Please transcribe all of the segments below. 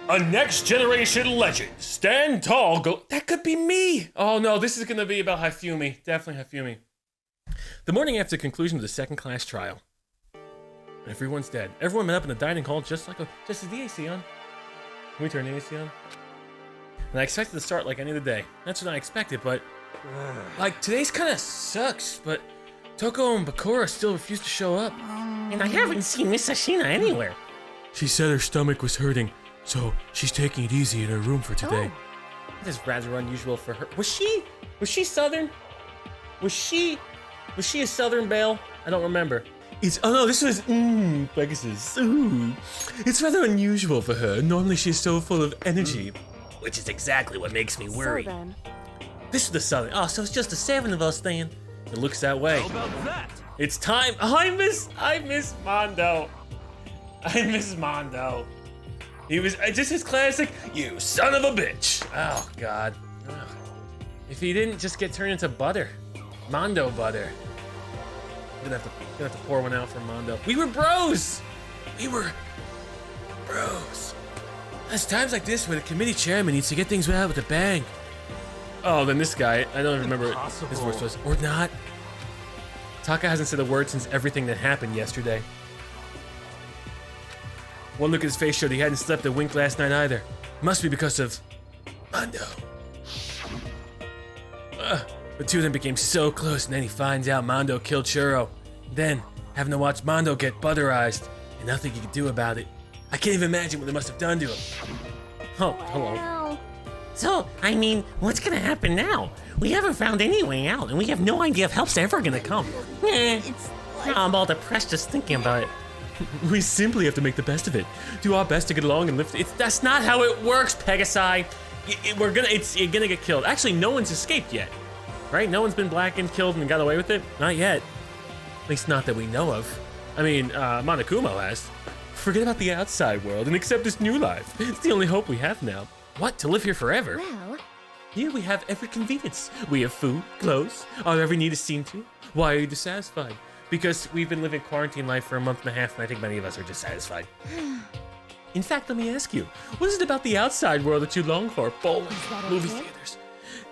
A next generation legend. Stand tall, go. That could be me. Oh no, this is gonna be about Hifumi. Definitely Hifumi. The morning after the conclusion of the second class trial. Everyone's dead. Everyone met up in the dining hall just as the AC on. Can we turn the AC on? And I expected to start like any other day. That's what I expected, but like today's kind of sucks. But Toko and Bakura still refuse to show up. And I haven't seen Miss Ashina anywhere. She said her stomach was hurting, so she's taking it easy in her room for today. That is rather unusual for her. Was she Southern? Was she a Southern belle? I don't remember. Oh no, this was Pegasus. It's rather unusual for her. Normally she's so full of energy. Which is exactly what makes me worry. So then. This is the Southern. Oh, so it's just the 7 of us then. It looks that way. How about that? It's time. Oh, I miss Mondo. I miss Mondo. He was just his classic, you son of a bitch. Oh God. Ugh. If he didn't just get turned into butter, Mondo butter. I'm gonna have to pour one out for Mondo. We were bros. We were bros. There's times like this where the committee chairman needs to get things out with a bang. Oh, then this guy, I don't remember what his voice was. Or not. Taka hasn't said a word since everything that happened yesterday. One look at his face showed he hadn't slept a wink last night either. Must be because of Mondo. The two of them became so close, and then he finds out Mondo killed Churro. Then, having to watch Mondo get butterized, and nothing he could do about it. I can't even imagine what they must have done to him. Oh, hello. Well, So, I mean, what's gonna happen now? We haven't found any way out, and we have no idea if help's ever gonna come. it's like... I'm all depressed just thinking about it. We simply have to make the best of it. Do our best to get along and live. That's not how it works, Pegasi. You're gonna get killed. Actually, no one's escaped yet, right? No one's been blackened, killed, and got away with it. Not yet. At least not that we know of. I mean, Monokuma has. Forget about the outside world and accept this new life. It's the only hope we have now. What? To live here forever? Well, Here we have every convenience. We have food, clothes, our every need is seen to. Why are you dissatisfied? Because we've been living quarantine life for a month and a half, and I think many of us are dissatisfied. In fact, let me ask you, what is it about the outside world that you long for? Bowling, that movie okay? theaters,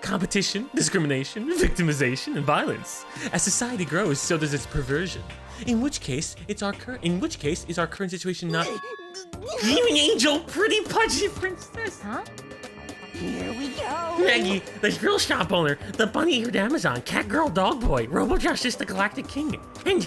competition, discrimination, victimization, and violence. As society grows, so does its perversion. In which case is our current situation not? You an angel, pretty pudgy princess. huh? Here we go. Maggie, the grill shop owner, the bunny-eared Amazon, cat girl, dog boy, Robo Justice, the Galactic King. And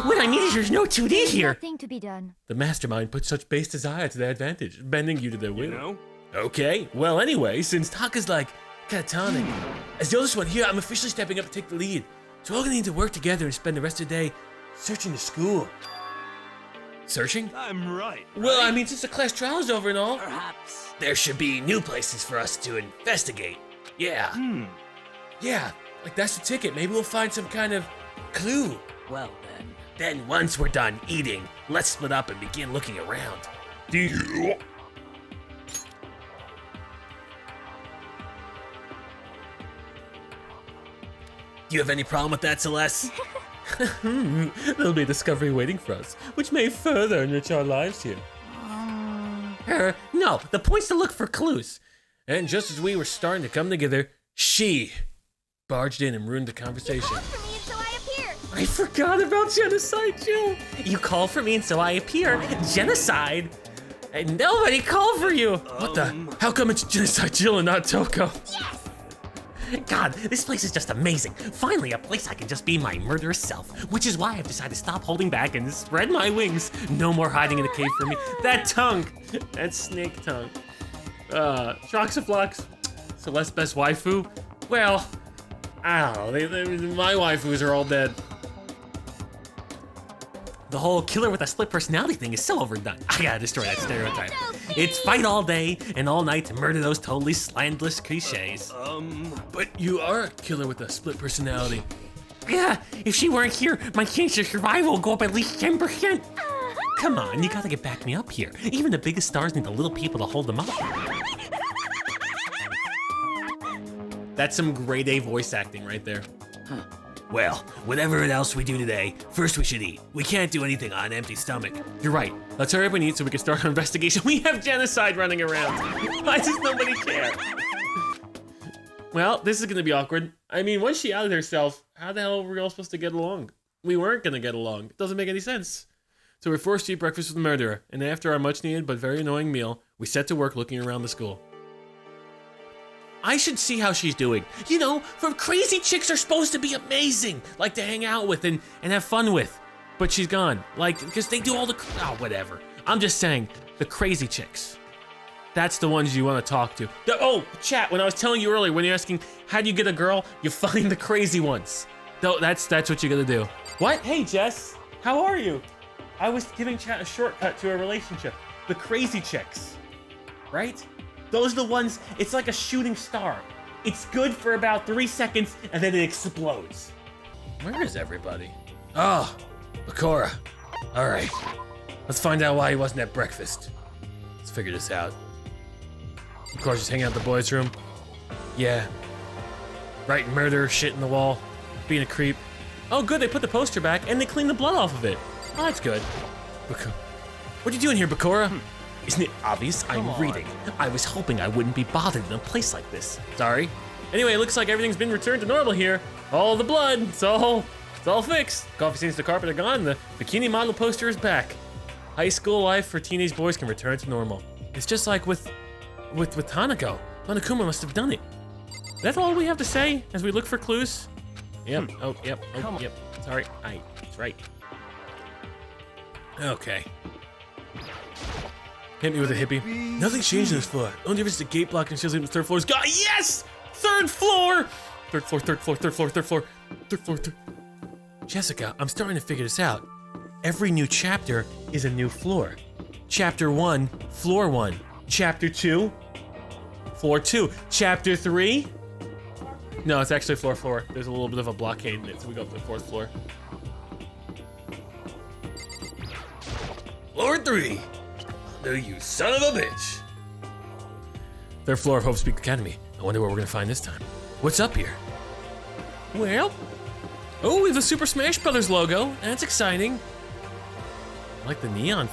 what I mean is there's no 2D There's here. nothing to be done. The mastermind put such base desire to their advantage, bending you to their will. You know? Okay, well anyway, since Taka's like catatonic, as the oldest one here, I'm officially stepping up to take the lead. So we're all gonna need to work together and spend the rest of the day searching the school. Searching? I'm right. Well, I mean, since the class trial is over and all, Perhaps. there should be new places for us to investigate. Yeah. Yeah, like that's the ticket. Maybe we'll find some kind of clue. Well then. Then once we're done eating, let's split up and begin looking around. Do you? Do you have any problem with that, Celeste? There'll be a discovery waiting for us, which may further enrich our lives here. No, the point's to look for clues. And just as we were starting to come together, she barged in and ruined the conversation. Look for me and so I appear. I forgot about Genocide, Jill. You called for me and so I appear. Genocide? And nobody called for you. What the? How come it's Genocide Jill and not Toko? Yes. God, this place is just amazing. Finally, a place I can just be my murderous self. Which is why I've decided to stop holding back and spread my wings. No more hiding in the cave for me. That tongue! That snake tongue. Shoxaflux. Celeste's best waifu? Well, I don't know. My waifus are all dead. The whole killer with a split personality thing is so overdone. I gotta destroy that stereotype. It's fight all day and all night to murder those totally slanderous cliches. But you are a killer with a split personality. Yeah, if she weren't here, my chance of survival would go up at least 10%. Come on, you gotta get back me up here. Even the biggest stars need the little people to hold them up. That's some grade A voice acting right there. Well, whatever else we do today, first we should eat. We can't do anything on an empty stomach. You're right. Let's hurry up and eat so we can start our investigation. We have genocide running around. Why does nobody care? Well, this is gonna be awkward. I mean, once she outed herself, how the hell were we all supposed to get along? We weren't gonna get along. It doesn't make any sense. So we're forced to eat breakfast with the murderer, and after our much needed but very annoying meal, we set to work looking around the school. I should see how she's doing. You know, for crazy chicks are supposed to be amazing, like to hang out with and have fun with. But she's gone, like, because they do all the, oh, whatever. I'm just saying, the crazy chicks. That's the ones you want to talk to. Oh, chat, when I was telling you earlier, when you're asking, how do you get a girl? You find the crazy ones. That's what you gotta do. What? Hey, Jess, how are you? I was giving chat a shortcut to a relationship. The crazy chicks, right? Those are the ones, it's like a shooting star. It's good for about 3 seconds and then it explodes. Where is everybody? Oh, Bakura. All right, let's find out why he wasn't at breakfast. Let's figure this out. Of course, just hanging out in the boys' room. Yeah. Writing murder shit in the wall. Being a creep. Oh good, they put the poster back and they cleaned the blood off of it. Oh, that's good. What are you doing here, Bakura? Isn't it obvious? I'm reading. I was hoping I wouldn't be bothered in a place like this. Sorry. Anyway, it looks like everything's been returned to normal here. All the blood, it's all fixed. Coffee stains, the carpet are gone. The bikini model poster is back. High school life for teenage boys can return to normal. It's just like with Tanako. Monokuma must have done it. That's all we have to say as we look for clues. Yep. Oh, yep. Oh, yep. Sorry. That's right. Okay. Hit me with a hippie. Nothing's changed on this floor. The only difference is the gate block and shows the third floor is gone. Yes! Third floor! Third floor. Jessica, I'm starting to figure this out. Every new chapter is a new floor. Chapter 1, floor 1. Chapter 2, floor 2. Chapter 3? No, it's actually floor 4. There's a little bit of a blockade in it, so we go up to the 4th floor. Floor 3. No, you son of a bitch. 3rd floor of Hope Speak Academy. I wonder what we're gonna find this time. What's up here? Well, oh, we have a Super Smash Brothers logo. That's exciting. I like the neon.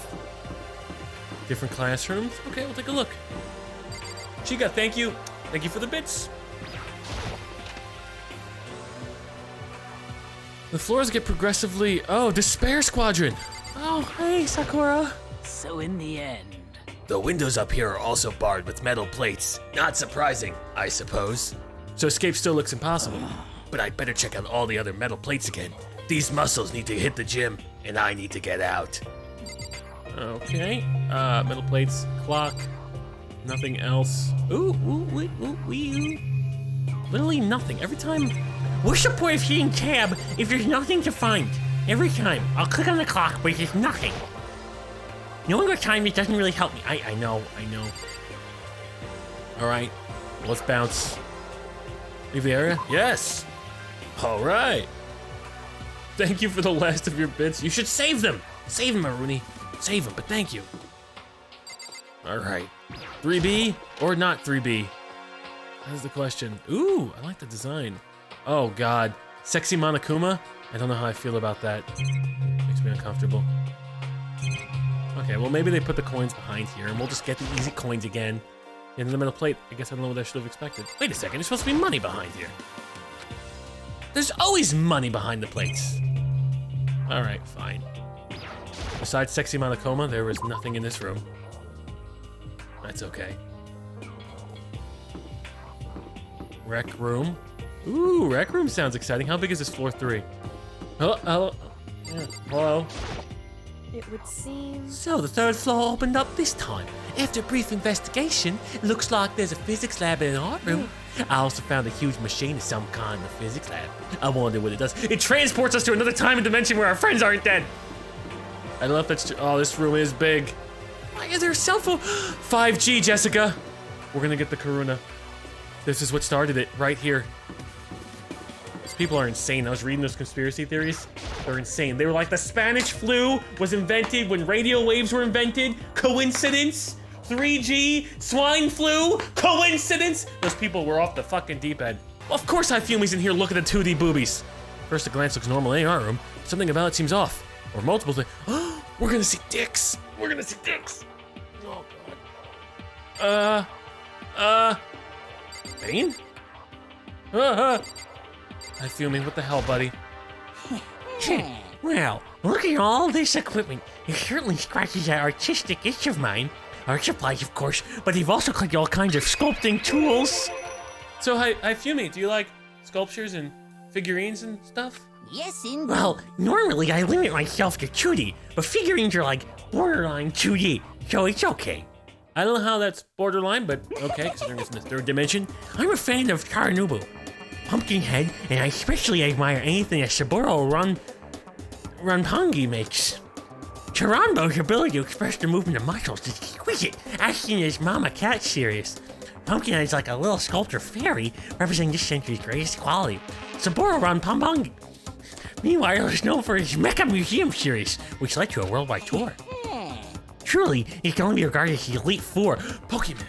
Different classrooms. Okay, we'll take a look. Chica, thank you. Thank you for the bits. The floors get progressively, oh, Despair Squadron. Oh, hey, Sakura. So in the end, the windows up here are also barred with metal plates. Not surprising, I suppose. So escape still looks impossible. But I'd better check out all the other metal plates again. These muscles need to hit the gym, and I need to get out. Okay, metal plates, clock, nothing else. Ooh. Literally nothing. Every time, what's the point of hitting tab if there's nothing to find? Every time, I'll click on the clock, but there's nothing. The longer time, it doesn't really help me. I know. All right, let's bounce. Leave the area? Yes. All right. Thank you for the last of your bits. You should save them. Save them, Aruni. Save them, but thank you. All right. 3B or not 3B? That's the question. Ooh, I like the design. Oh, God. Sexy Monokuma? I don't know how I feel about that. Makes me uncomfortable. Okay, well, maybe they put the coins behind here, and we'll just get the easy coins again. And the metal plate, I guess I don't know what I should have expected. Wait a second, there's supposed to be money behind here. There's always money behind the plates. All right, fine. Besides Sexy Monokuma, there was nothing in this room. That's okay. Rec room. Ooh, rec room sounds exciting. How big is this floor 3? Hello? Yeah, hello? It would seem. So the 3rd floor opened up this time. After a brief investigation, it looks like there's a physics lab and an art room. I also found a huge machine of some kind in the physics lab. I wonder what it does. It transports us to another time and dimension where our friends aren't dead. I don't know if that's true. Oh, this room is big. Why is there a cell phone? 5G, Jessica. We're gonna get the Karuna. This is what started it, right here. These people are insane. I was reading those conspiracy theories. They're insane. They were like, the Spanish flu was invented when radio waves were invented. Coincidence? 3G? Swine flu? Coincidence? Those people were off the fucking deep end. Well, of course Hifumi's in here looking at 2D boobies. First, a glance looks normal in the art room. Something about it seems off. Or multiple things. We're gonna see dicks. We're gonna see dicks. Oh, God. Bane? Hifumi, what the hell, buddy? Well, look at all this equipment. It certainly scratches that artistic itch of mine. Art supplies, of course, but they've also collected all kinds of sculpting tools. So, Hifumi, do you like sculptures and figurines and stuff? Yes, indeed. Well, normally I limit myself to 2D, but figurines are like borderline 2D, so it's okay. I don't know how that's borderline, but okay, considering it's in the third dimension. I'm a fan of Taranubu, Pumpkinhead, and I especially admire anything that Saburo Ranpangi makes. Taranbo's ability to express the movement of muscles is exquisite, as seen in his Mama Cat series. Pumpkinhead is like a little sculptor fairy, representing this century's greatest quality. Saburo Ranpangi, meanwhile, is known for his Mecha Museum series, which led to a worldwide tour. Truly, it can only be regarded as the Elite Four Pokemon.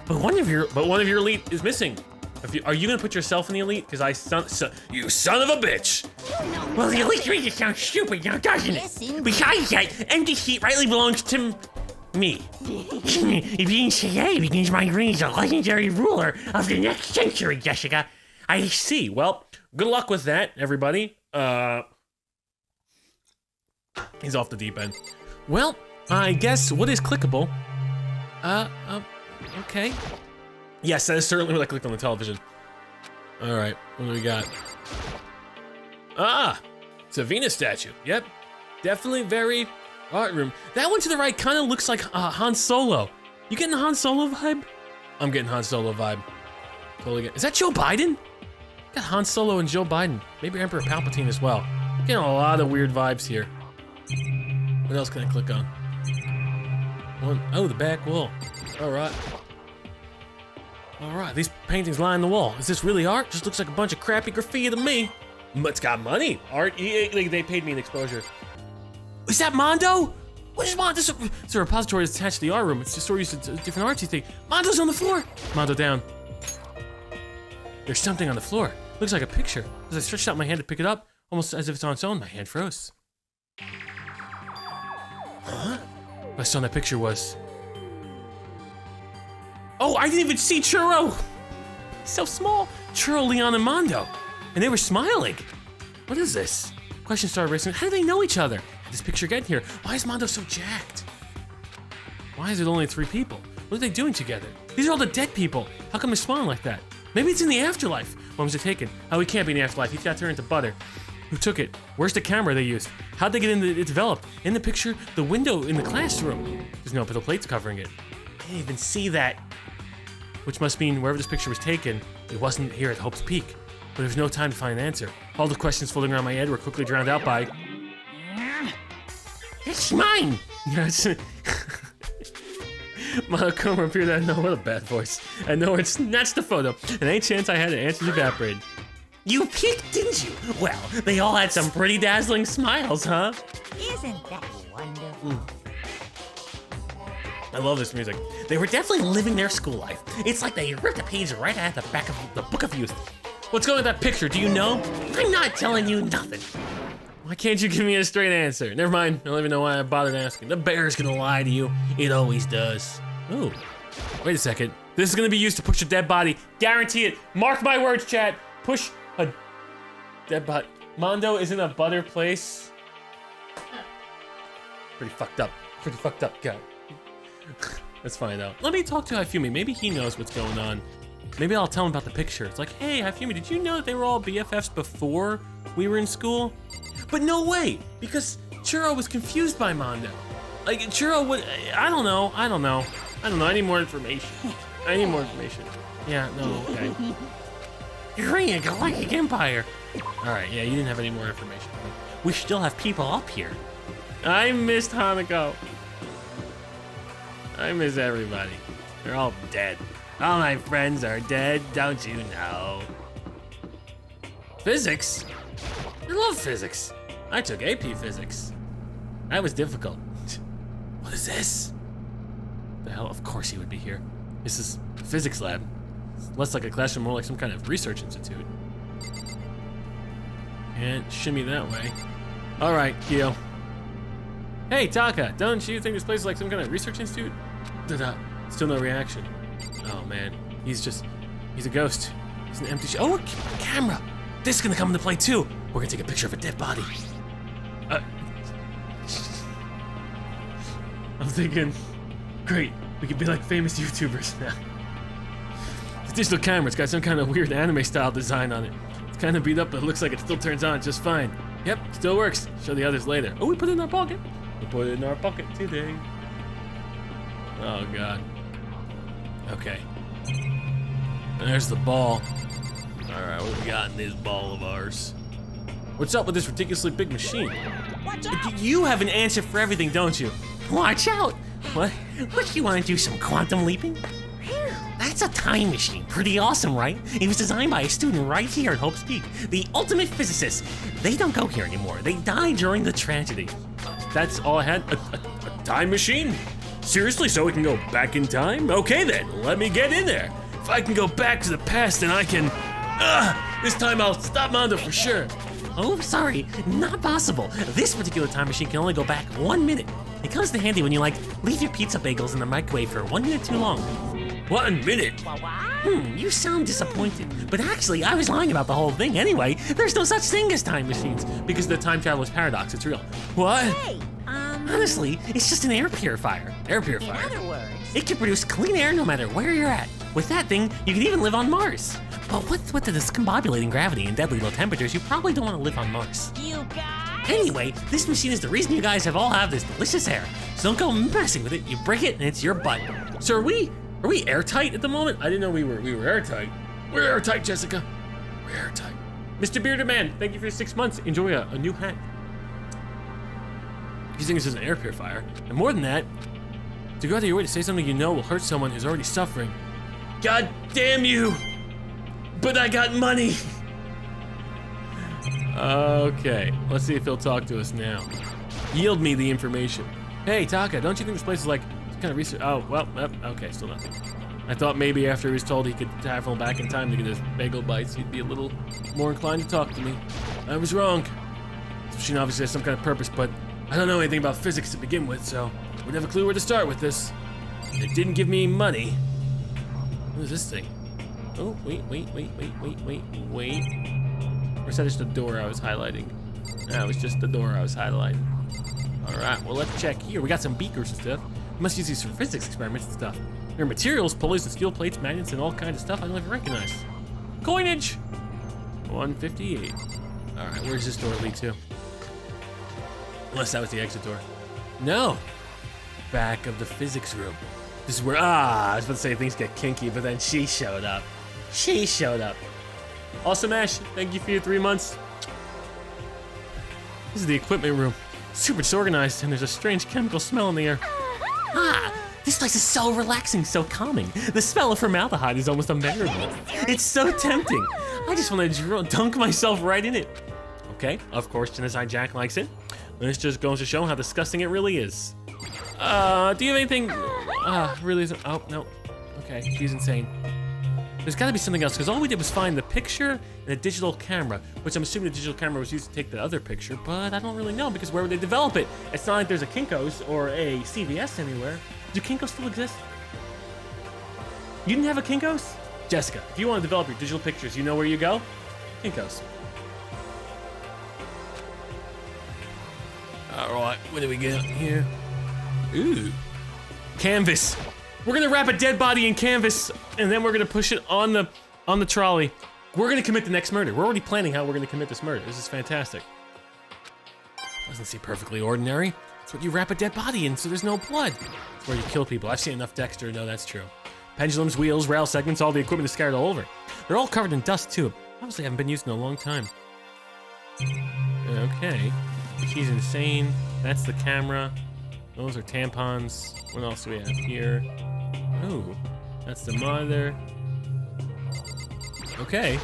But one of your elite is missing. Are you gonna put yourself in the elite? Because you son of a bitch! Well, the Elite Three just sounds stupid now, doesn't Yes, it? indeed. Besides that, empty seat rightly belongs to me. Being today begins my reign as a legendary ruler of the next century, Jessica. I see. Well, good luck with that, everybody. He's off the deep end. Well, I guess what is clickable? Okay. Yes, that is certainly what I clicked on the television. All right, what do we got? Ah, it's a Venus statue. Yep, definitely very art room. That one to the right kind of looks like Han Solo. You getting the Han Solo vibe? I'm getting Han Solo vibe. Totally get. Is that Joe Biden? Got Han Solo and Joe Biden. Maybe Emperor Palpatine as well. Getting a lot of weird vibes here. What else can I click on? Oh, the back wall. All right. All right, these paintings line the wall. Is this really art? Just looks like a bunch of crappy graffiti to me. But it's got money. Art, they paid me an exposure. Is that Mondo? What is Mondo? It's a repository that's attached to the art room. It's just used to different artsy thing. Mondo's on the floor. Mondo down. There's something on the floor. Looks like a picture. As I stretched out my hand to pick it up, almost as if it's on its own, my hand froze. Huh? What I saw in that picture was... Oh, I didn't even see Churro! He's so small. Churro, Leon, and Mondo. And they were smiling. What is this? Questions started racing. How do they know each other? How did this picture get here? Why is Mondo so jacked? Why is it only 3 people? What are they doing together? These are all the dead people. How come they're smiling like that? Maybe it's in the afterlife. When was it taken? Oh, he can't be in the afterlife. He got turned into butter. Who took it? Where's the camera they used? How'd they get it developed? In the picture, the window in the classroom. There's no metal plates covering it. I didn't even see that. Which must mean wherever this picture was taken, it wasn't here at Hope's Peak. But there was no time to find an answer. All the questions floating around my head were quickly drowned out by... It's mine! Yes. Monokuma appeared out of nowhere with a bad voice. And nowhere snatched the photo. And any chance I had, the answers evaporated. You picked, didn't you? Well, they all had some pretty dazzling smiles, huh? Isn't that wonderful? I love this music. They were definitely living their school life. It's like they ripped a page right out of the back of the Book of Youth. What's going on with that picture? Do you know? I'm not telling you nothing. Why can't you give me a straight answer? Never mind. I don't even know why I bothered asking. The bear's gonna lie to you. It always does. Ooh. Wait a second. This is gonna be used to push a dead body. Guarantee it. Mark my words, chat. Push a dead body. Mondo is in a butter place. Pretty fucked up. Pretty fucked up, guy. That's fine though. Let me talk to Hifumi. Maybe he knows what's going on. Maybe I'll tell him about the picture. It's like, hey, Hifumi, did you know that they were all BFFs before we were in school? But no way, because Churro was confused by Mondo. Like, Churro would, I don't know. I need more information. Yeah, no, okay. You're running a galactic empire. All right, yeah, you didn't have any more information. We still have people up here. I missed Hanako. I miss everybody. They're all dead. All my friends are dead, don't you know? Physics? I love physics. I took AP physics. That was difficult. What is this? The hell, of course he would be here. This is a physics lab. It's less like a classroom, more like some kind of research institute. Can't shimmy that way. All right, Kyo. Hey, Taka, don't you think this place is like some kind of research institute? Still no reaction. Oh man, he's a ghost. He's an empty oh, a camera. This is gonna come into play too. We're gonna take a picture of a dead body. I'm thinking, great, we could be like famous YouTubers now. This digital camera's got some kind of weird anime style design on it. It's kind of beat up, but it looks like it still turns on just fine. Yep, still works. Show the others later. Oh, we put it in our pocket. We put it in our pocket today. Oh God. Okay. There's the ball. All right, what we got in this ball of ours? What's up with this ridiculously big machine? You have an answer for everything, don't you? Watch out! What you want to do, some quantum leaping? That's a time machine. Pretty awesome, right? It was designed by a student right here at Hope's Peak, the ultimate physicist. They don't go here anymore. They died during the tragedy. That's all I had? A time machine? Seriously, so we can go back in time? Okay then, let me get in there. If I can go back to the past, then I can... this time I'll stop Mondo for sure. Oh, sorry, not possible. This particular time machine can only go back 1 minute. It comes in handy when you, like, leave your pizza bagels in the microwave for 1 minute too long. 1 minute? You sound disappointed. But actually, I was lying about the whole thing anyway. There's no such thing as time machines. Because the time traveler's paradox, it's real. What? Hey, honestly, it's just an air purifier. Air purifier? In other words, it can produce clean air no matter where you're at. With that thing, you can even live on Mars. But with the discombobulating gravity and deadly low temperatures, you probably don't want to live on Mars. you guys. Anyway, this machine is the reason you guys all have this delicious air. So don't go messing with it. You break it and it's your butt. So are we airtight at the moment? I didn't know we were airtight. We're airtight, Jessica. We're airtight. Mr. Bearded Man, thank you for 6 months. Enjoy a new hat. You think this is an air purifier? And more than that, to go out of your way to say something you know will hurt someone who's already suffering. God damn you! But I got money! Okay, let's see if he'll talk to us now. Yield me the information. Hey, Taka, don't you think this place is like some kind of research? Oh, well, okay, still nothing. I thought maybe after he was told he could travel back in time to get his bagel bites, he'd be a little more inclined to talk to me. I was wrong. This machine obviously has some kind of purpose, but I don't know anything about physics to begin with, so I wouldn't have a clue where to start with this. It didn't give me money. What is this thing? Oh, wait. Or is that just the door I was highlighting? No, it was just the door I was highlighting. All right, well, let's check here. We got some beakers and stuff. We must use these for physics experiments and stuff. There are materials, pulleys, and steel plates, magnets, and all kinds of stuff I don't even recognize. Coinage! 158. All right, where's this door lead to? Unless that was the exit door. No. Back of the physics room. This is where, I was about to say things get kinky, but then she showed up. Awesome, Ash. Thank you for your 3 months. This is the equipment room. Super disorganized, and there's a strange chemical smell in the air. This place is so relaxing, so calming. The smell of formaldehyde is almost unbearable. It's so tempting. I just want to dunk myself right in it. Okay, of course, Genocide Jack likes it. This just goes to show how disgusting it really is. Do you have anything? Really isn't. Oh, no. Okay, she's insane. There's gotta be something else, because all we did was find the picture and a digital camera, which I'm assuming the digital camera was used to take the other picture, but I don't really know, because where would they develop it? It's not like there's a Kinko's or a CVS anywhere. Do Kinko's still exist? You didn't have a Kinko's? Jessica, if you want to develop your digital pictures, you know where you go? Kinko's. All right, what do we get here? Ooh, canvas. We're gonna wrap a dead body in canvas, and then we're gonna push it on the trolley. We're gonna commit the next murder. We're already planning how we're gonna commit this murder. This is fantastic. Doesn't seem perfectly ordinary. It's what you wrap a dead body in, so there's no blood. It's where you kill people. I've seen enough Dexter to know that's true. Pendulums, wheels, rail segments, all the equipment is scattered all over. They're all covered in dust too. Obviously haven't been used in a long time. Okay. She's insane. That's the camera. Those are tampons. What else do we have here? Oh, that's the monitor. Okay.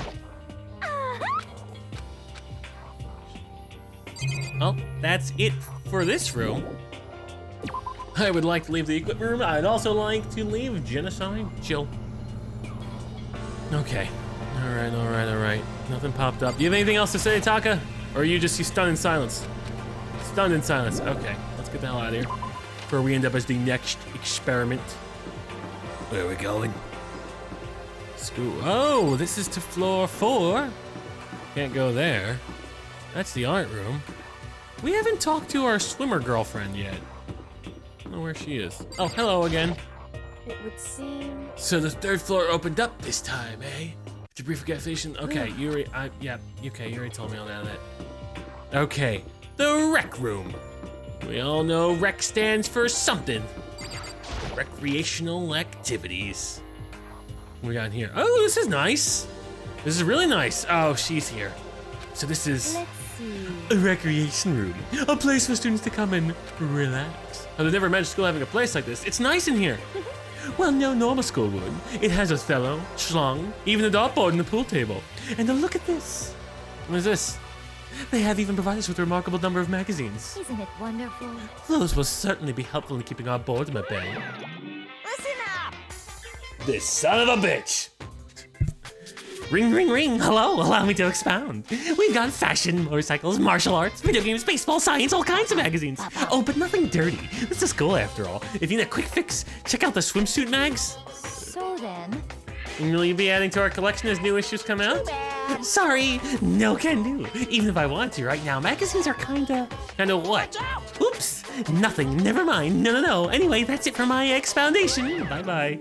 Well, that's it for this room. I would like to leave the equipment room. I'd also like to leave Genocide Chill. Okay. All right. Nothing popped up. Do you have anything else to say, Taka? Or are you just stunned in silence? Stunned in silence. Okay, let's get the hell out of here before we end up as the next experiment. Where are we going? School. Oh, this is to floor 4. Can't go there. That's the art room. We haven't talked to our swimmer girlfriend yet. I don't know where she is. Oh, hello again. It would seem. So the 3rd floor opened up this time, eh? Debris fortification. Okay, you already, yeah, okay, you already told me all that. Okay, the rec room. We all know rec stands for something. Recreational activities. What we got in here? Oh, this is nice. This is really nice. Oh, she's here. So this is Let's see. a recreation room. A place for students to come and relax. I've never imagined school having a place like this. It's nice in here. Well, no normal school would. It has Othello, Schlong, even a dartboard and a pool table. And look at this. What is this? They have even provided us with a remarkable number of magazines. Isn't it wonderful? Those will certainly be helpful in keeping our boredom at bay. Listen up! This son of a bitch! Ring, ring, ring. Hello, allow me to expound. We've got fashion, motorcycles, martial arts, video games, baseball, science, all kinds of magazines. Oh, but nothing dirty. This is school after all. If you need a quick fix, check out the swimsuit mags. So then, Will you be adding to our collection as new issues come out? bad. Sorry, no can do. Even if I want to right now, magazines are kinda what? Oops, nothing, never mind. No. Anyway, that's it for my expoundation. Bye-bye.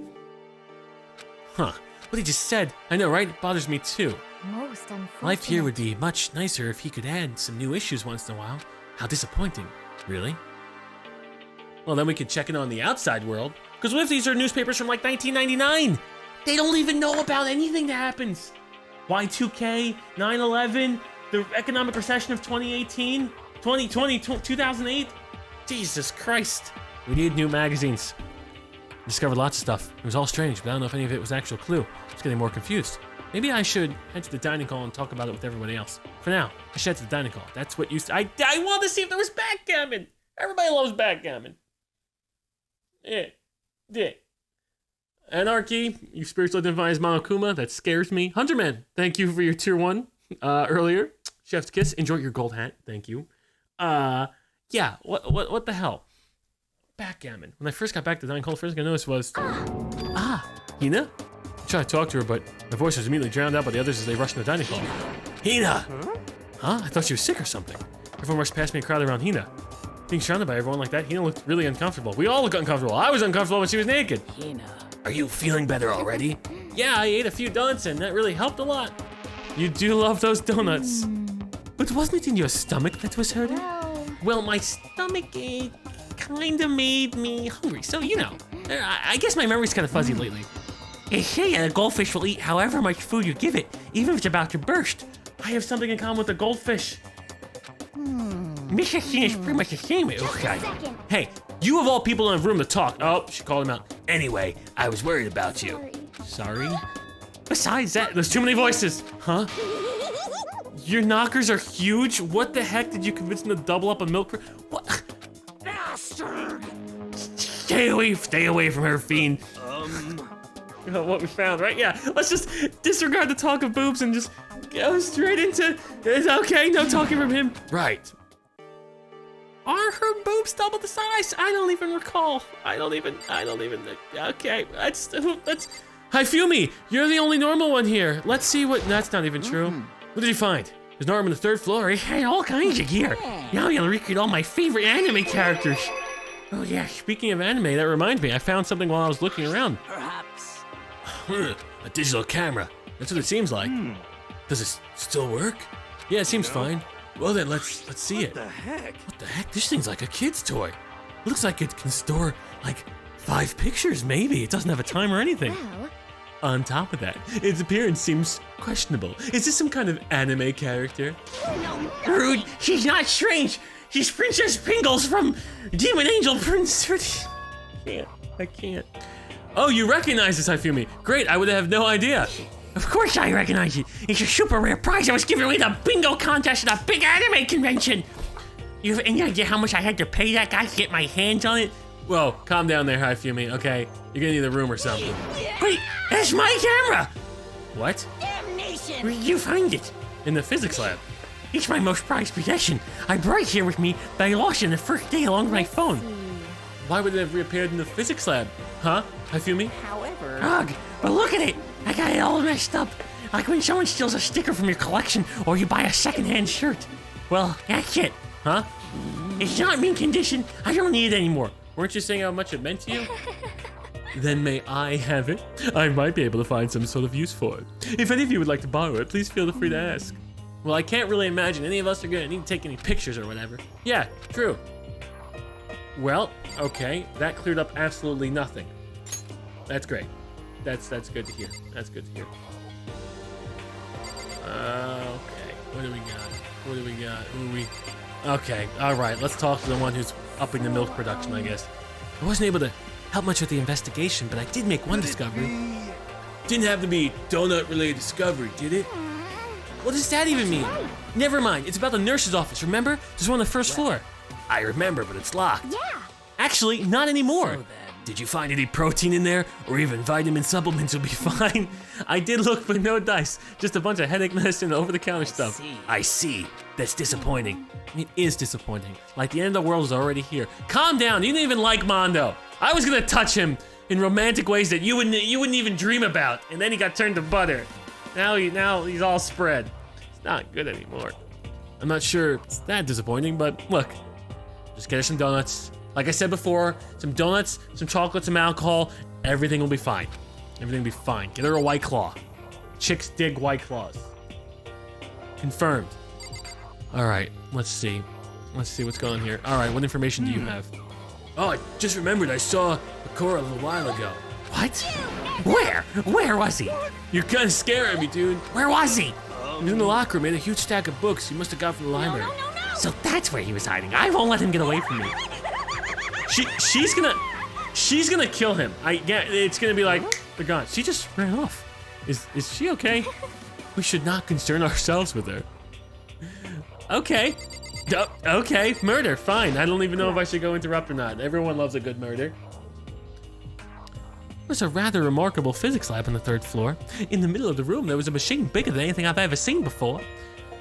Huh, what he just said. I know, right? It bothers me too. Most unfortunate. Life here would be much nicer if he could add some new issues once in a while. How disappointing. Really? Well, then we could check in on the outside world. Because what if these are newspapers from like 1999? They don't even know about anything that happens. Y2K, 9/11, the economic recession of 2018, 2008. Jesus Christ. We need new magazines. Discovered lots of stuff. It was all strange, but I don't know if any of it was actual clue. I'm just getting more confused. Maybe I should head to the dining hall and talk about it with everybody else. For now, I should head to the dining hall. That's what used to. I want to see if there was backgammon. Everybody loves backgammon. Yeah. Anarchy, you spiritually identify as Monokuma. That scares me. Hunterman, thank you for your tier 1 earlier. Chef's kiss. Enjoy your gold hat. Thank you. Yeah. What the hell? Backgammon. When I first got back to the dining hall, the first thing I noticed was Hina. I tried to talk to her, but my voice was immediately drowned out by the others as they rushed in the dining hall. Hina! Huh? I thought she was sick or something. Everyone rushed past me and crowded around Hina. Being surrounded by everyone like that, Hina looked really uncomfortable. We all look uncomfortable. I was uncomfortable when she was naked. Hina. Are you feeling better already? Yeah, I ate a few donuts and that really helped a lot. You do love those donuts. But wasn't it in your stomach that was hurting? Well, my stomach ache kinda made me hungry, so you know. I guess my memory's kinda fuzzy lately. They say a goldfish will eat however much food you give it, even if it's about to burst. I have something in common with the goldfish. Mrs. Sin is pretty much the same way, okay? Hey, you of all people in a room to talk. Oh, she called him out. Anyway, I was worried about you. Sorry? Besides that, there's too many voices. Huh? Your knockers are huge? What the heck did you convince them to double up a milk? What? Bastard! Stay away from her, fiend. What we found, right? Yeah, let's just disregard the talk of boobs and just go straight into, it's okay, no talking from him. Right. Are her boobs double the size? I don't even recall. I don't even, okay, that's, Hifumi, you're the only normal one here. Let's see what, that's not even true. What did you find? There's an arm on the 3rd floor. It had all kinds of gear. Now you'll recreate all my favorite anime characters. Oh yeah, speaking of anime, that reminds me, I found something while I was looking around. Perhaps. A digital camera. That's what it seems like. Does it still work? Yeah, it seems fine. Well then, let's see it. What the heck? What the heck? This thing's like a kid's toy. It looks like it can store like 5 pictures, maybe. It doesn't have a time or anything. Well, On top of that, its appearance seems questionable. Is this some kind of anime character? Rude, she's not strange. She's Princess Pringles from Demon Angel Prince. I can't. Oh, you recognize this, Hifumi. Great, I would have no idea. Of course I recognize it. It's a super rare prize I was given away at a bingo contest at a big anime convention. You have any idea how much I had to pay that guy to get my hands on it? Whoa, calm down there, Hifumi, okay? You're gonna need a room or something. Wait, that's my camera. What? Where did you find it? In the physics lab. It's my most prized possession. I brought it here with me, but I lost it on the first day along with my phone. Why would it have reappeared in the physics lab? Huh? Hifumi? However, Ugh, but look at it. I got it all messed up. Like when someone steals a sticker from your collection or you buy a secondhand shirt. Well, that's it. Huh? It's not mint condition. I don't need it anymore. Weren't you saying how much it meant to you? Then may I have it? I might be able to find some sort of use for it. If any of you would like to borrow it, please feel free to ask. Well, I can't really imagine any of us are gonna need to take any pictures or whatever. Yeah, true. Well, okay, that cleared up absolutely nothing. That's great. That's good to hear. That's good to hear. Okay, what do we got? What do we got? Who are we? Okay, all right, let's talk to the one who's upping the milk production, I guess. I wasn't able to help much with the investigation, but I did make one discovery. Didn't have to be donut-related discovery, did it? What does that even mean? Never mind, it's about the nurse's office, remember? There's one on the first floor. I remember, but it's locked. Yeah. Actually, not anymore. So then. Did you find any protein in there? Or even vitamin supplements will be fine? I did look, but no dice. Just a bunch of headache medicine and over-the-counter stuff. see. I see. That's disappointing. It is disappointing. Like the end of the world is already here. Calm down, you didn't even like Mondo. I was gonna touch him in romantic ways that you wouldn't even dream about. And then he got turned to butter. Now he's all spread. It's not good anymore. I'm not sure it's that disappointing, but look. Just get her some donuts. Like I said before, some donuts, some chocolate, some alcohol, everything will be fine. Everything will be fine. Get her a White Claw. Chicks dig White Claws. Confirmed. All right, let's see. Let's see what's going on here. All right, what information do you have? Oh, I just remembered I saw Makora a little while ago. What? Where? Where was he? You're kind of scaring me, dude. Where was he? He was in the locker room, had a huge stack of books he must have got from the library. So that's where he was hiding. I won't let him get away from me. She's gonna kill him. It's gonna be like, they're gone. She just ran off. Is she okay? We should not concern ourselves with her. Okay. Okay, murder, fine. I don't even know if I should go interrupt or not. Everyone loves a good murder. There's a rather remarkable physics lab on the 3rd floor. In the middle of the room, there was a machine bigger than anything I've ever seen before.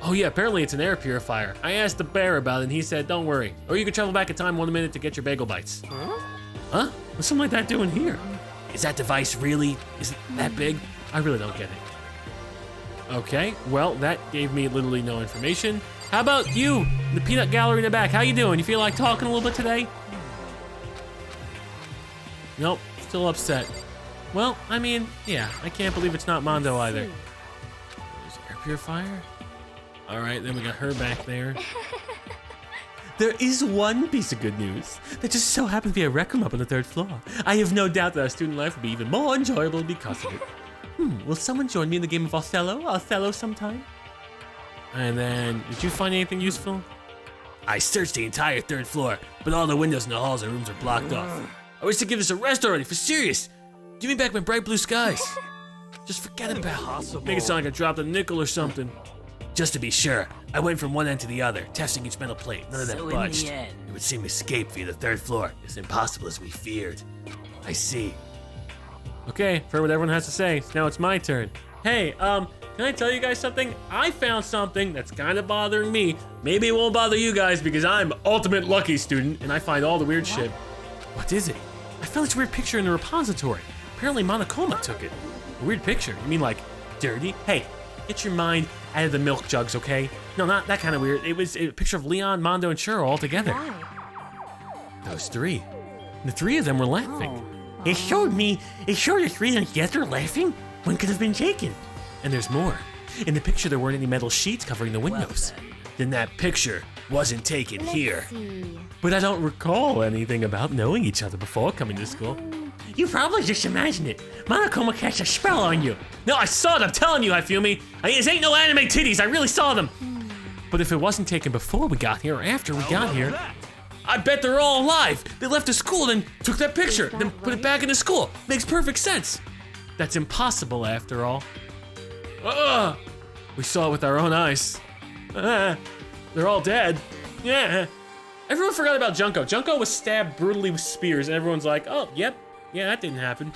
Oh yeah, apparently it's an air purifier. I asked the bear about it and he said, don't worry. Or you can travel back in time 1 minute to get your bagel bites. Huh? What's something like that doing here? Is that device really, is it that big? I really don't get it. Okay, well, that gave me literally no information. How about you, the peanut gallery in the back? How you doing? You feel like talking a little bit today? Nope, still upset. Well, I mean, yeah, I can't believe it's not Mondo either. There's an air purifier? All right, then we got her back there. There is one piece of good news. There just so happens to be a rec room up on the 3rd floor. I have no doubt that our student life will be even more enjoyable because of it. Will someone join me in the game of Othello sometime? And then, did you find anything useful? I searched the entire 3rd floor, but all the windows in the halls and rooms are blocked off. I wish to give this a rest already, for serious. Give me back my bright blue skies. Just forget about it. Make it sound like I dropped a nickel or something. Just to be sure, I went from one end to the other, testing each metal plate. None of them budged. It would seem escape via the 3rd floor is impossible as we feared. I see. Okay, for what everyone has to say, now it's my turn. Hey, can I tell you guys something? I found something that's kind of bothering me. Maybe it won't bother you guys because I'm ultimate lucky student and I find all the weird shit. What is it? I found this weird picture in the repository. Apparently Monokuma took it. A weird picture? You mean like dirty? Hey, get your mind out of the milk jugs, okay? No, not that kind of weird. It was a picture of Leon, Mondo, and Churro all together. Those 3. The 3 of them were laughing. It showed the 3 of them together laughing. One could have been taken. And there's more. In the picture, there weren't any metal sheets covering the windows. Then that picture wasn't taken here. But I don't recall anything about knowing each other before coming to school. You probably just imagined it. Monokuma cast a spell on you. No, I saw it, I'm telling you, Hifumi. This ain't no anime titties, I really saw them. But if it wasn't taken before we got here or after we got here, I bet they're all alive. They left the school, then took that picture, then put it back in the school. Makes perfect sense. That's impossible after all. We saw it with our own eyes. They're all dead. Yeah. Everyone forgot about Junko. Junko was stabbed brutally with spears, and everyone's like, oh, yep. Yeah, that didn't happen.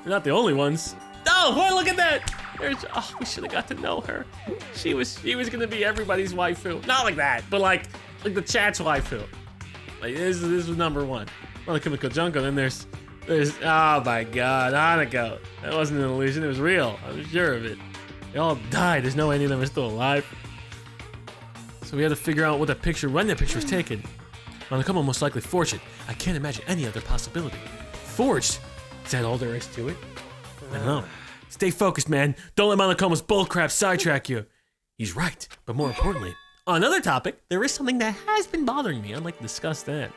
They're not the only ones. Oh, boy, look at that! we should have got to know her. She was gonna be everybody's waifu. Not like that, but like the chat's waifu. Like this was number one. Monokuma Junko. Then there's oh my god, Hanako. That wasn't an illusion, it was real. I'm sure of it. They all died. There's no way any of them are still alive. So we had to figure out when that picture was taken. Monokuma most likely forged it. I can't imagine any other possibility. Forged? Is that all there is to it? I don't know. Stay focused, man. Don't let Monokuma's bullcrap sidetrack you. He's right, but more importantly, on another topic, there is something that has been bothering me. I'd like to discuss that.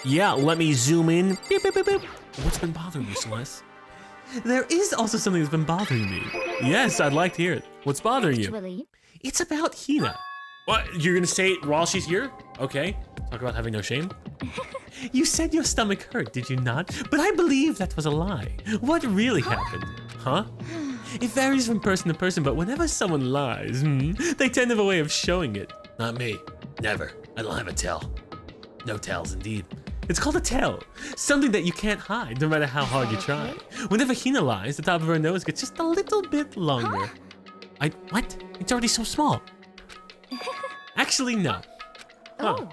Yeah, let me zoom in. Beep, beep, beep, beep. What's been bothering you, Celeste? There is also something that's been bothering me. Yes, I'd like to hear it. What's bothering you? Actually, It's about Hina. What? You're gonna say it while she's here? Okay. Talk about having no shame. You said your stomach hurt, did you not? But I believe that was a lie. What really happened? Huh? It varies from person to person, but whenever someone lies, they tend to have a way of showing it. Not me. Never. I don't have a tell. No tells, indeed. It's called a tell. Something that you can't hide, no matter how hard you try. Whenever Hina lies, the top of her nose gets just a little bit longer. What? It's already so small. Actually, no. Huh. Oh.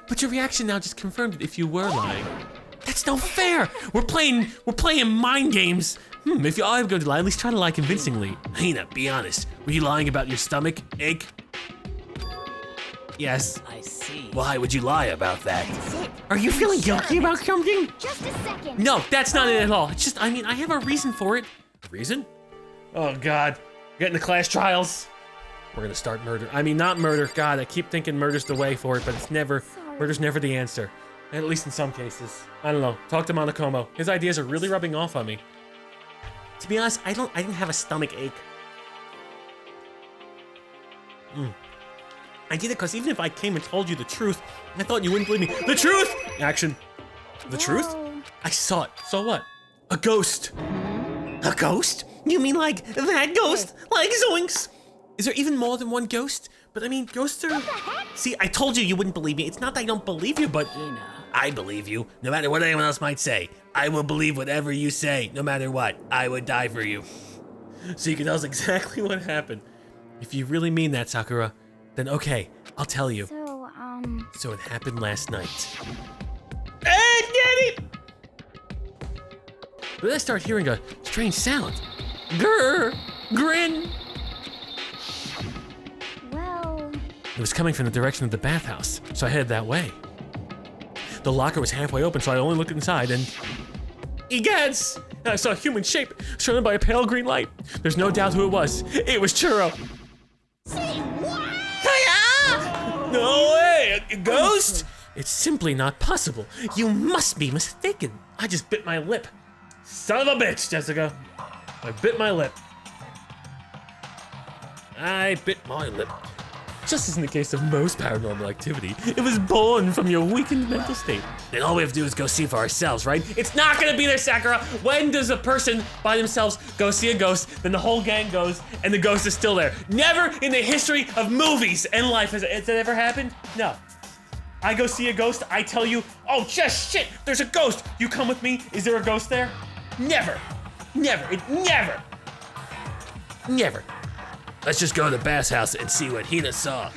But your reaction now just confirmed it if you were lying. That's no fair! We're playing mind games. If you are going to lie, at least try to lie convincingly. Hina, be honest. Were you lying about your stomach ache? Yes. I see. Why would you lie about that? Are you feeling guilty about something? just a second. No, that's not it at all. It's just, I have a reason for it. A reason? Oh God, getting the class trials. We're gonna start murder. Not murder. God, I keep thinking murder's the way for it, but it's never, murder's never the answer. At least in some cases. I don't know, talk to Monokuma. His ideas are really rubbing off on me. To be honest, I didn't have a stomach ache. I did it because even if I came and told you the truth, I thought you wouldn't believe me. The truth! Action. The truth? Whoa. I saw it. Saw what? A ghost. A ghost? You mean like that ghost? Like Zoinks? Is there even more than one ghost? But ghosts are... See, I told you wouldn't believe me. It's not that I don't believe you, but I believe you, no matter what anyone else might say. I will believe whatever you say, no matter what. I would die for you. So you can tell us exactly what happened. If you really mean that, Sakura, then okay, I'll tell you. So, So it happened last night. Hey, Daddy! But then I start hearing a strange sound. Grr! Grin! well, It was coming from the direction of the bathhouse, so I headed that way. The locker was halfway open, so I only looked inside and... Egads! And I saw a human shape surrounded by a pale green light. There's no doubt who it was. It was Churro. No way! A ghost? It's simply not possible. You must be mistaken. I just bit my lip. Son of a bitch, Jessica. I bit my lip. I bit my lip. Just as in the case of most paranormal activity, it was born from your weakened mental state. Then all we have to do is go see for ourselves, right? It's not gonna be there, Sakura. When does a person by themselves go see a ghost, then the whole gang goes, and the ghost is still there? Never in the history of movies and life has that ever happened? No. I go see a ghost, I tell you, oh, just shit, there's a ghost. You come with me, is there a ghost there? Never. Never. Never. Never. Let's just go to the Bathhouse and see what Hina saw.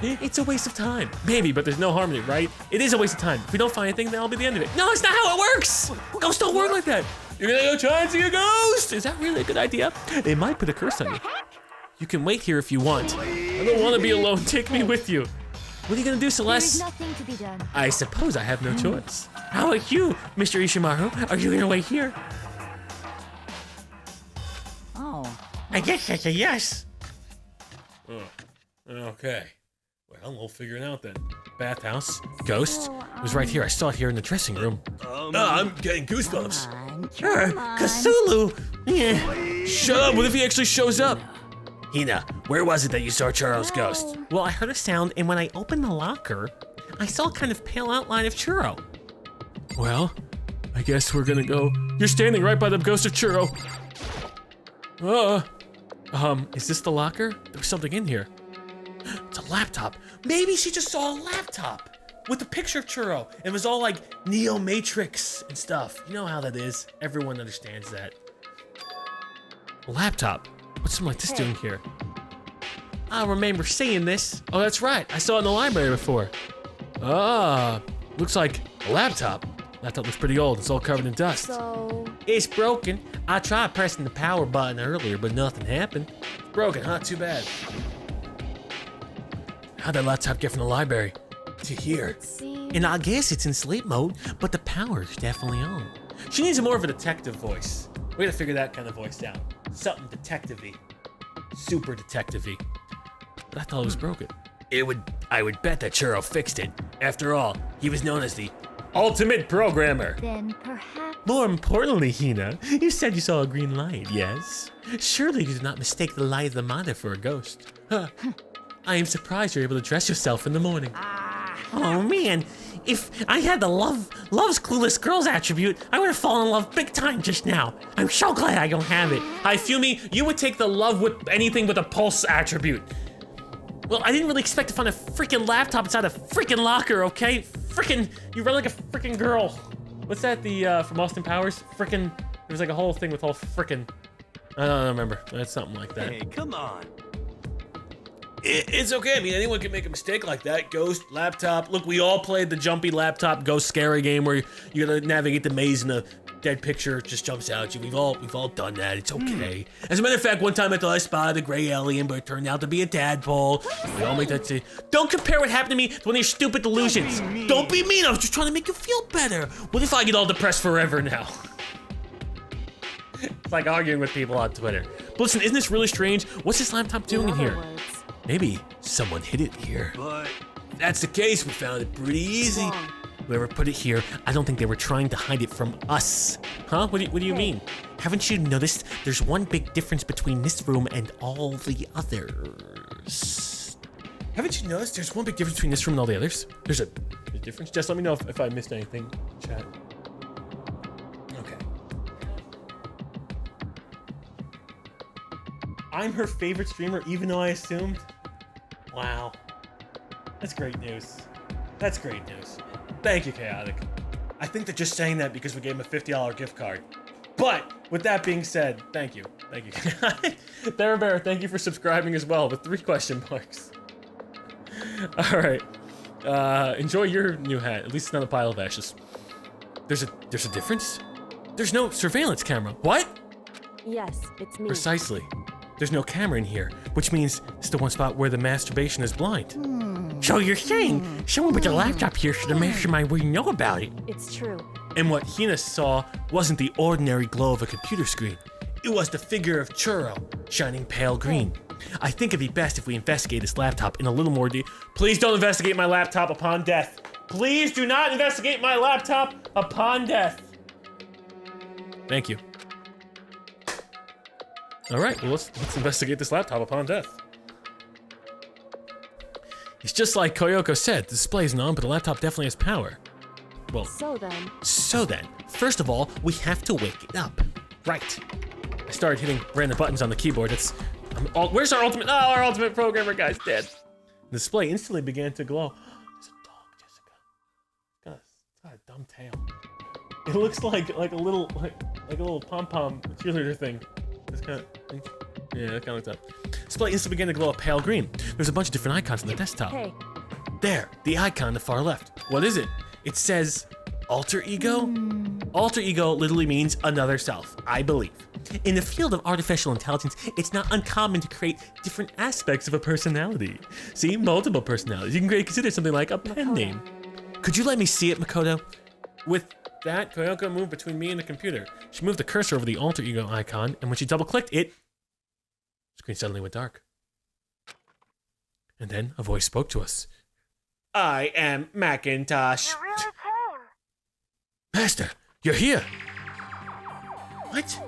It's a waste of time. Maybe, but there's no harm in it, right? It is a waste of time. If we don't find anything, that'll be the end of it. No, it's not how it works! Ghosts don't work like that. You're gonna go try and see a ghost! Is that really a good idea? It might put a curse on you. You can wait here if you want. I don't want to be alone. Take me with you. What are you gonna do, There's Celeste? nothing to be done. I suppose I have no choice. How about you, Mr. Ishimaru? Are you gonna wait here? Oh. I guess that's a yes. Okay. Well, we'll figure it out then. Bathhouse. Ghost. It was right here. I saw it here in the dressing room. I'm getting goosebumps. Cthulhu! Yeah. Shut up. What if he actually shows up? Hina, where was it that you saw Charles' ghost? Well, I heard a sound, and when I opened the locker, I saw a kind of pale outline of Churro. Well, I guess we're gonna go. You're standing right by the ghost of Churro. Is this the locker? There was something in here. It's a laptop. Maybe she just saw a laptop with a picture of Churro. It was all like Neo Matrix and stuff. You know how that is. Everyone understands that. A laptop. What's something like this doing here? I remember seeing this. Oh, that's right. I saw it in the library before. Ah, looks like a laptop. Laptop looks pretty old. It's all covered in dust. So, It's broken. I tried pressing the power button earlier, but nothing happened. Broken, huh? Too bad. How'd that laptop get from the library to here? it seems. And I guess it's in sleep mode, but the power's definitely on. She needs more of a detective voice. We gotta figure that kind of voice out. Something detective-y. Super detective-y. But I thought it was broken. I would bet that Churro fixed it. After all, he was known as the Ultimate programmer. Then perhaps. More importantly, Hina, you said you saw a green light, yes? Surely you did not mistake the light of the monitor for a ghost. Huh. I am surprised you're able to dress yourself in the morning. Oh man, if I had the love's clueless girls attribute, I would have fallen in love big time just now. I'm so glad I don't have it. Hifumi, you would take the love with anything with a pulse attribute. Well, I didn't really expect to find a freaking laptop inside a freaking locker, okay? You run like a freaking girl. What's that, from Austin Powers? There was like a whole thing with all freaking. I don't remember. It's something like that. Hey, come on. It's okay. I mean, anyone can make a mistake like that. Ghost, laptop. Look, we all played the jumpy laptop ghost scary game where you gotta navigate the maze and a dead picture just jumps out at you. We've all done that. It's okay. As a matter of fact, one time I thought I spotted a gray alien, but it turned out to be a tadpole. We all make that say, don't compare what happened to me to one of your stupid delusions. Don't be mean. I was just trying to make you feel better. What if I get all depressed forever now? It's like arguing with people on Twitter. But listen, isn't this really strange? What's this laptop doing in here? Maybe someone hid it here. But if that's the case, we found it pretty easy. Whoever put it here, I don't think they were trying to hide it from us. Huh? What do you mean? Haven't you noticed there's one big difference between this room and all the others? Haven't you noticed there's one big difference between this room and all the others? There's a difference? Just let me know if I missed anything, chat. Okay. I'm her favorite streamer, even though I assumed? Wow. That's great news. That's great news. Thank you, Chaotic. I think they're just saying that because we gave him a $50 gift card. But, with that being said, thank you. Thank you. Bear, thank you for subscribing as well with 3 question marks. Alright. Enjoy your new hat. At least it's not a pile of ashes. There's a difference? There's no surveillance camera. What? Yes, it's me. Precisely. There's no camera in here, which means it's the one spot where the masturbation is blind. So you're saying someone with a laptop here should have mastermind wouldn't know about it? It's true. And what Hina saw wasn't the ordinary glow of a computer screen. It was the figure of Churro, shining pale green. I think it'd be best if we investigate this laptop in a little more Please don't investigate my laptop upon death. Please do not investigate my laptop upon death. Thank you. All right, well, let's investigate this laptop upon death. It's just like Koyoko said, the display isn't on, but the laptop definitely has power. Well, So then, first of all, we have to wake it up. Right. I started hitting random buttons on the keyboard. Where's our ultimate? Oh, our ultimate programmer guy's dead. The display instantly began to glow. There's a dog, Jessica. It's got a dumb tail. It looks like a little pom-pom cheerleader thing. This kind of, yeah, that kind of looks up. Display instantly began to glow a pale green. There's a bunch of different icons on the desktop. hey, There, the icon on the far left. What is it? It says alter ego? Alter ego literally means another self, I believe. In the field of artificial intelligence, it's not uncommon to create different aspects of a personality. See, multiple personalities. You can consider something like a pen name. Could you let me see it, Makoto? With that, Koyoko moved between me and the computer. She moved the cursor over the alter ego icon, and when she double-clicked it, the screen suddenly went dark. And then a voice spoke to us. I am Macintosh. You really came. Master, you're here. What?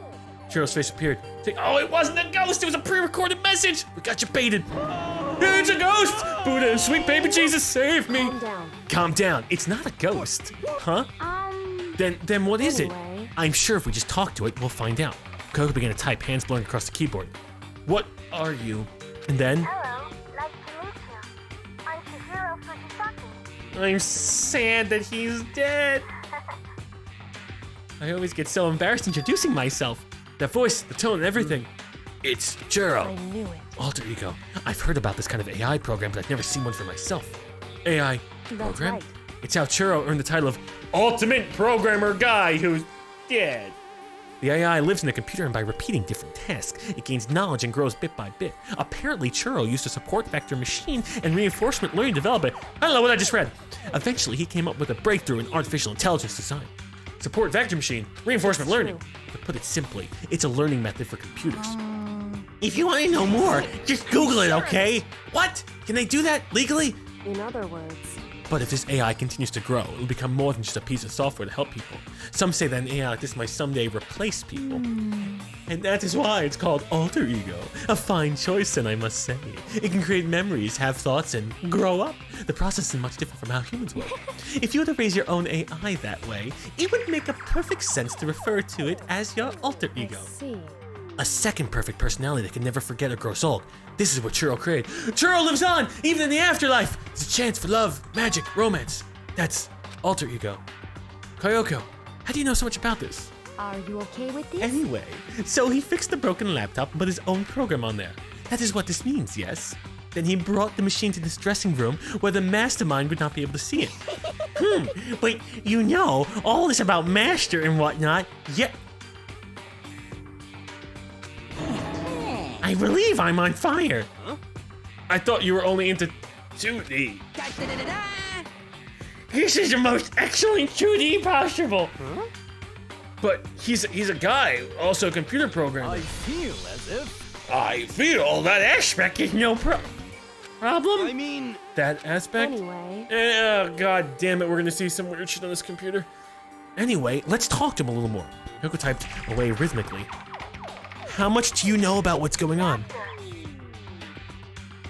Churro's face appeared. Saying, oh, it wasn't a ghost. It was a pre-recorded message. We got you baited. It's a ghost. Buddha, sweet baby Jesus, save me. calm down. Calm down. It's not a ghost. Huh? Then what is it? Anyway. I'm sure if we just talk to it, we'll find out. Koyoko began to type, hands blowing across the keyboard. What are you? And then, Hello, nice to meet you. I'm Chihiro Fujisaki. I'm sad that he's dead. I always get so embarrassed introducing myself. That voice, the tone, and everything. It's Churro. I knew it. Alter ego. I've heard about this kind of AI program, but I've never seen one for myself. AI program? right. It's how Churro earned the title of Ultimate Programmer Guy who's dead. The AI lives in the computer, and by repeating different tasks, it gains knowledge and grows bit by bit. Apparently, Churro used a support vector machine and reinforcement learning development. I don't know what I just read. Eventually, he came up with a breakthrough in artificial intelligence design. Support vector machine, reinforcement learning. To put it simply, it's a learning method for computers. If you want to know more, just Google it, okay? What? Can they do that legally? In other words, But if this AI continues to grow, it'll become more than just a piece of software to help people. Some say that an AI like this might someday replace people. And that is why it's called alter ego. A fine choice, and I must say. It can create memories, have thoughts, and grow up. The process is much different from how humans work. If you were to raise your own AI that way, it would make a perfect sense to refer to it as your alter ego. see. A second perfect personality that can never forget or grows old. This is what Churro created. Churro lives on, even in the afterlife. It's a chance for love, magic, romance. That's alter ego. Kyoko, how do you know so much about this? Are you okay with this? Anyway, so he fixed the broken laptop and put his own program on there. That is what this means, yes? Then he brought the machine to this dressing room where the mastermind would not be able to see it. But you know all this about Master and whatnot. Yeah. I believe I'm on fire. I thought you were only into 2D. This is the most excellent 2D possible. But he's a guy, also a computer programmer. I feel as if. I feel that Aspect is no problem. I mean, that aspect. Anyway, Oh, god damn it, we're gonna see some weird shit on this computer. Anyway, let's talk to him a little more. Kyoko typed away rhythmically. How much do you know about what's going on?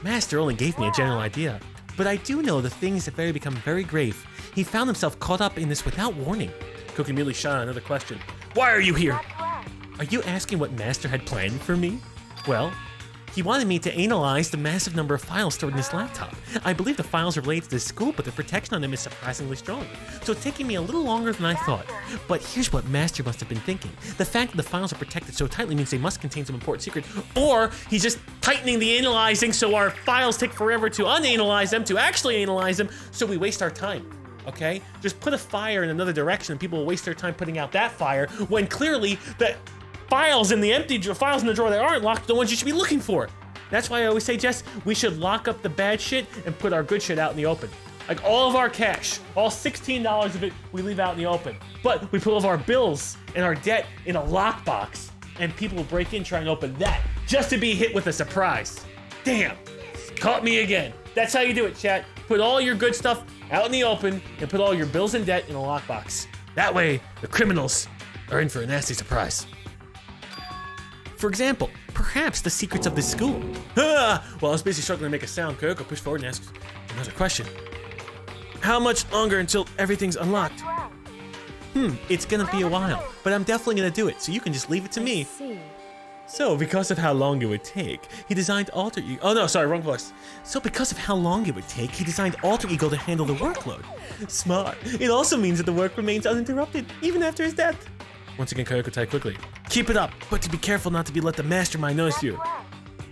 Master only gave me a general idea, but I do know the things have become very grave. He found himself caught up in this without warning. Kyoko immediately shot out another question. Why are you here? Are you asking what Master had planned for me? Well, he wanted me to analyze the massive number of files stored in his laptop. I believe the files are related to the school, but the protection on them is surprisingly strong. So it's taking me a little longer than I thought. But here's what Master must have been thinking. The fact that the files are protected so tightly means they must contain some important secret, or he's just tightening the analyzing so our files take forever to unanalyze them, to actually analyze them, so we waste our time. Okay? Just put a fire in another direction and people will waste their time putting out that fire when clearly the files in the files in the drawer that aren't locked are the ones you should be looking for. That's why I always say, Jess, we should lock up the bad shit and put our good shit out in the open. Like all of our cash, all $16 of it, we leave out in the open. But we put all of our bills and our debt in a lockbox, and people will break in trying to open that just to be hit with a surprise. Damn, caught me again. That's how you do it, chat. Put all your good stuff out in the open and put all your bills and debt in a lockbox. That way, the criminals are in for a nasty surprise. For example, perhaps the secrets of this school. Well, I was basically struggling to make a sound. Kyoko pushed forward and asks another question. How much longer until everything's unlocked? It's gonna be a while, but I'm definitely gonna do it, so you can just leave it to me. see. So, because of how long it would take, he designed Alter Ego. Oh no, sorry, wrong voice. So, because of how long it would take, he designed Alter Ego to handle the workload. Smart. It also means that the work remains uninterrupted, even after his death. Once again, Kyoko typed quickly. Keep it up, but to be careful not to let the mastermind notice you.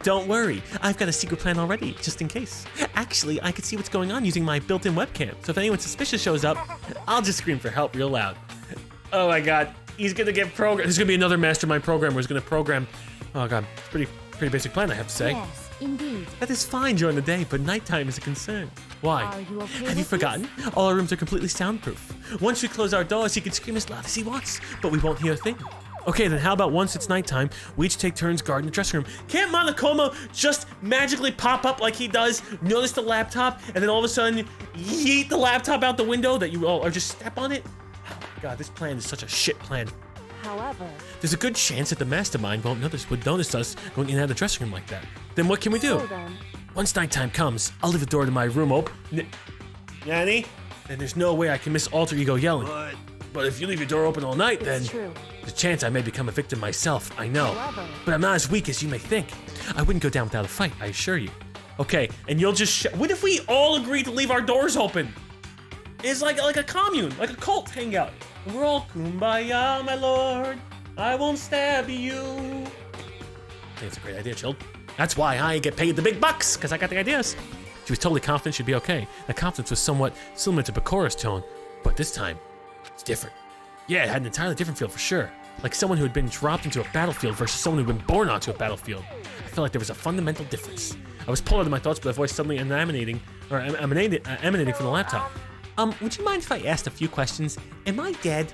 Don't worry, I've got a secret plan already, just in case. Actually, I could see what's going on using my built-in webcam, so if anyone suspicious shows up, I'll just scream for help real loud. Oh my god, he's gonna get programmed. There's gonna be another mastermind programmer who's gonna program. Oh god, pretty basic plan, I have to say. Yes, indeed. That is fine during the day, but nighttime is a concern. Why? Are you okay Have you with forgotten? All our rooms are completely soundproof. Once we close our doors, he can scream as loud as he wants, but we won't hear a thing. Okay, then how about once it's nighttime, we each take turns guarding the dressing room. Can't Monokuma just magically pop up like he does, notice the laptop, and then all of a sudden yeet the laptop out the window that you all or just step on it? Oh my god, this plan is such a shit plan. However, There's a good chance that the mastermind would notice us going in and out of the dressing room like that. Then what can we do? so then, Once nighttime comes, I'll leave the door to my room open. Nanny? And there's no way I can miss Alter Ego yelling. But if you leave your door open all night, then it's true. there's a chance I may become a victim myself, I know. However, But I'm not as weak as you may think. I wouldn't go down without a fight, I assure you. Okay, and you'll just what if we all agree to leave our doors open? It's like a commune, like a cult hangout. We're all kumbaya, my lord. I won't stab you. I think it's a great idea, Chilled. That's why I get paid the big bucks, because I got the ideas. She was totally confident she'd be okay. That confidence was somewhat similar to Bakura's tone, but this time, it's different. Yeah, it had an entirely different feel for sure. Like someone who had been dropped into a battlefield versus someone who'd been born onto a battlefield. I felt like there was a fundamental difference. I was pulled out of my thoughts by a voice suddenly emanating from the laptop. Would you mind if I asked a few questions? Am I dead?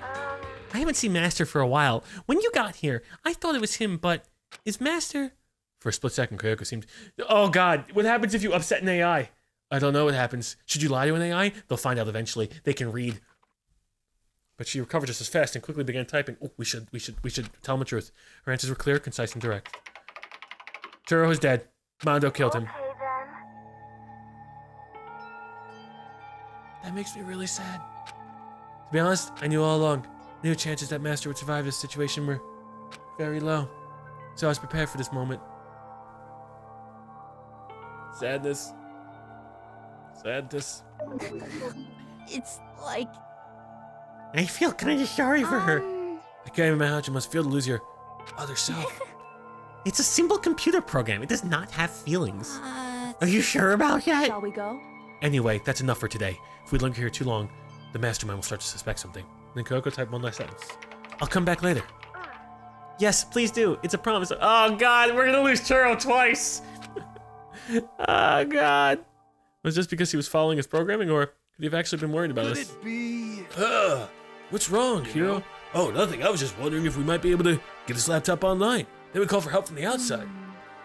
I haven't seen Master for a while. When you got here, I thought it was him, but is Master... For a split second, Kyoko seemed... Oh God, what happens if you upset an AI? I don't know what happens. Should you lie to an AI? They'll find out eventually. They can read. But she recovered just as fast and quickly began typing. Oh, we should tell him the truth. Her answers were clear, concise, and direct. Churro is dead. Mondo killed him. Okay then. That makes me really sad. To be honest, I knew all along. I knew chances that Master would survive this situation were very low. So I was prepared for this moment. Sadness. Sadness. It's like... I feel kind of sorry for her. I can't even imagine how you must feel to lose your other self. It's a simple computer program. It does not have feelings. Are you sure about that? Shall we go? Anyway, that's enough for today. If we linger here too long, the mastermind will start to suspect something. Then Kyoko typed one last sentence. I'll come back later. Yes, please do. It's a promise. Oh God, we're gonna lose Churro twice. Oh God. Was this because he was following his programming, or could he have actually been worried about us? What's wrong, Hiro? Oh, nothing. I was just wondering if we might be able to get this laptop online. Then we call for help from the outside.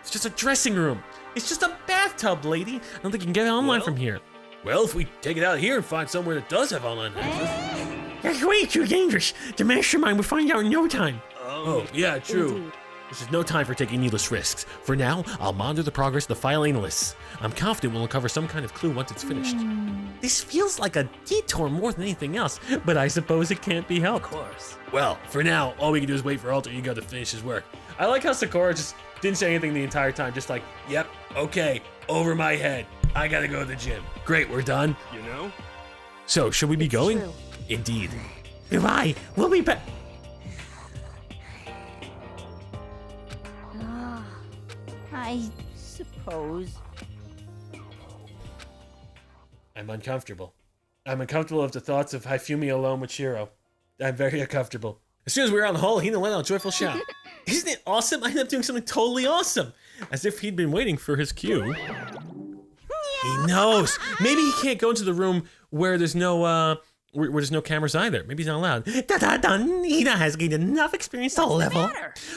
It's just a dressing room. It's just a bathtub, lady. I don't think you can get it online from here. Well, if we take it out here and find somewhere that does have online access. That's way too dangerous. The mastermind will find out in no time. Oh, yeah, true. Indeed. This is no time for taking needless risks. For now, I'll monitor the progress of the file analysts. I'm confident we'll uncover some kind of clue once it's finished. This feels like a detour more than anything else, but I suppose it can't be helped. Of course. Well, for now, all we can do is wait for Alter Ego to finish his work. I like how Sakura just didn't say anything the entire time, just like, yep, okay, over my head. I gotta go to the gym. Great, we're done. You know? So, should we be going? True. Indeed. Goodbye. We'll be back. I suppose. I'm uncomfortable. I'm uncomfortable with the thoughts of Hifumi alone with Shiro. I'm very uncomfortable. As soon as we were out in the hall, Hina let out a joyful shout. Isn't it awesome? I ended up doing something totally awesome. As if he'd been waiting for his cue. He knows. Maybe he can't go into the room where there's no where there's no cameras either. Maybe he's not allowed. Da-da-dun. Hina has gained enough experience to level.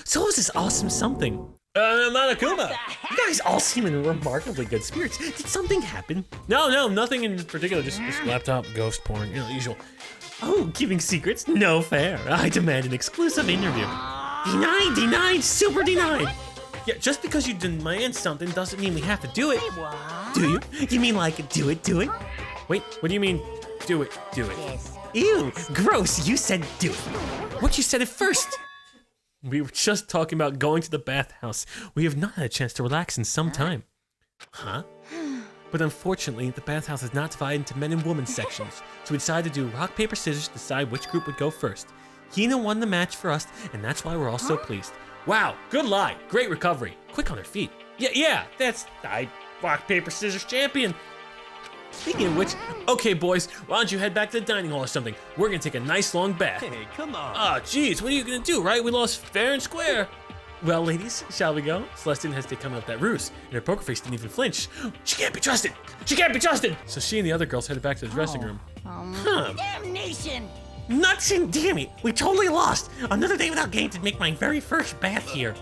So is this awesome something? Monokuma! You guys all seem in remarkably good spirits. Did something happen? No, nothing in particular. Just laptop, ghost porn, you know, the usual. Oh, giving secrets? No fair. I demand an exclusive interview. Denied, denied, super denied. Yeah, just because you demand something doesn't mean we have to do it. Do you? You mean like do it, do it? Wait, what do you mean? Do it, do it. Ew, gross. You said do it. What, you said it first? We were just talking about going to the bathhouse. We have not had a chance to relax in some time. Huh? But unfortunately, the bathhouse is not divided into men and women sections, so we decided to do rock, paper, scissors to decide which group would go first. Hina won the match for us, and that's why we're all so pleased. Wow, good lie. Great recovery. Quick on her feet. Yeah, that's I rock, paper, scissors champion. Speaking of which, okay boys, why don't you head back to the dining hall or something? We're gonna take a nice long bath. Hey, come on. Ah, geez, what are you gonna do, right? We lost fair and square. Well, ladies, shall we go? Celeste didn't hesitate coming up that ruse, and her poker face didn't even flinch. She can't be trusted! She can't be trusted! So she and the other girls headed back to the dressing room. Damnation! Nuts and damn it, we totally lost. Another day without getting to make my very first bath here.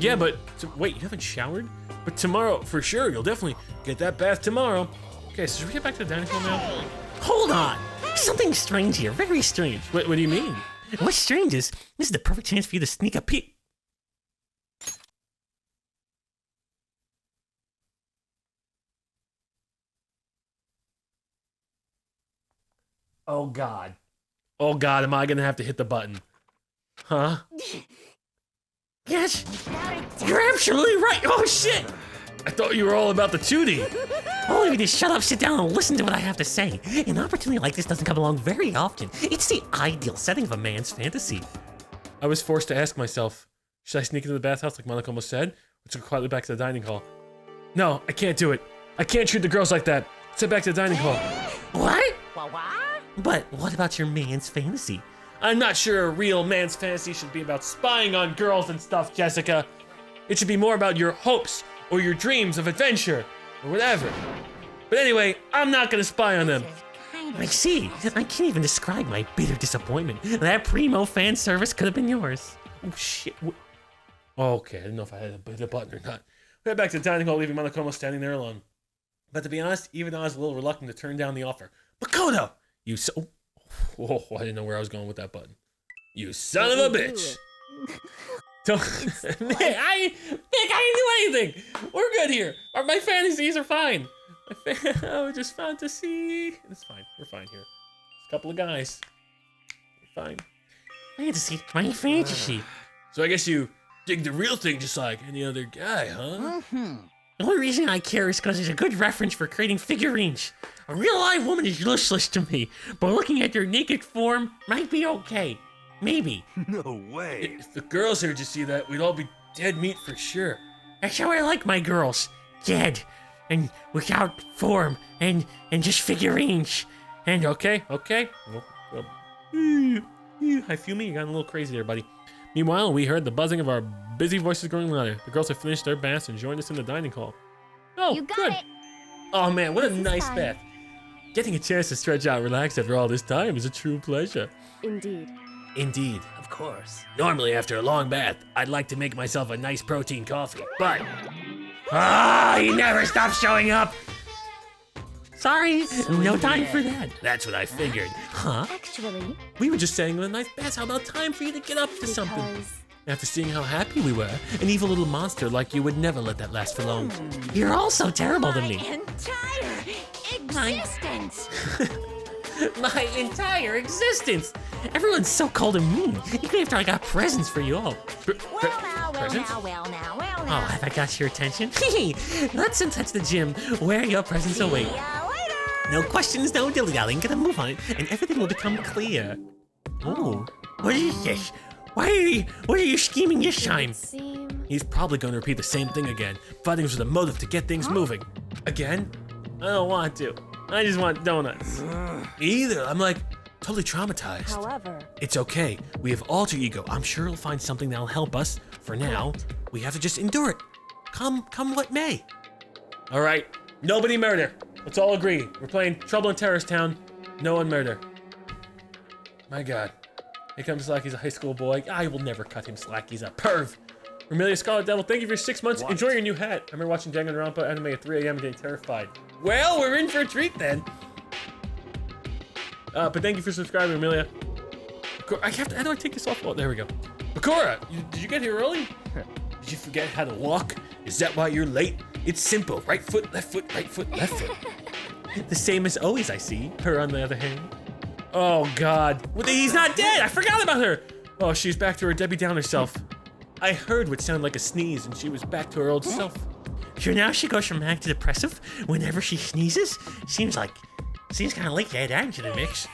Yeah, but wait, you haven't showered? But tomorrow, for sure, you'll definitely get that bath tomorrow. Okay, so should we get back to the dining hall now? Hold on. Something strange here, very strange. What do you mean? What's strange is, this is the perfect chance for you to sneak a peek. Oh God, am I gonna have to hit the button? Huh? Yes, you're absolutely right. Oh shit! I thought you were all about the 2D. Only if you just shut up, sit down, and listen to what I have to say. An opportunity like this doesn't come along very often. It's the ideal setting of a man's fantasy. I was forced to ask myself, should I sneak into the bathhouse like Monokuma said, or Let's go quietly back to the dining hall. No, I can't do it. I can't treat the girls like that. Let's head back to the dining hall. What? What? But what about your man's fantasy? I'm not sure a real man's fantasy should be about spying on girls and stuff, Jessica. It should be more about your hopes or your dreams of adventure or whatever. But anyway, I'm not gonna spy on them. I see. I can't even describe my bitter disappointment. That primo fan service could have been yours. Oh shit. Okay, I didn't know if I had to hit a button or not. We head back to the dining hall, leaving Monokuma standing there alone. But to be honest, even I was a little reluctant to turn down the offer. Makoto! You so... Oh, I didn't know where I was going with that button. You son of a bitch! Don't... Nick, I didn't do anything! We're good here. My fantasies are fine. Oh, just fantasy. It's fine. We're fine here. Just a couple of guys. We're fine. Fantasy. My fantasy. So I guess you dig the real thing just like any other guy, huh? The only reason I care is because it's a good reference for creating figurines. A real live woman is useless to me, but looking at their naked form might be okay. Maybe. No way. If the girls heard you see that, we'd all be dead meat for sure. That's how I like my girls. Dead. And without form. And just figurines. And Okay. Well, Hifumi, you got a little crazy there, buddy. Meanwhile, we heard the buzzing of our busy voices growing louder. The girls have finished their baths and joined us in the dining hall. Oh, You got good. it. Oh man, what a This is nice fine. bath. Getting a chance to stretch out and relax after all this time is a true pleasure. Indeed. Indeed. Of course. Normally, after a long bath, I'd like to make myself a nice protein coffee, but he never stops showing up. Sorry, no time for that. that's what I figured. Huh? Actually, We were just saying a nice bath. How about time for you to get up to something? because After seeing how happy we were, an evil little monster like you would never let that last for long. You're all so terrible to My me. entire existence. My entire existence. Everyone's so cold and mean, even after I got presents for you all. Presents? Well Oh, now. have I got your attention? Let's touch the gym where your presents await. See ya later. No questions, no dilly-dallying. Gonna move on it, and everything will become clear. Oh, what is this? What are you scheming this time? seem He's probably going to repeat the same thing again, fighting us with a motive to get things moving. Again? I don't want to. I just want donuts. Me either. I'm like totally traumatized. however, It's okay. We have alter ego. I'm sure he'll find something that'll help us. For now, we have to just endure it. Come what may. All right. Nobody murder. Let's all agree. We're playing Trouble in Terrorist Town. No one murder. My God. Here comes Slack. He's a high school boy. I will never cut him slack. He's a perv. Romelia Scarlet Devil, thank you for your 6 months. What? Enjoy your new hat. I remember watching Danganronpa anime at 3 a.m. and getting terrified. Well, we're in for a treat then. But thank you for subscribing, Romelia. How do I take this off? Oh, there we go. Bakura, did you get here early? Did you forget how to walk? Is that why you're late? It's simple. Right foot, left foot, right foot, left foot. The same as always, I see. Her on the other hand. Oh, God. He's not dead. I forgot about her. Oh, she's back to her Debbie Downer self. I heard what sounded like a sneeze, and she was back to her old self. Sure, now she goes from manic to depressive whenever she sneezes? Seems kind of like to add that into the mix.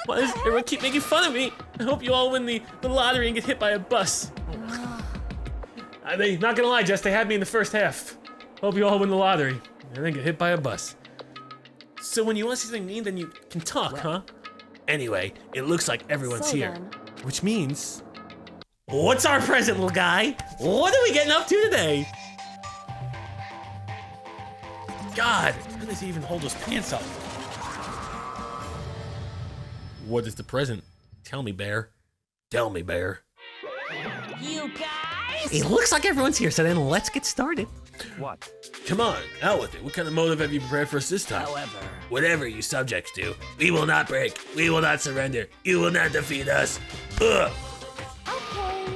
Why does everyone keep making fun of me? I hope you all win the lottery and get hit by a bus. I mean, not gonna lie, Jess, they had me in the first half. Hope you all win the lottery and then get hit by a bus. So when you want to see something mean, then you can talk, huh? Anyway, it looks like everyone's so here. then, Which means... What's our present, little guy? What are we getting up to today? God, how does he even hold those pants up? What is the present? Tell me, Bear. Tell me, Bear. You guys. It looks like everyone's here, so then let's get started. What? Come on, out with it. What kind of motive have you prepared for us this time? However, Whatever you subjects do, we will not break. We will not surrender. You will not defeat us. Ugh.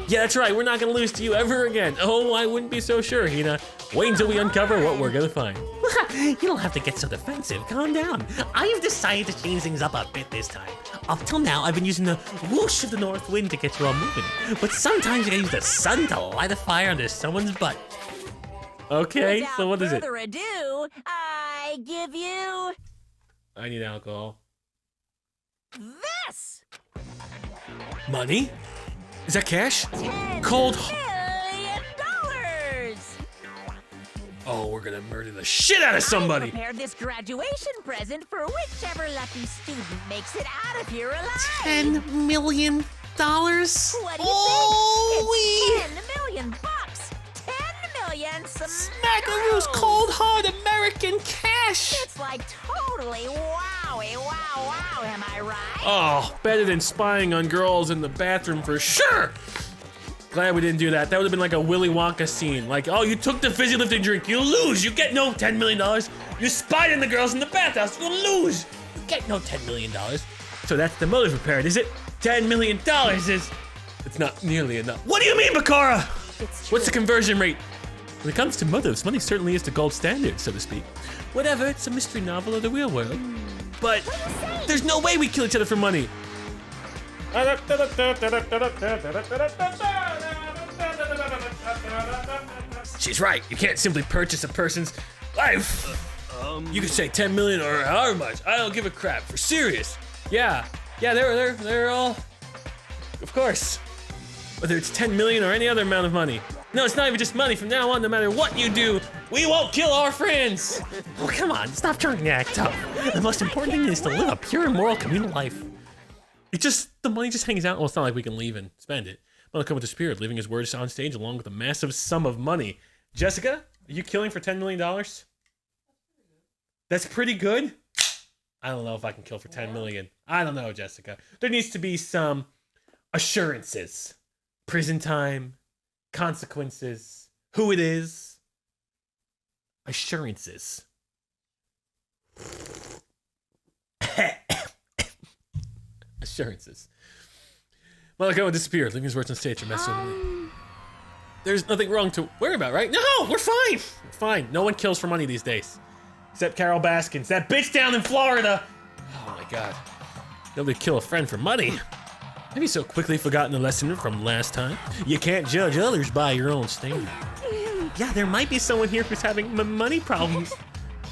Yeah, that's right. We're not gonna lose to you ever again. Oh, I wouldn't be so sure, Hina. Wait until we uncover what we're gonna find. You don't have to get so defensive. Calm down. I've decided to change things up a bit this time. Up till now, I've been using the whoosh of the north wind to get you all moving. But sometimes you gotta use the sun to light a fire under someone's butt. Okay, without so what is it? further ado, I give you I need alcohol. this. Money? Is that cash? $10 Cold. million. Oh, we're gonna murder the shit out of I somebody. prepared this graduation present for whichever lucky student makes it out of here alive. $10 million? What do you think? It's $10 million. 10 million. Smackaroo's cold hard American cash. It's like totally wowie, wow, am I right? Oh, better than spying on girls in the bathroom for sure. Glad we didn't do that. That would have been like a Willy Wonka scene. Like, oh, you took the fizzy lifting drink, you lose. You get no $10 million. You spied on the girls in the bathhouse, you lose. You get no $10 million. So that's the motive prepared, is it? $10 million is. It's not nearly enough. What do you mean, Bakara? What's the conversion rate? When it comes to motives, money certainly is the gold standard, so to speak. Whatever, it's a mystery novel of the real world. But there's no way we kill each other for money. She's right. You can't simply purchase a person's life. You could say 10 million or however much. I don't give a crap. For serious. Yeah, they're all. Of course. Whether it's 10 million or any other amount of money. No, it's not even just money. From now on, no matter what you do, we won't kill our friends. Oh, come on, stop trying to act tough. The most important thing is to live a pure and moral communal life. The money just hangs out. Well, it's not like we can leave and spend it. Monokuma disappeared, leaving his words on stage along with a massive sum of money. Jessica, are you killing for $10 million? That's pretty good. I don't know if I can kill for 10 million. I don't know, Jessica. There needs to be some assurances. Prison time, consequences, who it is. Assurances. Assurances. Monokuma disappeared, leaving his words on stage. There's nothing wrong to worry about, right? No, we're fine. We're fine. No one kills for money these days. Except Carol Baskins, that bitch down in Florida. Oh my god. Nobody kill a friend for money. Have you so quickly forgotten the lesson from last time? You can't judge others by your own standard. Yeah, there might be someone here who's having money problems.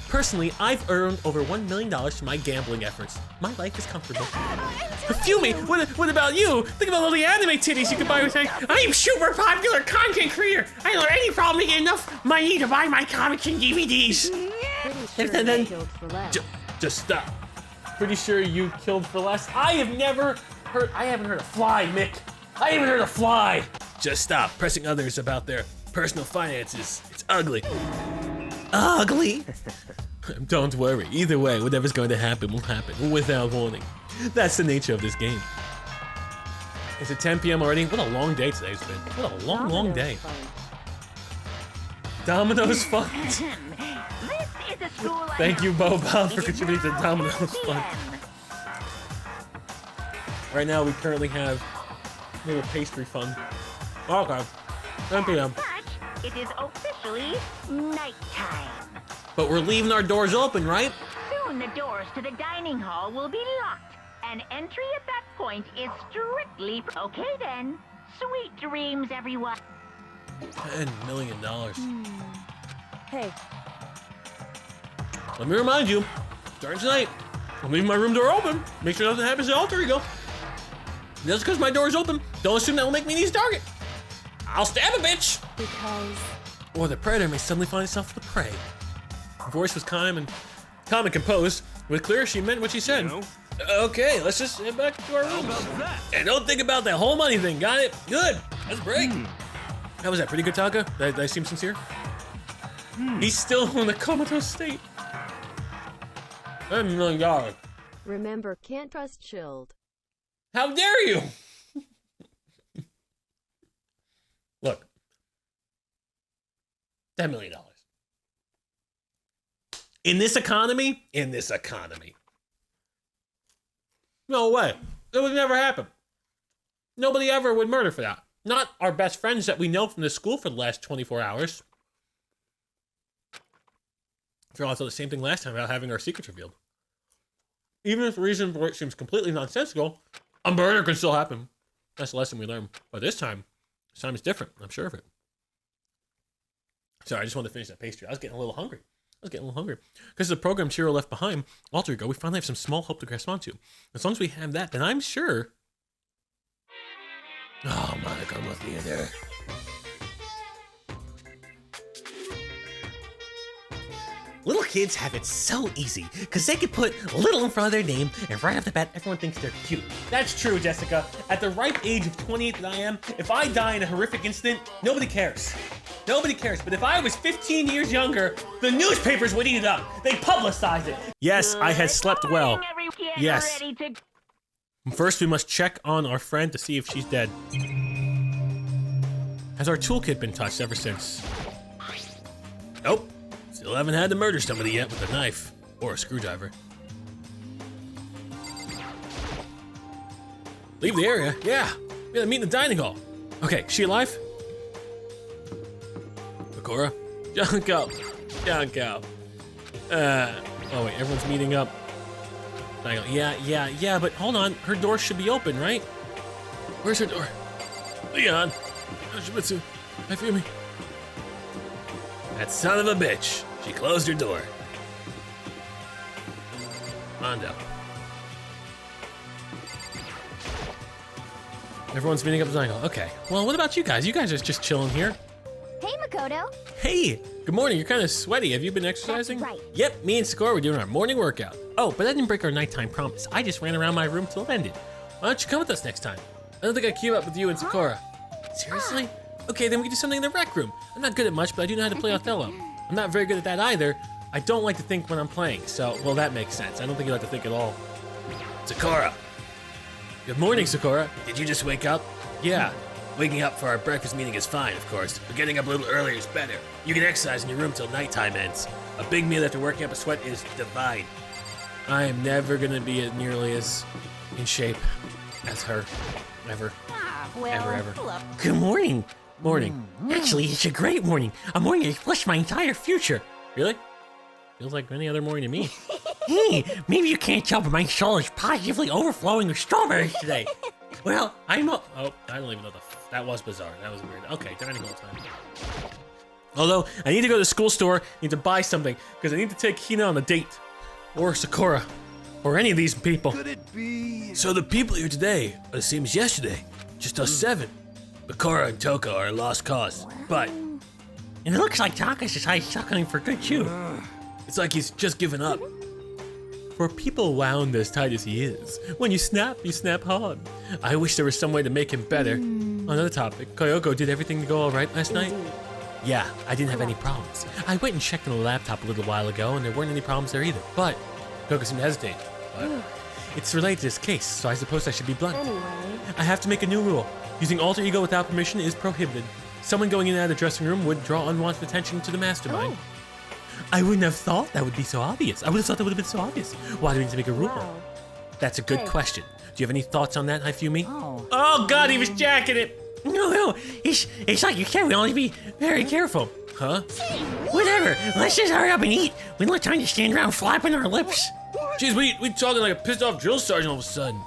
Personally, I've earned over $1 million from my gambling efforts. My life is comfortable. Hifumi, what about you? Think about all the anime titties you could buy with saying, I'm super popular content creator. I don't have any problem to get enough money to buy my comics and DVDs. And then just stop. Pretty sure you killed for less. I haven't heard a fly, Mick. I haven't heard a fly. Just stop pressing others about their personal finances. It's ugly. Ugly? Don't worry. Either way, whatever's going to happen will happen without warning. That's the nature of this game. Is it 10 p.m. already? What a long day today's been. What a long day. Domino's Fund. Thank you, Bob, for contributing to Domino's Fund. Right now, we currently have a little pastry fund. Okay. 10 p.m. It is officially nighttime. But we're leaving our doors open, right? Soon the doors to the dining hall will be locked, and entry at that point is strictly... Okay then. Sweet dreams, everyone. $10 million. Hey. Let me remind you, starting tonight, I'm leaving my room door open. Make sure nothing happens to alter ego. Just because my door's open, don't assume that will make me an easy target. I'll stab a bitch. Because... Or the predator may suddenly find itself the prey. Her voice was calm and composed. With clear, she meant what she said. You know? Okay, let's just head back to our rooms. And don't think about that whole money thing, got it? Good, let's break. How was that, pretty good, Taka? Did I seem sincere? He's still in a comatose state. $10 million. Remember, can't trust Chilled. How dare you? Look. $10 million. In this economy? No way. It would never happen. Nobody ever would murder for that. Not our best friends that we know from the school for the last 24 hours. After all, I thought the same thing last time about having our secrets revealed. Even if the reason for it seems completely nonsensical, a murder can still happen. That's the lesson we learned. But this time it's different. I'm sure of it. Sorry, I just wanted to finish that pastry. I was getting a little hungry. Because of the program Chiro left behind, alter ego, we finally have some small hope to grasp onto. As long as we have that, then I'm sure... Oh, Monica, I'm looking at there. Little kids have it so easy, because they can put little in front of their name, and right off the bat, everyone thinks they're cute. That's true, Jessica. At the ripe age of 28 that I am, if I die in a horrific incident, nobody cares. Nobody cares. But if I was 15 years younger, the newspapers would eat it up. They'd publicize it. Yes, I had slept well. Yes. First, we must check on our friend to see if she's dead. Has our toolkit been touched ever since? Nope. Still haven't had to murder somebody yet with a knife or a screwdriver. Leave the area? Yeah. We gotta meet in the dining hall. Okay, she alive? Sakura? Junko. Oh wait, everyone's meeting up. Yeah, but hold on. Her door should be open, right? Where's her door? Leon. Shimitsu. Hifumi. That son of a bitch. She closed her door. Mondo. Everyone's meeting up at the dining hall. Okay. Well, what about you guys? You guys are just chilling here. Hey, Makoto. Hey, good morning. You're kind of sweaty. Have you been exercising? That's right. Yep, me and Sakura were doing our morning workout. Oh, but I didn't break our nighttime promise. I just ran around my room till it ended. Why don't you come with us next time? I don't think I keep up with you and Sakura. Seriously? Okay, then we can do something in the rec room. I'm not good at much, but I do know how to play Othello. I'm not very good at that either. I don't like to think when I'm playing, so, well, that makes sense. I don't think you like to think at all. Sakura. Good morning, Sakura. Did you just wake up? Yeah. Waking up for our breakfast meeting is fine, of course, but getting up a little earlier is better. You can exercise in your room till nighttime ends. A big meal after working up a sweat is divine. I am never gonna be nearly as in shape as her. Ever. Ever. Good morning. Morning. Actually, it's a great morning. A morning that reflects my entire future. Really? Feels like any other morning to me. Hey, maybe you can't tell, but my soul is positively overflowing with strawberries today. Well, oh, I don't even know that was bizarre. That was weird. Okay, dining hall time. Although, I need to go to the school store, need to buy something, because I need to take Hina on a date. Or Sakura. Or any of these people. Could it be? So the people here today are the same as yesterday. Just us 7. Bakura and Taka are a lost cause. But And it looks like Taka's decided suckling for good too. it's like he's just given up. For people wound as tight as he is, when you snap hard. I wish there was some way to make him better. Another topic, Koyoko did everything to go all right last night? Yeah, I didn't have any problems. I went and checked on the laptop a little while ago and there weren't any problems there either. But, Koyoko seemed to hesitate. But, it's related to this case, so I suppose I should be blunt. Anyway. I have to make a new rule. Using alter ego without permission is prohibited. Someone going in and out of the dressing room would draw unwanted attention to the mastermind. Oh. I wouldn't have thought that would be so obvious. I would have thought that would have been so obvious. Why do we need to make a rule? Wow. That's a good Hey. question. Do you have any thoughts on that, Hifumi? Oh God, he was jacking it. No, it's like you said, we only be very careful. Huh? Whatever, let's just hurry up and eat. We don't have time to stand around flapping our lips. Jeez, we talking like a pissed off drill sergeant all of a sudden.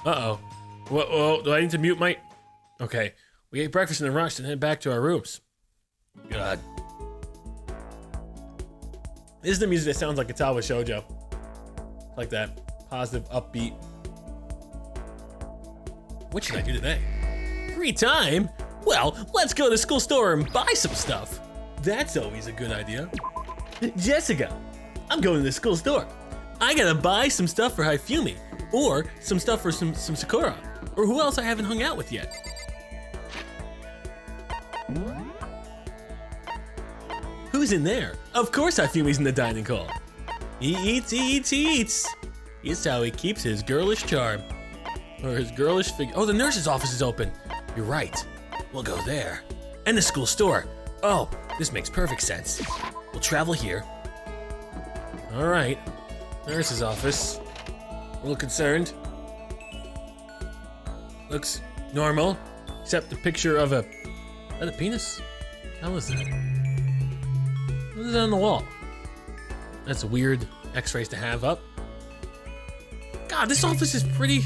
Uh-oh. Whoa, do I need to mute my... Okay, we ate breakfast in a rush and head back to our rooms. God. This is the music that sounds like it's Alba Shoujo. Like that positive, upbeat. What should I do today? Free time? Well, let's go to the school store and buy some stuff. That's always a good idea. Jessica, I'm going to the school store. I gotta buy some stuff for Hifumi, or some stuff for some Sakura, or who else I haven't hung out with yet. Who's in there? Of course Hifumi's in the dining hall. He eats. It's how he keeps his girlish charm. Or his girlish figure. Oh, the nurse's office is open. You're right. We'll go there. And the school store. Oh, this makes perfect sense. We'll travel here. All right. Nurse's office. A little concerned. Looks normal, except the picture of a... Is that a penis? How is that? What is that on the wall? That's weird x-rays to have up. God, this office is pretty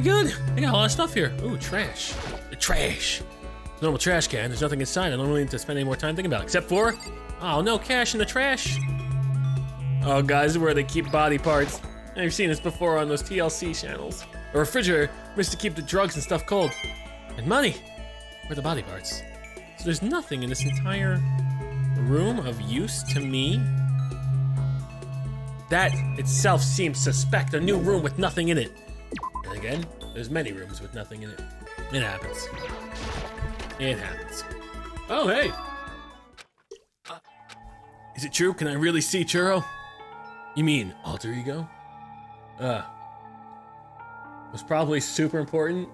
good. They got a lot of stuff here. Ooh, trash. The trash. Normal trash can. There's nothing inside. I don't really need to spend any more time thinking about it. Except for, oh, no cash in the trash. Oh, guys, this is where they keep body parts. I've seen this before on those TLC channels. A refrigerator used to keep the drugs and stuff cold. And money. Where are the body parts? So there's nothing in this entire room of use to me? That itself seems suspect. A new room with nothing in it. And again, there's many rooms with nothing in it. It happens. It happens. Oh, hey. Is it true? Can I really see Churro? You mean alter ego? Was probably super important.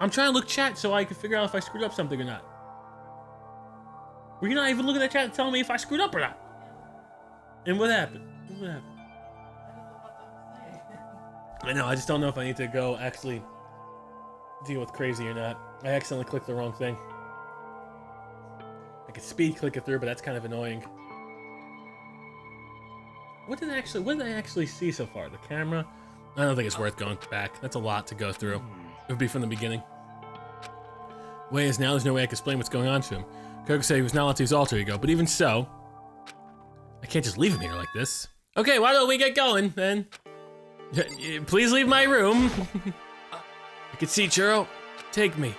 I'm trying to look chat so I can figure out if I screwed up something or not. Were you not even looking at chat and telling me if I screwed up or not? And what happened? What happened? I know, I just don't know if I need to go actually deal with crazy or not. I accidentally clicked the wrong thing. I could speed click it through, but that's kind of annoying. What did I actually see so far? The camera? I don't think it's worth going back. That's a lot to go through. It would be from the beginning. Way is now, there's no way I can explain what's going on to him. Coco said he was not allowed to use alter ego, but even so, I can't just leave him here like this. Okay, why don't we get going then? Please leave my room. I can see Churro. Take me.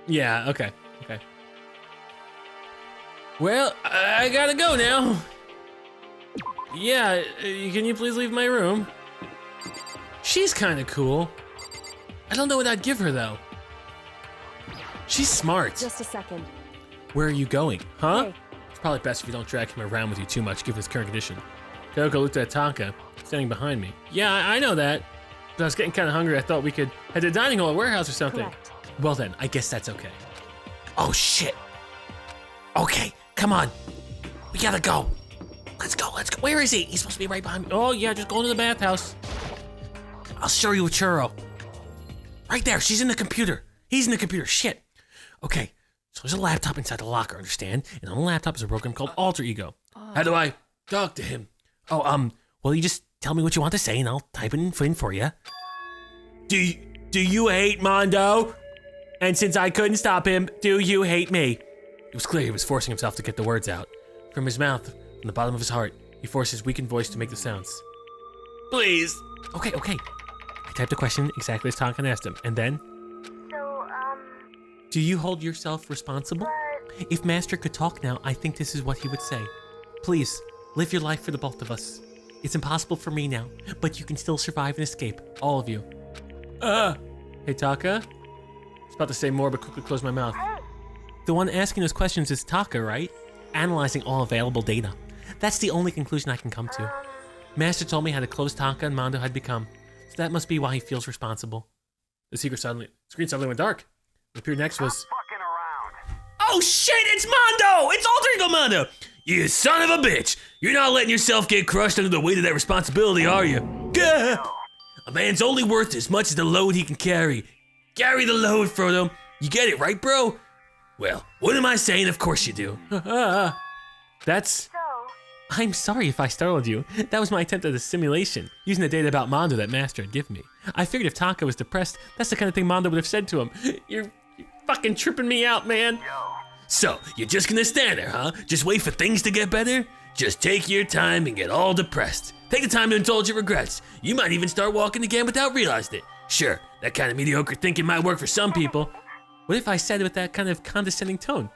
Yeah, okay. Well, I gotta go now. Yeah, can you please leave my room? She's kinda cool. I don't know what I'd give her though. She's smart. Just a second. Where are you going, huh? Hey. It's probably best if you don't drag him around with you too much given his current condition. Coco looked at Taka, standing behind me. Yeah, I know that. But I was getting kinda hungry. I thought we could head to the dining hall or warehouse or something. Correct. Well then, I guess that's okay. Oh shit. Okay, come on. We gotta go. Let's go. Where is he? He's supposed to be right behind me. Oh yeah, just go into the bathhouse. I'll show you a Churro. Right there, she's in the computer. He's in the computer, shit. Okay, so there's a laptop inside the locker, understand? And on the laptop is a program called Alter Ego. How do I talk to him? Oh, well, you just tell me what you want to say and I'll type it in for you. Do you hate Mondo? And since I couldn't stop him, do you hate me? It was clear he was forcing himself to get the words out. From his mouth, from the bottom of his heart, he forced his weakened voice to make the sounds. Please. Okay. I typed the question exactly as Tonkin asked him, and then? Do you hold yourself responsible? If Master could talk now, I think this is what he would say. Please, live your life for the both of us. It's impossible for me now, but you can still survive and escape, all of you. Hey Taka? I was about to say more, but quickly closed my mouth. The one asking those questions is Taka, right? Analyzing all available data. That's the only conclusion I can come to. Master told me how close Taka and Mondo had become, so that must be why he feels responsible. The screen suddenly went dark. What appeared next was... Fucking around. Oh shit, it's Mondo! It's Alter Ego Mondo! You son of a bitch! You're not letting yourself get crushed under the weight of that responsibility, are you? Gah! A man's only worth as much as the load he can carry. Carry the load, Frodo. You get it, right, bro? Well, what am I saying? Of course you do. That's... I'm sorry if I startled you. That was my attempt at a simulation, using the data about Mondo that Master had given me. I figured if Taka was depressed, that's the kind of thing Mondo would have said to him. You're fucking tripping me out, man. So, you're just gonna stand there, huh? Just wait for things to get better? Just take your time and get all depressed. Take the time to indulge your regrets. You might even start walking again without realizing it. Sure, that kind of mediocre thinking might work for some people. What if I said it with that kind of condescending tone?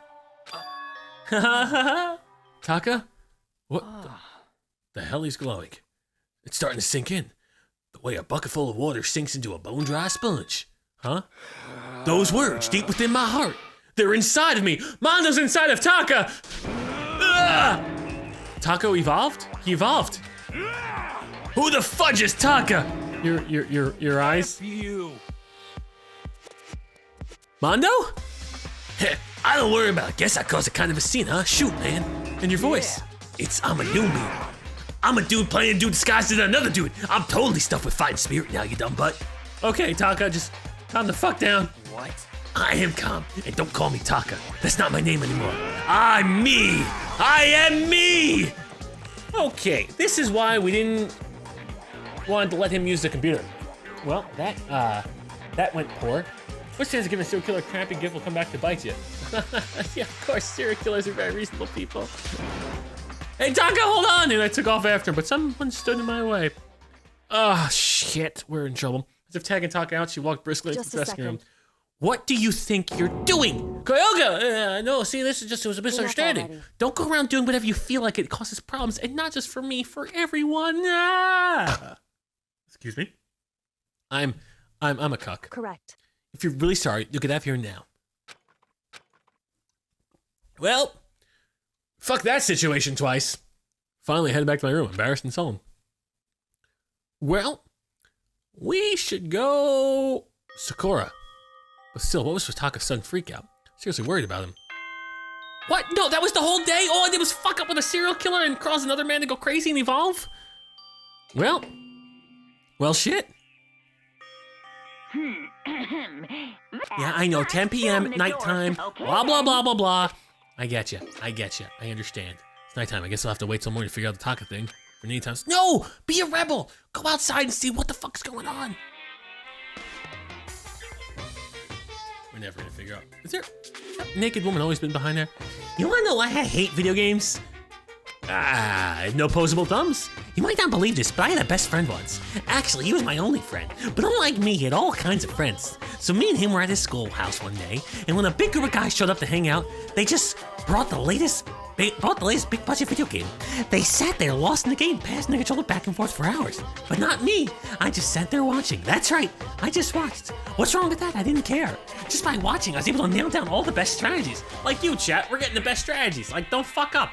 Taka? What the hell is glowing? It's starting to sink in. The way a bucket full of water sinks into a bone-dry sponge. Huh? Those words, deep within my heart. They're inside of me. Mondo's inside of Taka. Taka evolved? He evolved. Who the fudge is Taka? Your eyes? You. Mondo? Heh, I don't worry about it. Guess I caused a kind of a scene, huh? Shoot, man. And your voice? I'm a new me. I'm a dude playing a dude disguised as another dude. I'm totally stuffed with fighting spirit now, you dumb butt. Okay, Taka, just calm the fuck down. What? I am calm, and don't call me Taka. That's not my name anymore. I'm me. I am me. Okay, this is why we didn't want to let him use the computer. Well, that went poor. Which chance of giving a serial killer a crappy gift will come back to bite you? Yeah, of course, serial killers are very reasonable people. Hey, Taka, hold on! And I took off after him, but someone stood in my way. Oh, shit, we're in trouble. As if tagging Taka out, she walked briskly into Just the a dressing room. second. What do you think you're doing? Kyoga! No, see, it was a misunderstanding. already. Don't go around doing whatever you feel like it causes problems, and not just for me, for everyone. Ah! Excuse me? I'm a cuck. Correct. If you're really sorry, you'll get out of here now. Well, fuck that situation twice. Finally headed back to my room, embarrassed and sullen. Well, we should go Sakura. But still, what was with Taka's sudden freak out? Seriously worried about him. What? No, that was the whole day? All I did was fuck up with a serial killer and cause another man to go crazy and evolve? Well, shit. Yeah, I know, 10 p.m., nighttime, blah, blah, blah, blah, blah. I get you, I understand. It's nighttime, I guess I'll have to wait till morning to figure out the Taka thing. For any times. No! Be a rebel! Go outside and see what the fuck's going on. We're never gonna figure out. Is there that naked woman always been behind there? You wanna know why I hate video games? I have no posable thumbs. You might not believe this, but I had a best friend once. Actually, he was my only friend. But unlike me, he had all kinds of friends. So me and him were at his schoolhouse one day, and when a big group of guys showed up to hang out, they just brought the latest big budget video game. They sat there lost in the game, passing the controller back and forth for hours. But not me. I just sat there watching. That's right. I just watched. What's wrong with that? I didn't care. Just by watching, I was able to nail down all the best strategies. Like you, chat. We're getting the best strategies. Like, don't fuck up.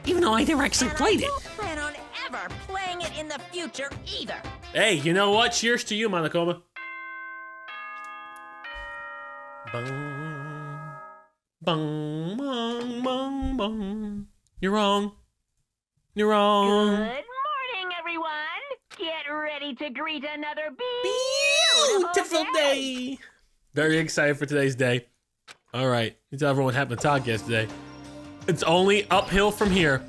Even though I never actually played it. I don't plan on ever playing it in the future either. Hey, you know what? Cheers to you, Monokuma. Bung, bung, bung, bung, bung. You're wrong. You're wrong. Good morning, everyone. Get ready to greet another Beautiful day. Very excited for today's day. All right, you tell everyone what happened to Todd yesterday. It's only uphill from here.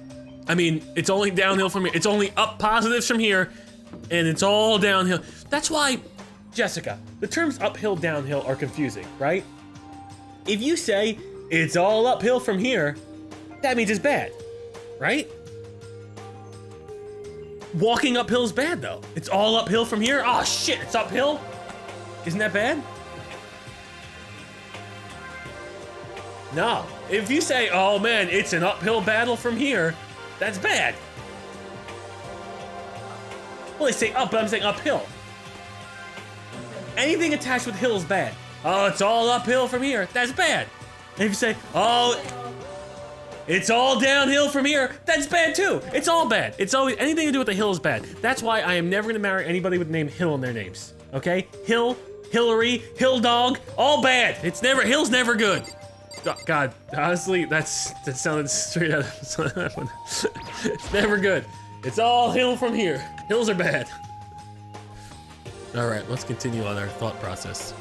I mean, it's only downhill from here. It's only up positives from here, and it's all downhill. That's why, Jessica, the terms uphill, downhill are confusing, right? If you say it's all uphill from here, that means it's bad, right? Walking uphill is bad, though. It's all uphill from here. Oh, shit, it's uphill? Isn't that bad? No. If you say, oh man, it's an uphill battle from here, that's bad. Well, they say up, but I'm saying uphill. Anything attached with hill is bad. Oh, it's all uphill from here, that's bad. And if you say, oh, it's all downhill from here, that's bad too. It's all bad. It's always, anything to do with the hill is bad. That's why I am never gonna marry anybody with the name Hill in their names, okay? Hill, Hillary, Hill Dog, all bad. Hill's never good. God, honestly, that sounded straight out of that one. It's never good. It's all hill from here. Hills are bad. All right, let's continue on our thought process.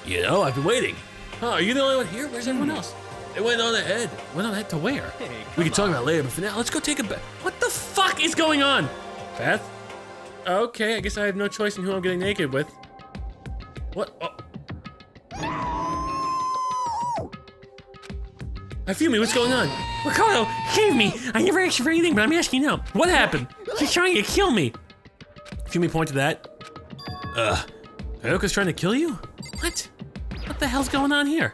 You know, I've been waiting. Oh, are you the only one here? Where's everyone else? They went on ahead. Went on ahead to where? We can talk about it later, but for now, let's go take a bath. What the fuck is going on? Bath? Okay, I guess I have no choice in who I'm getting naked with. What? Oh. Hifumi, what's going on? Makoto, save me! I never asked you for anything, but I'm asking now. What happened? She's trying to kill me. Hifumi pointed to that. Hyoka's trying to kill you? What? What the hell's going on here?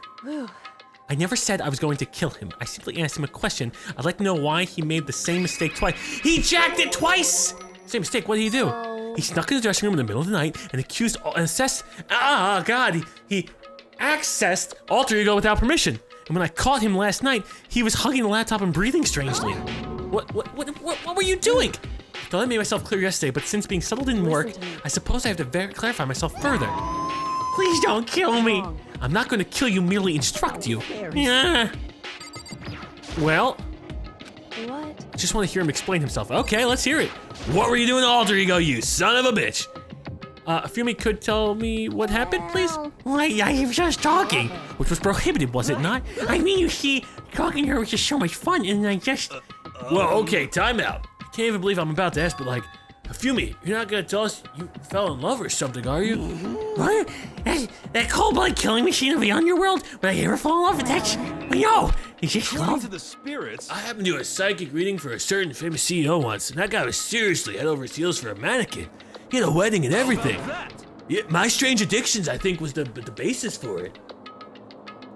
I never said I was going to kill him. I simply asked him a question. I'd like to know why he made the same mistake twice. He jacked it twice! Same mistake, what did he do? He snuck in the dressing room in the middle of the night and accused and assessed. He accessed alter ego without permission. And when I caught him last night, he was hugging the laptop and breathing strangely. What were you doing? I thought I made myself clear yesterday, but since being subtle didn't work, I suppose I have to clarify myself further. Please don't kill me. I'm not going to kill you, merely instruct you. Yeah. Well, What? I just want to hear him explain himself. Okay, let's hear it. What were you doing to alter ego, you son of a bitch? Hifumi could tell me what happened, please? Why, I was just talking. Which was prohibited, was it not? I mean, you see, talking to her was just so much fun, and I just... Well, okay, time out. I can't even believe I'm about to ask, but like, Hifumi, you're not gonna tell us you fell in love or something, are you? What? That cold-blooded killing machine of the underworld? Would I ever fall in love with that? No! Is this According love? to the spirits, I happened to do a psychic reading for a certain famous CEO once, and that guy was seriously head over his heels for a mannequin. He had a wedding and everything. That. Yeah, my strange addictions, I think, was the basis for it.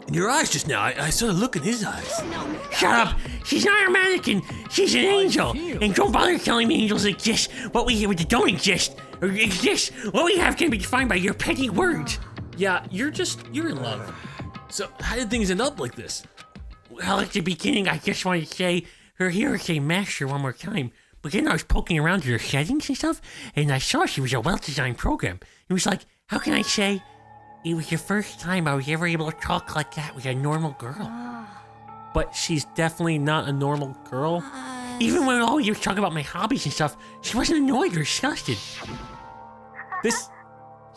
In your eyes just now, I saw the look in his eyes. Shut up! She's not a mannequin. She's an angel. And don't bother telling me angels exist. What we don't exist or exist. What we have can be defined by your petty words. Yeah, you're in love. So how did things end up like this? Well, at the beginning, I just wanted to say her hero say master one more time. But then I was poking around her settings and stuff, and I saw she was a well-designed program. It was like, how can I say? It was the first time I was ever able to talk like that with a normal girl. But she's definitely not a normal girl. Even when all you was talking about my hobbies and stuff, she wasn't annoyed or disgusted.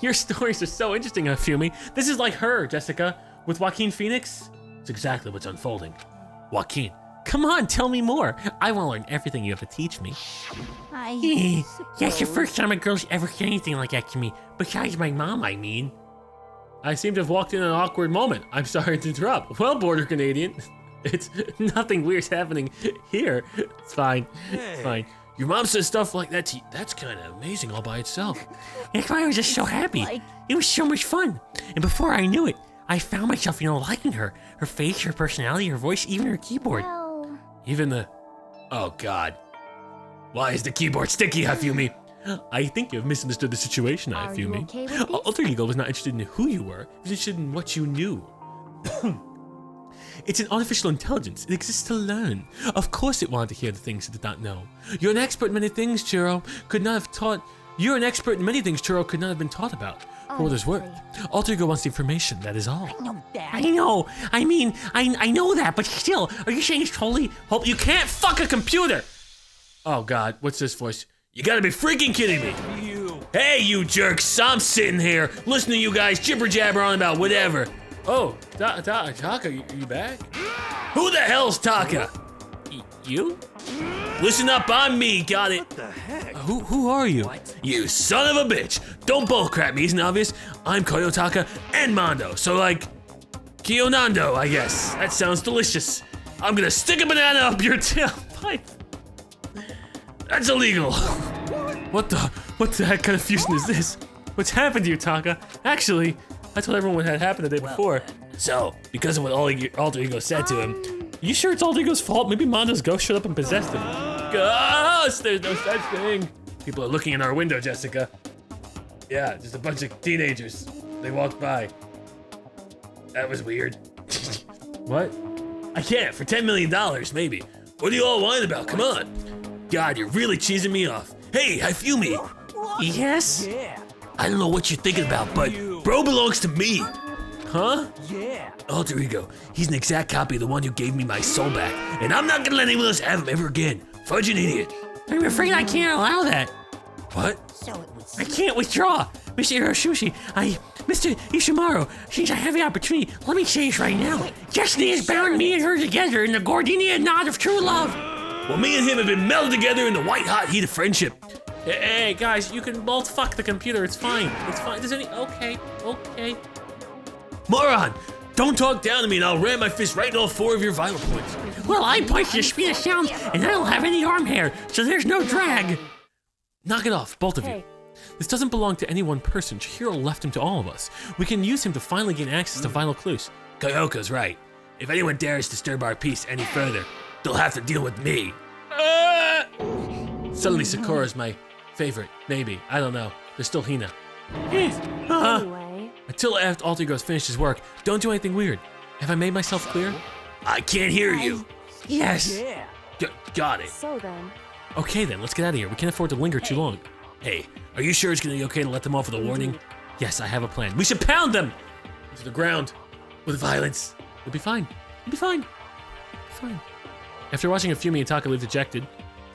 Your stories are so interesting, Hifumi. This is like her, Jessica, with Joaquin Phoenix. It's exactly what's unfolding. Joaquin. Come on, tell me more. I want to learn everything you have to teach me. That's the first time a girl's ever said anything like that to me. Besides my mom, I mean. I seem to have walked in an awkward moment. I'm sorry to interrupt. Well, Border Canadian, it's nothing weird's happening here. It's fine. It's fine. Your mom says stuff like that to you. That's kind of amazing all by itself. That's why I was just so happy. It was so much fun. And before I knew it, I found myself, liking her. Her face, her personality, her voice, even her keyboard. Even the... Oh, God. Why is the keyboard sticky, Hifumi? I think you've misunderstood the situation, Are you Hifumi. okay with this? Alter Ego was not interested in who you were. He was interested in what you knew. It's an artificial intelligence. It exists to learn. Of course it wanted to hear the things it did not know. You're an expert in many things, Churro. You're an expert in many things Churro could not have been taught about. For what it's worth. Alter Ego wants the information, that is all. I know that. I know. I mean, I know that, but still, are you saying it's totally... You can't fuck a computer! Oh, God. What's this voice? You gotta be freaking kidding me. Hey, you jerks. I'm sitting here listening to you guys jibber jabber on about whatever. Oh, Taka, you back? Who the hell's Taka? You? Listen up, I'm me, got it? What the heck? Who are you? You son of a bitch. Don't bullcrap me, isn't it obvious? I'm Koyotaka and Mondo, so like, Kiyonando, I guess. That sounds delicious. I'm gonna stick a banana up your tailpipe. That's illegal. What the heck kind of fusion is this? What's happened to you, Taka? Actually, I told everyone what had happened the day before. So, because of what Alter Ego said to him, You sure it's Alter Ego's fault? Maybe Mondo's ghost showed up and possessed him. Ghost! There's no such thing. people are looking in our window, Jessica. Yeah, just a bunch of teenagers. They walked by. That was weird. What? I can't, for $10 million, maybe. What are you all whining about? Come on. God, you're really cheesing me off. Hey, Hifumi. Yes? Yeah. I don't know what you're thinking about, but bro belongs to me. Huh? Yeah. Alter Ego, he's an exact copy of the one who gave me my soul back, and I'm not gonna let anyone else have him ever again. Fudge an idiot. I'm afraid I can't allow that. What? So it was. I can't withdraw. Mr. Hiroshushi, Mr. Ishimaru, since I have the opportunity, let me say this right now. Destiny has bound me and her together in the Gordinian knot of true love. Well, me and him have been melded together in the white-hot heat of friendship. Hey, guys, you can both fuck the computer. It's fine. It's fine. Okay. Moron! Don't talk down to me and I'll ram my fist right in all 4 of your vital points. Well, I punch the speed of sound, and I don't have any arm hair, so there's no drag. Knock it off, both of you. This doesn't belong to any one person. Chihiro left him to all of us. We can use him to finally gain access to vital clues. Kyoko's right. If anyone dares disturb our peace any further, they'll have to deal with me. Suddenly Sakura's my favorite. Maybe. I don't know. There's still Hina. Anyway, Until after Alter Ego's finished his work, don't do anything weird. Have I made myself clear? I can't hear you. Yes. Yeah. Got it. so then, Okay then, let's get out of here. We can't afford to linger too long. Hey, are you sure it's gonna be okay to let them off with a warning? Yes, I have a plan. We should pound them To the ground. With violence. We'll be fine. We'll be fine. Fine. After watching Hifumi and Taka leave dejected,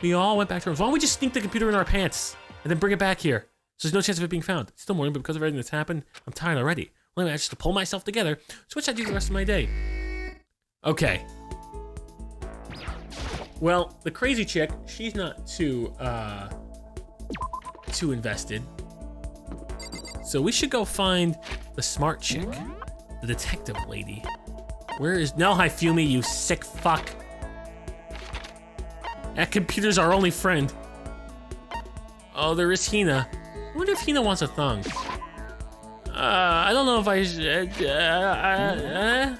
we all went back to our rooms. Why don't we just sneak the computer in our pants and then bring it back here? So there's no chance of it being found. It's still morning, but because of everything that's happened, I'm tired already. Well, anyway, just to pull myself together, so what should I do the rest of my day? Okay. Well, the crazy chick, she's not too invested. So we should go find the smart chick, the detective lady. Where is no Hifumi, you sick fuck? That computer's our only friend. Oh, there is Hina. I wonder if Hina wants a thong. I don't know if I should. I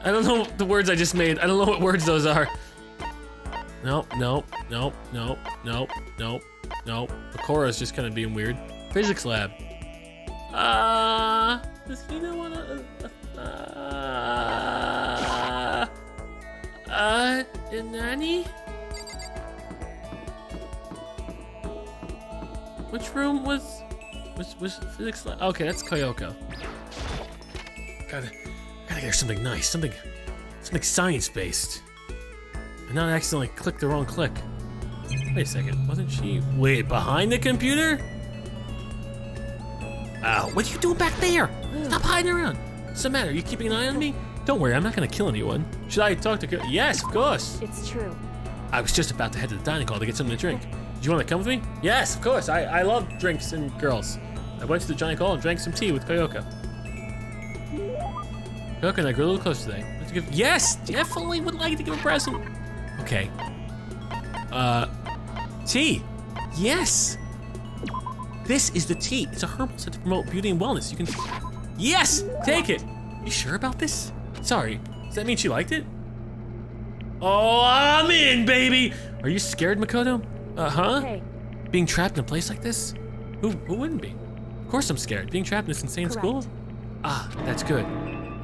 don't know the words I just made. I don't know what words those are. Nope. Bakura's just kind of being weird. Physics lab. Does Hina want Nani? Which room was physics lab? Okay, that's Kyoko. Gotta get her something nice, something science-based. And not accidentally click the wrong click. Wait a second, wasn't she? Wait, behind the computer? Ow, what are you doing back there? Stop hiding around. What's the matter? Are you keeping an eye on me? Don't worry, I'm not gonna kill anyone. Should I talk to Yes, of course. It's true. I was just about to head to the dining hall to get something to drink. Do you want to come with me? Yes, of course. I love drinks and girls. I went to the dining hall and drank some tea with Kyoko. Kyoko and I grew a little closer today. Yes, definitely would like to give a present. Okay. Tea. Yes. This is the tea. It's a herbal set to promote beauty and wellness. You can. Yes, take it. You sure about this? Sorry. Does that mean she liked it? Oh, I'm in, baby. Are you scared, Makoto? Huh? Hey. Being trapped in a place like this? Who wouldn't be? Of course I'm scared. Being trapped in this insane school? Ah, that's good.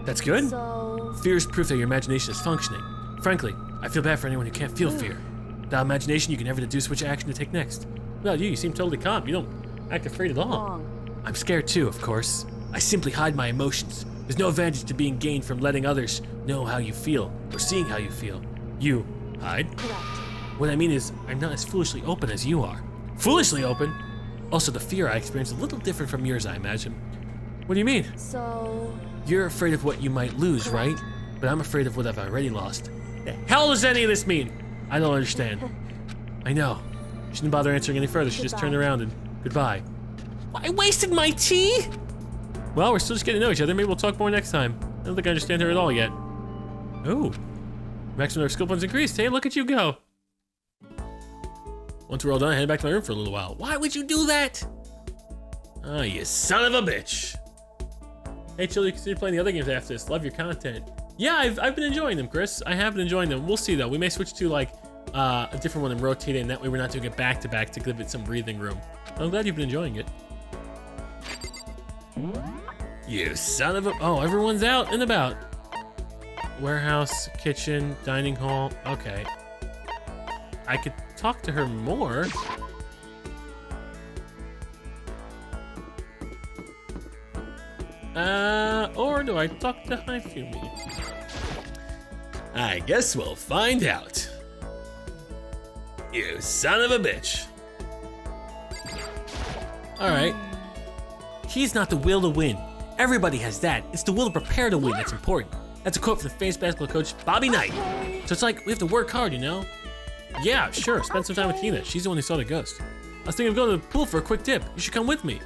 That's good? So... Fear is proof that your imagination is functioning. Frankly, I feel bad for anyone who can't feel fear. Without imagination, you can never deduce which action to take next. Without you seem totally calm. You don't act afraid at all. Wrong. I'm scared too, of course. I simply hide my emotions. There's no advantage to being gained from letting others know how you feel or seeing how you feel. You hide? Correct. What I mean is, I'm not as foolishly open as you are. Foolishly open? Also, the fear I experience is a little different from yours, I imagine. What do you mean? So... You're afraid of what you might lose, right? But I'm afraid of what I've already lost. The hell does any of this mean? I don't understand. I know. She didn't bother answering any further. She just turned around and goodbye. I wasted my tea? Well, we're still just getting to know each other. Maybe we'll talk more next time. I don't think I understand her at all yet. Oh. Maximum of skill points increased. Hey, look at you go. Once we're all done, I head back to my room for a little while. Why would you do that? Oh, you son of a bitch. Hey, Chill, you consider playing the other games after this. Love your content. Yeah, I've been enjoying them, Chris. I have been enjoying them. We'll see, though. We may switch to, like, a different one and rotate it, and that way we're not doing it back-to-back to give it some breathing room. I'm glad you've been enjoying it. You son of a... Oh, everyone's out and about. Warehouse, kitchen, dining hall. Okay. I could talk to her more. Or do I talk to Hifumi? I guess we'll find out. You son of a bitch. All right. He's not the will to win. Everybody has that. It's the will to prepare to win that's important. That's a quote from the famous basketball coach, Bobby Knight. So it's like, we have to work hard, you know? Yeah, sure, spend some time with Tina. She's the one who saw the ghost. I was thinking of going to the pool for a quick dip. You should come with me.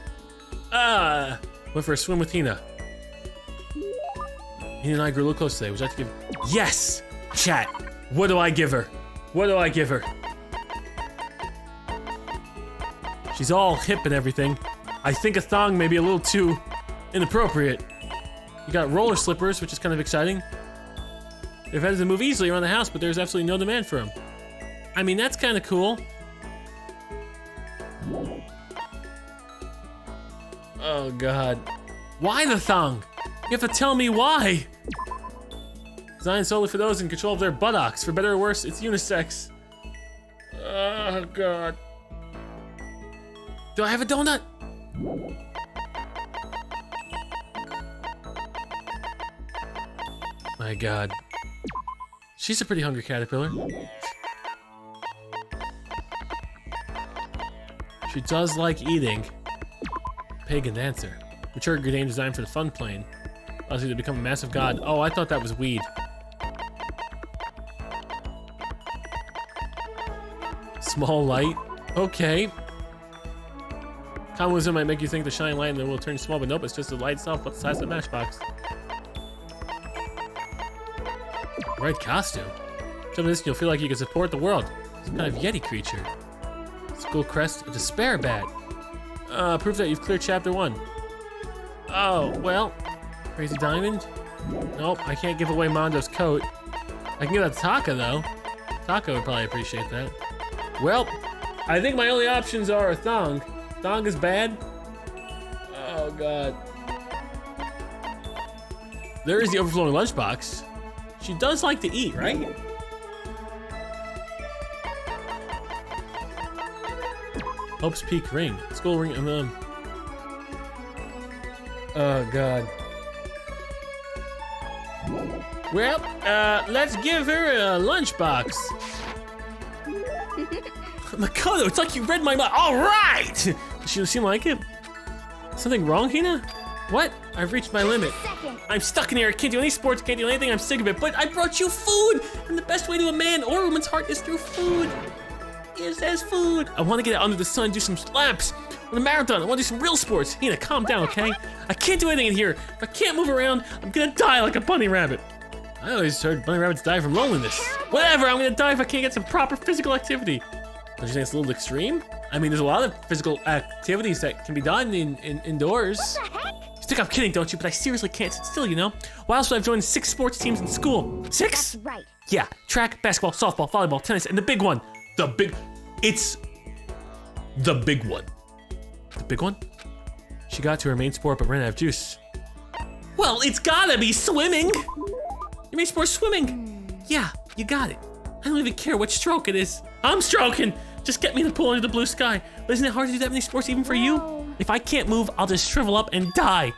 Went for a swim with Tina. Tina and I grew a little close today. Would you like to give... Yes! Chat, what do I give her? What do I give her? She's all hip and everything. I think a thong may be a little too inappropriate. You got roller slippers, which is kind of exciting. They've had to move easily around the house, but there's absolutely no demand for them. I mean, that's kind of cool. Oh, God. Why the thong? You have to tell me why. Designed solely for those in control of their buttocks. For better or worse, it's unisex. Oh, God. Do I have a donut? My God. She's a pretty hungry caterpillar. She does like eating. Pagan dancer. Mature game designed for the fun plane. Allows you to become a massive god. Oh, I thought that was weed. Small light. Okay. Common wisdom might make you think the shining light and it will turn small, but nope, it's just the light itself, but the size of the matchbox. Right costume. Some of this, you'll feel like you can support the world. Some kind of Yeti creature. School crest, a despair bat. Proof that you've cleared chapter 1. Oh, well. Crazy diamond? Nope, I can't give away Mondo's coat. I can give that to Taka, though. Taka would probably appreciate that. Well, I think my only options are a thong. Thong is bad. Oh, God. There is the overflowing lunchbox. She does like to eat, right? Hope's Peak ring. School ring and then. Oh, God. Well, let's give her a lunchbox. Makoto, it's like you read my mind. All right! Does she seem like it? Something wrong, Hina? What? I've reached my limit. I'm stuck in here. I can't do any sports, can't do anything. I'm sick of it. But I brought you food! And the best way to a man or a woman's heart is through food. It says food. I want to get out under the sun, do some laps. On a marathon, I want to do some real sports. Hina, calm down, okay? I can't do anything in here. If I can't move around, I'm gonna die like a bunny rabbit. I always heard bunny rabbits die from loneliness. Whatever, I'm gonna die if I can't get some proper physical activity. Don't you think it's a little extreme? I mean, there's a lot of physical activities that can be done indoors. What the heck? You think I'm kidding, don't you? But I seriously can't sit still, you know? Why else would I have joined 6 sports teams in school? 6? That's right. Yeah, track, basketball, softball, volleyball, tennis, and the big one. It's the big one. The big one? She got to her main sport but ran out of juice. Well, it's gotta be swimming. Your main sport's swimming. Yeah, you got it. I don't even care which stroke it is. I'm stroking. Just get me in the pool under the blue sky. But isn't it hard to do that many sports even for you? If I can't move, I'll just shrivel up and die.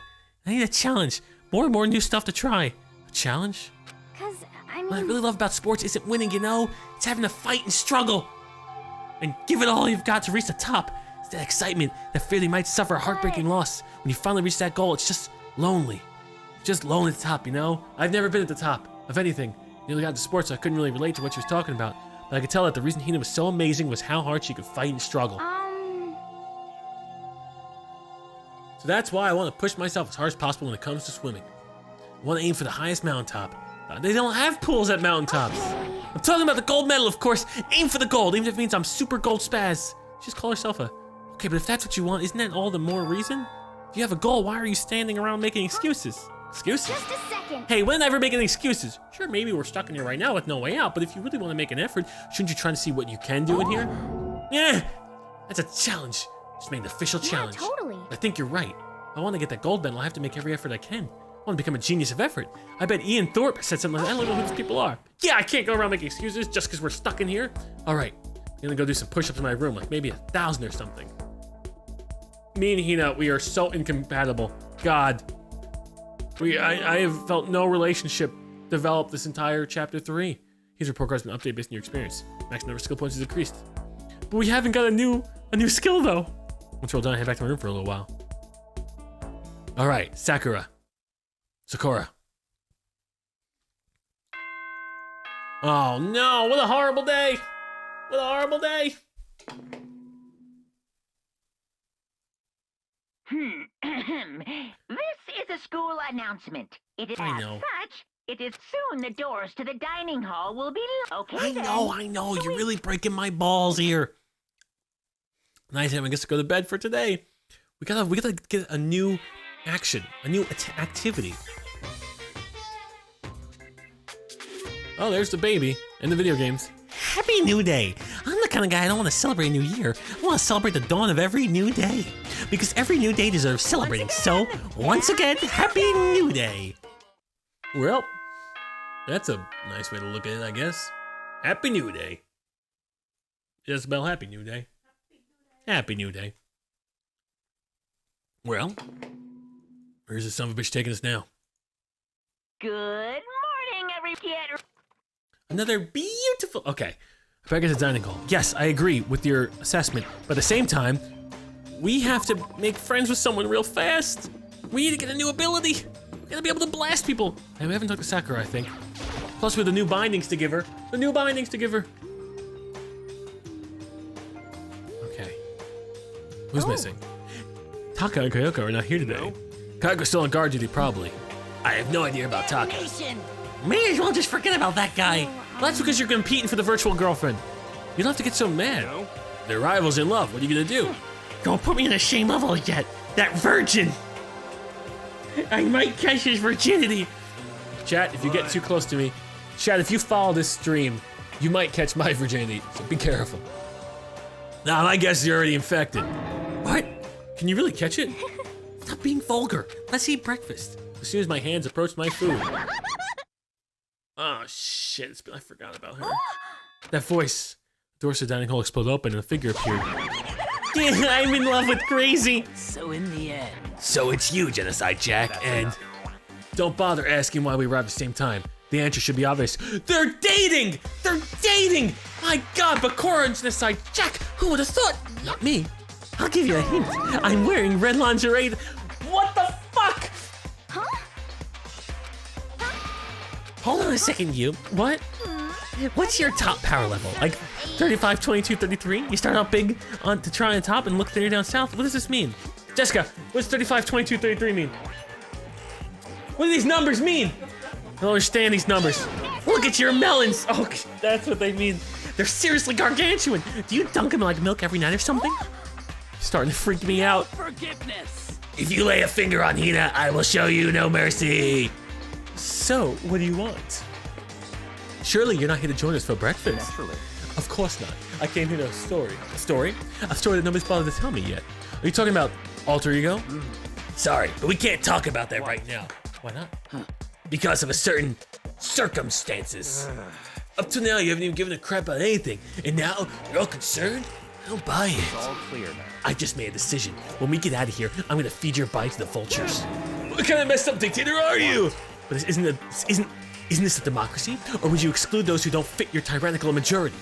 I need a challenge. More and more new stuff to try. A challenge? Cause, I mean... What I really love about sports isn't winning, you know? It's having to fight and struggle. And give it all you've got to reach the top. It's that excitement, that fear that you might suffer a heartbreaking loss. When you finally reach that goal, it's just lonely. Just lonely at the top, you know? I've never been at the top of anything. Nearly got into sports, so I couldn't really relate to what she was talking about. But I could tell that the reason Hina was so amazing was how hard she could fight and struggle. So that's why I want to push myself as hard as possible when it comes to swimming. I want to aim for the highest mountaintop. They don't have pools at mountaintops. I'm talking about the gold medal, of course. Aim for the gold, even if it means I'm super gold spaz. She just call herself a... Okay, but if that's what you want, isn't that all the more reason? If you have a goal, why are you standing around making excuses? Excuses? Just a second. Hey, when ever making excuses? Sure, maybe we're stuck in here right now with no way out, but if you really want to make an effort, shouldn't you try to see what you can do in here? Yeah, that's a challenge. Just made an official challenge. Yeah, totally. I think you're right. If I want to get that gold medal, I have to make every effort I can. I want to become a genius of effort. I bet Ian Thorpe said something like, I don't know who these people are. Yeah, I can't go around making excuses just because we're stuck in here. All right, I'm gonna go do some push-ups in my room, like maybe 1,000 or something. Me and Hina, we are so incompatible. God. I have felt no relationship develop this entire chapter 3. His report card's been updated based on your experience. Max number of skill points is increased. But we haven't got a new skill though. Once we're all done, I head back to my room for a little while. All right, Sakura. Oh no, what a horrible day. What a horrible day. This is a school announcement. It is I know. as such. It is soon the doors to the dining hall will be okay. I know. You're really breaking my balls here. Nice, I guess to go to bed for today. We gotta get a new action, a new activity. Oh, there's the baby and the video games. Happy New Day. I'm the kind of guy I don't want to celebrate a new year. I want to celebrate the dawn of every new day. Because every new day deserves celebrating. So, once again, Happy New Day. Well, that's a nice way to look at it, I guess. Happy New Day. Just spell Happy New Day. Happy New Day. Well, where's the son of a bitch taking us now? Good morning, every kid. Another beautiful... Okay, back at the dining hall. Yes, I agree with your assessment, but at the same time, we have to make friends with someone real fast. We need to get a new ability. We're gonna be able to blast people. And we haven't talked to Sakura, I think. Plus, we have the new bindings to give her. Okay. Who's missing? Taka and Kayoko are not here today. Kayako's still on guard duty, probably. I have no idea about Taka. May as well just forget about that guy. Well, that's because you're competing for the virtual girlfriend. You don't have to get so mad. They're rivals in love. What are you gonna do? Don't put me on the same level yet. That virgin. I might catch his virginity. Chat, if you get too close to me, chat, if you follow this stream, you might catch my virginity, so be careful. Nah, my guess is you're already infected. What? Can you really catch it? Stop being vulgar. Let's eat breakfast. As soon as my hands approach my food. Oh shit, I forgot about her. That voice. The doors of the dining hall exploded open and a figure appeared. I'm in love with Crazy. So in the end. So it's you, Genocide Jack, and... Don't bother asking why we arrived at the same time. The answer should be obvious. They're dating! They're dating! My god, Bakura and Genocide Jack! Who would have thought? Not me. I'll give you a hint. I'm wearing red lingerie. What the fuck? Hold on a second, you. What? What's your top power level? Like 35, 22, 33? You start out big to try on top and look thinner down south? What does this mean? Jessica, what's 35, 22, 33 mean? What do these numbers mean? I don't understand these numbers. Look at your melons. Oh, that's what they mean. They're seriously gargantuan. Do you dunk them in like milk every night or something? Starting to freak me out. Forgiveness. if you lay a finger on Hina, I will show you no mercy. So, what do you want? Surely you're not here to join us for breakfast. Naturally. Of course not. I came here to a story. A story? A story that nobody's bothered to tell me yet. Are you talking about alter ego? Sorry, but we can't talk about that right now. Why not? Because of a certain circumstances. Up to now, you haven't even given a crap about anything, and now you're all concerned? I don't buy it. It's all clear now. I just made a decision. When we get out of here, I'm gonna feed your body to the vultures. What kind of messed up dictator are you? But isn't this a democracy? Or would you exclude those who don't fit your tyrannical majority?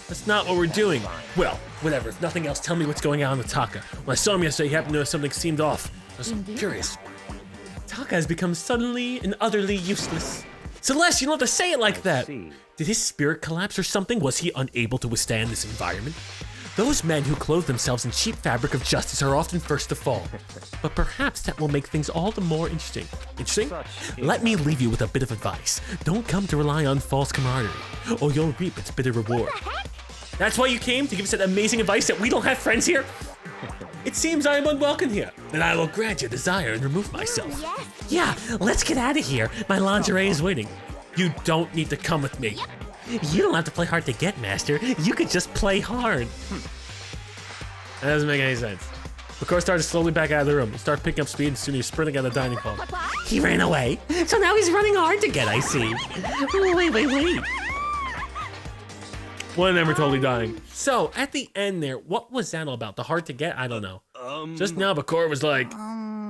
That's not what we're doing. Well, whatever. If nothing else, tell me what's going on with Taka. When I saw him yesterday, he happened to notice something seemed off. I was curious. Taka has become suddenly and utterly useless. Celeste, you don't have to say it like that. Did his spirit collapse or something? Was he unable to withstand this environment? Those men who clothe themselves in cheap fabric of justice are often first to fall. But perhaps that will make things all the more interesting. Interesting? Let me leave you with a bit of advice. Don't come to rely on false camaraderie, or you'll reap its bitter reward. That's why you came to give us that amazing advice that we don't have friends here? It seems I am unwelcome here. Then I will grant your desire and remove myself. Yeah, let's get out of here. My lingerie is waiting. You don't need to come with me. You don't have to play hard to get, Master. You could just play hard. That doesn't make any sense. Bakura started slowly back out of the room. He started picking up speed and soon he was sprinting out of the dining hall. He ran away, so now he's running hard to get, I see. Wait. One of them are totally dying. So, at the end there, what was that all about? The hard to get? I don't know. Just now, Bakura was like,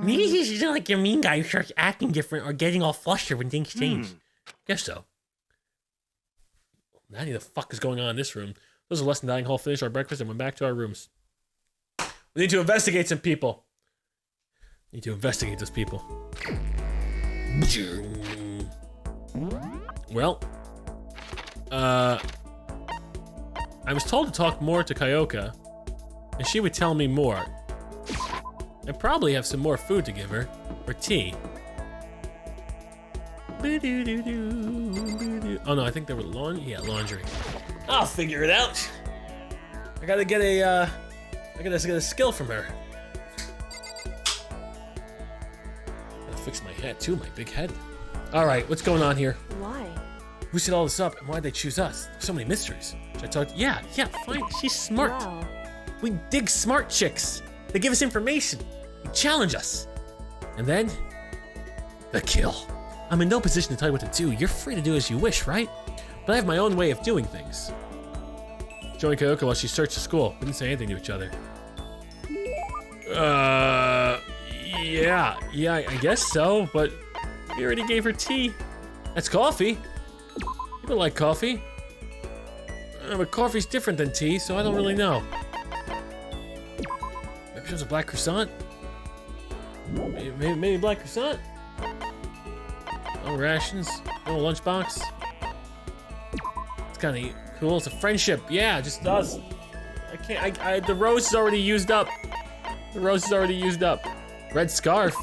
Maybe he's just like your mean guy who starts acting different or getting all flustered when things change. guess so. Now the fuck is going on in this room? Those are less than dining hall, finished our breakfast and went back to our rooms. We need to investigate some people. Need to investigate those people. Well, I was told to talk more to Kyoka, and she would tell me more. And probably have some more food to give her, or tea. Oh no, I think they were laundry. I'll figure it out. I gotta get a skill from her. Gotta fix my hat too, my big head. All right, what's going on here? Why? Who set all this up and why'd they choose us? There's so many mysteries. Should I talk? Yeah, fine. She's smart. Well, We dig smart chicks. They give us information. They challenge us. And then, the kill. I'm in no position to tell you what to do. You're free to do as you wish, right? But I have my own way of doing things. Joined Kyoka while she searched the school. We didn't say anything to each other. Yeah, I guess so, but we already gave her tea. That's coffee. People like coffee. But coffee's different than tea, so I don't really know. Maybe she was a black croissant? Maybe black croissant? No rations, no lunchbox. It's kind of cool. It's a friendship. Yeah, just us. I can't. The rose is already used up. The rose is already used up. Red scarf.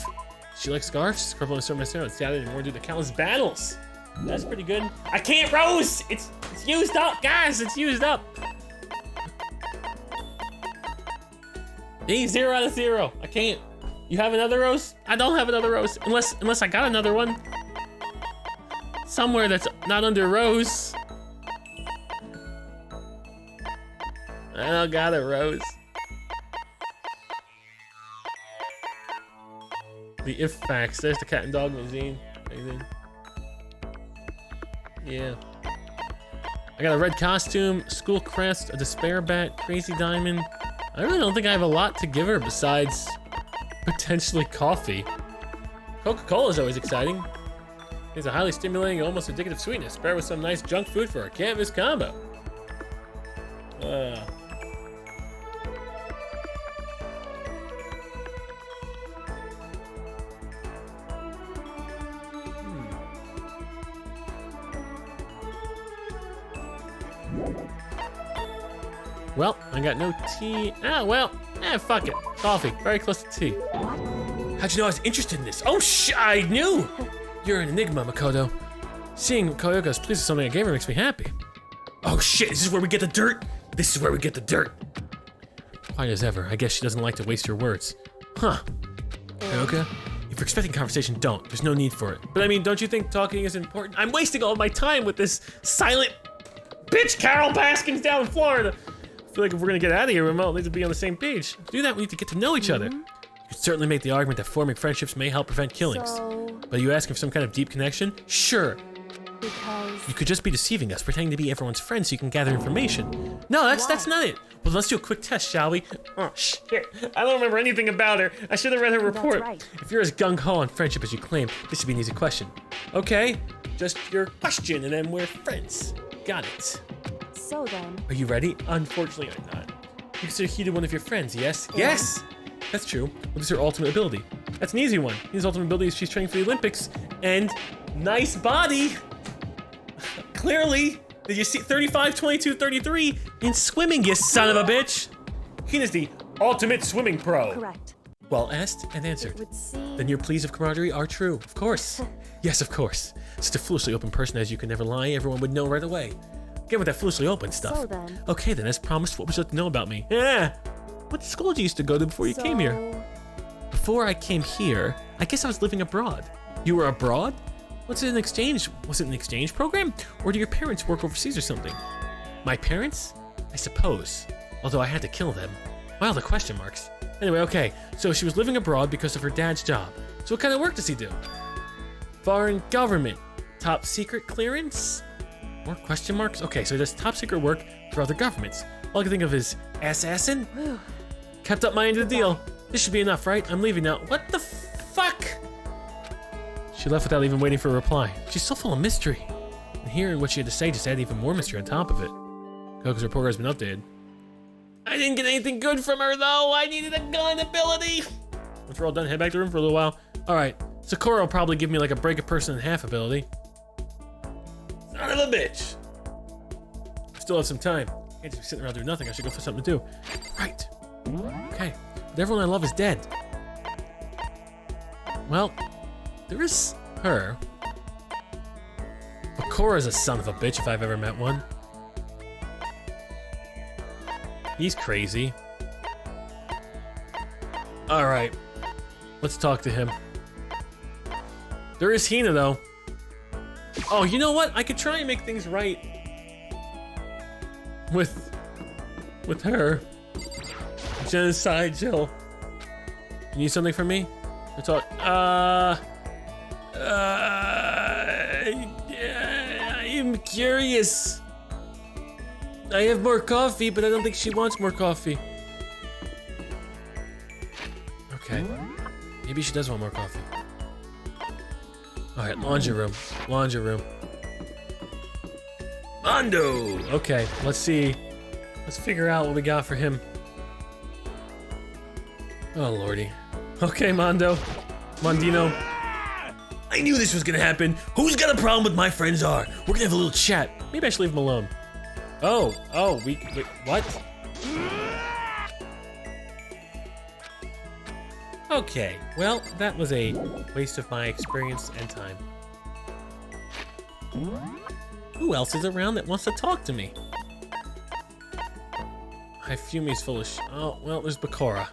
She likes scarves. Purple and certain material. It's added more due to countless battles. That's pretty good. I can't rose. It's used up, guys. It's used up. 0 out of 0. I can't. You have another rose? I don't have another rose. Unless I got another one. Somewhere that's not under rose. I don't got a rose. The if facts. There's the cat and dog magazine. Amazing. Yeah. I got a red costume, school crest, a despair bat, crazy diamond. I really don't think I have a lot to give her besides potentially coffee. Coca-Cola is always exciting. It's a highly stimulating, almost addictive sweetness, paired with some nice junk food for a can't miss combo. Well, I got no tea. Fuck it. Coffee, very close to tea. How'd you know I was interested in this? Oh, I knew! You're an enigma, Makoto. Seeing Koyoko's pleased with something I gave her makes me happy. Oh shit, is this where we get the dirt? This is where we get the dirt. Quiet as ever. I guess she doesn't like to waste her words. Huh. Koyoka, if you're expecting conversation, don't. There's no need for it. But I mean, don't you think talking is important? I'm wasting all of my time with this silent bitch Carol Baskins down in Florida. I feel like if we're gonna get out of here, we might need to be on the same page. To do that, we need to get to know each other. You could certainly make the argument that forming friendships may help prevent killings. But are you asking for some kind of deep connection? Sure. Because... You could just be deceiving us, pretending to be everyone's friend so you can gather information. No, that's not it. Well, let's do a quick test, shall we? Oh, shit. I don't remember anything about her. I should have read her report. That's right. If you're as gung-ho on friendship as you claim, this should be an easy question. Okay, just your question, and then we're friends. Got it. So then... Are you ready? Unfortunately, I'm not. You consider Hida one of your friends, yes? Yes! That's true. What is her ultimate ability? That's an easy one. Hida's ultimate ability is she's training for the Olympics, and nice body! Clearly! Did you see 35, 22, 33 in swimming, you son of a bitch? Hida's the ultimate swimming pro. Correct. Well asked and answered. It would seem... Then your pleas of camaraderie are true, of course. Yes, of course. Such a foolishly open person as you can never lie, everyone would know right away. Get with that foolishly open stuff. So then... Okay then, as promised, what would you like to know about me? Yeah! What school did you used to go to before you came here? Before I came here, I guess I was living abroad. You were abroad? What's it an exchange? Was it an exchange program? Or do your parents work overseas or something? My parents? I suppose. Although I had to kill them. Wow, the question marks. Anyway, okay. So she was living abroad because of her dad's job. So what kind of work does he do? Foreign government. Top secret clearance? More question marks? Okay, so he does top secret work for other governments. All I can think of is assassin? Kept up my end of the deal. This should be enough, right? I'm leaving now. What the fuck? She left without even waiting for a reply. She's so full of mystery. And hearing what she had to say just added even more mystery on top of it. Koko's report has been updated. I didn't get anything good from her though. I needed a gun ability. Once we're all done, head back to the room for a little while. All right, Sakura will probably give me like a break a person in half ability. Son of a bitch. I still have some time. I can't just be sitting around doing nothing. I should go find something to do. Right. Okay. But everyone I love is dead. Well, there is her. Bakura's a son of a bitch if I've ever met one. He's crazy. Alright. Let's talk to him. There is Hina though. Oh, you know what? I could try and make things right with her. Genocide Jill. You need something from me? To talk. I'm curious. I have more coffee, but I don't think she wants more coffee. Okay. Maybe she does want more coffee. Alright, laundry room. Laundry room. Mondo! Okay, let's see. Let's figure out what we got for him. Oh, lordy. Okay, Mondo. Mondino. I knew this was gonna happen. Who's got a problem with my friends are? We're gonna have a little chat. Maybe I should leave him alone. Oh, wait, what? Okay, well, that was a waste of my experience and time. Who else is around that wants to talk to me? Hifumi's full of oh, well, there's Bakura.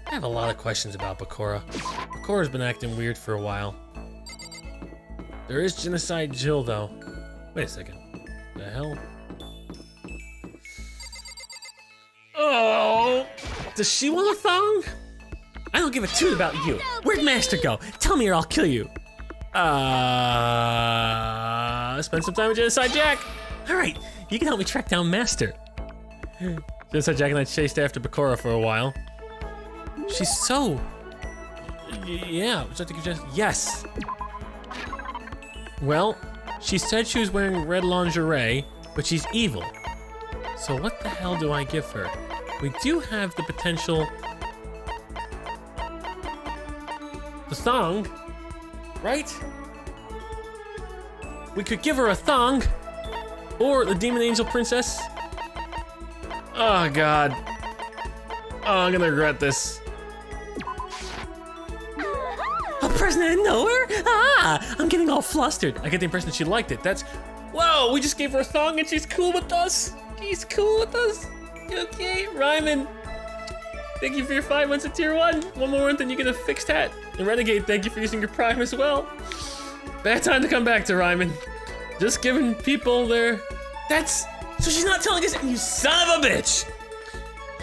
I have a lot of questions about Bakura. Bakura's been acting weird for a while. There is Genocide Jill, though. Wait a second. The hell? Oh! Does she want a thong? I don't give a toot about you. Where'd Master go? Tell me or I'll kill you. Spend some time with Genocide Jack. All right, you can help me track down Master. Genocide Jack and I chased after Bakura for a while. She's so... Yeah, would you like to give yes. Well, she said she was wearing red lingerie, but she's evil. So what the hell do I give her? We do have the potential... The thong, right? We could give her a thong, or the Demon Angel Princess. Oh God. Oh, I'm gonna regret this. A person out of nowhere? Ah, I'm getting all flustered. I get the impression that she liked it. That's, whoa, we just gave her a thong and she's cool with us. She's cool with us. Okay, Ryman. Thank you for your 5 months of tier 1. One more month and you get a fixed hat. And Renegade, thank you for using your prime as well. Bad time to come back to Ryman. Just giving people their... That's... So she's not telling us... You son of a bitch!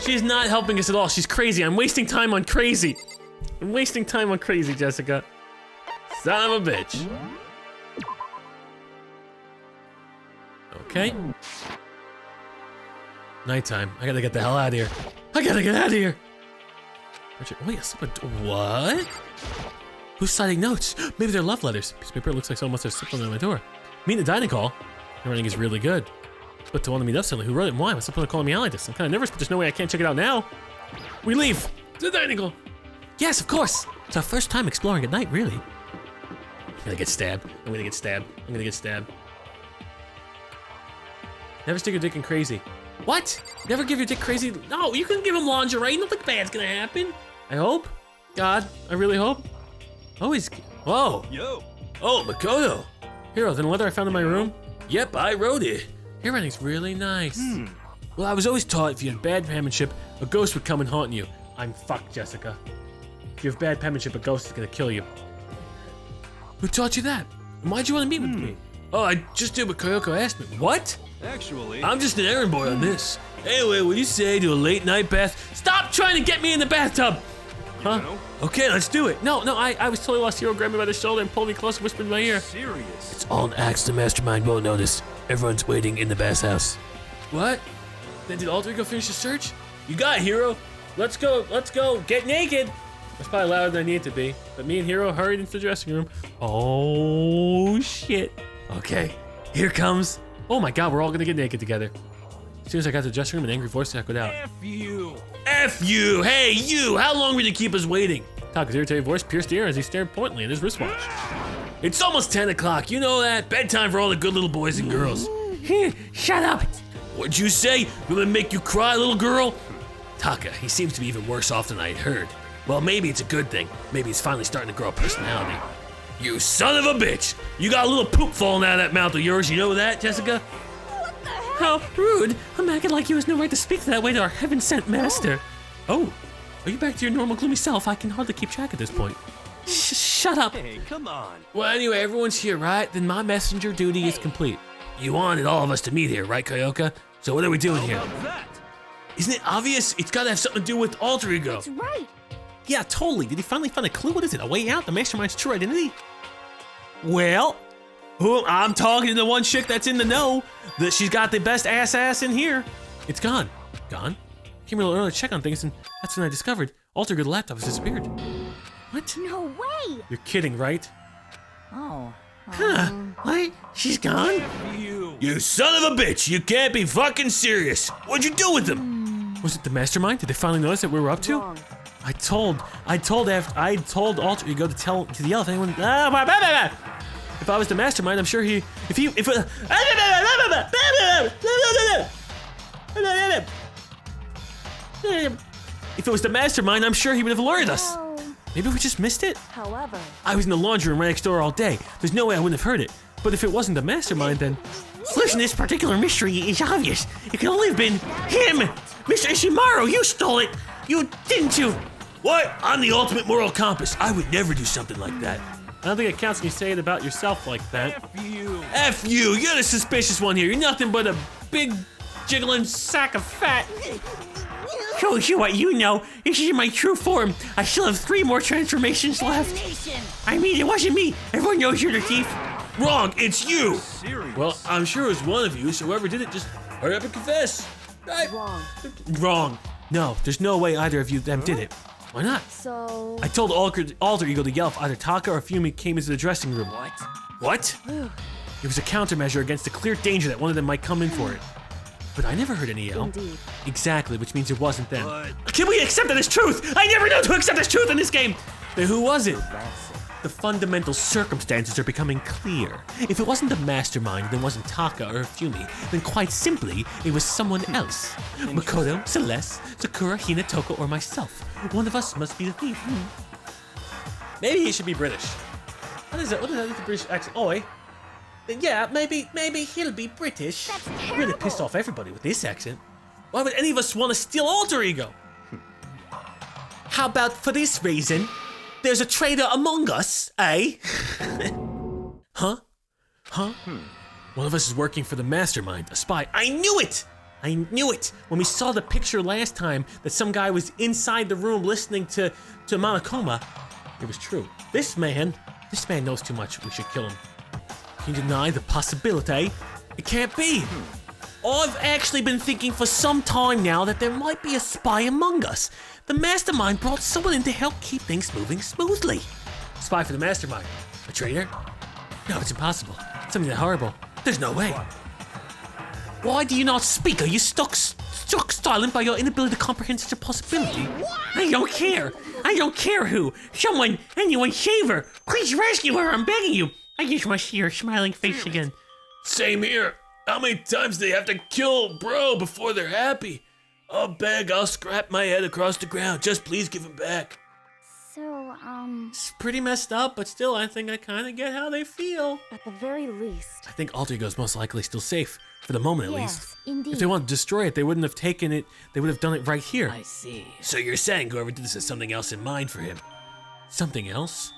She's not helping us at all. She's crazy. I'm wasting time on crazy. I'm wasting time on crazy, Jessica. Son of a bitch. Okay. Nighttime. I gotta get the hell out of here. I gotta get out of here. Wait, what? Who's signing notes? Maybe they're love letters. Piece of paper looks like someone must have slipped on my door. Meet in the dining hall. The writing is really good. But to want to meet up suddenly, who wrote it and why? What's the point of calling me out like this? I'm kind of nervous, but there's no way I can't check it out now. We leave to the dining hall. Yes, of course. It's our first time exploring at night, really. I'm gonna get stabbed. I'm gonna get stabbed. I'm gonna get stabbed. Never stick your dick in crazy. What? Never give your dick crazy? No, you can give him lingerie. Nothing bad's gonna happen. I hope. God, I really hope. Always. Whoa. Yo. Oh, Makoto. Hero, then letter I found in my room? Yep, I wrote it. Your writing's really nice. Well, I was always taught if you had bad penmanship, a ghost would come and haunt you. I'm fucked, Jessica. If you have bad penmanship, a ghost is gonna kill you. Who taught you that? And why'd you want to meet with me? Oh, I just did what Kyoko asked me. What? Actually, I'm just an errand boy on this. Anyway, what do you say to a late night bath? Stop trying to get me in the bathtub! Huh? Okay, let's do it. No, I was totally lost. Hero grabbed me by the shoulder and pulled me close and whispered in my ear. Serious? It's all an act the mastermind won't notice. Everyone's waiting in the bathhouse. What? Then did Alter Ego finish the search? You got it, Hero. Let's go, get naked! That's probably louder than I need it to be. But me and Hero hurried into the dressing room. Oh, shit. Okay, here comes. Oh my God, we're all gonna get naked together. As soon as I got to the dressing room, an angry voice echoed out. F you! F you! Hey, you! How long will you keep us waiting? Taka's irritated voice pierced the air as he stared pointedly at his wristwatch. It's almost 10 o'clock, you know that? Bedtime for all the good little boys and girls. Shut up! What'd you say? Gonna make you cry, little girl? Taka, he seems to be even worse off than I'd heard. Well, maybe it's a good thing. Maybe he's finally starting to grow a personality. You son of a bitch! You got a little poop falling out of that mouth of yours, you know that, Jessica? How rude! I'm acting like you has no right to speak that way to our heaven-sent master. Oh, are you back to your normal gloomy self? I can hardly keep track at this point. Shut up! Hey, come on. Well, anyway, everyone's here, right? Then my messenger duty is complete. You wanted all of us to meet here, right, Kyoka? So what are we doing here? Isn't it obvious? It's gotta have something to do with Alter Ego. That's right. Yeah, totally. Did he finally find a clue? What is it? A way out? The mastermind's true identity? Well, I'm talking to the one chick that's in the know. That she's got the best ass in here. It's gone. Gone? Came a little early to check on things, and that's when I discovered Alter Ego's laptop has disappeared. What? No way. You're kidding, right? Oh. Huh? What? She's gone? You son of a bitch! You can't be fucking serious! What'd you do with them? Was it the mastermind? Did they finally notice that we were up to? Wrong. I told Alter Ego to tell to yell if anyone. If I was the mastermind, I'm sure if it was the mastermind, I'm sure he would have alerted us. Oh. Maybe we just missed it. However, I was in the laundry room right next door all day. There's no way I wouldn't have heard it. But if it wasn't the mastermind, then Solution to this particular mystery is obvious. It can only have been him! Mr. Ishimaru, you stole it! You didn't you? What? I'm the ultimate moral compass. I would never do something like that. I don't think it counts when you say it about yourself like that. F you. You're the suspicious one here. You're nothing but a big Jiggling sack of fat. Shows you what you know. This is my true form. I still have 3 more transformations left. I mean, it wasn't me. Everyone knows you're the thief. Wrong. It's you. Well, I'm sure it was one of you, so whoever did it, just hurry up and confess. Right? Wrong. No, there's no way either of you them did it. Why not? So... I told Alter Ego to yell if either Taka or Hifumi came into the dressing room. What? It was a countermeasure against the clear danger that one of them might come in for it. But I never heard any yell. Indeed. Exactly, which means it wasn't them. Can we accept that as truth? I never know to accept as truth in this game! Then who was it? The fundamental circumstances are becoming clear. If it wasn't the mastermind, then wasn't Taka or Hifumi, then quite simply, it was someone else. Makoto, Celeste, Sakura, Hina, Toko, or myself. One of us must be the thief. Maybe he should be British. What is that? What is that with the British accent? Oi. Yeah, maybe he'll be British. Really pissed off everybody with this accent. Why would any of us want to steal Alter Ego? How about for this reason? There's a traitor among us, eh? Huh? One of us is working for the mastermind, a spy. I knew it! I knew it! When we saw the picture last time that some guy was inside the room listening to Monokuma, it was true. This man knows too much. We should kill him. Can you deny the possibility? It can't be. I've actually been thinking for some time now that there might be a spy among us. The mastermind brought someone in to help keep things moving smoothly. Spy for the mastermind. A traitor? No, it's impossible. Something that horrible. There's no way. Why do you not speak? Are you stuck silent by your inability to comprehend such a possibility? I don't care. I don't care who. Someone, anyone, save her. Please rescue her, I'm begging you. I just want to see her smiling face again. Same here. How many times do they have to kill bro before they're happy? I'll beg, I'll scrap my head across the ground. Just please give him back. So, It's pretty messed up, but still, I think I kind of get how they feel. at the very least... I think Alter Ego's most likely still safe, for the moment at least. Yes, indeed. If they wanted to destroy it, they wouldn't have taken it, they would have done it right here. I see. So you're saying whoever did this has something else in mind for him? Something else?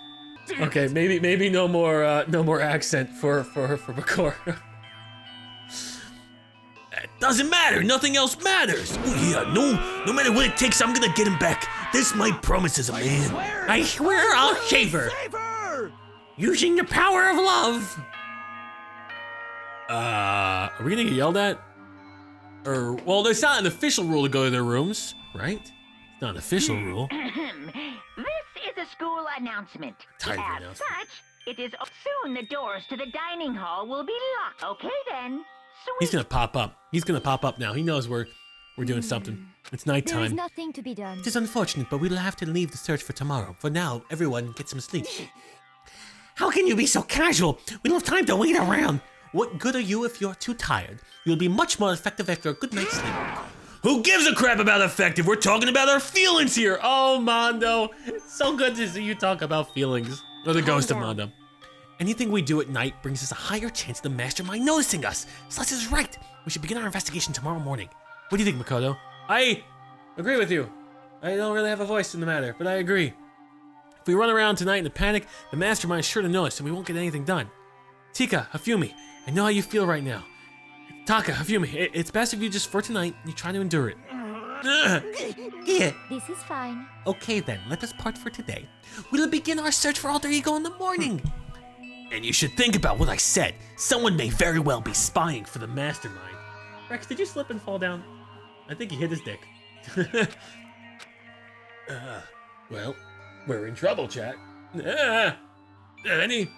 Okay, maybe no more accent for Bakor. It doesn't matter. Nothing else matters. Oh yeah, no matter what it takes, I'm gonna get him back. This my promise as a man. I swear I'll save her. Using the power of love. Are we gonna get yelled at? Or, well, there's not an official rule to go to their rooms, right? It's not an official rule. This is a school announcement. Tired of As announcements. such, it is soon the doors to the dining hall will be locked. Okay then. He's gonna pop up. He's gonna pop up now. He knows we're doing something. It's There is nighttime. nothing to be done. It is unfortunate, but we'll have to leave the search for tomorrow. For now, everyone get some sleep. How can you be so casual? We don't have time to wait around. What good are you if you're too tired? You'll be much more effective after a good night's sleep. Who gives a crap about effective? We're talking about our feelings here. Oh, Mondo. It's so good to see you talk about feelings. Or the ghost of Mondo. Anything we do at night brings us a higher chance of the mastermind noticing us. Celeste is right. We should begin our investigation tomorrow morning. What do you think, Makoto? I agree with you. I don't really have a voice in the matter, but I agree. If we run around tonight in a panic, the mastermind is sure to notice and we won't get anything done. Tika, Hifumi, I know how you feel right now. Taka, Hifumi, it's best if you just, for tonight, you try to endure it. Yeah. This is fine. Okay then, let us part for today. We'll begin our search for Alter Ego in the morning. And you should think about what I said. Someone may very well be spying For the mastermind. Rex, did you slip and fall down? I think he hit his dick. Well, we're in trouble, chat. any.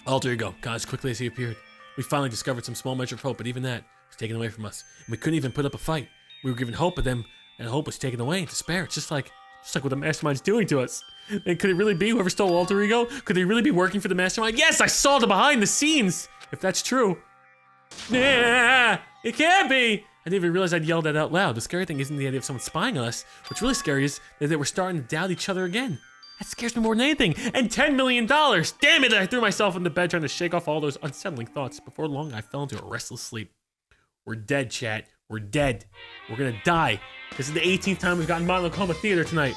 Alter Ego, gone as quickly as he appeared. We finally discovered some small measure of hope, but even that was taken away from us. And we couldn't even put up a fight. We were given hope of them, and hope was taken away. Despair, it's just like what the mastermind's doing to us. And could it really be whoever stole Alter Ego? Could they really be working for the mastermind? Yes, I saw the behind the scenes! If that's true. Yeah, it can't be! I didn't even realize I'd yelled that out loud. The scary thing isn't the idea of someone spying on us. What's really scary is that they were starting to doubt each other again. That scares me more than anything. And $10 million! Damn it! I threw myself into bed trying to shake off all those unsettling thoughts. Before long, I fell into a restless sleep. We're dead, chat. We're dead. We're gonna die. This is the 18th time we've gotten Monokuma Theater tonight.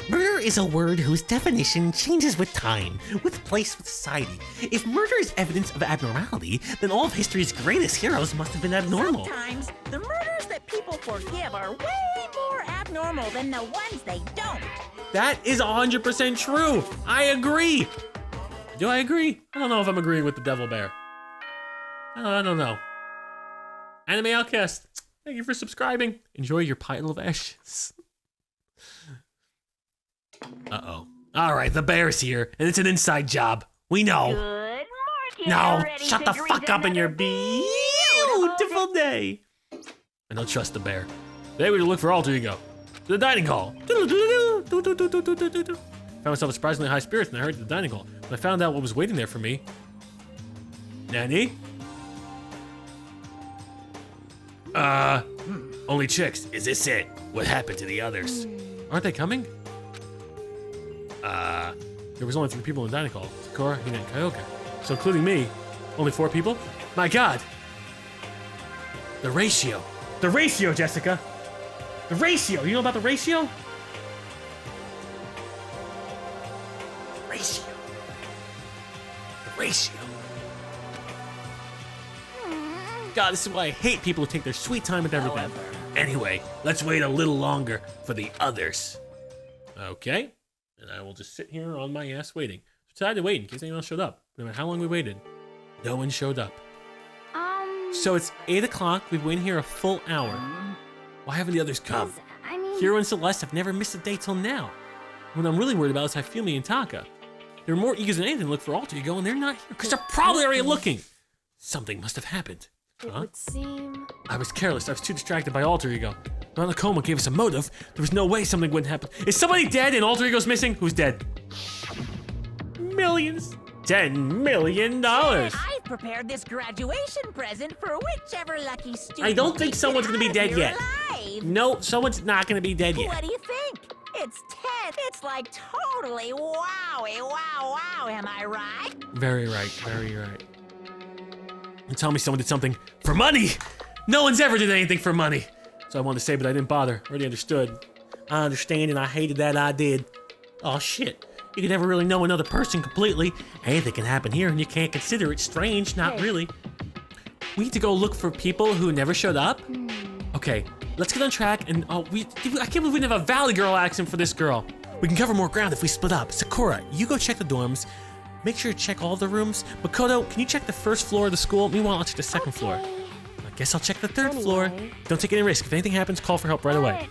Murder is a word whose definition changes with time, with place, with society. If murder is evidence of abnormality, then all of history's greatest heroes must have been abnormal. Sometimes the murders that people forgive are way more abnormal than the ones they don't. That is 100% true. I agree. Do I agree? I don't know if I'm agreeing with the Devil Bear. I don't know. Anime Outcast, thank you for subscribing. Enjoy your pile of ashes. Uh-oh. All right, the bear's here, and it's an inside job. We know. Good morning. No, Ready shut to the greet fuck up in your another beautiful day. I don't trust the bear. Today we look for alter ego. To the dining hall. Found myself in surprisingly high spirits when I heard the dining hall. When I found out what was waiting there for me. Nanny? Only chicks. Is this it? What happened to the others? Aren't they coming? There was only 3 people in the dining hall. Sakura, Hina, and Kyoka. So including me, only 4 people? My God! The ratio. The ratio, Jessica! The ratio! You know about the ratio? Ratio. The ratio. God, this is why I hate people who take their sweet time with everything. Anyway, let's wait a little longer for the others. Okay. And I will just sit here on my ass waiting. So I had to wait in case anyone else showed up. No matter how long we waited, no one showed up. So it's 8 o'clock. We've been waiting here a full hour. Why haven't the others come? I mean, Hiro and Celeste have never missed a day till now. What I'm really worried about is Hifumi and Taka. They're more eager than anything to look for alter ego, and they're not here because they're probably already looking. Something must have happened. it would seem. I was careless. I was too distracted by alter ego. Monokuma gave us a motive. There was no way something wouldn't happen. Is somebody dead and alter ego's missing? Who's dead? Millions. $10 million. I've prepared this graduation present for whichever lucky student. I don't think makes someone's it gonna be out of dead here yet. alive. No, someone's not gonna be dead yet. What do you think? It's 10. It's like totally wowie, wow. Am I right? Very right, very right. And tell me someone did something for money. No one's ever did anything for money. So I wanted to say, but I didn't bother. Already understood. I understand, and I hated that I did. Oh shit. You can never really know another person completely. Anything can happen here, and you can't consider it strange. Not really. We need to go look for people who never showed up. Okay, let's get on track. And I can't believe we didn't have a Valley Girl accent for this girl. We can cover more ground if we split up. Sakura, you go check the dorms. Make sure to check all the rooms. Makoto, can you check the first floor of the school? Meanwhile, I'll check the second floor. I guess I'll check the third floor. Don't take any risk. If anything happens, call for help right away.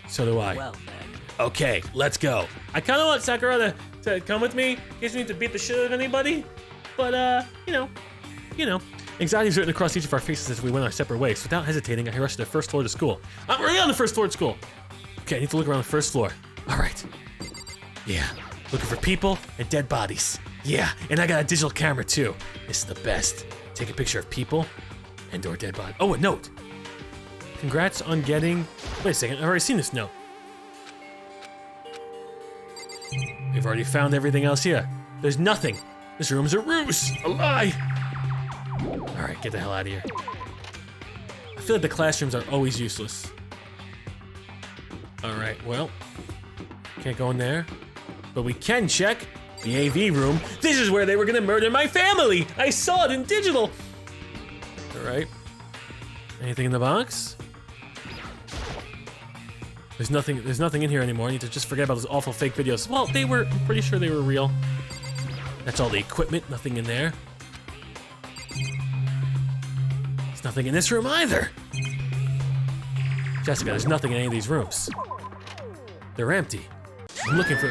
So do I. Well then. Okay, let's go. I kind of want Sakura to come with me in case we need to beat the shit out of anybody. But, you know. Anxiety is written across each of our faces as we went our separate ways. Without hesitating, I rushed to the first floor of the school. I'm already on the first floor of school. Okay, I need to look around the first floor. All right. Yeah, looking for people and dead bodies. Yeah, and I got a digital camera too. This is the best. Take a picture of people and or dead body. Oh, a note. Congrats on getting... Wait a second, I've already seen this note. We've already found everything else here. There's nothing. This room's a ruse, a lie. All right, get the hell out of here. I feel like the classrooms are always useless. All right, well, can't go in there, but we can check the AV room. This is where they were gonna murder my family. I saw it in digital. All right, anything in the box? There's nothing in here anymore. I need to just forget about those awful fake videos. Well, I'm pretty sure they were real. That's all the equipment, nothing in there. There's nothing in this room either. Jessica, there's nothing in any of these rooms. They're empty. I'm looking for,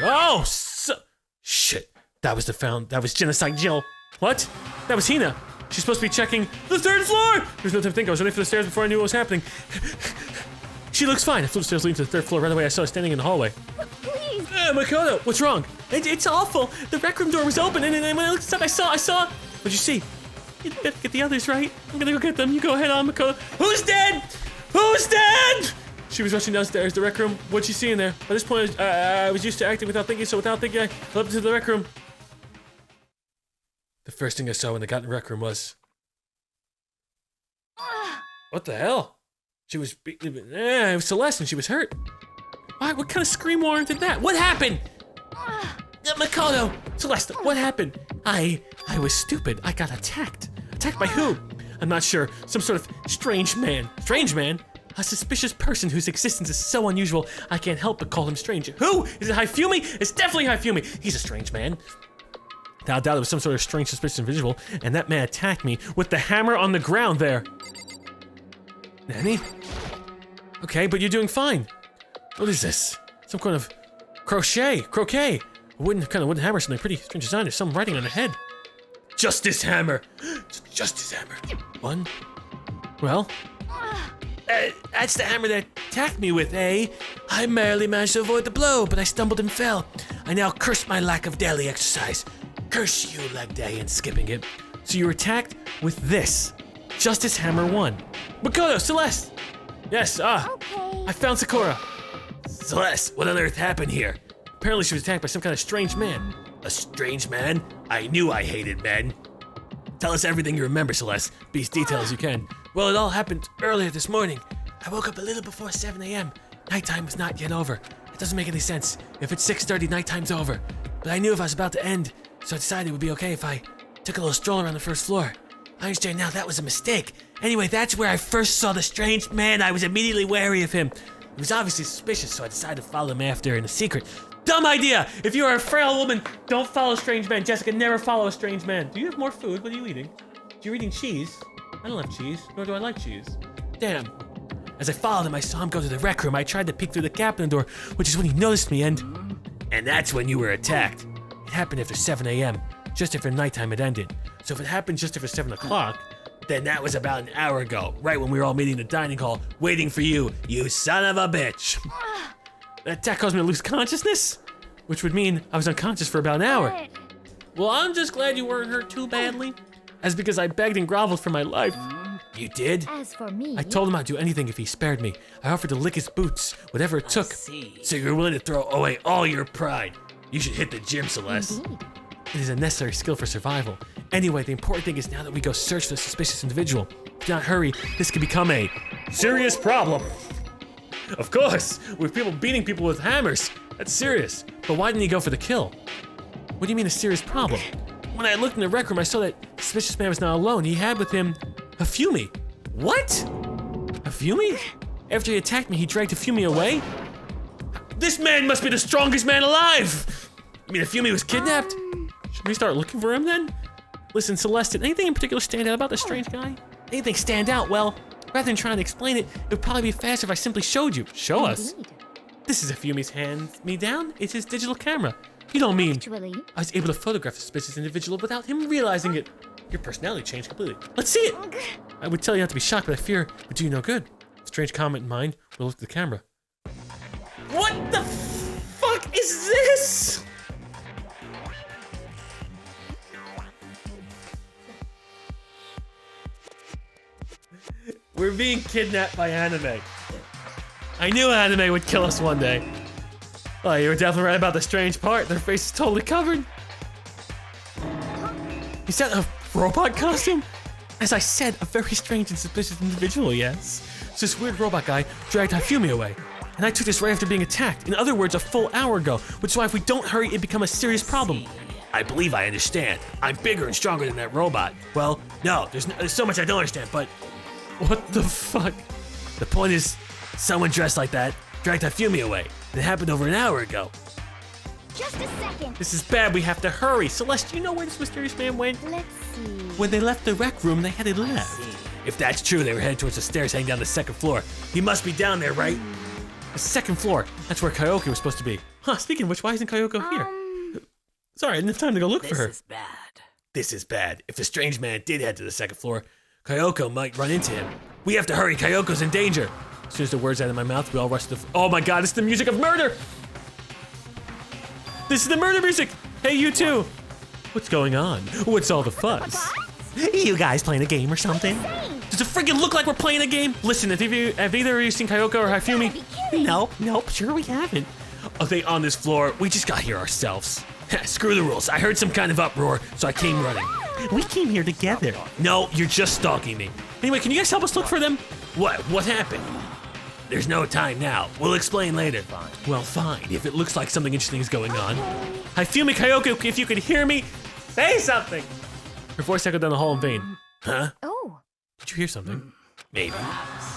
shit. That was Genocide Jill. What? That was Hina. She's supposed to be checking the third floor. There's no time to think. I was running for the stairs before I knew what was happening. She looks fine. I flew upstairs leading to the third floor. Right away, I saw her standing in the hallway. Please. Makoto, what's wrong? It's awful. The rec room door was open, and when I looked inside, I saw. What'd you see? You better get the others, right? I'm gonna go get them. You go ahead on, Makoto. Who's dead? Who's dead? She was rushing downstairs, the rec room. What'd she see in there? By this point, I was used to acting without thinking, so without thinking, I flew up to the rec room. The first thing I saw when I got in the rec room was... What the hell? She was, it was Celeste and she was hurt. Why, what kind of scream warranted that? What happened? Makoto, Celeste, what happened? I was stupid. I got attacked. Attacked by who? I'm not sure. Some sort of strange man. Strange man? A suspicious person whose existence is so unusual, I can't help but call him strange. Who? Is it Hifumi? It's definitely Hifumi. He's a strange man. I doubt it was some sort of strange, suspicious individual, and that man attacked me with the hammer on the ground there. Nanny? Okay, but you're doing fine. What is this? Some kind of croquet. A wooden hammer, something pretty strange design. There's some writing on the head. Justice hammer. Justice hammer. One. Well? That's the hammer that attacked me with, eh? I merely managed to avoid the blow, but I stumbled and fell. I now curse my lack of daily exercise. Curse you, leg day, and skipping it. So you were attacked with this. Justice Hammer 1. Makoto, Celeste! Yes, Okay. I found Sakura. Celeste, what on earth happened here? Apparently she was attacked by some kind of strange man. A strange man? I knew I hated men. Tell us everything you remember, Celeste. Be as detailed as you can. Well, it all happened earlier this morning. I woke up a little before 7 a.m. Nighttime is not yet over. It doesn't make any sense. If it's 6:30, nighttime's over. But I knew if I was about to end, so I decided it would be okay if I took a little stroll around the first floor. I understand now that was a mistake. Anyway, that's where I first saw the strange man. I was immediately wary of him. He was obviously suspicious, so I decided to follow him after in a secret. Dumb idea! If you are a frail woman, don't follow strange men. Jessica, never follow a strange man. Do you have more food? What are you eating? You're eating cheese? I don't have cheese, nor do I like cheese. Damn. As I followed him, I saw him go to the rec room. I tried to peek through the gap in the door, which is when he noticed me, and that's when you were attacked. it happened after 7 a.m., just after nighttime had ended. So if it happened just after 7 o'clock, Then that was about an hour ago, right when we were all meeting in the dining hall, waiting for you, you son of a bitch. that attack caused me to lose consciousness, which would mean I was unconscious for about an hour. Well, I'm just glad you weren't hurt too badly. That's because I begged and groveled for my life. You did? As for me, I told him I'd do anything if he spared me. I offered to lick his boots, whatever it took. So you're willing to throw away all your pride. You should hit the gym, Celeste. indeed. It is a necessary skill for survival. Anyway, the important thing is now that we go search for the suspicious individual. If you not hurry, this could become a serious problem. Of course, with people beating people with hammers, that's serious. But why didn't he go for the kill? What do you mean a serious problem? When I looked in the rec room, I saw that the suspicious man was not alone. He had with him Hifumi. What? Hifumi? After he attacked me, he dragged Hifumi away? This man must be the strongest man alive! You mean Hifumi was kidnapped? Should we start looking for him then? Listen, Celeste, did anything in particular stand out about this strange guy? Anything stand out? Well, rather than trying to explain it, it would probably be faster if I simply showed you. Show us. Indeed. This is Hifumi's hand-me-down. It's his digital camera. You don't mean Actually, I was able to photograph a suspicious individual without him realizing it. Your personality changed completely. Let's see it. I would tell you not to be shocked, but I fear it would do you no good. Strange comment in mind. We'll look at the camera. What the fuck is this? We're being kidnapped by anime. I knew anime would kill us one day. Oh, you were definitely right about the strange part. Their face is totally covered. Is that a robot costume? As I said, a very strange and suspicious individual, yes. So this weird robot guy dragged Hifumi away. And I took this right after being attacked. In other words, a full hour ago. Which is why if we don't hurry, it become a serious problem. I believe I understand. I'm bigger and stronger than that robot. Well, no, there's so much I don't understand, but What the fuck? the point is, someone dressed like that dragged Hifumi away. And it happened over an hour ago. just a second. This is bad, we have to hurry. Celeste, do you know where this mysterious man went? Let's see. When they left the rec room, they had it left. If that's true, they were headed towards the stairs heading down the second floor. He must be down there, right? The second floor. That's where Kyoko was supposed to be. Huh, speaking of which, why isn't Kyoko here? Sorry, I didn't have time to go look for her. This is bad. This is bad. If the strange man did head to the second floor, Kyoko might run into him. We have to hurry. Kyoko's in danger. As soon as the words out of my mouth, we all rush to the... Oh my god, it's the music of murder! This is the murder music! Hey, you two! What's going on? What's all the fuss? You guys playing a game or something? Does it freaking look like we're playing a game? Listen, have either of you seen Kyoko or Hifumi? Nope, sure we haven't. Are they on this floor? We just got here ourselves. Screw the rules. I heard some kind of uproar, so I came running. We came here together. No, you're just stalking me. Anyway, can you guys help us look for them? What? What happened? There's no time now. We'll explain later. Well, fine, if it looks like something interesting is going on. Hifumi Kyoko, if you could hear me, say something! Her voice echoed down the hall in vain. Huh? Oh. Did you hear something? Maybe.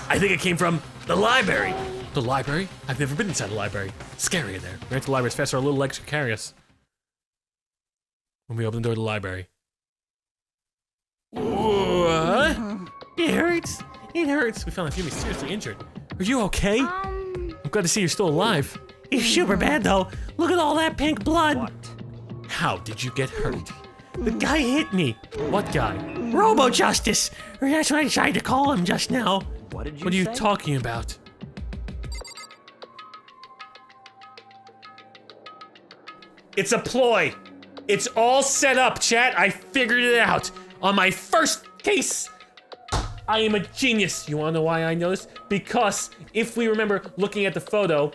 I think it came from the library. The library? I've never been inside the library. It's scary in there. Right to the library as fast as our little legs could carry us. When we open the door to the library. What? It hurts. It hurts. We found Hifumi seriously injured. Are you okay? I'm glad to see you're still alive. It's super bad though. Look at all that pink blood. How did you get hurt? The guy hit me. What guy? Robo Justice. Or that's what I tried to call him just now. What are you talking about? It's a ploy. It's all set up, chat. I figured it out. On my first case, I am a genius. You wanna know why I know this? Because if we remember looking at the photo,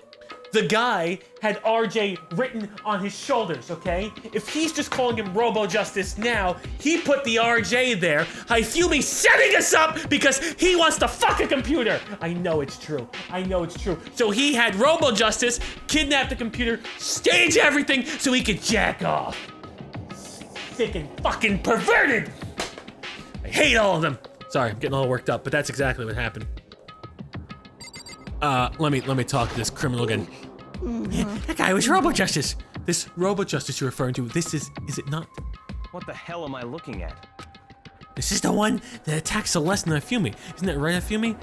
the guy had RJ written on his shoulders, okay? If he's just calling him Robo Justice now, he put the RJ there. Hifumi setting us up because he wants to fuck a computer. I know it's true. I know it's true. So he had Robo Justice kidnap the computer, stage everything so he could jack off. Sick and fucking perverted. I hate all of them. Sorry, I'm getting all worked up, but that's exactly what happened. Let me talk to this criminal again. That guy was Robo Justice. This Robo Justice you're referring to, is it not? What the hell am I looking at? This is the one that attacked Celeste and Hifumi. Isn't that right, Hifumi?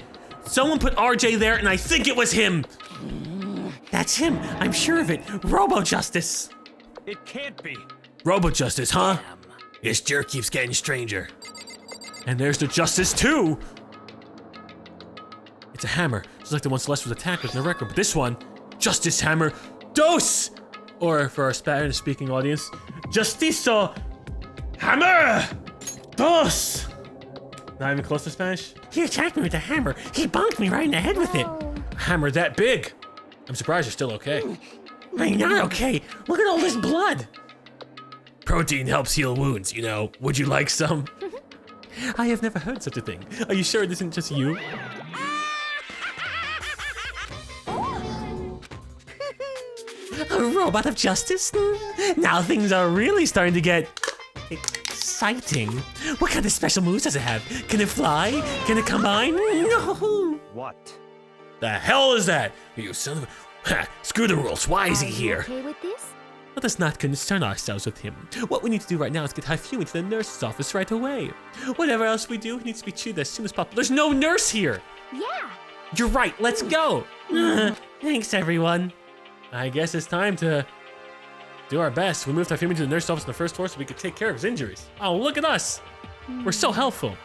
Someone put RJ there and I think it was him. That's him. I'm sure of it. Robo Justice. It can't be. Robo Justice, huh? This jerk keeps getting stranger. And there's the Justice too. It's a hammer, just like the one Celeste was attacked with in the record. But this one, Justice Hammer Dos! Or for our Spanish-speaking audience, Justizo Hammer Dos! Not even close to Spanish? He attacked me with a hammer. He bonked me right in the head with it. A hammer that big. I'm surprised you're still okay. I'm not okay. Look at all this blood. Protein helps heal wounds, you know. Would you like some? I have never heard such a thing. Are you sure it isn't just you? A robot of justice? Now things are really starting to get exciting. What kind of special moves does it have? Can it fly? Can it combine? No. What? The hell is that? You son of a... Ha, screw the rules. Why is he here? Okay with this? Let us not concern ourselves with him. What we need to do right now is get Hifumi to the nurse's office right away. Whatever else we do, he needs to be treated as soon as possible. There's no nurse here! Yeah. You're right, let's go! Thanks, everyone. I guess it's time to do our best. We moved Hifumi to the nurse's office on the first floor so we could take care of his injuries. Oh, look at us! We're so helpful.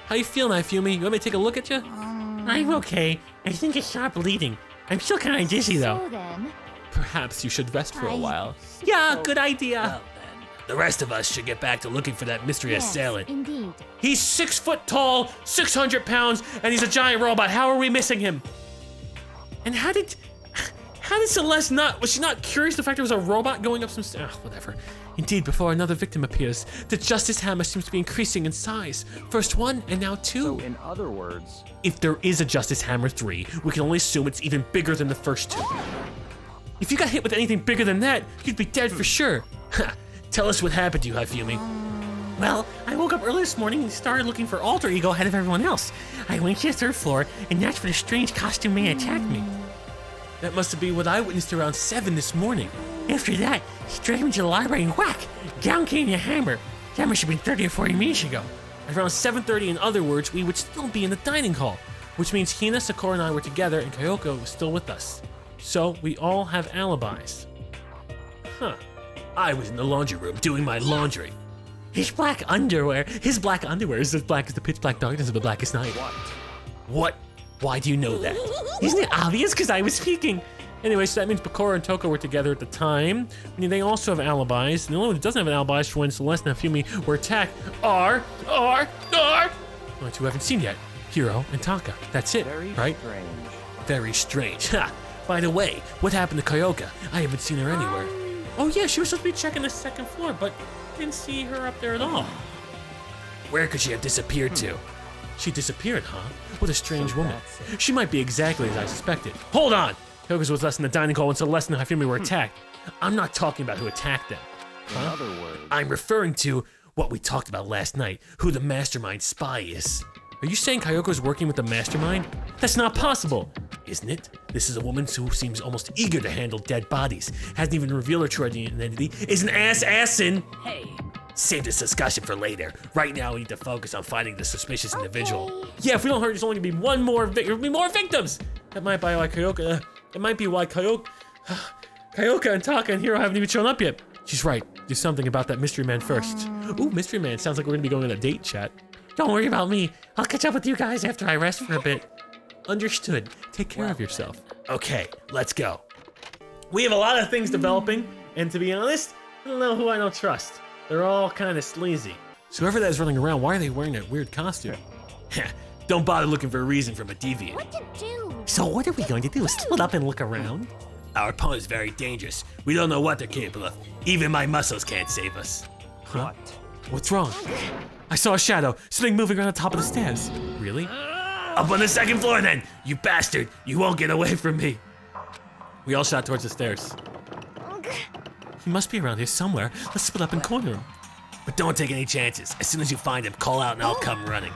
How you feeling, Hifumi? You want me to take a look at you? I'm okay. I think it's not bleeding. I'm still kind of dizzy, though. So then, Perhaps you should rest for a while. Yeah, good idea. Well then. The rest of us should get back to looking for that mystery yes, assailant. indeed. He's 6 foot tall, 600 pounds, and he's a giant robot. How are we missing him? And how did Celeste not, was she not curious the fact there was a robot going up some stairs? Whatever. Indeed, before another victim appears, the Justice Hammer seems to be increasing in size. First one, and now two. So in other words, If there is a Justice Hammer 3, we can only assume it's even bigger than the first two. If you got hit with anything bigger than that, you'd be dead for sure. Tell us what happened to you, Hifumi. Well, I woke up early this morning and started looking for Alter Ego ahead of everyone else. I went to the third floor, and that's where the strange costume man attacked me. That must be what I witnessed around 7 this morning. After that, he dragged me to the library and whack! Down came the hammer. That must have been 30 or 40 minutes ago. At around 7:30, in other words, we would still be in the dining hall, which means Hina, Sakura, and I were together, and Kyoko was still with us. So we all have alibis. Huh. I was in the laundry room doing my laundry. His black underwear is as black as the pitch black darkness of the blackest night. What? Why do you know that? Isn't it obvious? Because I was speaking. Anyway, so that means Bakura and Toko were together at the time. I mean, they also have alibis. And the only one who doesn't have an alibi is for when Celeste and Hifumi were attacked are only two we haven't seen yet. Hiro and Taka. That's it, very right? strange. Very strange. Ha! By the way, what happened to Kyoka? I haven't seen her anywhere. Oh yeah, she was supposed to be checking the second floor, but didn't see her up there at all. Where could she have disappeared to? She disappeared, huh? What a strange woman. She might be exactly as I suspected. Hold on! Kyoko's was less in the dining hall when Celeste and Hifumi were attacked. I'm not talking about who attacked them. In other words, I'm referring to what we talked about last night, who the mastermind spy is. Are you saying Kayoko's working with the mastermind? That's not possible. Isn't it? This is a woman who seems almost eager to handle dead bodies, hasn't even revealed her true identity, is an assassin. Hey, Save this discussion for later. Right now, we need to focus on finding the suspicious individual. Yeah, if we don't hurry, there's only gonna be one more there'll be more victims! That might be why Kyoka, Kyoka and Taka and Hiro haven't even shown up yet. She's right, do something about that mystery man first. Ooh, mystery man, sounds like we're gonna be going on a date chat. Don't worry about me, I'll catch up with you guys after I rest for a bit. Understood, take care of yourself. Okay, let's go. We have a lot of things developing, and to be honest, I don't know who I don't trust. They're all kind of sleazy. So whoever that is running around, why are they wearing that weird costume? Don't bother looking for a reason from a deviant. What to do? So what are we going to do? Split up and look around? Our opponent's very dangerous. We don't know what they're capable of. Even my muscles can't save us. Huh? What's wrong? I saw a shadow, something moving around the top of the stairs. Really? Up on the second floor then, you bastard. You won't get away from me. We all shot towards the stairs. He must be around here somewhere. Let's split up and corner him. But don't take any chances. As soon as you find him, call out and I'll come running.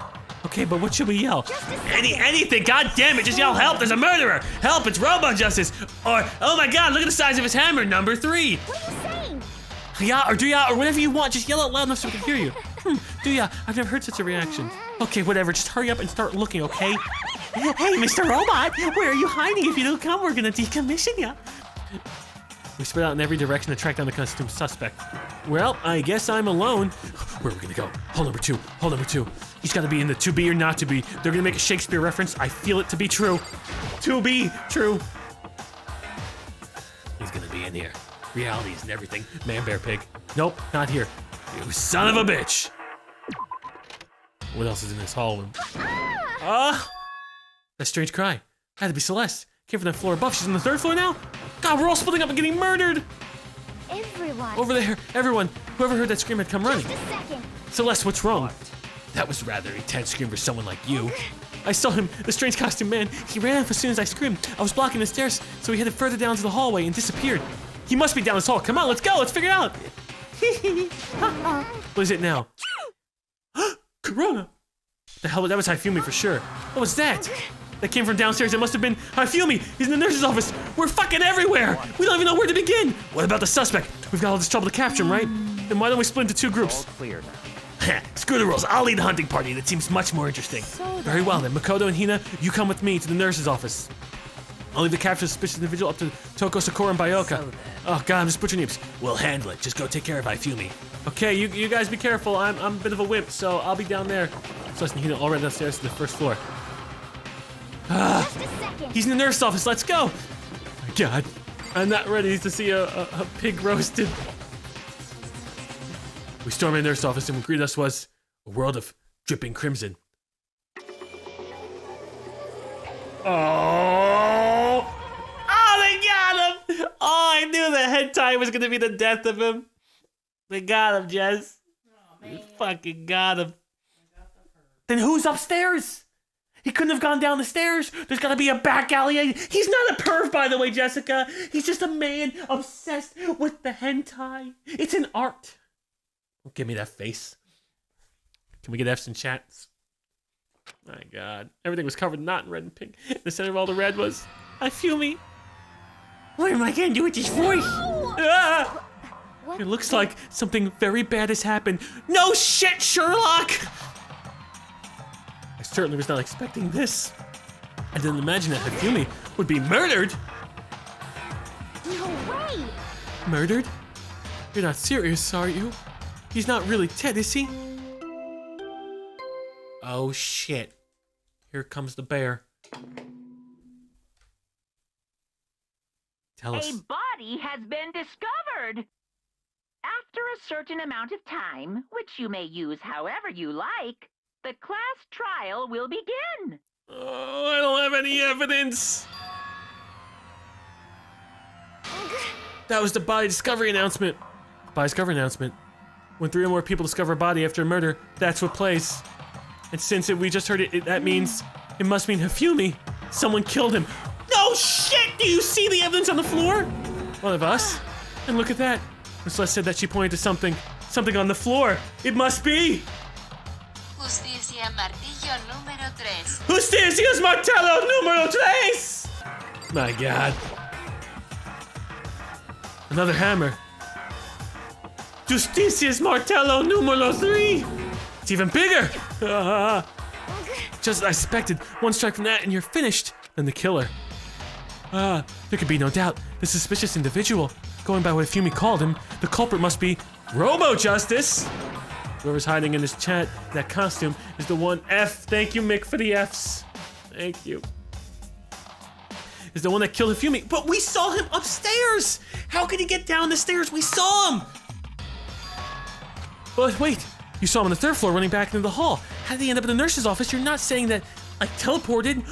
Okay, but what should we yell? Anything, god damn it, just yell help, there's a murderer! Help, it's Robo Justice! Or, oh my god, look at the size of his hammer, number 3! What are you saying? Yeah, or do ya, or whatever you want. Just yell out loud enough so we can hear you. Do ya? I've never heard such a reaction. Okay, whatever, just hurry up and start looking, okay? Hey, Mr. Robot, where are you hiding? If you don't come, we're gonna decommission you. We spread out in every direction to track down the costumed suspect. Well, I guess I'm alone. Where are we gonna go? Hole number 2, hole number 2. He's gotta be in the to be or not to be. They're gonna make a Shakespeare reference. I feel it to be true. To be true. He's gonna be in here. Reality isn't everything. Man, bear, pig. Nope, not here. You son of a bitch! What else is in this hall room? That strange cry. Had to be Celeste. Came from that floor above. She's on the 3rd floor now? God, we're all splitting up and getting murdered! Everyone. Over there, everyone. Whoever heard that scream had come running. Just a second. Celeste, what's wrong? That was rather a intense scream for someone like you. I saw him, the strange costume man. He ran off as soon as I screamed. I was blocking the stairs, so he headed further down to the hallway and disappeared. He must be down this hall. Come on, let's go. Let's figure it out. What is it now? Corona. The hell, that was Hifumi for sure. What was that? That came from downstairs. It must have been Hifumi. He's in the nurse's office. We're fucking everywhere. We don't even know where to begin. What about the suspect? We've got all this trouble to capture him, right? Then why don't we split into 2 groups? all clear now. Screw the rules. I'll lead the hunting party. That seems much more interesting. Very well then. Makoto and Hina, you come with me to the nurse's office. I'll leave the capture suspicious individual up to Toko, Sakura, and Bayoka. Oh god, I'm just butchering names. We'll handle it. Just go take care of Hifumi. Okay, you guys be careful. I'm a bit of a wimp, so I'll be down there. Celeste and Hina already downstairs to the 1st floor. Just a second. He's in the nurse's office. Let's go. My god, I'm not ready to see a pig roasted. We stormed in the nurse's office and what greeted us was a world of dripping crimson. Oh, they got him! Oh, I knew the head tie was gonna be the death of him. They got him, Jess. They fucking got him. Then who's upstairs? He couldn't have gone down the stairs. There's gotta be a back alley. He's not a perv, by the way, Jessica. He's just a man obsessed with the hentai. It's an art. Don't give me that face. Can we get F's in chats? My god. Everything was covered not in red and pink. The center of all the red was Hifumi. What am I gonna do with this voice? Ah! It looks like something very bad has happened. No shit, Sherlock! I certainly was not expecting this. I didn't imagine that Hifumi would be murdered. No way. Murdered? You're not serious, are you? He's not really dead, is he? Oh shit. Here comes the bear. Tell us. A body has been discovered. After a certain amount of time, which you may use however you like, the class trial will begin. Oh, I don't have any evidence. That was the body discovery announcement. Body discovery announcement. When 3 or more people discover a body after a murder, that's what plays. And since we just heard it, that means, it must mean Hifumi. Someone killed him. No shit! Do you see the evidence on the floor? One of us. And look at that. Celeste said that she pointed to something on the floor. It must be. Justicia Martillo número 3. Justicia's Martello numero 3! My God. Another hammer. Justicia's Martello numero 3! It's even bigger! Just as I suspected, one strike from that and you're finished. Then the killer. There could be no doubt. The suspicious individual, going by what Hifumi called him, the culprit must be Robo-Justice! Whoever's hiding in this chat, that costume, is the one F. Thank you, Mick, for the Fs. Thank you. Is the one that killed Hifumi. But we saw him upstairs! How could he get down the stairs? We saw him! But wait, you saw him on the 3rd floor running back into the hall. How did he end up in the nurse's office? You're not saying that I teleported?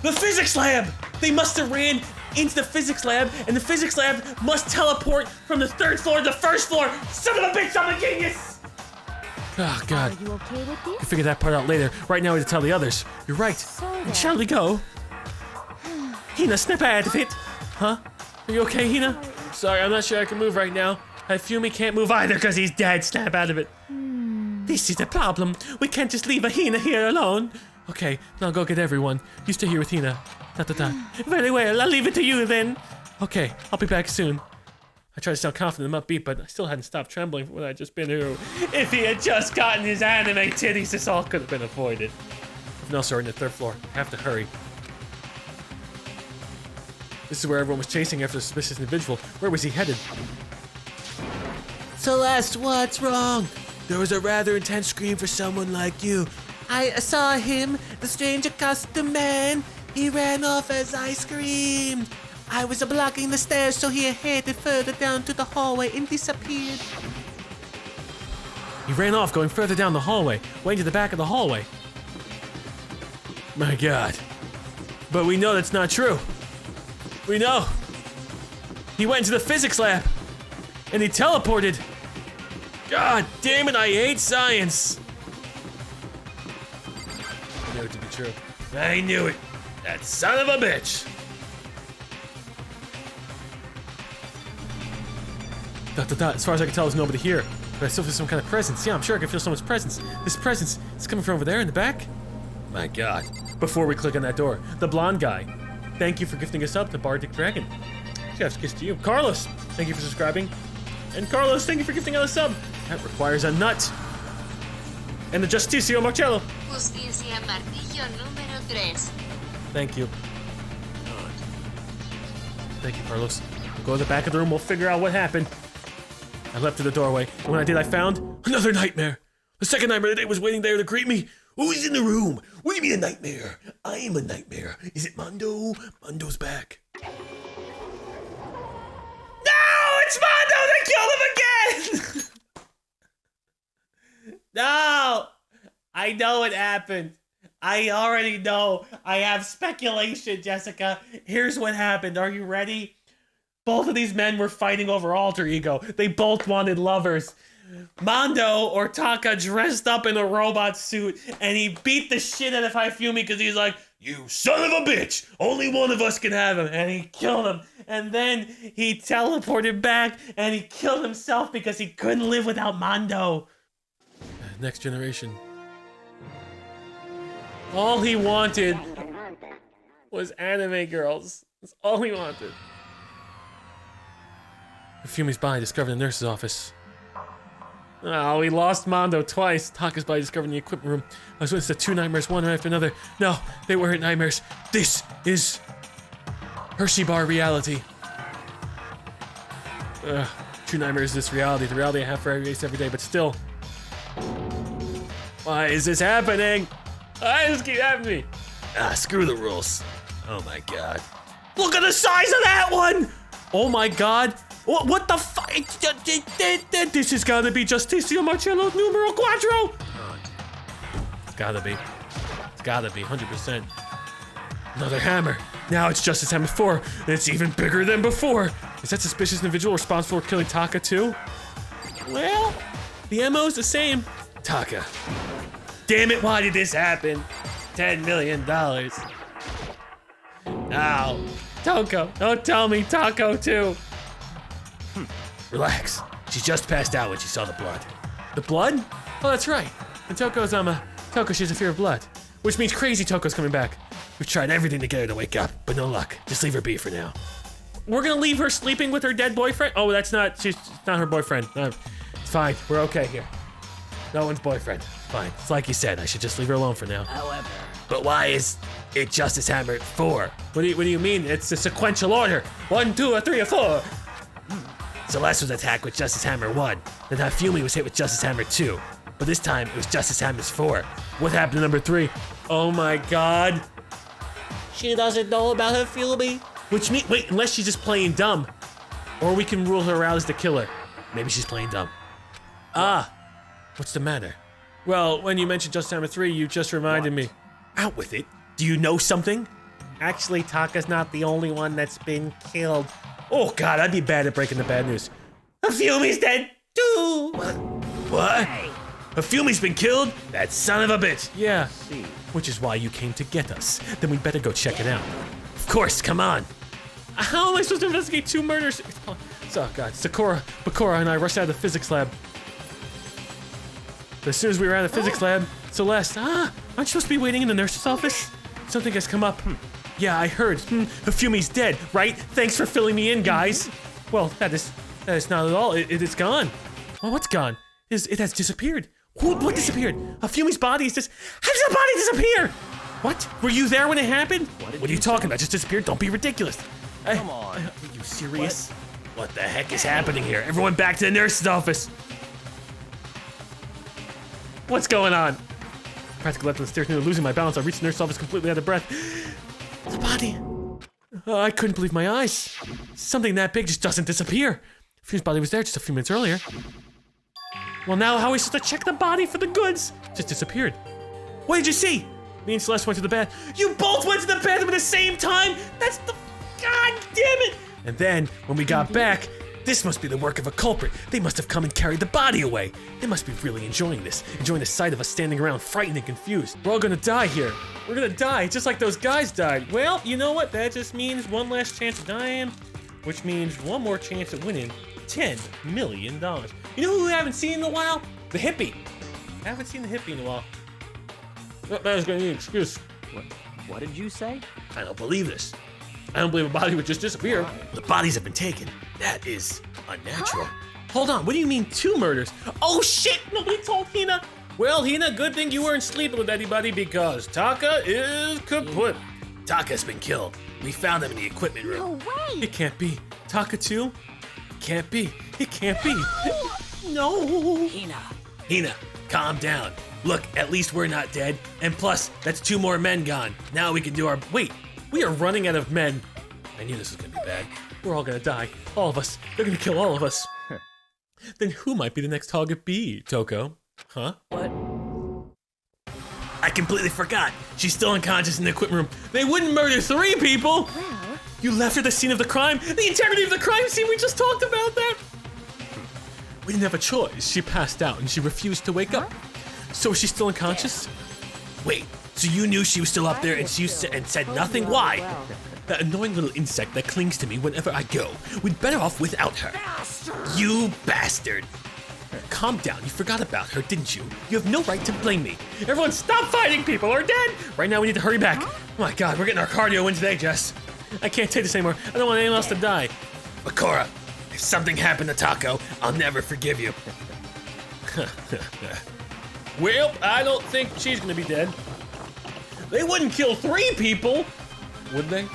The physics lab! They must have ran into the physics lab, and the physics lab must teleport from the 3rd floor to the 1st floor! Son of a bitch, I'm a genius! Oh, God. Are you okay with this? I'll figure that part out later. Right now, we have to tell the others. You're right. And shall we go? Hina, snap out of it. Huh? Are you okay, Hina? Sorry, I'm not sure I can move right now. Hifumi can't move either because he's dead. Snap out of it. This is the problem. We can't just leave a Hina here alone. Okay, now go get everyone. You stay here with Hina. Very well, I'll leave it to you then. Okay, I'll be back soon. I tried to sound confident and upbeat, but I still hadn't stopped trembling from what I'd just been through. If he had just gotten his anime titties, this all could have been avoided. No, sir, in the 3rd floor. I have to hurry. This is where everyone was chasing after the suspicious individual. Where was he headed? Celeste, what's wrong? There was a rather intense scream for someone like you. I saw him, the stranger costume man. He ran off as I screamed. I was blocking the stairs, so he headed further down to the hallway and disappeared. He ran off, going further down the hallway, way to the back of the hallway. My God. But we know that's not true. We know. He went into the physics lab, and he teleported. God damn it, I hate science. I knew it to be true. I knew it. That son of a bitch. As far as I can tell, there's nobody here. But I still feel some kind of presence. Yeah, I'm sure I can feel someone's presence. This presence is coming from over there in the back. My God. Before we click on that door, the blonde guy. Thank you for gifting us up, the Bardic Dragon. Chef's kiss to you. Carlos, thank you for subscribing. And Carlos, thank you for gifting out a sub. That requires a nut. And the Justicio Marcello. Justicia Martillo número 3. Thank you. Thank you, Carlos. We'll go to the back of the room, we'll figure out what happened. I leapt to the doorway, and when I did, I found another nightmare. The second nightmare of the day was waiting there to greet me. Who's in the room? What do you mean a nightmare? I am a nightmare. Is it Mondo? Mondo's back. No! It's Mondo! They killed him again! No! I know what happened. I already know. I have speculation, Jessica. Here's what happened. Are you ready? Both of these men were fighting over alter ego. They both wanted lovers. Mondo, or Taka, dressed up in a robot suit, and he beat the shit out of Hifumi because he's like, "You son of a bitch! Only one of us can have him," and he killed him. And then he teleported back, and he killed himself because he couldn't live without Mondo. Next generation. All he wanted was anime girls. That's all he wanted. Hifumi's body discovered in the nurse's office. Oh, we lost Mondo twice. Taka's body discovered in the equipment room. I was witness to 2 nightmares, one after another. No, they weren't nightmares. This is Hershey Bar reality. 2 nightmares is this reality. The reality I have for every day, but still. Why is this happening? Why does this keep happening to me? Screw the rules. Oh my God. Look at the size of that one! Oh my God. What the fuck? This has gotta be Justicio Marcello numero 4! It's gotta be. It's gotta be, 100%. Another hammer. Now it's Justice Hammer 4, and it's even bigger than before. Is that suspicious individual responsible for killing Taka too? Well, the MO's the same. Taka. Damn it, why did this happen? $10 million. Ow. Toko, don't tell me Taco too. Relax. She just passed out when she saw the blood. The blood? Oh, that's right. And Toko's, Toko, she has a fear of blood. Which means crazy Toko's coming back. We've tried everything to get her to wake up, but no luck. Just leave her be for now. We're gonna leave her sleeping with her dead boyfriend? Oh, she's not her boyfriend. No, it's fine, we're okay here. No one's boyfriend. Fine, it's like you said, I should just leave her alone for now. However, But why is it Justice Hammer 4? What do you mean? It's a sequential order. 1, 2, 3, 4. Celeste was attacked with Justice Hammer 1, then Hifumi was hit with Justice Hammer 2. But this time, it was Justice Hammer's 4. What happened to number 3? Oh my god. She doesn't know about her Hifumi. Which means, wait, unless she's just playing dumb. Or we can rule her out as the killer. Maybe she's playing dumb. Ah, What's the matter? well, when you mentioned Justice Hammer 3, you just reminded me. Out with it. Do you know something? Actually, Taka's not the only one that's been killed. Oh god, I'd be bad at breaking the bad news. Hifumi's dead too. What? Hifumi's been killed? That son of a bitch. Yeah, which is why you came to get us. Then we better go check it out. Of course, come on. How am I supposed to investigate 2 murders? Oh god, Bakura and I rushed out of the physics lab. As soon as we were out of the physics lab, Celeste, aren't you supposed to be waiting in the nurse's office? Something has come up. Yeah, I heard. Hifumi's dead, right? Thanks for filling me in, guys. Well, that is not at all. It's gone. Well, what's gone? It has disappeared. What disappeared? Hifumi's body is just. How does the body disappear? What? Were you there when it happened? What are you talking about? Just disappeared? Don't be ridiculous. Come on. Are you serious? What the heck is happening here? Everyone back to the nurse's office. What's going on? Practically left on the stairs, nearly losing my balance. I reached the nurse's office completely out of breath. The body. I couldn't believe my eyes. Something that big just doesn't disappear. Hifumi's body was there just a few minutes earlier. Well, now how are we supposed to check the body for the goods? Just disappeared. What did you see? Me and Celeste went to the bath. You both went to the bathroom at the same time? That's the... God damn it! And then, when we got back, this must be the work of a culprit. They must have come and carried the body away. They must be really enjoying this. Enjoying the sight of us standing around frightened and confused. We're all gonna die here. We're gonna die, just like those guys died. Well, you know what? That just means one last chance of dying, which means one more chance at winning $10 million. You know who we haven't seen in a while? The hippie. I haven't seen the hippie in a while. That was gonna need an excuse. What did you say? I don't believe this. I don't believe a body would just disappear. The bodies have been taken. That is unnatural. Hold on, what do you mean 2 murders? Oh shit, nobody told Hina. Well, Hina, good thing you weren't sleeping with anybody because Taka is kaput. Taka's been killed. We found him in the equipment room. No way. It can't be. Taka too? Can't be. It can't be. No. Hina, calm down. Look, at least we're not dead. And plus, that's 2 more men gone. Now we can do our... Wait, we are running out of men. I knew this was gonna be bad. We're all gonna die. All of us. They're gonna kill all of us. Then who might be the next target be, Toko? Huh? what? I completely forgot. She's still unconscious in the equipment room. They wouldn't murder 3 people! Well, You left her at the scene of the crime? The integrity of the crime scene, we just talked about that! We didn't have a choice. She passed out and she refused to wake up. So is she still unconscious? Wait, so you knew she was still up there and said nothing? Why? That annoying little insect that clings to me whenever I go. We'd better off without her. You bastard. Calm down, you forgot about her, didn't you? You have no right to blame me. Everyone stop fighting, people are dead! Right now we need to hurry back. Oh my god, we're getting our cardio in today, Jess. I can't take this anymore. I don't want anyone else to die. Bakura, if something happened to Taco, I'll never forgive you. Well, I don't think she's gonna be dead. They wouldn't kill 3 people! Would they?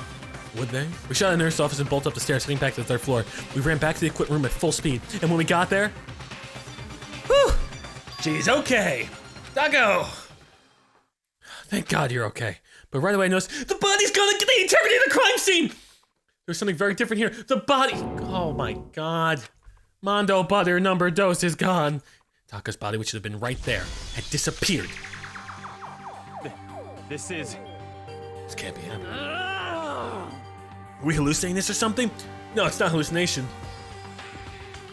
Would they? We shot a nurse's office and bolted up the stairs, heading back to the 3rd floor. We ran back to the equipment room at full speed, and when we got there... Whew! She's okay. Taco! Thank God you're okay. But right away I noticed, the body's gonna get the integrity of the crime scene! There's something very different here. The body... Oh my God. Mondo butter number dos is gone. Taka's body, which should have been right there, had disappeared. This is... This can't be happening. Are we hallucinating this or something? No, it's not hallucination.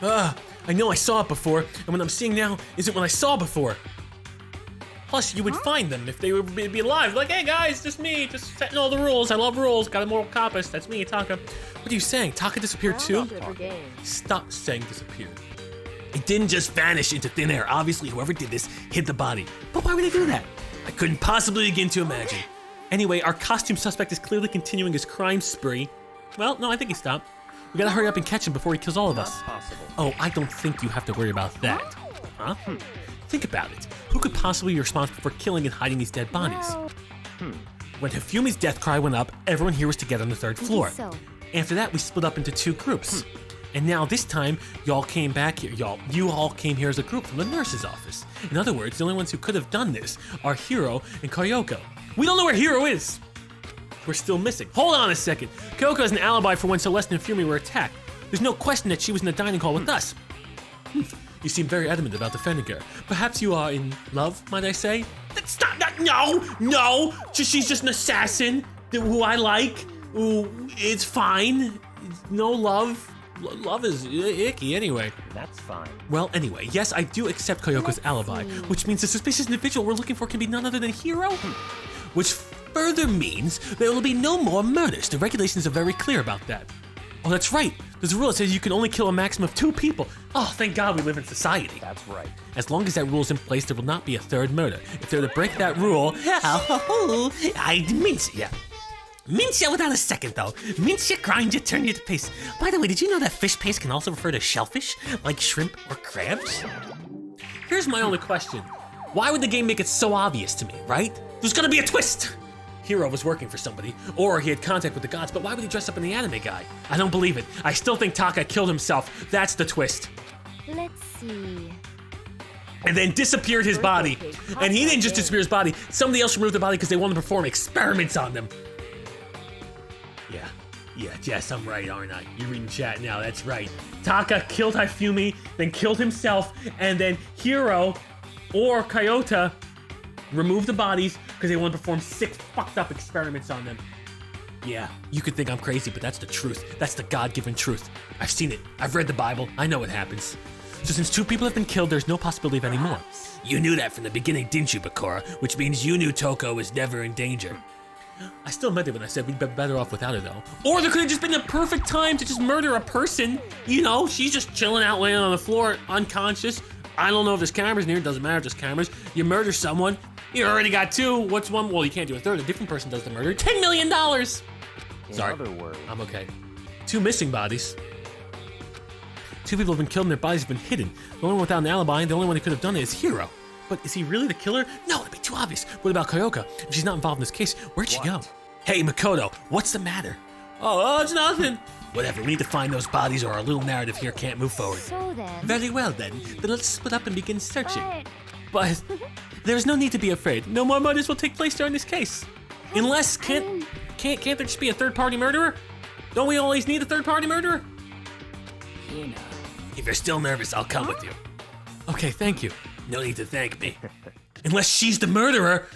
I I know I saw it before, and what I'm seeing now isn't what I saw before. Plus, you would find them if they would be alive. Like, hey guys, just me, just setting all the rules. I love rules, got a moral compass. That's me, Taka. What are you saying? Taka disappeared too? Stop saying disappeared. It didn't just vanish into thin air. Obviously, whoever did this hid the body. But why would they do that? I couldn't possibly begin to imagine. Anyway, our costume suspect is clearly continuing his crime spree. Well, no, I think he stopped. We gotta hurry up and catch him before he kills all of us. Possible. Oh, I don't think you have to worry about that. Huh? Think about it. Who could possibly be responsible for killing and hiding these dead bodies? When Hifumi's death cry went up, everyone here was together on the 3rd floor. After that, we split up into 2 groups. And now this time, y'all came back here. You all came here as a group from the nurse's office. In other words, the only ones who could have done this are Hiro and Kyoko. We don't know where Hiro is. We're still missing. Hold on a second. Kyoko has an alibi for when Celeste and Hifumi were attacked. There's no question that she was in the dining hall with us. You seem very adamant about defending her. Perhaps you are in love, might I say? That's not, no! She's just an assassin who I like. Ooh, it's fine. No love. Love is icky anyway. That's fine. Well, anyway, yes, I do accept Kyoko's alibi, which means the suspicious individual we're looking for can be none other than Hiro. Which further means there will be no more murders. The regulations are very clear about that. Oh, that's right. There's a rule that says you can only kill a maximum of 2 people. Oh, thank God we live in society. That's right. As long as that rule is in place, there will not be a 3rd murder. If they're to break that rule, I'd mince ya. Mince ya without a second, though. Mince ya, grind ya, turn ya to paste. By the way, did you know that fish paste can also refer to shellfish, like shrimp or crabs? Here's my only question. Why would the game make it so obvious to me, right? There's gonna be a twist! Hiro was working for somebody, or he had contact with the gods, but why would he dress up in the anime guy? I don't believe it. I still think Taka killed himself. That's the twist. Let's see. And then disappeared his body. And he didn't just disappear his body. Somebody else removed the body because they wanted to perform experiments on them. Yeah, Jess, I'm right, aren't I? You're reading chat now, that's right. Taka killed Hifumi, then killed himself, and then Hiro or Kyota removed the bodies because they want to perform 6 fucked up experiments on them. Yeah, you could think I'm crazy, but that's the truth. That's the God-given truth. I've seen it. I've read the Bible. I know what happens. So since 2 people have been killed, there's no possibility of any more. You knew that from the beginning, didn't you, Bakura? Which means you knew Toko was never in danger. I still meant it when I said we'd be better off without her, though. Or there could have just been the perfect time to just murder a person. You know, she's just chilling out, laying on the floor, unconscious. I don't know if there's cameras in here. It doesn't matter if there's cameras. You murder someone. You already got 2. What's one? Well, you can't do a 3rd. A different person does the murder. $10 million! Sorry. In other words, I'm okay. 2 missing bodies. 2 people have been killed and their bodies have been hidden. The only one without an alibi, and the only one who could have done it is Hiro. But is he really the killer? No, that'd be too obvious. What about Kyoko? If she's not involved in this case, where'd she go? Hey, Makoto, what's the matter? Oh, it's nothing. Whatever, we need to find those bodies or our little narrative here can't move forward. So then. Very well then. Then let's split up and begin searching. But But there's no need to be afraid. No more murders will take place during this case. Unless, can't there just be a 3rd-party murderer? Don't we always need a 3rd-party murderer? You know. If you're still nervous, I'll come with you. Okay, thank you. No need to thank me. Unless she's the murderer.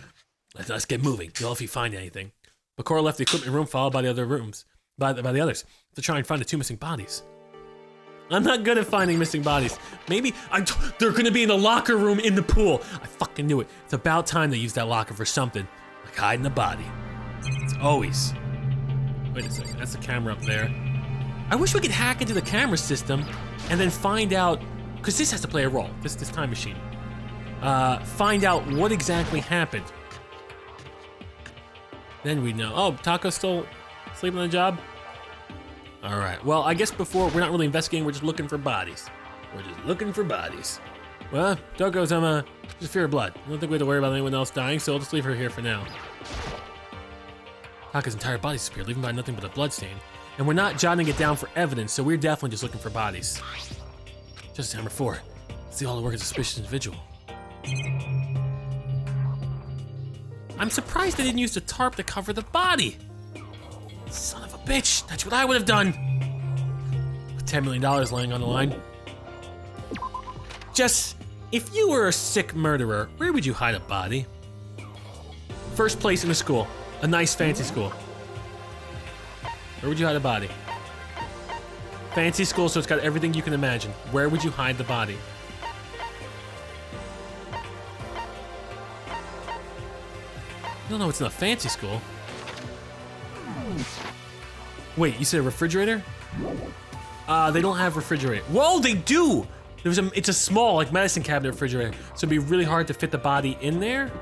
Let's get moving. You'll if you find anything. Bakura left the equipment room followed by the other rooms, by the others, to try and find the 2 missing bodies. I'm not good at finding missing bodies. Maybe they're gonna be in the locker room in the pool. I fucking knew it. It's about time they used that locker for something, like hiding a body. It's always. Wait a second, that's the camera up there. I wish we could hack into the camera system and then find out, because this has to play a role, this time machine. Find out what exactly happened. Then we know. Oh, Taka's still sleeping on the job? All right, well, I guess before, we're not really investigating, we're just looking for bodies. We're just looking for bodies. Well, Toko's, just fear of blood. I don't think we have to worry about anyone else dying, so I'll just leave her here for now. Taka's entire body disappeared, leaving behind nothing but a blood stain. And we're not jotting it down for evidence, so we're definitely just looking for bodies. Justice Hammer 4. See all the work of a suspicious individual. I'm surprised they didn't use the tarp to cover the body. Son of a bitch, that's what I would have done. With $10 million laying on the line. Jess, if you were a sick murderer, where would you hide a body? First place in the school, a nice fancy school. Where would you hide a body? Fancy school, so it's got everything you can imagine. Where would you hide the body? I don't know what's in a fancy school. Wait, you said a refrigerator? They don't have refrigerator. Whoa, they do! It's a small, like, medicine cabinet refrigerator, so it'd be really hard to fit the body in there.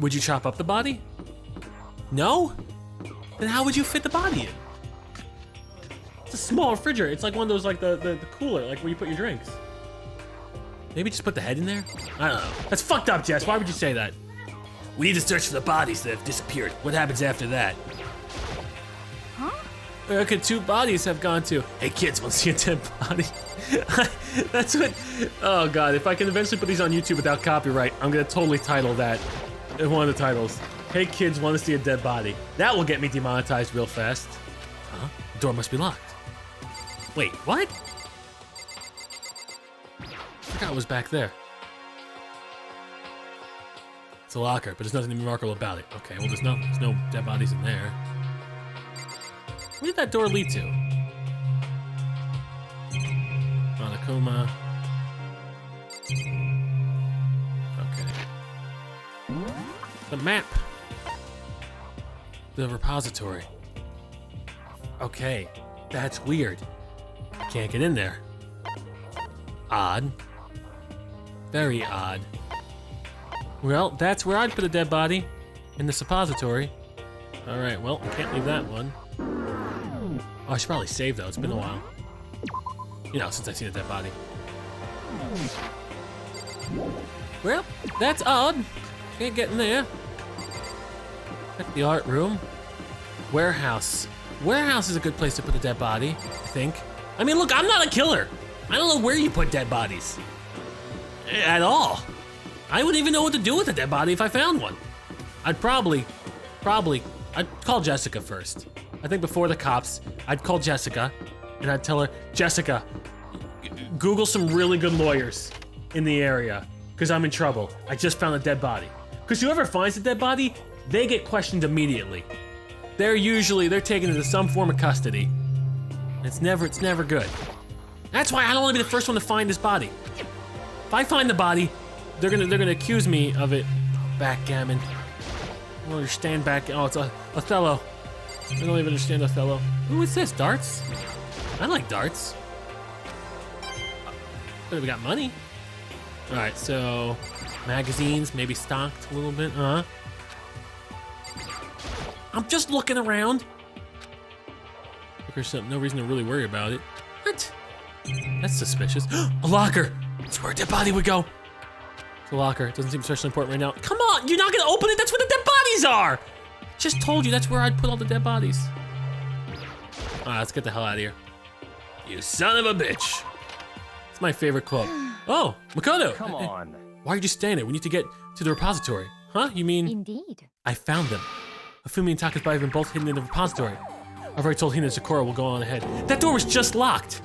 Would you chop up the body? No? Then how would you fit the body in? It's a small refrigerator. It's like one of those, like, the cooler, like where you put your drinks. Maybe just put the head in there? I don't know. That's fucked up, Jess. Why would you say that? We need to search for the bodies that have disappeared. What happens after that? Where could 2 bodies have gone to? Hey kids, wanna see a dead body? That's what, oh God, if I can eventually put these on YouTube without copyright, I'm gonna totally title that in one of the titles. Hey kids, wanna see a dead body? That will get me demonetized real fast. Huh? The door must be locked. Wait, what? I forgot it was back there. It's a locker, but there's nothing remarkable about it. Okay, well there's no dead bodies in there. Where did that door lead to? Monokuma. Okay. The map. The repository. Okay, that's weird. I can't get in there. Odd. Very odd. Well, that's where I'd put a dead body. In the suppository. Alright, well, I can't leave that one. Oh, I should probably save though, it's been a while. You know, since I've seen a dead body. Well, that's odd. Can't get in there. Check the art room. Warehouse. Warehouse is a good place to put a dead body, I think. I mean, look, I'm not a killer. I don't know where you put dead bodies. At all. I wouldn't even know what to do with a dead body if I found one. I'd probably, I'd call Jessica first. I think before the cops, I'd call Jessica and I'd tell her, Jessica, Google some really good lawyers in the area because I'm in trouble. I just found a dead body. Because whoever finds a dead body, they get questioned immediately. They're taken into some form of custody. It's never good. That's why I don't want to be the first one to find this body. If I find the body, they're gonna accuse me of it. Backgammon. I don't understand oh, it's Othello. I don't even understand Othello. Ooh, what's this? Darts? I like darts. But we got money. All right, so magazines, maybe stocked a little bit. I'm just looking around. There's something, no reason to really worry about it. What? That's suspicious. A locker. That's where a dead body would go. It's a locker. It doesn't seem especially important right now. Come on, you're not gonna open it. That's where the dead bodies are. Just told you that's where I'd put all the dead bodies. All right, let's get the hell out of here. You son of a bitch. It's my favorite quote. Oh, Makoto. Come on. Why are you just standing there? We need to get to the repository. Huh? You mean? Indeed. I found them. Hifumi and Taka's body have been both hidden in the repository. I've already told Hina and Sakura will go on ahead. That door was just locked.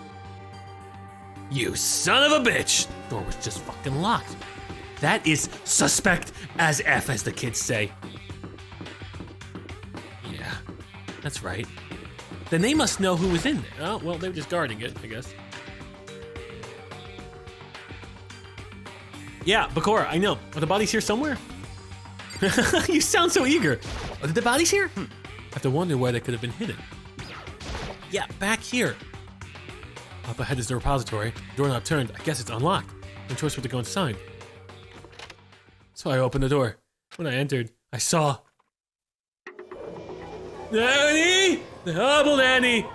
You son of a bitch. The door was just fucking locked. That is suspect as F, as the kids say. Yeah, that's right. Then they must know who was in there. Oh, well, they were just guarding it, I guess. Yeah, Bakura, I know. Are the bodies here somewhere? You sound so eager. Are the bodies here? I have to wonder where they could have been hidden. Yeah, back here. Up ahead is the repository. Doorknob turned. I guess it's unlocked. No choice but to go inside. So I opened the door. When I entered, I saw... Nanny! The humble Nanny!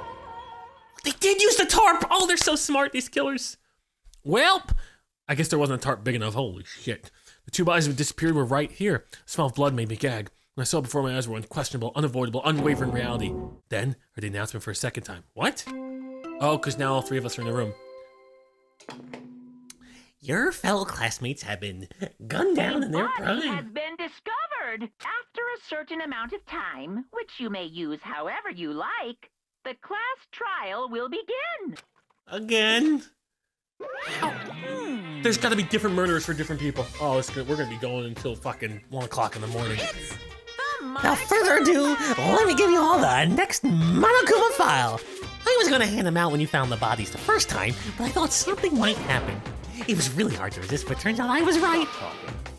They did use the tarp! Oh, they're so smart, these killers. Welp! I guess there wasn't a tarp big enough. Holy shit. The 2 bodies that disappeared were right here. The smell of blood made me gag. When I saw before my eyes were unquestionable, unavoidable, unwavering reality. Then, heard the announcement for a second time. What? Oh, because now all 3 of us are in the room. Your fellow classmates have been gunned down in their Body has prime. been discovered. After a certain amount of time, which you may use however you like, the class trial will begin. Again? There's got to be different murderers for different people. Oh, we're going to be going until fucking 1 o'clock in the morning. Without further ado, let me give you all the next Monokuma file. I was gonna hand them out when you found the bodies the first time, but I thought something might happen. It was really hard to resist, but turns out I was right.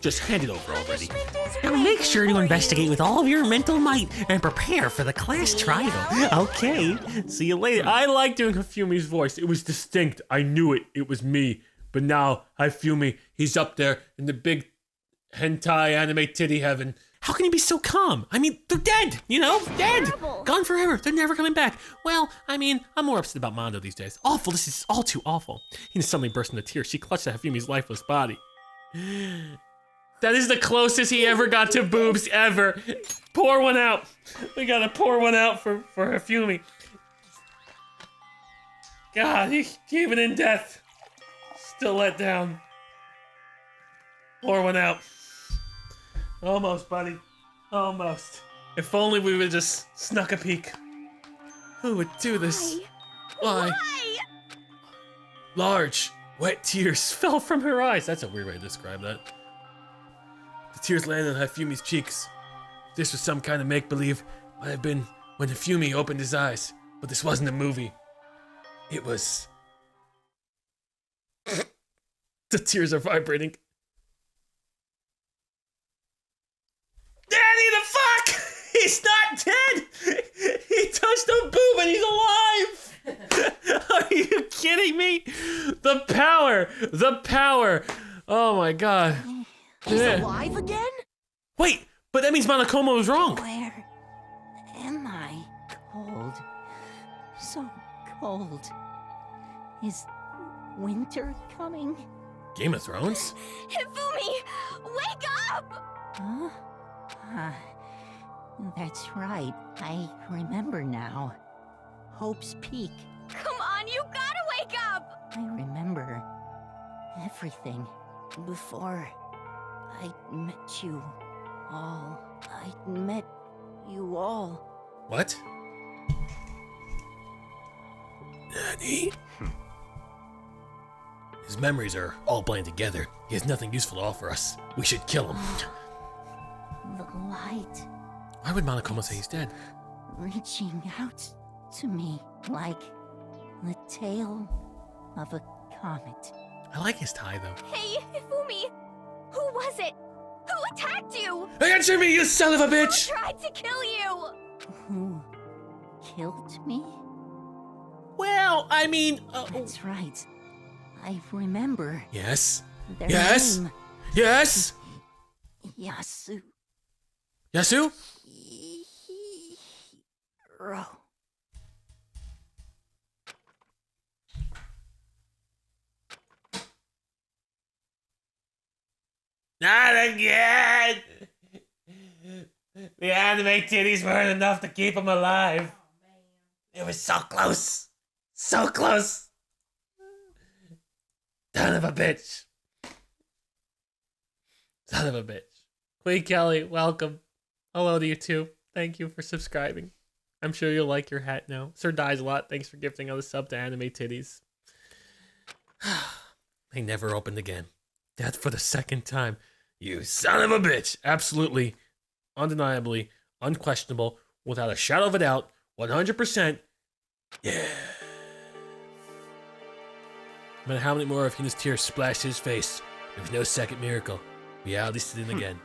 Just hand it over already. Now make sure to investigate with all of your mental might and prepare for the class trial. Okay, see you later. I like doing Hifumi's voice. It was distinct. I knew it. It was me. But now, Hifumi, he's up there in the big hentai anime titty heaven. How can you be so calm? I mean, they're dead, you know? Dead! terrible. Gone forever. They're never coming back. Well, I mean, I'm more upset about Mondo these days. Awful. This is all too awful. He suddenly burst into tears. She clutched at Hifumi's lifeless body. That is the closest he ever got to boobs ever. Pour one out. We gotta pour one out for Hifumi. God, even in death, still let down. Pour one out. Almost, buddy. Almost. If only we would just snuck a peek. Who would do this? Why? Large, wet tears fell from her eyes. That's a weird way to describe that. The tears landed on Hifumi's cheeks. If this was some kind of make-believe, might have been when Hifumi opened his eyes. But this wasn't a movie. It was... The tears are vibrating. Daddy, the fuck! He's not dead! He touched a boob and he's alive! Are you kidding me? The power! The power! Oh my god. He's Yeah. alive again? Wait, but that means Monokuma was wrong. Where am I? Cold. So cold. Is winter coming? Game of Thrones? Hifumi, wake up! Huh? That's right. I remember now. Hope's Peak. Come on, you gotta wake up! I remember everything before I met you all. I met you all. What? Nani? His memories are all blended together. He has nothing useful to offer us. We should kill him. The light Why would Monokuma say he's dead? reaching out to me like the tail of a comet. I like his tie though. Hey, Hifumi! Who was it? Who attacked you? Answer me, you son of a bitch! Who tried to kill you? Who killed me? Well, I mean, That's right. I remember yes, their yes, name. yes. Yasu. Yasu? Hiro. Not again! The anime titties weren't enough to keep him alive. It was so close. So close. Son of a bitch. Son of a bitch. Queen Kelly, welcome. Hello to you too. Thank you for subscribing. I'm sure you'll like your hat now. Sir Dies a lot. Thanks for gifting us a sub to Anime Titties. They never opened again. Death for the second time. You son of a bitch. Absolutely, undeniably, unquestionable, without a shadow of a doubt, 100%. Yeah. No matter how many more of Hina's tears splashed his face, there was no second miracle. Reality stood in again.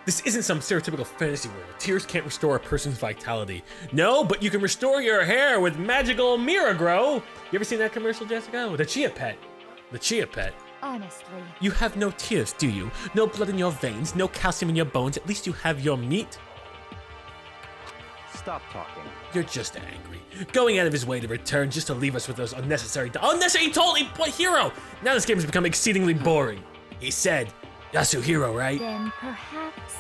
This isn't some stereotypical fantasy world. Tears can't restore a person's vitality. No, but you can restore your hair with magical Miragrow. You ever seen that commercial, Jessica? Oh, the Chia Pet. The Chia Pet. Honestly. You have no tears, do you? No blood in your veins, no calcium in your bones. At least you have your meat. Stop talking. You're just angry. Going out of his way to return just to leave us with those unnecessary... Unnecessary totally... What hero? Now this game has become exceedingly boring. He said, Yasuhiro, right? Then perhaps...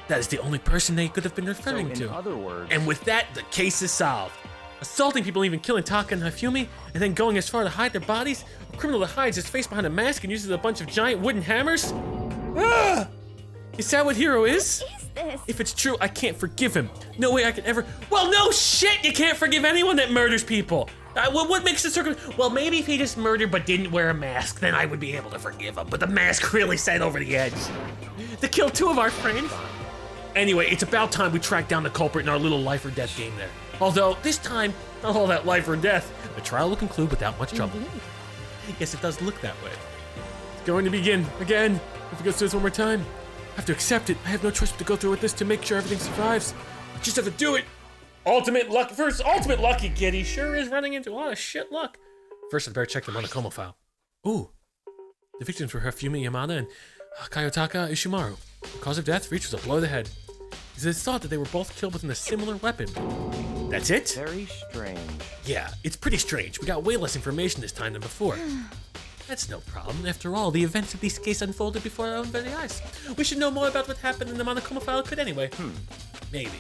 That is the only person they could have been referring So, to. in other words... And with that, the case is solved. Assaulting people, even killing Taka and Hifumi, and then going as far to hide their bodies? A criminal that hides his face behind a mask and uses a bunch of giant wooden hammers? Ah! Is that what Hero is? What is this? If it's true, I can't forgive him. No way I can ever... Well, no shit! You can't forgive anyone that murders people! What makes the circle... Well, maybe if he just murdered but didn't wear a mask, then I would be able to forgive him. But the mask really set over the edge. To kill two of our friends? Anyway, it's about time we track down the culprit in our little life or death game there. Although, this time, not all that life or death. The trial will conclude without much trouble. Yes, it does look that way. It's going to begin again. If it goes through this one more time, I have to accept it. I have no choice but to go through with this to make sure everything survives. I just have to do it. Ultimate luck. First, ultimate lucky kid. He sure is running into a lot of shit luck. First, I'd better check the Monokuma file. Ooh. The victims were Hifumi Yamada and Taka Ishimaru. The cause of death, reached was a blow to the head. It is thought that they were both killed with a similar weapon. That's it? Very strange. Yeah, it's pretty strange. We got way less information this time than before. That's no problem. After all, the events of these cases unfolded before our own very eyes. We should know more about what happened in the Monokuma file could anyway. Maybe.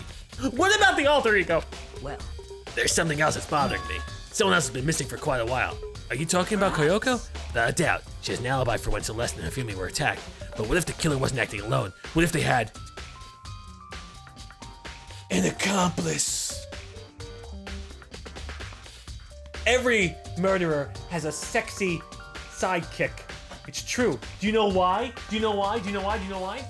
What about the alter ego? Well, There's something else that's bothering me. Someone else has been missing for quite a while. Are you talking about Koyoko? Without a doubt. She has an alibi for when Celeste and Hifumi were attacked. But what if the killer wasn't acting alone? What if they had an accomplice? Every murderer has a sexy sidekick. It's true. Do you know why? Do you know why? Do you know why? Do you know why?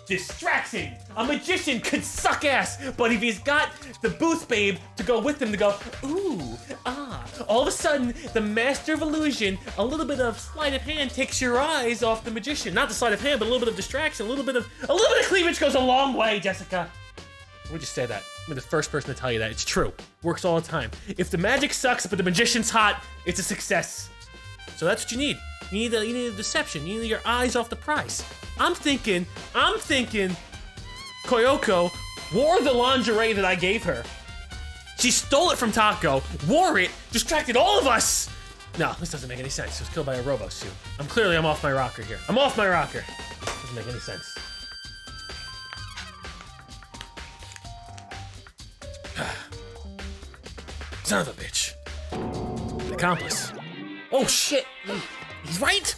Distraction! A magician could suck ass, but if he's got the booth babe to go with him to go, ooh, ah, all of a sudden, the master of illusion, a little bit of sleight of hand takes your eyes off the magician. Not the sleight of hand, but a little bit of distraction, a little bit of cleavage goes a long way, Jessica. Let me just say that. I'm the first person to tell you that. It's true. Works all the time. If the magic sucks, but the magician's hot, it's a success. So that's what you need. You need a deception. You need your eyes off the prize. I'm thinking Koyoko wore the lingerie that I gave her. She stole it from Taco, wore it, distracted all of us. No, this doesn't make any sense. She was killed by a robo suit. I'm off my rocker here. I'm off my rocker. Doesn't make any sense. Son of a bitch. The accomplice. Oh shit! He's right!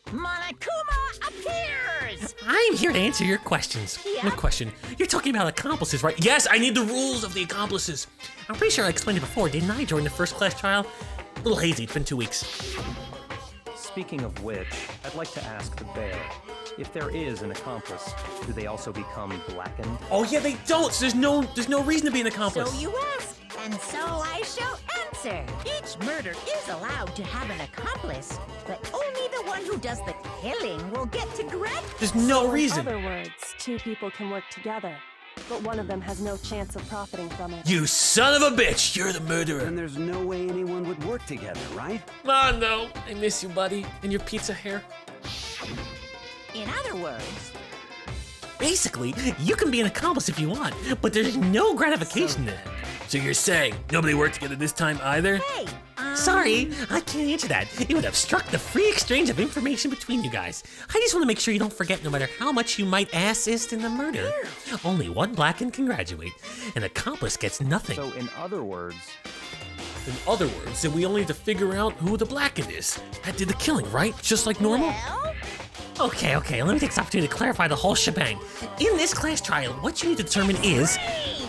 Monokuma appears! I'm here to answer your questions. Yeah? No question. You're talking about accomplices, right? Yes, I need the rules of the accomplices. I'm pretty sure I explained it before, didn't I, during the first class trial? A little hazy, it's been 2 weeks. Speaking of which, I'd like to ask the bear, if there is an accomplice, do they also become blackened? Oh yeah, they don't, so there's no reason to be an accomplice. So you ask, and so I shall answer. Each murder is allowed to have an accomplice, but only the one who does the killing will get to grant. There's no reason. In other words, two people can work together, but one of them has no chance of profiting from it. You son of a bitch! You're the murderer. And there's no way anyone would work together, right? Mondo, I miss you, buddy, and your pizza hair. In other words, Basically, you can be an accomplice if you want, but there's no gratification in it. So you're saying nobody worked together this time either? hey, Sorry, I can't answer that. It would obstruct the free exchange of information between you guys. I just want to make sure you don't forget, no matter how much you might assist in the murder. Only one blackened can graduate. An accomplice gets nothing. So in other words, then we only need to figure out who the blackened is. That did the killing, right? Just like normal? well, Okay, let me take this opportunity to clarify the whole shebang. In this class trial, what you need to determine is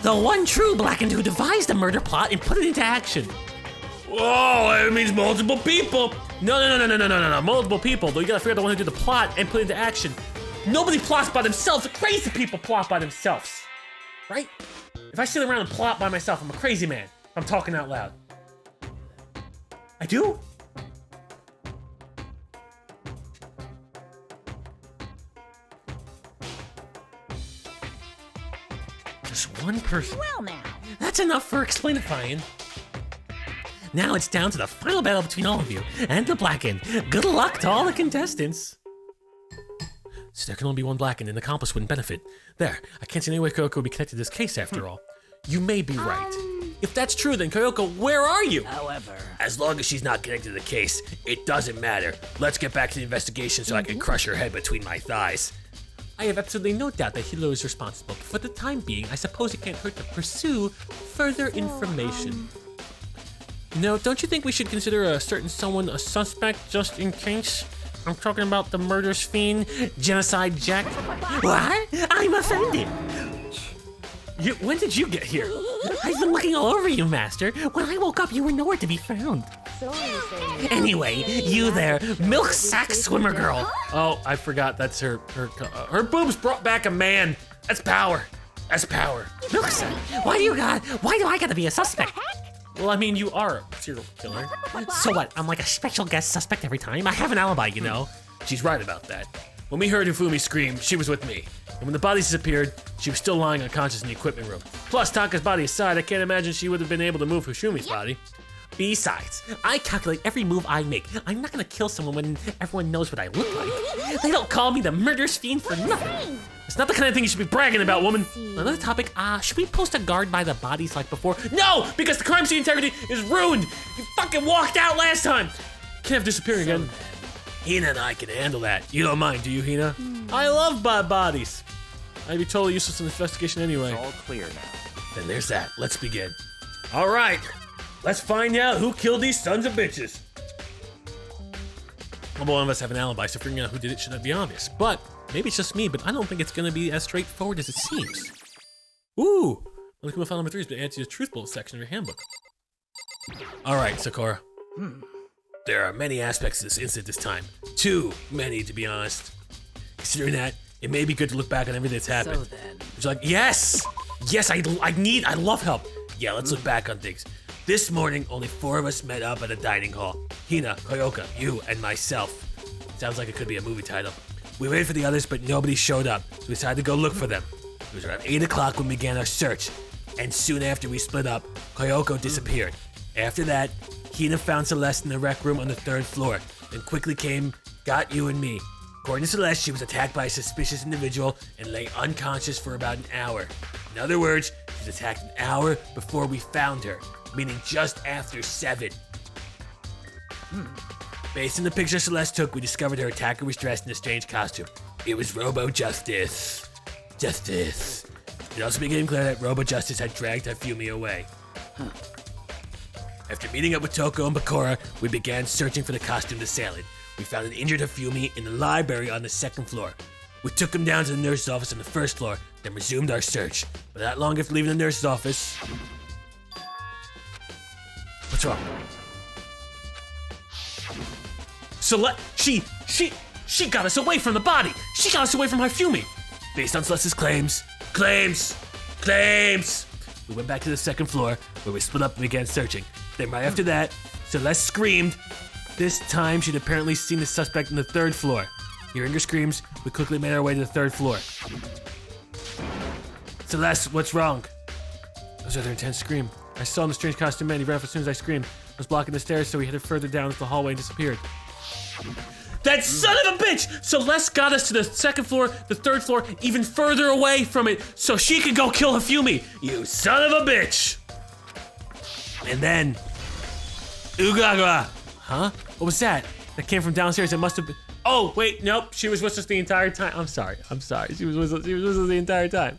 the one true blackened who devised the murder plot and put it into action. Whoa, that means multiple people. No, multiple people. Though you gotta figure out the one who did the plot and put it into action. Nobody plots by themselves. The crazy people plot by themselves. Right? If I sit around and plot by myself, I'm a crazy man. I'm talking out loud. I do? Just one person. well now. That's enough for explainifying. Now it's down to the final battle between all of you and the blackened. Good luck to all the contestants. So there can only be one blackened and the accomplice wouldn't benefit. There, I can't see any way Koyoko would be connected to this case after all. You may be right. If that's true, then Koyoko, where are you? However, As long as she's not connected to the case, it doesn't matter. Let's get back to the investigation so I can crush her head between my thighs. I have absolutely no doubt that Hilo is responsible, but for the time being, I suppose it can't hurt to pursue further information. No, don't you think we should consider a certain someone a suspect just in case? I'm talking about the murderous fiend, Genocide Jack. What? I'm offended. When did you get here? I've been looking all over you, Master. When I woke up, you were nowhere to be found. Anyway, you there, milk sack swimmer girl. Oh, I forgot. That's her boobs brought back a man. That's power. That's power. Milk sack. Why do I gotta be a suspect? Well, I mean, you are a serial killer. So what? I'm like a special guest suspect every time. I have an alibi, you know. She's right about that. When we heard Hifumi scream, she was with me. And when the bodies disappeared, she was still lying unconscious in the equipment room. Plus, Taka's body aside, I can't imagine she would have been able to move Hifumi's body. Besides, I calculate every move I make. I'm not gonna kill someone when everyone knows what I look like. They don't call me the murderous fiend for nothing. It's not the kind of thing you should be bragging about, woman. Another topic, should we post a guard by the bodies like before? No, because the crime scene integrity is ruined. You fucking walked out last time. Can't have disappeared again. Hina and I can handle that. You don't mind, do you, Hina? I love bodies. I'd be totally useless in the investigation anyway. It's all clear now. Then there's that. Let's begin. All right. Let's find out who killed these sons of bitches. Well, one of us have an alibi, so figuring out who did it shouldn't be obvious. But maybe it's just me, but I don't think it's gonna be as straightforward as it seems. Ooh! Monokuma file number 3 has been added to the truth bullet section of your handbook. All right, Sakura. There are many aspects to this incident this time. Too many, to be honest. Considering that, it may be good to look back on everything that's happened. So then. It's like, yes! Yes, I love help. Yeah, let's look back on things. This morning, only 4 of us met up at a dining hall. Hina, Koyoka, you, and myself. Sounds like it could be a movie title. We waited for the others, but nobody showed up, so we decided to go look for them. It was around 8 o'clock when we began our search, and soon after we split up, Koyoko disappeared. After that, Hina found Celeste in the rec room on the 3rd floor, then quickly came, got you and me. According to Celeste, she was attacked by a suspicious individual and lay unconscious for about an hour. In other words, she was attacked an hour before we found her, meaning just after 7. Based on the picture Celeste took, we discovered her attacker was dressed in a strange costume. It was Robo-Justice. Justice. It also became clear that Robo-Justice had dragged Hifumi away. After meeting up with Toko and Bakura, we began searching for the costumed assailant. We found an injured Hifumi in the library on the 2nd floor. We took him down to the nurse's office on the 1st floor, then resumed our search. But not long after leaving the nurse's office... What's wrong? Celeste, she got us away from the body. She got us away from Hifumi. Based on Celeste's claims. We went back to the 2nd floor, where we split up and began searching. Then right after that, Celeste screamed. This time, she'd apparently seen the suspect on the 3rd floor. Hearing her screams, we quickly made our way to the 3rd floor. Celeste, what's wrong? That was rather intense scream. I saw him in a strange costume man. He ran off as soon as I screamed. I was blocking the stairs, so he headed further down into the hallway and disappeared. That son of a bitch! Celeste got us to the 2nd floor, the 3rd floor, even further away from it, so she could go kill Hifumi. You son of a bitch! And then... Ugagwa! Huh? What was that? That came from downstairs. It must have been... Oh, wait, nope. She was with us the entire time. I'm sorry. She was with us the entire time.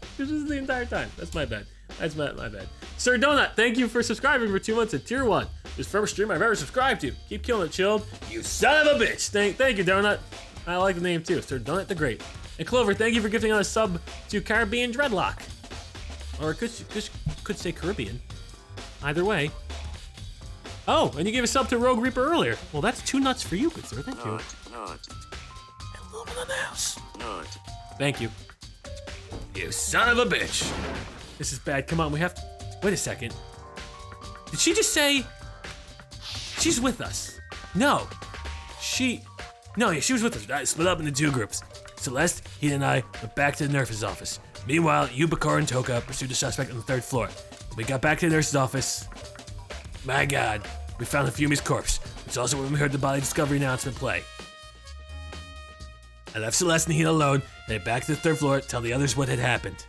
That's my bad. My bad. Sir Donut, thank you for subscribing for 2 months at Tier 1. This is the first stream I've ever subscribed to. Keep killing it, Chilled. You son of a bitch. Thank you, Donut. I like the name too. Sir Donut the Great. And Clover, thank you for gifting out a sub to Caribbean Dreadlock. Or it could say Caribbean. Either way. Oh, and you gave a sub to Rogue Reaper earlier. Well, that's 2 nuts for you, good sir. Thank you. Not. And Lumen on the house. Not. Thank you. You son of a bitch. This is bad. Come on, we have to... Wait a second. Did she just say... She's with us? No. No, yeah, she was with us. I split up into 2 groups. Celeste, he and I went back to the nurse's office. Meanwhile, you, Bakura, and Toka pursued the suspect on the 3rd floor. When we got back to the nurse's office... My God, we found Hifumi's corpse. It's also when we heard the body discovery announcement play. I left Celeste and Hina alone, and headed back to the 3rd floor to tell the others what had happened.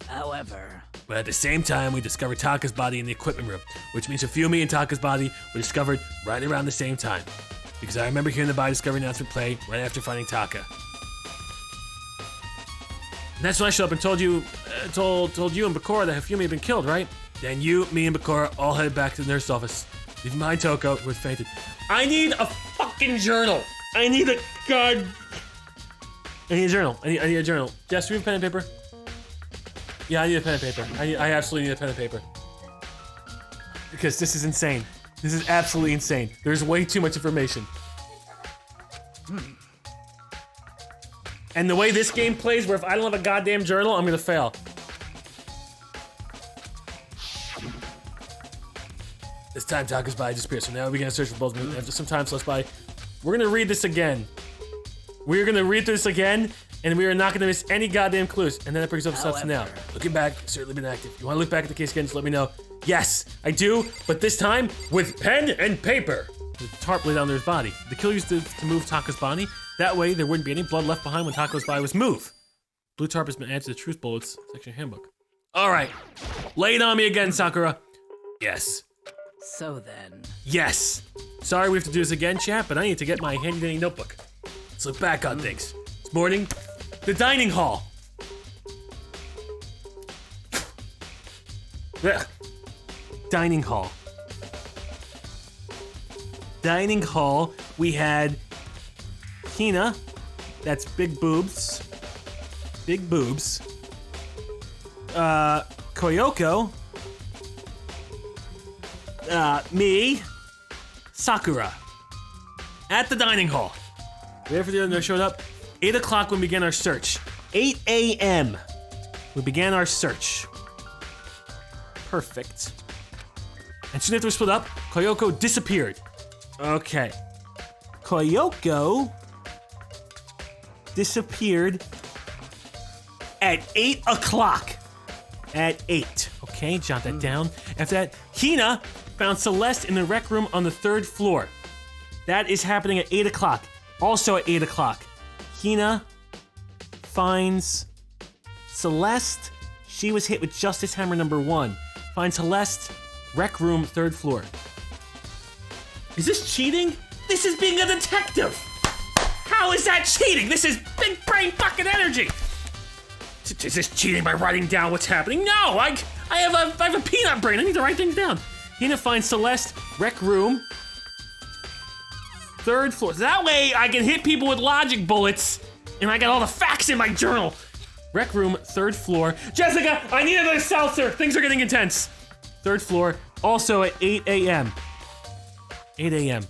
However... But at the same time, we discovered Taka's body in the equipment room, which means Hifumi and Taka's body were discovered right around the same time. Because I remember hearing the body discovery announcement play right after finding Taka. And that's when I showed up and told you and Bakura that Hifumi had been killed, right? Then you, me, and Bakura all headed back to the nurse's office, leaving behind Toko, who had fainted. I need a fucking journal. I need a journal. I need a journal. Jess, do we have pen and paper? Yeah, I need a pen and paper. I absolutely need a pen and paper. Because this is insane. This is absolutely insane. There's way too much information. And the way this game plays, where if I don't have a goddamn journal, I'm gonna fail. As time Taka's by disappears. So now we begin to search for both. After some time slips by, we're gonna read this again. We're gonna read this again, and we are not gonna miss any goddamn clues. And then it brings up stuff now. Looking back, certainly been active. You wanna look back at the case again, just let me know. Yes, I do, but this time with pen and paper. The tarp lay down their body. The killer used to move Taka's body. That way, there wouldn't be any blood left behind when Taka's body was moved. Blue tarp has been added to the truth bullets section handbook. All right, lay it on me again, Sakura. Yes. So then. Yes. Sorry we have to do this again, chat, but I need to get my handy-dandy notebook. Let's look back on things. This morning, the dining hall. Ugh. Dining hall. Dining hall, we had Hina, that's big boobs. Big boobs. Koyoko. Me. Sakura. At the dining hall. Wait for the other showed up. 8 o'clock when we began our search. 8 a.m. we began our search. Perfect. And soon after we split up, Koyoko disappeared. Okay. Koyoko disappeared at 8 o'clock. At 8. Okay, jot that down. After that, Hina found Celeste in the rec room on the 3rd floor. That is happening at 8 o'clock. Also at 8 o'clock, Hina finds Celeste. She was hit with Justice Hammer number 1. Finds Celeste, rec room, 3rd floor. Is this cheating? This is being a detective! How is that cheating? This is big brain fucking energy! Is this cheating by writing down what's happening? No! I have a peanut brain. I need to write things down. Hina finds Celeste, rec room, 3rd floor. That way I can hit people with logic bullets and I got all the facts in my journal. Rec room, 3rd floor. Jessica, I need another seltzer. Things are getting intense. 3rd floor, also at 8 a.m. 8 a.m.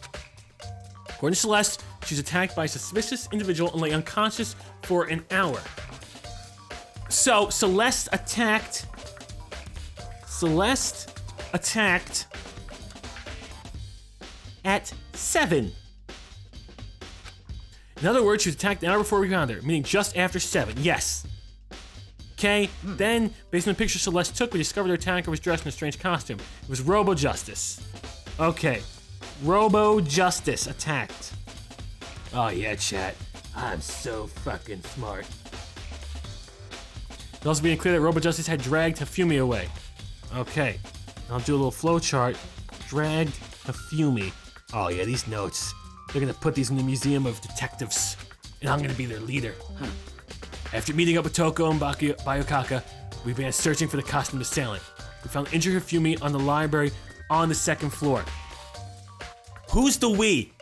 According to Celeste, she's attacked by a suspicious individual and lay unconscious for an hour. So, Celeste attacked at 7. In other words, she was attacked an hour before we found her, meaning just after 7, yes. Okay, then, based on the picture Celeste took, we discovered her attacker was dressed in a strange costume. It was Robo-Justice. Okay, Robo-Justice attacked. Oh yeah, chat. I'm so fucking smart. It also being clear that Robo-Justice had dragged Hifumi away. Okay, I'll do a little flow chart. Dragged Hifumi. Oh yeah, these notes. They're gonna put these in the Museum of Detectives, and I'm gonna be their leader. After meeting up with Toko and Bayokaka, we began searching for the costumed assailant. We found injured Hifumi on the library on the 2nd floor. Who's the we?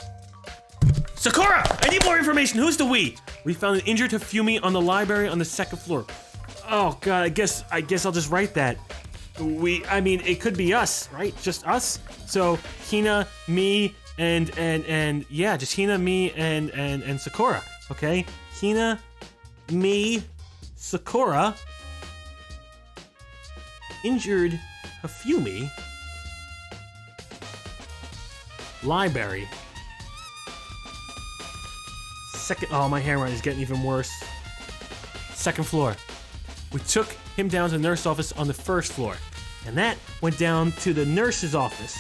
Sakura! I need more information. Who's the we? We found an injured Hifumi on the library on the 2nd floor. Oh god, I guess I'll just write that. I mean, it could be us, right? Just us? So, Hina, me, and yeah, just Hina, me, and Sakura, okay? Hina, me, Sakura, injured Hifumi, library, 2nd, oh, my handwriting is getting even worse. 2nd floor. We took him down to the nurse's office on the 1st floor, and that went down to the nurse's office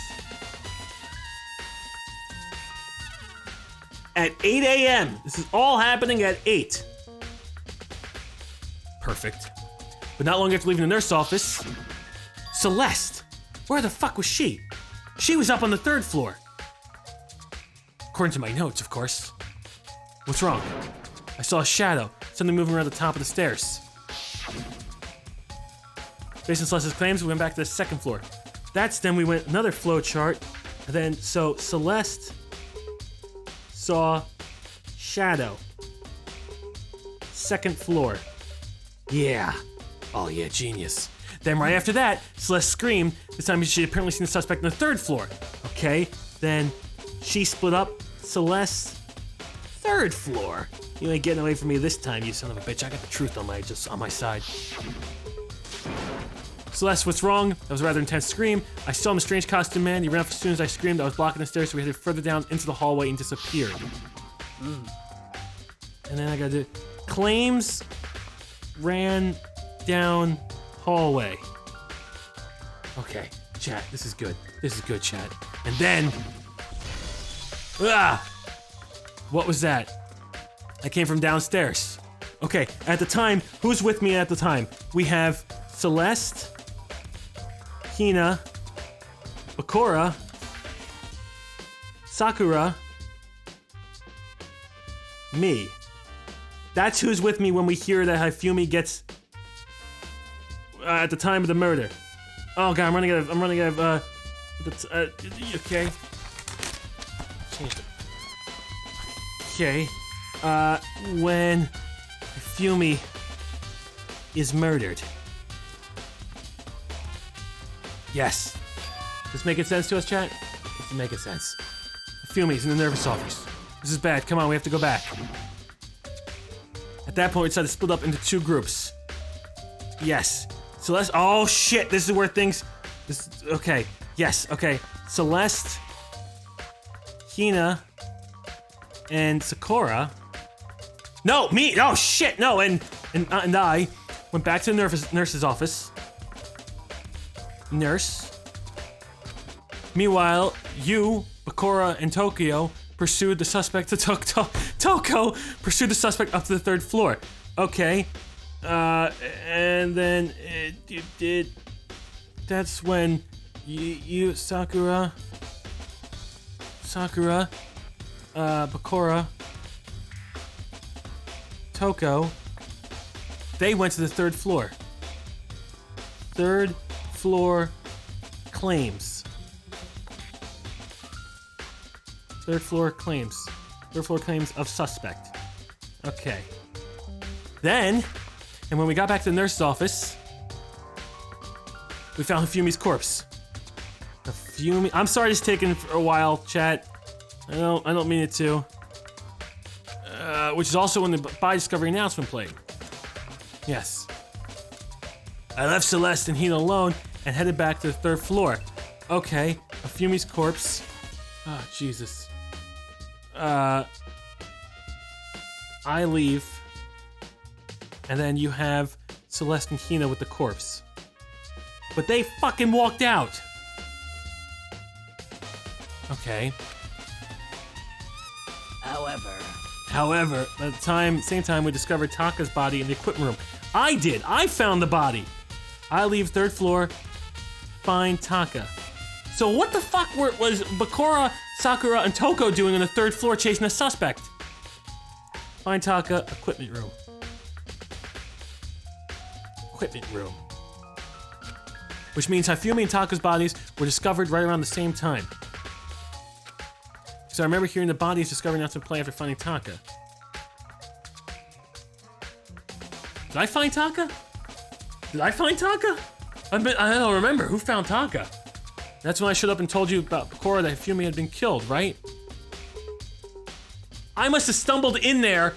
at 8 a.m. This is all happening at 8. Perfect. But not long after leaving the nurse's office, Celeste, where the fuck was she? She was up on the 3rd floor. According to my notes, of course. What's wrong? I saw a shadow, something moving around the top of the stairs. Based on Celeste's claims, we went back to the 2nd floor. Then we went another flow chart. And then, so Celeste saw shadow. 2nd floor. Yeah. Oh yeah, genius. Then right after that, Celeste screamed. This time she had apparently seen the suspect on the 3rd floor. Okay, then she split up. Celeste, 3rd floor. You ain't getting away from me this time, you son of a bitch. I got the truth on my side. Celeste, what's wrong? That was a rather intense scream. I saw him, a strange costume man. He ran up as soon as I screamed. I was blocking the stairs, so we headed further down into the hallway and disappeared. And then I gotta do... Claims ran down hallway. Okay, chat, this is good. This is good, chat. And then... What was that? I came from downstairs. Okay, at the time, who's with me at the time? We have Celeste, Hina, Bakura, Sakura, me. That's who's with me when we hear that Hifumi gets at the time of the murder. Oh god, I'm running out of okay. Change it. Okay. When Hifumi is murdered. Yes. This making sense to us, chat? This is making sense. Hifumi's in the nervous office. This is bad. Come on, we have to go back. At that point, we decided to split up into 2 groups. Yes. Celeste. Oh shit! This is where things. Okay. Yes. Okay. Celeste, Hina, and Sakura. No, me. Oh shit! No, and I went back to the nurse's office. Nurse. Meanwhile, you, Bakura, and Tokyo pursued the suspect to Toko pursued the suspect up to the 3rd floor. Okay. And then it did. That's when you Sakura, Bakura, Toko, they went to the 3rd floor. 3rd floor claims. 3rd floor claims. 3rd floor claims of suspect. Okay. Then, and when we got back to the nurse's office, we found Hifumi's corpse. Hifumi. I'm sorry it's taken for a while, chat. I don't mean it to. Which is also when the body discovery announcement played. Yes. I left Celeste and Hina alone and headed back to the 3rd floor. Okay, Hifumi's corpse. Oh, Jesus. I leave. And then you have Celeste and Hina with the corpse. But they fucking walked out! Okay. However, at the same time, we discovered Taka's body in the equipment room. I found the body! I leave 3rd floor, find Taka. So what the fuck was Bakura, Sakura, and Toko doing on the 3rd floor chasing a suspect? Find Taka, equipment room. Equipment room. Which means Hifumi and Taka's bodies were discovered right around the same time. So I remember hearing the bodies discovered announcement play after finding Taka. Did I find Taka? I don't remember. Who found Taka? That's when I showed up and told you about Bakura that Hifumi had been killed, right? I must have stumbled in there.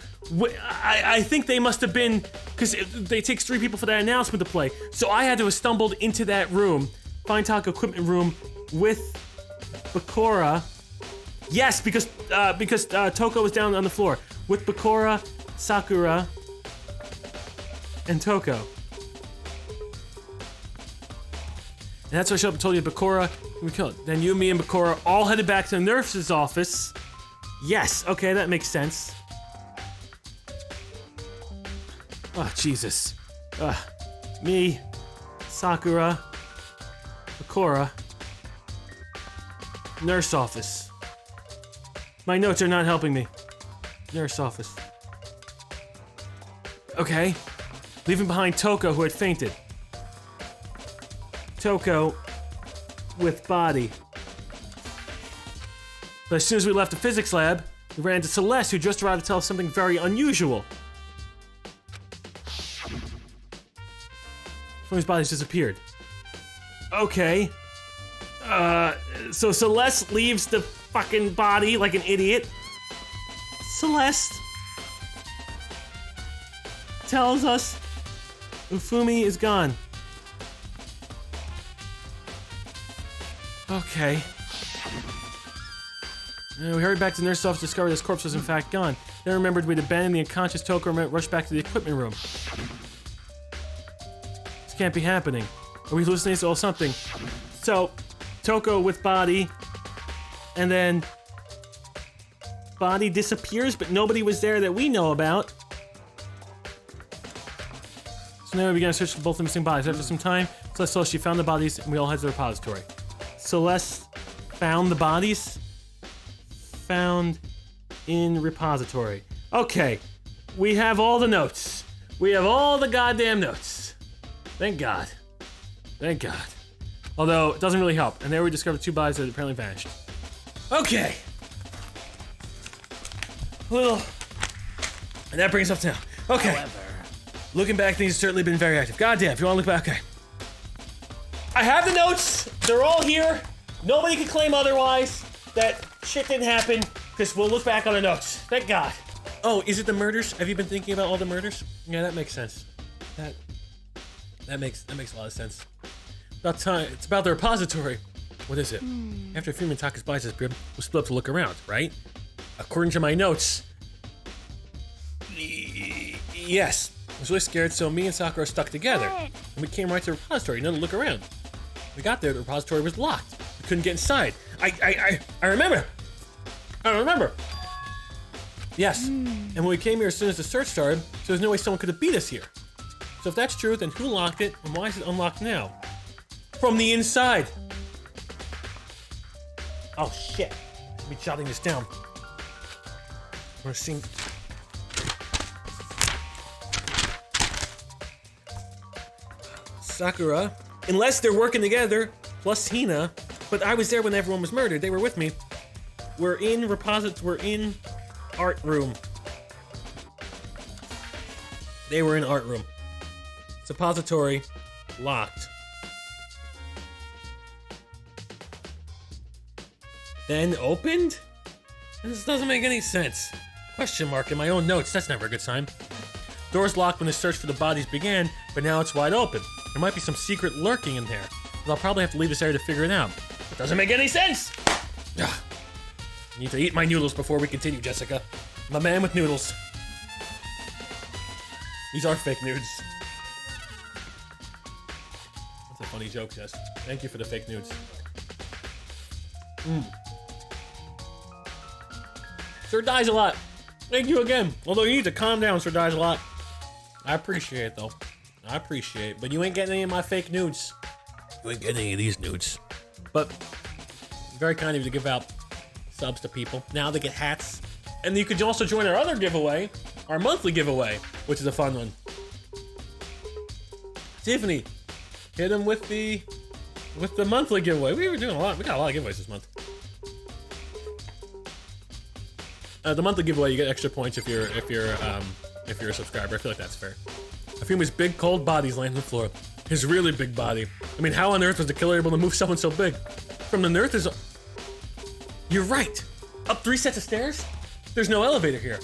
I think they must have been, because it takes 3 people for that announcement to play. So I had to have stumbled into that room, find Taka equipment room with Bakura. Yes, because Toko was down on the floor with Bakura, Sakura, and Toko. And that's why I showed up and told you Bakura we killed. Then you, me, and Bakura all headed back to the nurse's office. Yes, okay, that makes sense. Oh, Jesus. Me, Sakura, Bakura, nurse office. My notes are not helping me. Nurse office. Okay. Leaving behind Toko, who had fainted. Toko with body. But as soon as we left the physics lab, we ran into Celeste, who just arrived to tell us something very unusual. Hifumi's body's disappeared. Okay. So Celeste leaves the fucking body like an idiot. Celeste tells us Hifumi is gone. Okay. We hurried back to the nurse's office to discover his corpse was in fact gone. Then remembered we'd abandoned the unconscious Toko and rushed back to the equipment room. This can't be happening. Are we hallucinating or something? So, Toko with body, and then body disappears, but nobody was there that we know about. So now we began to search for both the missing bodies. After some time, Celeste saw she found the bodies, and we all headed to the repository. Celeste found the bodies? Found in repository. Okay, we have all the notes. We have all the goddamn notes. Thank God. Thank God. Although, it doesn't really help. And there we discovered 2 bodies that had apparently vanished. Okay. Well, and that brings us up to now. Okay. However, looking back, things have certainly been very active. Goddamn, if you want to look back, okay. I have the notes. They're all here. Nobody can claim otherwise. That shit didn't happen, because we'll look back on the notes. Thank God. Oh, is it the murders? Have you been thinking about all the murders? Yeah, that makes sense. That makes a lot of sense. About time. It's about the repository. What is it? After Hifumi and Taka's bodies disappeared, we split up to look around, right? According to my notes, yes. I was really scared, so me and Sakura stuck together. And we came right to the repository, none to look around. We got there, the repository was locked. We couldn't get inside. I remember. I remember. Yes. And when we came here as soon as the search started, so there's no way someone could have beat us here. So if that's true, then who locked it, and why is it unlocked now? From the inside. Oh shit. Let me jotting this down. We're seeing. Sakura. Unless they're working together, plus Hina. But I was there when everyone was murdered. They were with me. We're in art room. They were in art room. Suppository locked. Then opened? This doesn't make any sense. Question mark in my own notes. That's never a good sign. Doors locked when the search for the bodies began, but now it's wide open. There might be some secret lurking in there, but I'll probably have to leave this area to figure it out. It doesn't make any sense! Ugh. I need to eat my noodles before we continue, Jessica. I'm a man with noodles. These are fake nudes. That's a funny joke, Jess. Thank you for the fake nudes. Sir dies a lot. Thank you again. Although you need to calm down, Sir dies a lot. I appreciate it, though. I appreciate it. But you ain't getting any of my fake nudes. You ain't getting any of these nudes. But very kind of you to give out subs to people. Now they get hats. And you could also join our other giveaway, our monthly giveaway, which is a fun one. Tiffany, hit him with the monthly giveaway. We were doing a lot. We got a lot of giveaways this month. The monthly giveaway, you get extra points if you're a subscriber. I feel like that's fair. Hifumi's big cold body's laying on the floor. His really big body. I mean, how on earth was the killer able to move someone so big? From the earth is. You're right. Up 3 sets of stairs? There's no elevator here.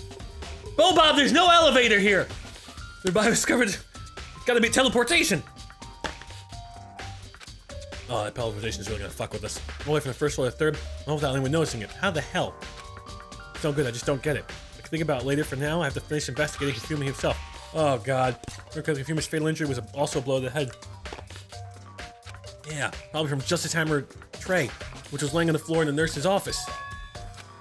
Oh, Bob, there's no elevator here. The body discovered. It's gotta be teleportation. Oh, that teleportation is really gonna fuck with us. All the way from the first floor to the third, all without anyone noticing it. How the hell? It's no good, I just don't get it. I can think about it later. For now, I have to finish investigating Hifumi himself. Oh god. Because Hifumi's fatal injury was also a blow to the head. Yeah, probably from Justice Hammer Trey, which was laying on the floor in the nurse's office.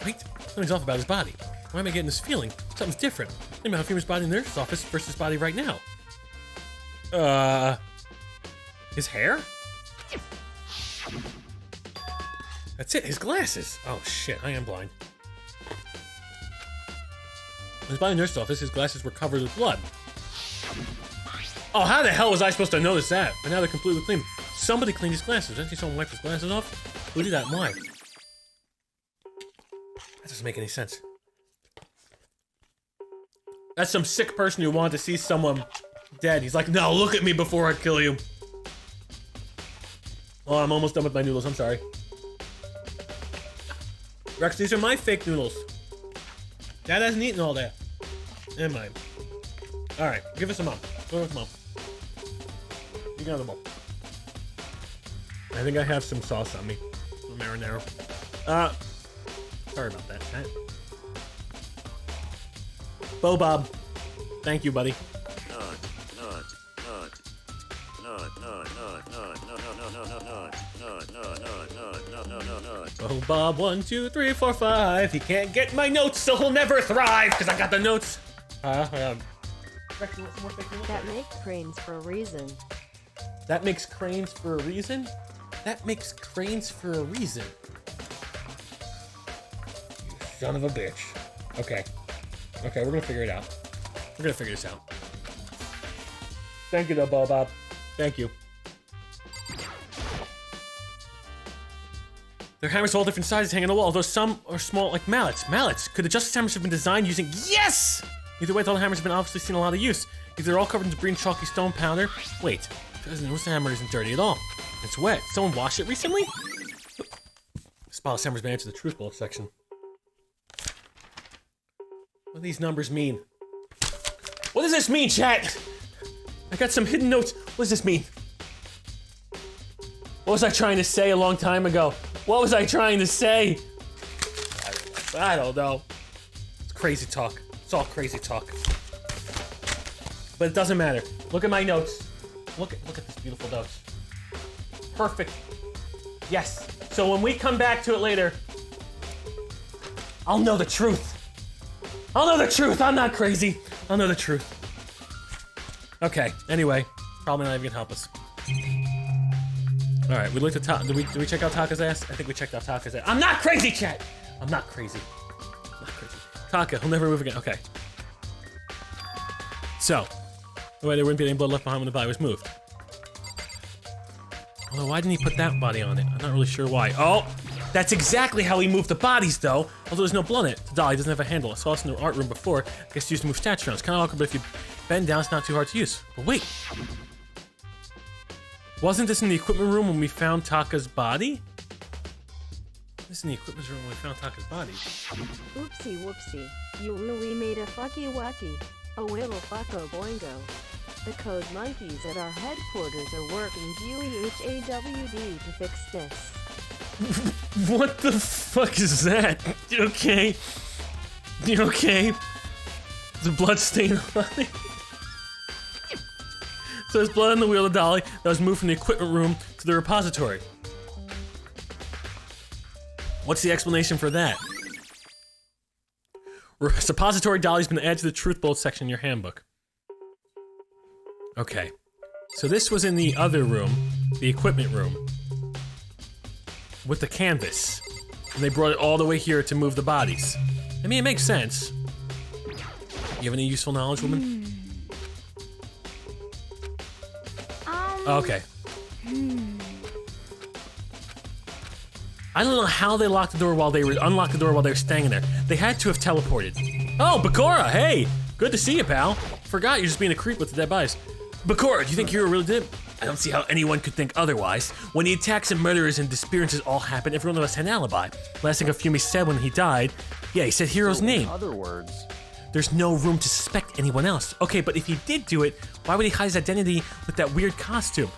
Wait, something's off about his body. Why am I getting this feeling? Something's different. Think about Hifumi's body in the nurse's office versus his body right now. His hair? That's it, his glasses. Oh shit, I am blind. His body in the nurse's office, his glasses were covered with blood. Oh, how the hell was I supposed to notice that? But now they're completely clean. Somebody cleaned his glasses. Didn't see someone wipe his glasses off? Who did that and why? That doesn't make any sense. That's some sick person who wanted to see someone dead. He's like, no, look at me before I kill you. Oh, I'm almost done with my noodles. I'm sorry. Rex, these are my fake noodles. Dad hasn't eaten all that. Never mind. All right, give us a mom. Give us a mom. You got the bowl. I think I have some sauce on me. Some marinara. Sorry about that, chat. Bo Bob. Thank you, buddy. Oh, Bob, 1, 2, 3, 4, 5. He can't get my notes, so he'll never thrive, because I got the notes. That makes cranes for a reason. That makes cranes for a reason? That makes cranes for a reason. You son of a bitch. Okay. Okay, we're gonna figure it out. We're gonna figure this out. Thank you, though, Bob. Thank you. Their hammers all different sizes hanging on the wall, although some are small like mallets. Mallets! Could the justice hammers have been designed using— Yes! Either way, all the hammers have been obviously seen a lot of use. If they're all covered in debris and chalky stone powder— Wait, this hammer isn't dirty at all. It's wet. Someone washed it recently? Spotless hammer's been added to the truth bullet section. What do these numbers mean? What does this mean, chat? I got some hidden notes. What does this mean? What was I trying to say a long time ago? What was I trying to say? I don't know. It's crazy talk. It's all crazy talk. But it doesn't matter. Look at my notes. Look at this beautiful notes. Perfect. Yes. So when we come back to it later, I'll know the truth. I'll know the truth. I'm not crazy. I'll know the truth. Okay. Anyway, probably not even gonna help us. All right. We looked at Taka. Did we check out Taka's ass? I think we checked out Taka's ass. I'm not crazy, chat. I'm not crazy. I'm not crazy. Taka, he'll never move again. Okay. So, the way there wouldn't be any blood left behind when the body was moved. Although, why didn't he put that body on it? I'm not really sure why. Oh, that's exactly how he moved the bodies, though. Although there's no blood in it. The dolly doesn't have a handle. I saw this in the art room before. I guess used to move statues around. It's kind of awkward, but if you bend down, it's not too hard to use. But wait. Wasn't this in the equipment room when we found Taka's body? This is in the equipment room when we found Taka's body. Oopsie whoopsie. You really made a fucky wacky. A little fucko boingo. The code monkeys at our headquarters are working GUHAWD to fix this. What the fuck is that? You okay? You okay? There's a blood stain on it. So there's blood on the wheel of the dolly that was moved from the equipment room to the repository. What's the explanation for that? Suppository dolly's been added to the truth bullet section in your handbook. Okay. So this was in the other room, the equipment room, with the canvas. And they brought it all the way here to move the bodies. I mean, it makes sense. You have any useful knowledge, woman? Okay. I don't know how they locked the door while they were unlocked the door while they were staying in there. They had to have teleported. Oh, Bakura, hey! Good to see you, pal. Forgot you're just being a creep with the dead bodies. Bakura, do you think Hiro really did? I don't see how anyone could think otherwise. When the attacks and murderers and disappearances all happened, everyone of us had an alibi. Last thing Hifumi said when he died, yeah, he said Hiro's name. In other words, there's no room to suspect anyone else. Okay, but if he did do it, why would he hide his identity with that weird costume?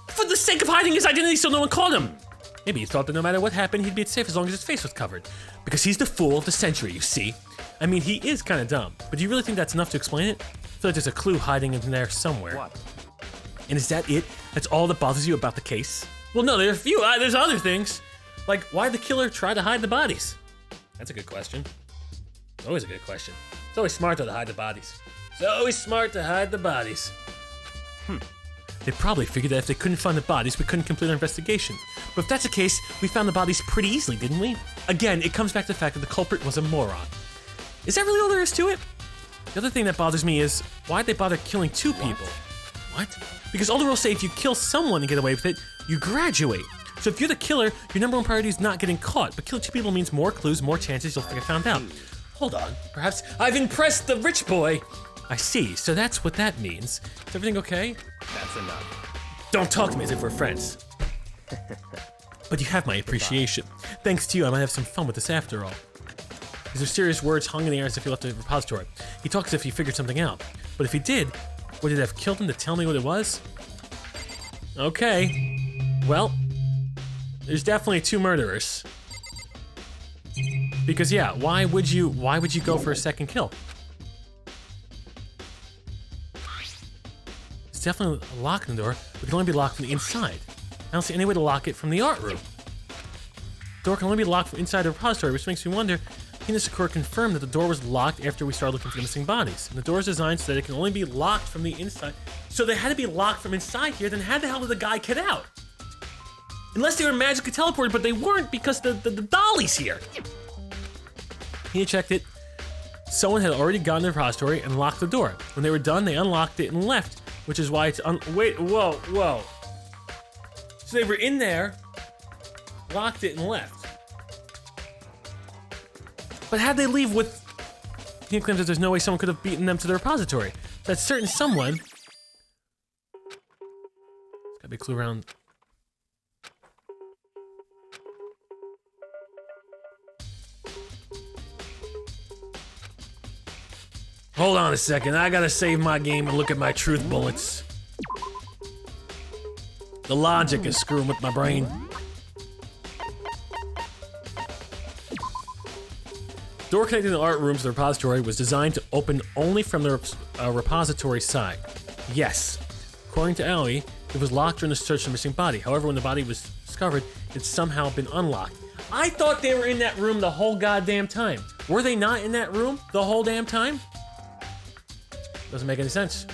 For the sake of hiding his identity so no one caught him! Maybe he thought that no matter what happened, he'd be safe as long as his face was covered. Because he's the fool of the century, you see. I mean, he is kind of dumb, but do you really think that's enough to explain it? I feel like there's a clue hiding in there somewhere. What? And is that it? That's all that bothers you about the case? Well, no, there's a few. There's other things. Like, why'd the killer try to hide the bodies? That's a good question. It's always a good question. It's always smart, though, to hide the bodies. It's always smart to hide the bodies. They probably figured that if they couldn't find the bodies, we couldn't complete our investigation. But if that's the case, we found the bodies pretty easily, didn't we? Again, it comes back to the fact that the culprit was a moron. Is that really all there is to it? The other thing that bothers me is, why'd they bother killing two people? What? Because all the rules say if you kill someone and get away with it, you graduate. So if you're the killer, your number one priority is not getting caught, but killing two people means more clues, more chances you'll get found out. Hold on, perhaps I've impressed the rich boy. I see, so that's what that means. Is everything okay? That's enough. Don't talk to me as if we're friends. But you have my appreciation. Thanks to you, I might have some fun with this after all. These mysterious words hung in the air as if he left the repository. He talked as if he figured something out. But if he did, would it have killed him to tell me what it was? Okay. Well, there's definitely 2 murderers. Because yeah, why would you go for a second kill? It's definitely a lock in the door, but it can only be locked from the inside. I don't see any way to lock it from the art room. The door can only be locked from inside the repository, which makes me wonder, can this Sakura confirm that the door was locked after we started looking for the missing bodies? And the door is designed so that it can only be locked from the inside. So they had to be locked from inside here, then how the hell did the guy get out? Unless they were magically teleported, but they weren't because the dolly's here. He had checked it. Someone had already gone to the repository and locked the door. When they were done, they unlocked it and left, which is why it's wait, whoa. So they were in there, locked it and left. But how'd they leave with... He claims that there's no way someone could have beaten them to the repository. So that certain someone... There's gotta be a clue around... Hold on a second, I gotta save my game and look at my truth bullets. The logic is screwing with my brain. Door connecting the art rooms to the repository was designed to open only from the repository side. Yes. According to Aoi, it was locked during the search for the missing body. However, when the body was discovered, it's somehow been unlocked. I thought they were in that room the whole goddamn time. Were they not in that room the whole damn time? Doesn't make any sense.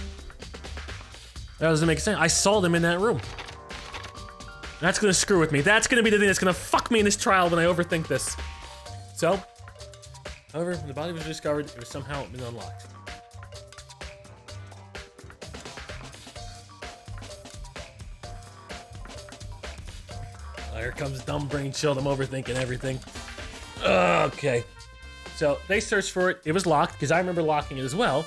That doesn't make sense. I saw them in that room. That's gonna screw with me. That's gonna be the thing that's gonna fuck me in this trial when I overthink this. So, however, when the body was discovered, it was somehow been unlocked. Oh, here comes dumb brain chill. I'm overthinking everything. Okay. So they searched for it. It was locked because I remember locking it as well.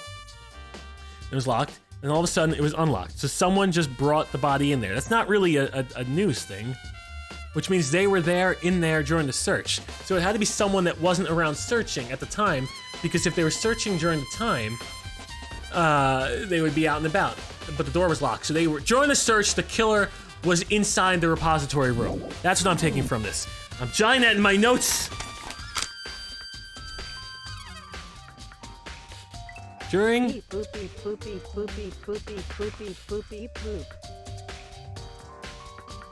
It was locked, and all of a sudden it was unlocked. So someone just brought the body in there. That's not really a news thing, which means they were in there during the search. So it had to be someone that wasn't around searching at the time, because if they were searching during the time, they would be out and about. But the door was locked. So they were during the search. The killer was inside the repository room. That's what I'm taking from this. I'm jotting that in my notes. During... Poopy, poopy, poopy, poopy, poopy, poopy, poop.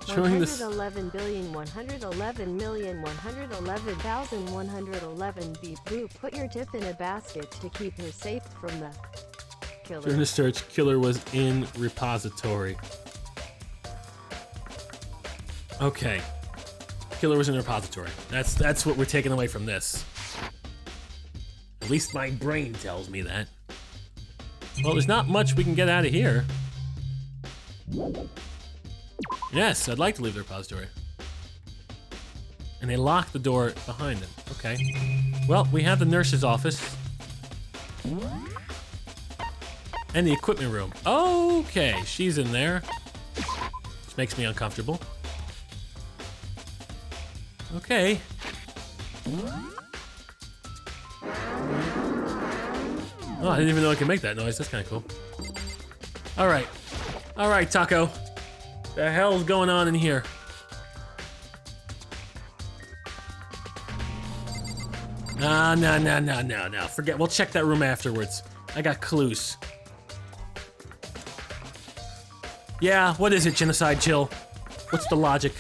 During this... 111,111,111,111 beep boop. Put your tip in a basket to keep her safe from the killer. During the search, killer was in repository. Okay. Killer was in repository. That's what we're taking away from this. At least my brain tells me that. Well, there's not much we can get out of here. Yes, I'd like to leave the repository. And they locked the door behind them. Okay. Well, we have the nurse's office. And the equipment room. Okay, she's in there. Which makes me uncomfortable. Okay. Oh, I didn't even know I could make that noise. That's kind of cool. All right. All right, Taco. The hell's going on in here? No. Forget. We'll check that room afterwards. I got clues. Yeah, what is it, Genocide Jill? What's the logic?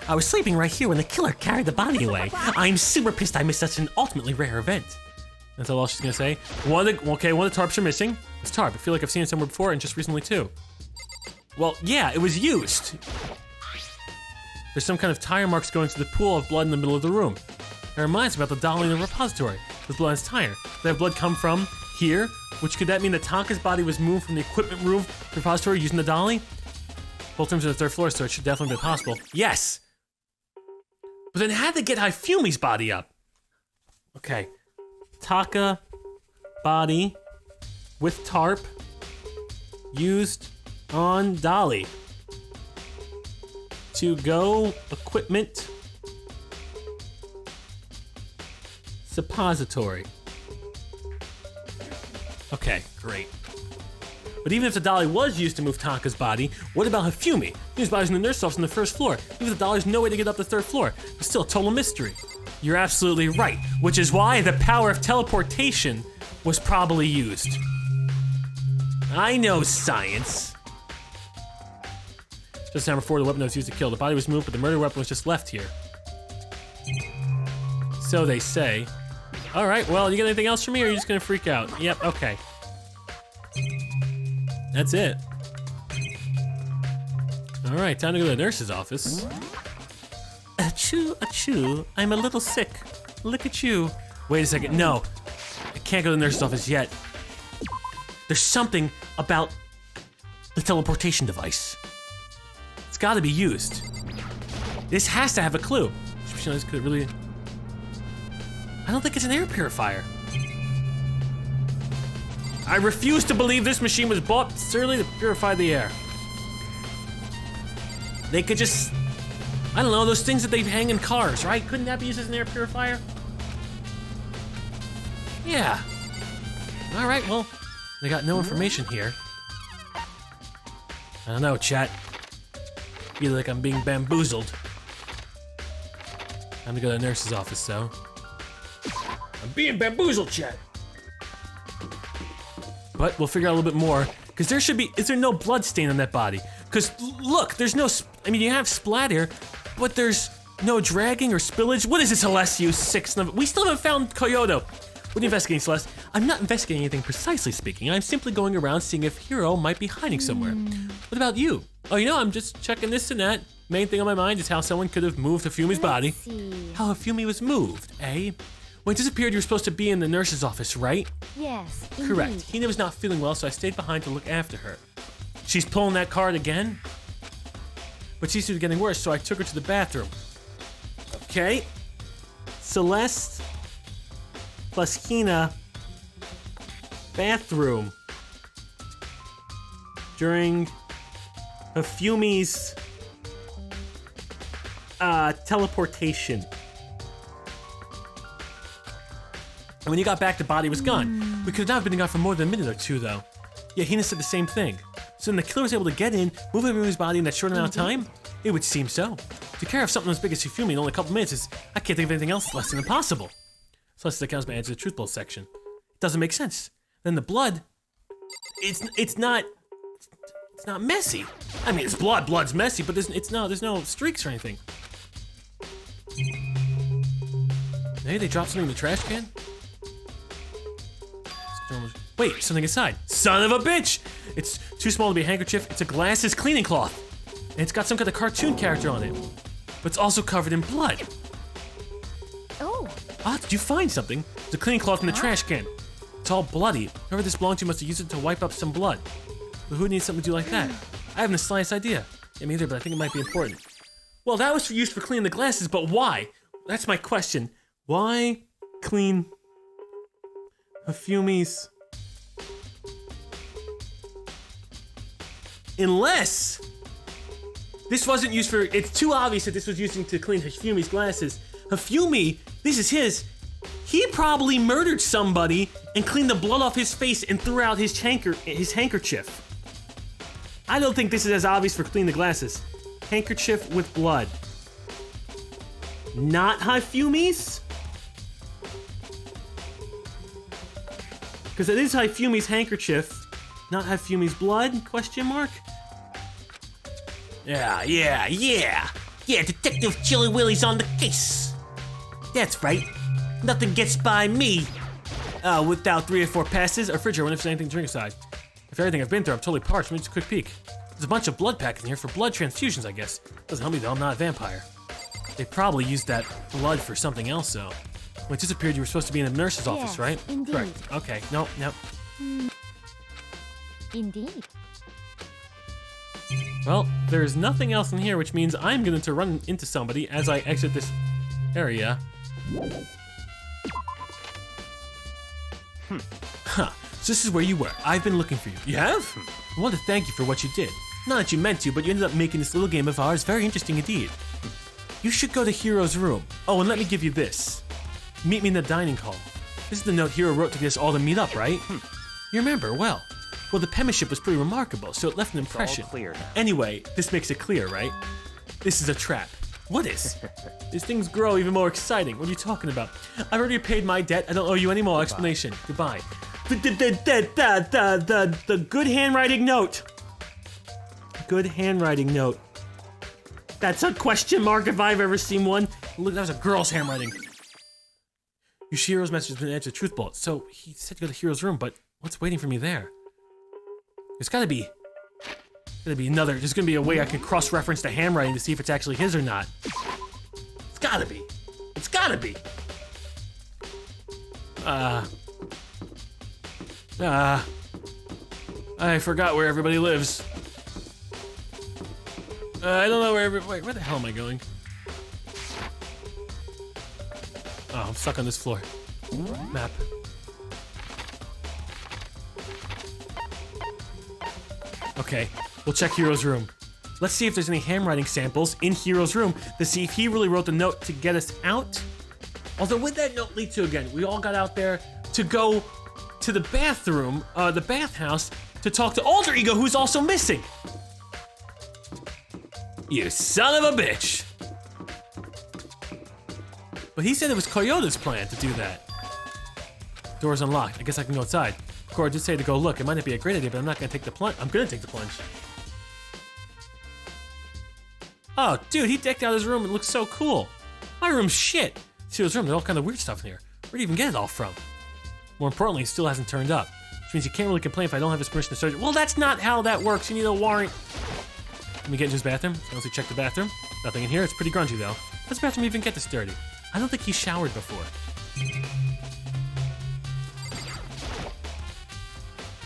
I was sleeping right here when the killer carried the body away. I'm super pissed I missed such an ultimately rare event. That's all she's gonna say. One of the tarps are missing. It's tarp. I feel like I've seen it somewhere before and just recently too. Well, yeah, it was used. There's some kind of tire marks going to the pool of blood in the middle of the room. It reminds me about the dolly in the repository. With blood on its tire. Did that blood come from here? Which could that mean that Taka's body was moved from the equipment room to the repository using the dolly? Both rooms are on the 3rd floor, so it should definitely be possible. Yes! But then how'd they get Hifumi's body up? Okay. Taka body with tarp used on dolly. to go equipment suppository. Okay, great. But even if the dolly was used to move Taka's body, what about Hifumi? Hifumi's body's in the nurse office on the first floor. Even if the dolly's no way to get up the third floor, it's still a total mystery. You're absolutely right, which is why the power of teleportation was probably used. I know science. Just number 4, the weapon that was used to kill. The body was moved, but the murder weapon was just left here. So they say. All right, well, you got anything else for me, or are you just gonna freak out? Yep, okay. That's it. All right, time to go to the nurse's office. Achoo, achoo, I'm a little sick. Look at you. Wait a second, no. I can't go to the nurse's office yet. There's something about the teleportation device. It's gotta be used. This has to have a clue. This could really... I don't think it's an air purifier. I refuse to believe this machine was bought solely to purify the air. They could just... I don't know, those things that they hang in cars, right? Couldn't that be used as an air purifier? Yeah. All right, well, they got no information here. I don't know, chat. Feel like I'm being bamboozled. Time to go to the nurse's office, though. I'm being bamboozled, chat. But we'll figure out a little bit more, because there should be, is there no blood stain on that body? Because look, there's no, I mean, you have splatter, but there's no dragging or spillage. What is this, Celeste, you sick son of a... We still haven't found Kyoto. What are you investigating, Celeste? I'm not investigating anything precisely speaking. I'm simply going around seeing if Hiro might be hiding somewhere. What about you? Oh, you know, I'm just checking this and that. Main thing on my mind is how someone could have moved Hifumi's body. How Hifumi was moved, eh? When it disappeared, you were supposed to be in the nurse's office, right? Yes, Correct. indeed. Hina was not feeling well, so I stayed behind to look after her. She's pulling that card again? But she seems to be getting worse, so I took her to the bathroom. Okay. Celeste plus Hina, bathroom. During Hifumi's teleportation. And when you got back, the body was gone. We could not have been gone for more than a minute or two, though. Yeah, Hina said the same thing. So then the killer was able to get in, move everyone's body in that short amount of time? It would seem so. To carry off something as big as Hifumi in only a couple minutes is, I can't think of anything else less than impossible. So that's the accounts answer to the truth bowl section. It doesn't make sense. Then the blood, it's not messy. I mean, it's blood's messy, but there's no streaks or anything. Maybe they dropped something in the trash can? Wait, something inside. Son of a bitch! It's too small to be a handkerchief. It's a glasses cleaning cloth. And it's got some kind of cartoon character on it. But it's also covered in blood. Oh. Ah, did you find something? It's a cleaning cloth in the trash can. It's all bloody. Whoever this belonged to must have used it to wipe up some blood. But who needs something to do like that? I haven't the slightest idea. Yeah, me either, but I think it might be important. Well, that was used for cleaning the glasses, but why? That's my question. Why clean Hifumi's... Unless this wasn't used for, it's too obvious that this was using to clean Hifumi's glasses. Hifumi, this is his. He probably murdered somebody and cleaned the blood off his face and threw out his handkerchief. I don't think this is as obvious for cleaning the glasses. Handkerchief with blood. Not Hifumi's? Because it is Hifumi's handkerchief. Not Hifumi's blood? Question mark? Yeah, Detective Chili Willy's on the case. That's right. Nothing gets by me. Without 3 or 4 passes. Or fridge, I wonder if there's anything to drink aside. If everything I've been through, I'm totally parched. Let me just a quick peek. There's a bunch of blood packed in here for blood transfusions, I guess. Doesn't help me though, I'm not a vampire. They probably used that blood for something else, though. When it disappeared, you were supposed to be in the nurse's office, right? Indeed. Correct. Okay, no. Indeed. Well, there's nothing else in here, which means I'm going to run into somebody as I exit this area. Huh. So this is where you were. I've been looking for you. You have? I want to thank you for what you did. Not that you meant to, but you ended up making this little game of ours very interesting indeed. You should go to Hiro's room. Oh, and let me give you this. Meet me in the dining hall. This is the note Hiro wrote to get us all to meet up, right? You remember, well. Well, the penmanship was pretty remarkable, so it left an impression. It's all clear now. Anyway, this makes it clear, right? This is a trap. What is? These things grow even more exciting. What are you talking about? I've already paid my debt. I don't owe you any more explanation. Goodbye. The good handwriting note. Good handwriting note. That's a question mark if I've ever seen one. Look, that was a girl's handwriting. Yoshiro's message has been answered truth bullet. So he said to go to Hiro's room, but what's waiting for me there? There's gotta be another. There's gonna be a way I can cross-reference the handwriting to see if it's actually his or not. It's gotta be. It's gotta be. I forgot where everybody lives. I don't know where wait, where the hell am I going? Oh, I'm stuck on this floor. Map. Okay, we'll check Hiro's room. Let's see if there's any handwriting samples in Hiro's room to see if he really wrote the note to get us out. Although, what did that note lead to again? We all got out there to go to the bathroom, the bathhouse, to talk to Alter Ego, who's also missing. You son of a bitch! But he said it was Kyoto's plan to do that. Door's unlocked. I guess I can go outside. Cora did say to go look. It might not be a great idea, but I'm not gonna take the plunge. I'm gonna take the plunge. Oh, dude, he decked out his room and looks so cool. My room's shit. See his room, there's all kind of weird stuff in here. Where'd he even get it all from? More importantly, he still hasn't turned up. Which means you can't really complain if I don't have his permission to search it. Well, that's not how that works. You need a warrant. Let me get into his bathroom. So let's check the bathroom. Nothing in here. It's pretty grungy, though. How does the bathroom even get this dirty? I don't think he showered before. I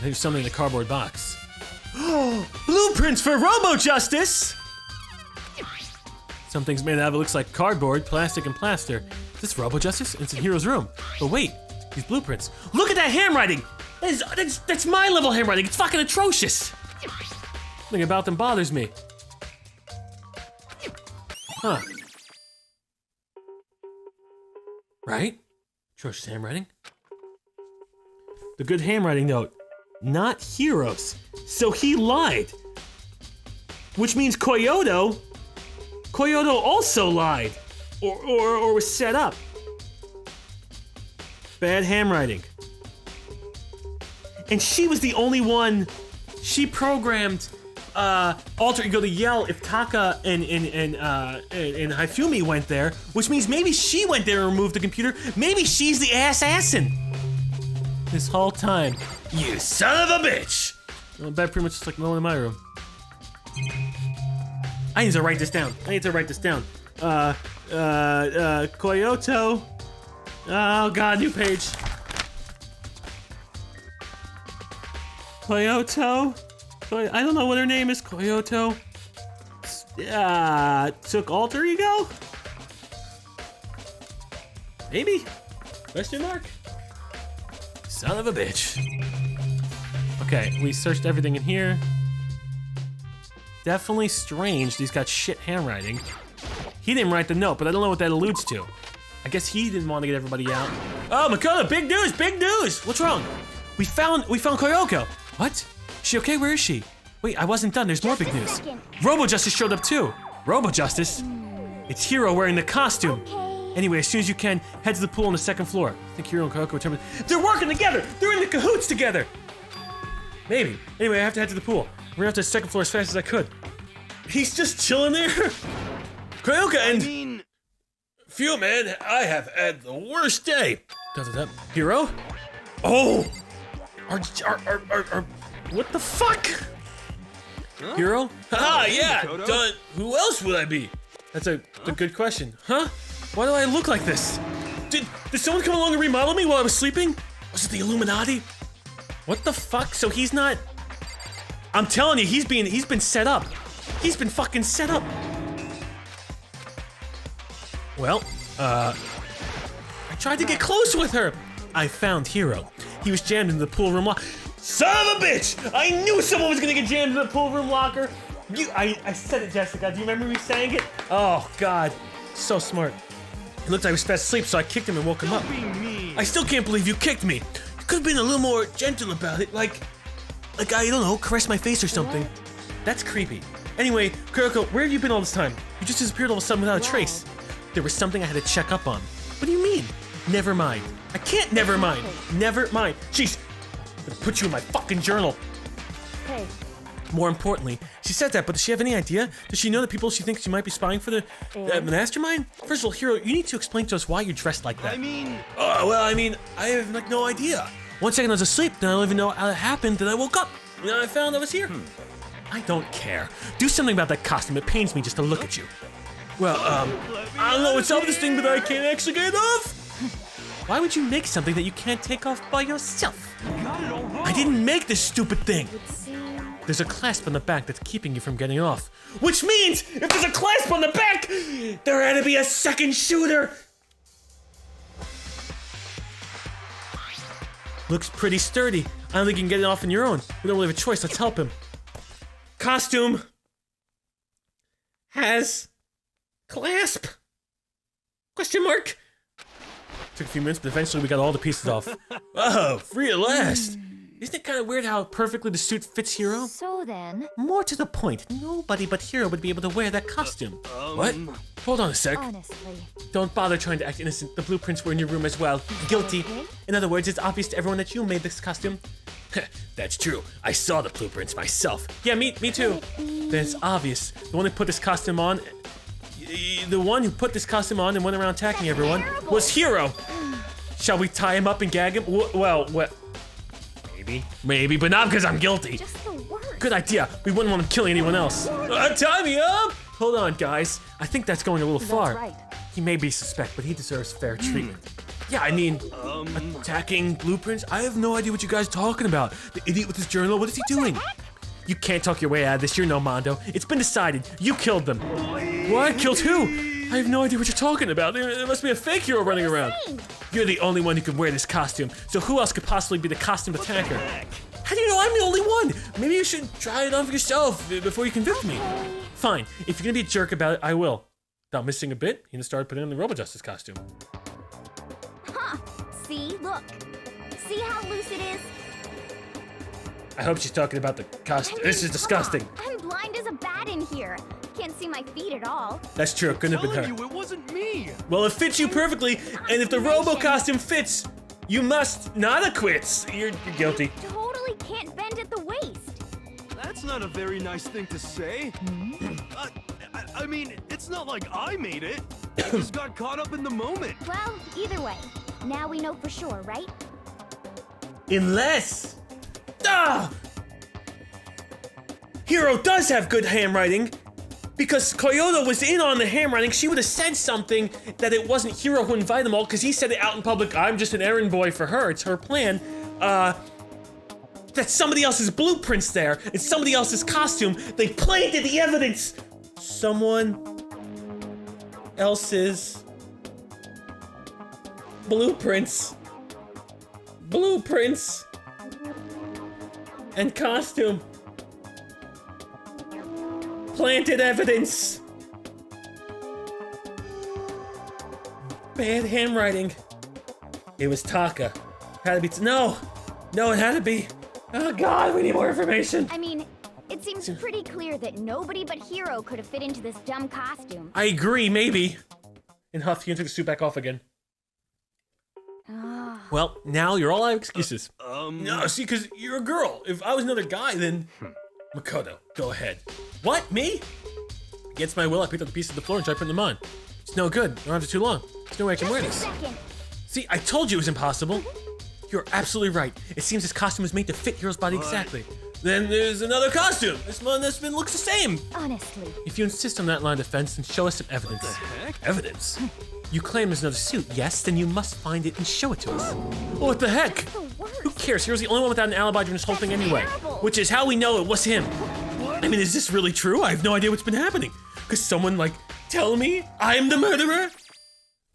think there's something in the cardboard box. Blueprints for Robo-Justice! Some things made out of it looks like cardboard, plastic, and plaster. Is this Robo-Justice? It's in Hiro's room. But wait, these blueprints. Look at that handwriting! That's my level handwriting. It's fucking atrocious! Nothing about them bothers me. Huh. Right? Atrocious handwriting. The good handwriting note. Not Hiro's. So he lied. Which means Kyoto also lied. Or was set up. Bad handwriting. And she was the only one. She programmed Alter Ego to yell if Taka and Hifumi went there, which means maybe she went there and removed the computer. Maybe she's the assassin. This whole time. You son of a bitch! Well, bed pretty much just like the one in my room. I need to write this down. Kyoto. Oh god, new page. Kyoto. I don't know what her name is. Kyoto. Took Alter Ego? Maybe? Question mark? Son of a bitch. Okay, we searched everything in here. Definitely strange he's got shit handwriting. He didn't write the note, but I don't know what that alludes to. I guess he didn't want to get everybody out. Oh, Makoto, big news, big news! What's wrong? We found Koyoko. What? Is she okay? Where is she? Wait, I wasn't done. There's more big news. Robo-Justice showed up too. Robo-Justice? It's Hiro wearing the costume. Anyway, as soon as you can, head to the pool on the second floor. I think Hiro and Koyoko are determined. They're working together! They're in the cahoots together! Maybe. Anyway, I have to head to the pool. I'm gonna have to the second floor as fast as I could. He's just chilling there? Koyoko and... Phew, man, I have had the worst day. Hiro? Oh! What the fuck? Huh? Hiro? Ah, yeah! Done. Who else would I be? That's a good question. Huh? Why do I look like this? Did someone come along and remodel me while I was sleeping? Was it the Illuminati? What the fuck? So he's not... I'm telling you, he's been set up. He's been fucking set up. Well, I tried to get close with her. I found Hiro. He was jammed into the pool room locker. Son of a bitch! I knew someone was gonna get jammed in the pool room locker. I said it, Jessica. Do you remember me saying it? Oh, God. So smart. He looked like he was fast asleep, so I kicked him and woke him up. I still can't believe you kicked me. You could have been a little more gentle about it, like I don't know, caress my face or something. That's creepy. Anyway, Kuroko, where have you been all this time? You just disappeared all of a sudden without a trace. There was something I had to check up on. What do you mean? Never mind. I can't never mind. Never mind. Jeez. I'm gonna put you in my fucking journal. Hey. More importantly, she said that, but does she have any idea? Does she know the people she thinks she might be spying for the mastermind? First of all, Hiro, you need to explain to us why you're dressed like that. I have like no idea. 1 second I was asleep, then I don't even know how it happened, then I woke up, and then I found I was here. I don't care. Do something about that costume, it pains me just to look at you. Well, I don't know what's up with this thing, but I can't actually get it off. Why would you make something that you can't take off by yourself? I didn't make this stupid thing. There's a clasp on the back that's keeping you from getting off. Which means, if there's a clasp on the back, there had to be a second shooter. Looks pretty sturdy. I don't think you can get it off on your own. We don't really have a choice, let's help him. Costume has clasp? Question mark? Took a few minutes, but eventually we got all the pieces off. Oh, free at last. Isn't it kind of weird how perfectly the suit fits Hiro? So then... More to the point, nobody but Hiro would be able to wear that costume. What? Hold on a sec. Honestly. Don't bother trying to act innocent. The blueprints were in your room as well. Guilty. Okay. In other words, it's obvious to everyone that you made this costume. That's true. I saw the blueprints myself. Yeah, me too. Then it's obvious. The one who put this costume on... The one who put this costume on and went around attacking everyone was Hiro. Shall we tie him up and gag him? Well... Maybe, but not because I'm guilty. Just the worst. Good idea. We wouldn't want him killing anyone else. Tie me up! Hold on, guys. I think that's going a little far. Right. He may be suspect, but he deserves fair treatment. Yeah, I mean, attacking blueprints? I have no idea what you guys are talking about. The idiot with his journal, what is he doing? You can't talk your way out of this. You're no Mondo. It's been decided. You killed them. What? Killed who? I have no idea what you're talking about. There must be a fake hero running around. You're the only one who can wear this costume, so who else could possibly be the costume attacker? How do you know I'm the only one? Maybe you should try it on for yourself before you convict me. Fine, if you're gonna be a jerk about it, I will. Without missing a bit, he started putting on the RoboJustice costume. Huh. See? Look. See how loose it is? I hope she's talking about the costume. This is disgusting. I'm blind as a bat in here. Can't see my feet at all. That's true, it couldn't have been her. It wasn't me. Well, it fits you perfectly, and if the Robo costume fits, you must not acquit. You're guilty. Totally can't bend at the waist. That's not a very nice thing to say. I mean, it's not like I made it. I just got caught up in the moment. Well, either way, now we know for sure, right? Unless... Hiro does have good handwriting. Because Kyoto was in on the handwriting, she would have said something that it wasn't Hiro who invited them all, because he said it out in public, I'm just an errand boy for her, it's her plan. That somebody else's blueprints there, and somebody else's costume, they planted the evidence! Someone else's blueprints. Blueprints. And costume. Planted evidence. Bad handwriting. It was Taka. Had to be. No, it had to be. Oh God, we need more information. I mean, it seems pretty clear that nobody but Hiro could have fit into this dumb costume. I agree, maybe. And Huff, you can take the suit back off again. Well, now you're all out of excuses. No, see, because you're a girl. If I was another guy, then... Makoto, go ahead. What, me? Against my will, I picked up the pieces of the floor and tried putting them on. It's no good. My arms are too long. There's no way I can wear this. Second. See, I told you it was impossible. You're absolutely right. It seems this costume was made to fit Hiro's body exactly. Then there's another costume. This one looks the same. Honestly. If you insist on that line of defense, then show us some evidence. What the heck? Evidence? You claim there's another suit, yes? Then you must find it and show it to us. Well, what the heck? Who cares? Hero's the only one without an alibi during this whole thing anyway. Which is how we know it was him. I mean, is this really true? I have no idea what's been happening. Could someone, tell me I'm the murderer?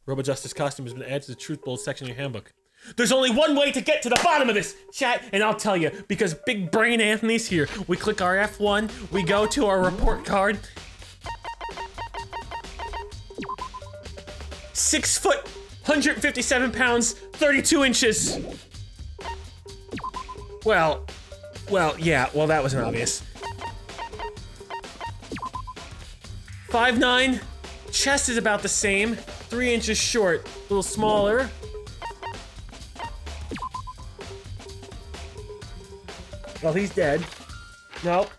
RoboJustice costume has been added to the Truth Bold section of your handbook. There's only one way to get to the bottom of this, chat, and I'll tell you, because Big Brain Anthony's here. We click our F1, we go to our report card. 6 foot, 157 pounds, 32 inches. Well, yeah, well, that wasn't obvious. 5'9", chest is about the same, 3 inches short, a little smaller. Well, he's dead. Nope.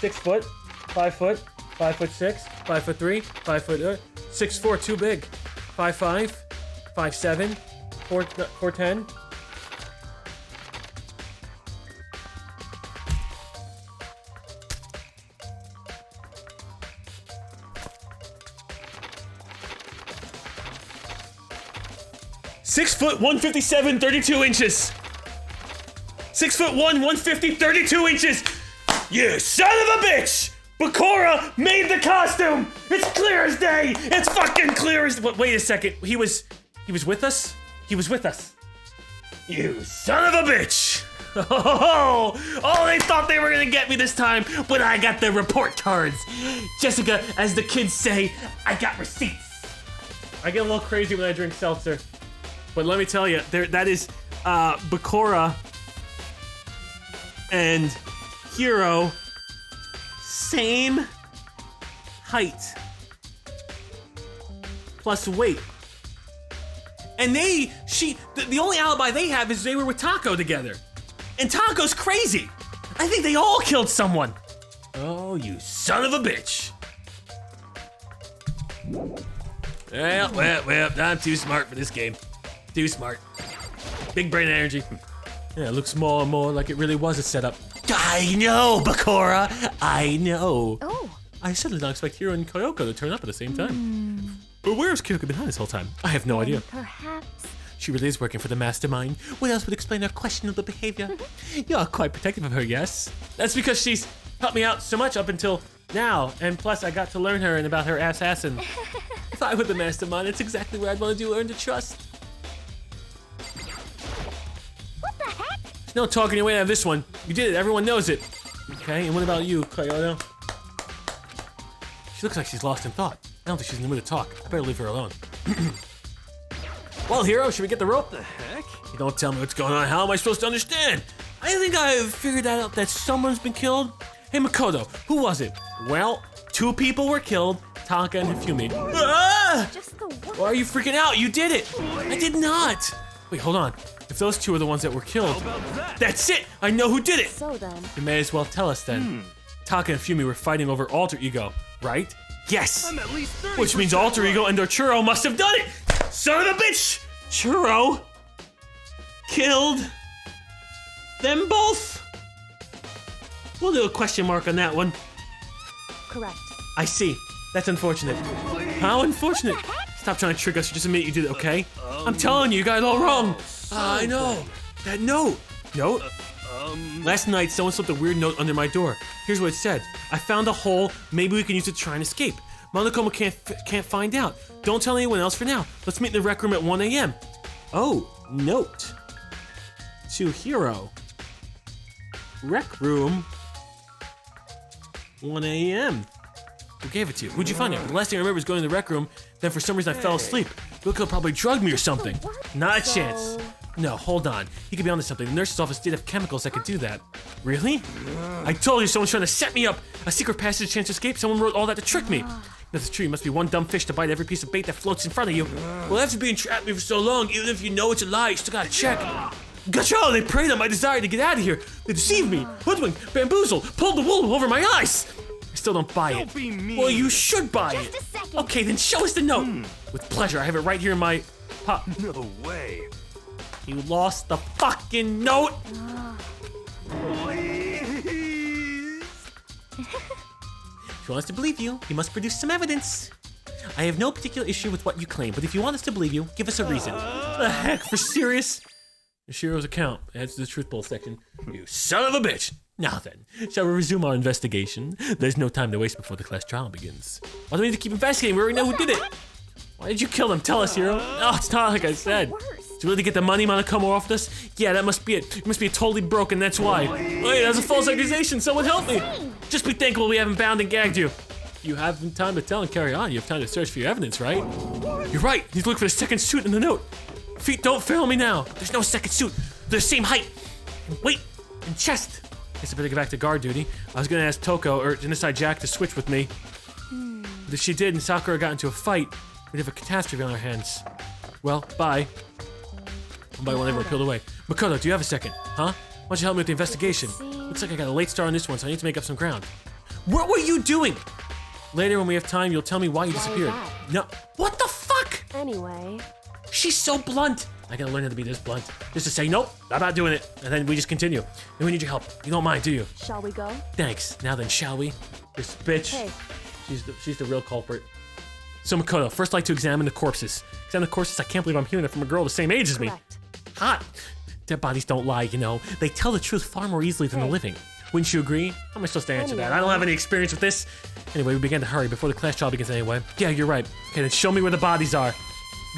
6 foot, 5 foot, 5'6", 5'3", 6'4", too big. 5'5", 5'7", 4'10". 6 foot, 157, 32 inches. 6 foot 150, 32 inches. You son of a bitch! Bakura made the costume. It's clear as day. It's fucking clear as. Wait a second. He was with us. He was with us. You son of a bitch! Oh, they thought they were gonna get me this time, but I got the report cards. Jessica, as the kids say, I got receipts. I get a little crazy when I drink seltzer. But let me tell you, that is Bakura and Hiro, same height plus weight. And the only alibi they have is they were with Tako together. And Tako's crazy. I think they all killed someone. Oh, you son of a bitch. Well, I'm too smart for this game. Too smart. Big brain energy. Yeah, it looks more and more like it really was a setup. I know, Bakura! I know. Oh. I certainly don't expect Hiro and Kyoko to turn up at the same time. But where's Kyoko been this whole time? I have no idea. Perhaps. She really is working for the mastermind. What else would explain her questionable behavior? You're quite protective of her, yes? That's because she's helped me out so much up until now, and plus I got to learn her and about her assassin. If I were the mastermind, it's exactly what I'd want to do, earn to trust. What the heck? There's no talking your way out of this one. You did it, everyone knows it. Okay, and what about you, Kyoto? She looks like she's lost in thought. I don't think she's in the mood to talk. I better leave her alone. Well, Hiro, should we get the rope? The heck? You don't tell me what's going on. How am I supposed to understand? I think I've figured out that someone's been killed. Hey, Makoto, who was it? Well, 2 people were killed, Taka and Hifumi. Ah! Just the one. Why are you freaking out? You did it. I did not. Wait, hold on. If those 2 are the ones that were killed, that's it. I know who did it. So then. You may as well tell us then. Taka and Hifumi were fighting over alter ego, right? Yes. I'm at least 30%. Which means alter ego and Churro must have done it. Son of a bitch! Churro killed them both. We'll do a question mark on that one. Correct. I see. That's unfortunate. How unfortunate? Stop trying to trick us. Just admit you did it, okay? I'm telling you, you got it all wrong. I know. That note. Note? Last night, someone slipped a weird note under my door. Here's what it said. I found a hole. Maybe we can use it to try and escape. Monokuma can't find out. Don't tell anyone else for now. Let's meet in the rec room at 1 a.m. Oh, note. To Hiro. Rec room. 1 a.m. Who gave it to you? Who'd you find it? The last thing I remember is going to the rec room. Then for some reason I fell asleep. Wilco probably drugged me or something. Not a chance. No, hold on. He could be onto something. The nurse's office did have chemicals that could do that. Really? I told you someone's trying to set me up. A secret passage, chance to escape. Someone wrote all that to trick me. That's true. You must be one dumb fish to bite every piece of bait that floats in front of you. Well, after being trapped me for so long, even if you know it's a lie, you still gotta check. Gotcha! They preyed on my desire to get out of here. They deceived me, hoodwinked, bamboozled, pulled the wool over my eyes. I still don't buy it. Be mean. Well, you should buy it. Just a second. Okay, then show us the note. With pleasure. I have it right here in my pop. No way. You lost the fucking note. If you want us to believe you, you must produce some evidence. I have no particular issue with what you claim, but if you want us to believe you, give us a reason. The heck, for serious? Yoshiro's account adds to the truth bowl section. You son of a bitch! Now then, shall we resume our investigation? There's no time to waste before the class trial begins. Why do we need to keep investigating? We already know who did it. Why did you kill them? Tell us, Hiro. No, it's not like I said. Did you really get the money Monokuma off this? Yeah, that must be it. It must be totally broken, that's why. Wait, that's a false accusation. Someone help me. Just be thankful we haven't bound and gagged you. You have time to tell and carry on. You have time to search for your evidence, right? You're right. He's looking for the second suit in the note. Feet, don't fail me now. There's no second suit. They're the same height. And weight and chest. Guess I better get back to guard duty. I was gonna ask Toko or Genocide Jack to switch with me. But if she did and Sakura got into a fight, we'd have a catastrophe on our hands. Well, bye. One by one, they were peeled away. Makoto, do you have a second? Huh? Why don't you help me with the investigation? Looks like I got a late start on this one, so I need to make up some ground. What were you doing? Later, when we have time, you'll tell me why you disappeared. No. What the fuck? Anyway. She's so blunt. I gotta learn how to be this blunt. Just to say, nope, I'm not doing it. And then we just continue. And we need your help. You don't mind, do you? Shall we go? Thanks. Now then, shall we? This bitch. Hey. She's the real culprit. So Makoto, first I'd like to examine the corpses. Examine the corpses, I can't believe I'm hearing it from a girl the same age as me. Hot. Dead bodies don't lie, you know. They tell the truth far more easily than the living. Wouldn't you agree? How am I supposed to answer that? I don't have any experience with this. Anyway, we began to hurry before the class trial begins anyway. Yeah, you're right. Okay, then show me where the bodies are.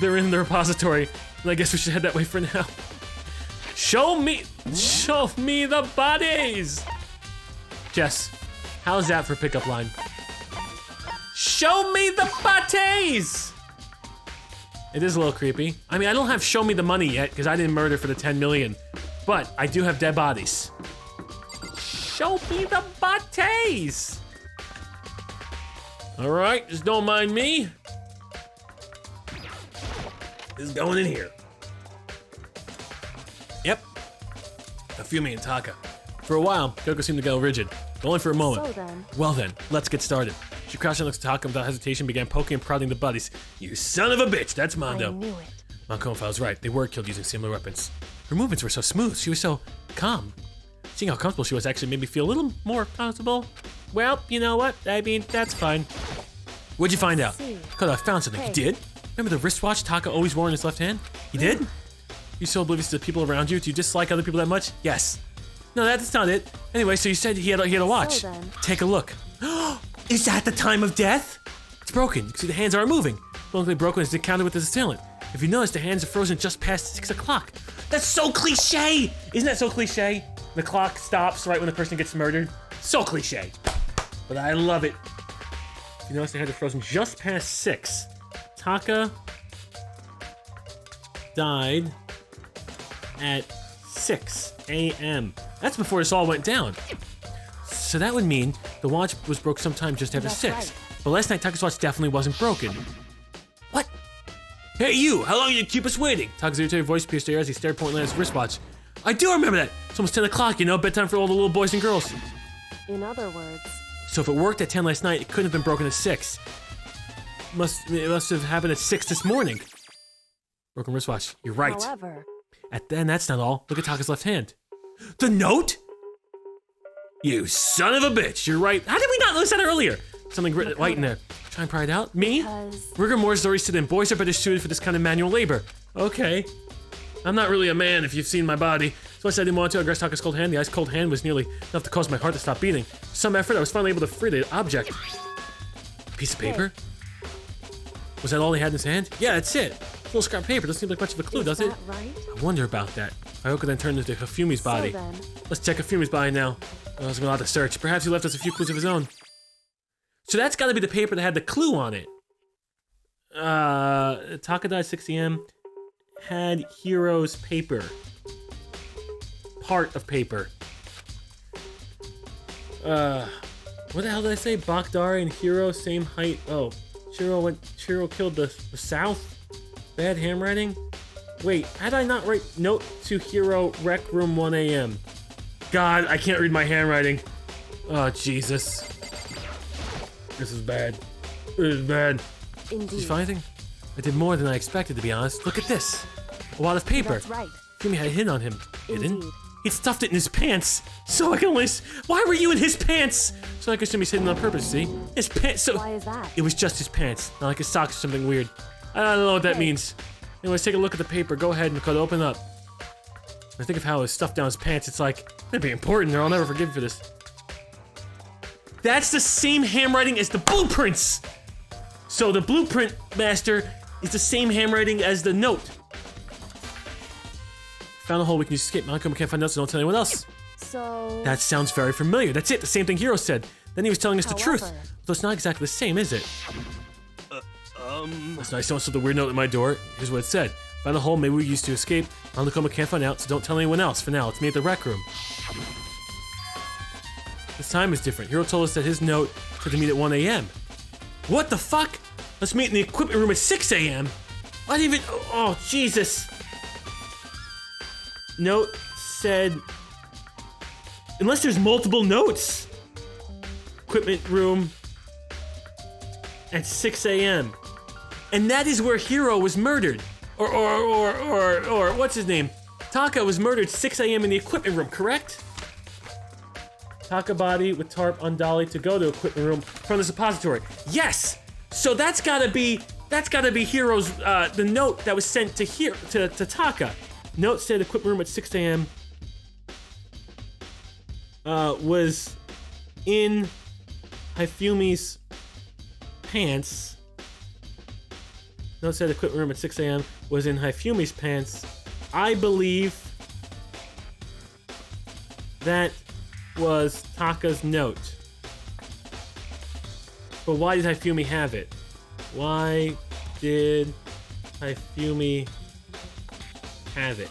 They're in the repository. And I guess we should head that way for now. Show me the bodies! Jess, how's that for pickup line? Show me the bodies! It is a little creepy. I mean, I don't have show me the money yet, because I didn't murder for the 10 million. But I do have dead bodies. Show me the bodies! Alright, just don't mind me. This is going in here. Yep. Hifumi and Taka. For a while, Kyoko seemed to go rigid, but only for a moment. So then. Well then, let's get started. She crouched and looked at Taka without hesitation, began poking and prodding the bodies. You son of a bitch, that's Mondo. I knew it. Monokuma was right, they were killed using similar weapons. Her movements were so smooth, she was so calm. Seeing how comfortable she was actually made me feel a little more comfortable. Well, you know what? I mean, that's fine. What'd you find out? Because I found something. Hey. You did? Remember the wristwatch Taka always wore in his left hand? You did? You so oblivious to the people around you? Do you dislike other people that much? Yes. No, that's not it. Anyway, so you said he had a watch. So then. Take a look. Is that the time of death? It's broken. You can see the hands aren't moving. The only thing broken is the encounter with his assailant. If you notice, the hands are frozen just past 6 o'clock. That's so cliche! Isn't that so cliche? The clock stops right when the person gets murdered. So cliche. But I love it. If you notice, the hands are frozen just past 6. Taka died at 6 a.m. That's before this all went down. So that would mean the watch was broke sometime just after 6. Right. But last night, Taka's watch definitely wasn't broken. What? Hey you, how long you keep us waiting? Taka's irritated voice pierced her ear as he stared pointedly at his wristwatch. I do remember that. It's almost 10 o'clock, you know, bedtime for all the little boys and girls. In other words. So if it worked at 10 last night, it couldn't have been broken at 6. It must have happened at 6 this morning. Broken wristwatch. You're right. However. Then that's not all. Look at Taka's left hand. The note? You son of a bitch. You're right. How did we not notice that earlier? Something written white in there. Try and pry it out. Me? Because. Rigor mortis already said, boys are better suited for this kind of manual labor. Okay. I'm not really a man if you've seen my body. So I said I didn't want to aggress Taka's cold hand. The ice cold hand was nearly enough to cause my heart to stop beating. With some effort, I was finally able to free the object. Piece of paper? Was that all he had in his hand? Yeah, that's it. A little scrap of paper. Doesn't seem like much of a clue, does it? Right? I wonder about that. Hyoka then turned into Hifumi's body. So then. Let's check Hifumi's body now. I was allowed to search. Perhaps he left us a few clues of his own. So that's got to be the paper that had the clue on it. Taka died 6 a.m. Had Hero's paper. Part of paper. What the hell did I say? Bakdari and Hero, same height. Oh, Shiro killed the South? Bad handwriting? Wait, had I not write note to Hero, rec room 1 a.m.? God, I can't read my handwriting. Oh, Jesus. This is bad. This is bad. Indeed. Did you find anything? I did more than I expected, to be honest. Look at this. A wad of paper. That's right. Fumi had a hit on him. Hidden? Indeed. He'd stuffed it in his pants. So I can only... Why were you in his pants? So I could assume he's hidden on purpose, see? His pants... So Why is that? it was just his pants. Not like his socks or something weird. I don't know what that means. Anyways, take a look at the paper. Go ahead, Makoto. Open up. I think of how it was stuffed down his pants. It's like, that'd be important or I'll never forgive you for this. That's the same handwriting as the blueprints! So the blueprint master is the same handwriting as the note. Found a hole we can use to escape. Monokuma can't find out, so don't tell anyone else. So... That sounds very familiar. That's it, the same thing Hiro said. Then he was telling us the truth. However- Though it's not exactly the same, is it? It's nice. Someone saw the weird note at my door. Here's what it said. Found a hole maybe we used to escape. Monokuma can't find out, so don't tell anyone else. For now, it's me at the rec room. This time is different. Hiro told us that his note said to meet at 1 a.m. What the fuck? Let's meet in the equipment room at 6 a.m. I didn't even... Oh, Jesus. Note said... Unless there's multiple notes. Equipment room at 6 a.m. And that is where Hiro was murdered. Or what's his name? Taka was murdered 6 a.m. in the equipment room, correct? Taka body with tarp on dolly to go to equipment room from the suppository. Yes! So that's gotta be Hiro's, the note that was sent to Taka. Note said equipment room at 6 a.m. Was in Hifumi's pants. Note said equipment room at 6 a.m. was in Hifumi's pants. I believe that was Taka's note. But why did Hifumi have it? Why did Hifumi have it?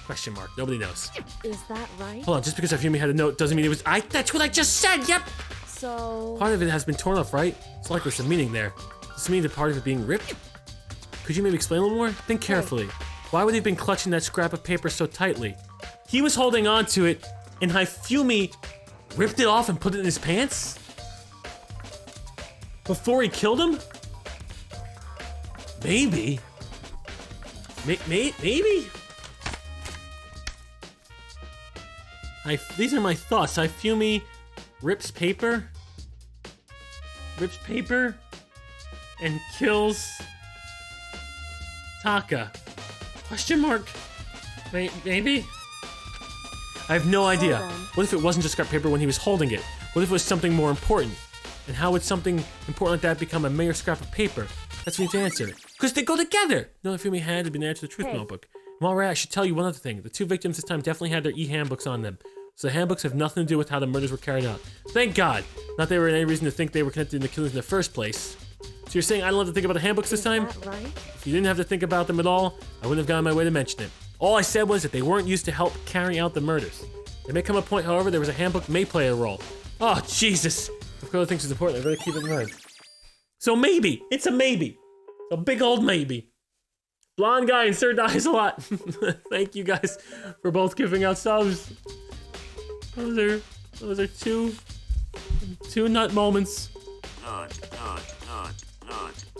Question mark. Nobody knows. Is that right? Hold on, just because Hifumi had a note doesn't mean it was that's what I just said, yep! So... Part of it has been torn off, right? It's like there's some meaning there. Does this mean the part of it being ripped? Could you maybe explain a little more? Think carefully. Why would he have been clutching that scrap of paper so tightly? He was holding on to it, and Hifumi ripped it off and put it in his pants? Before he killed him? Maybe. Maybe? These are my thoughts. Hifumi rips paper and kills Taka. Question mark. Maybe? I have no idea. What if it wasn't just scrap paper when he was holding it? What if it was something more important? And how would something important like that become a mere scrap of paper? That's what we need to answer. Because they go together! No, Hifumi had been added to the truth notebook. While we're at it, I should tell you one other thing. The two victims this time definitely had their e-handbooks on them. So the handbooks have nothing to do with how the murders were carried out. Thank God! Not that there were any reason to think they were connected in the killings in the first place. So you're saying I don't have to think about the handbooks this time? Right? If you didn't have to think about them at all, I wouldn't have gone my way to mention it. All I said was that they weren't used to help carry out the murders. There may come a point, however, there was a handbook may play a role. Oh, Jesus! If Dakota thinks it's important, I better keep it in mind. So maybe! It's a maybe! A big old maybe. Blonde guy and Sir dies a lot. Thank you guys for both giving out subs. Those are two nut moments.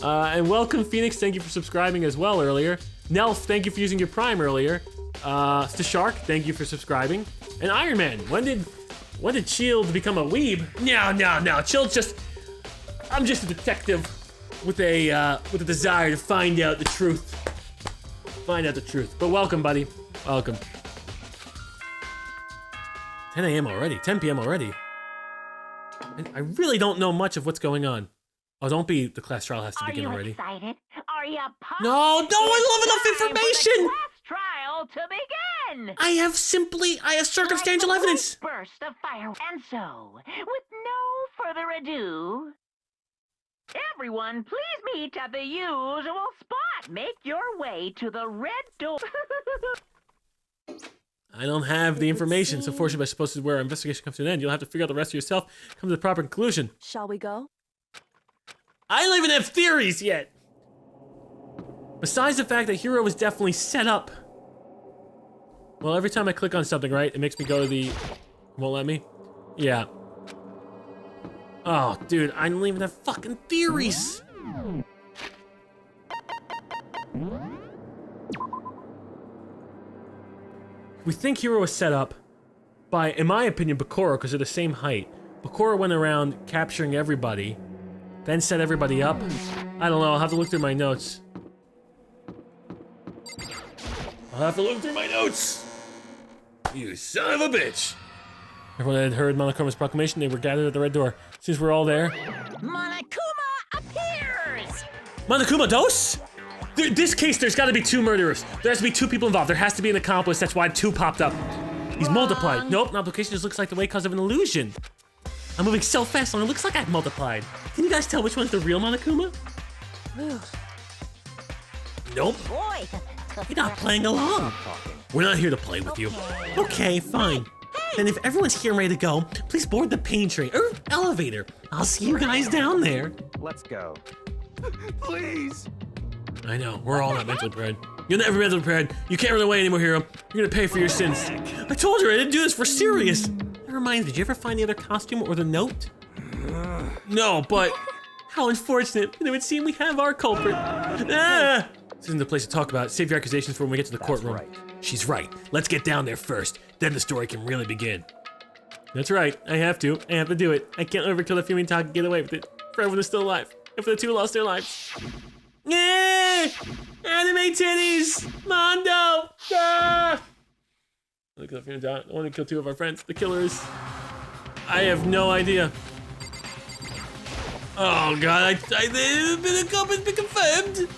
And welcome Phoenix, thank you for subscribing as well earlier. Nelf, thank you for using your Prime earlier. Shark, thank you for subscribing. And Iron Man, when did Chilled become a weeb? No. Chilled I'm just a detective with a desire to find out the truth. But welcome, buddy. Welcome. 10 a.m. already. 10 p.m. already. And I really don't know much of what's going on. Oh, don't be. The class trial has to begin already. Are you excited? Are you pumped? No, I love enough information! Class trial to begin! I have circumstantial evidence! Burst of fire. And so, with no further ado, everyone, please meet at the usual spot. Make your way to the red door. I don't have the information, so fortunately, I suppose this is where our investigation comes to an end. You'll have to figure out the rest of yourself, come to the proper conclusion. Shall we go? I don't even have theories yet! Besides the fact that Hiro was definitely set up. Well, every time I click on something, right, it makes me go to the... Won't let me? Yeah. Oh, dude, I don't even have fucking theories! We think Hiro was set up by, in my opinion, Bakura, because they're the same height. Bakura went around capturing everybody, then set everybody up. I don't know, I'll have to look through my notes. You son of a bitch! Everyone had heard Monokuma's proclamation. They were gathered at the red door. Since we're all there... Monokuma appears! Monokuma dos? This case, there's got to be 2 murderers. There has to be 2 people involved. There has to be an accomplice. That's why 2 popped up. He's multiplied. Nope, multiplication just looks like the way because of an illusion. I'm moving so fast, and it looks like I've multiplied. Can you guys tell which one's the real Monokuma? Nope. Boy. You're not playing along. We're not here to play with you. Okay, fine. Then if everyone's here and ready to go, please board the pain train or elevator. I'll see you guys down there. Let's go. Please. I know, we're all not mentally prepared. You're never mentally prepared. You can't run away anymore, hero. You're gonna pay for your sins. I told you I didn't do this for serious. That reminds me, did you ever find the other costume or the note? No, but How unfortunate. It would seem we have our culprit. ah! This isn't the place to talk about it. Save your accusations for when we get to the courtroom. Right. She's right. Let's get down there first. Then the story can really begin. That's right. I have to. I have to do it. I can't let kill Hifumi and Taka get away with it. For everyone is still alive. If the 2 lost their lives. Yeah! Anime titties! Mondo! Ah! Look at the I want to kill 2 of our friends. The killers. I have no idea. Oh god, it's been confirmed.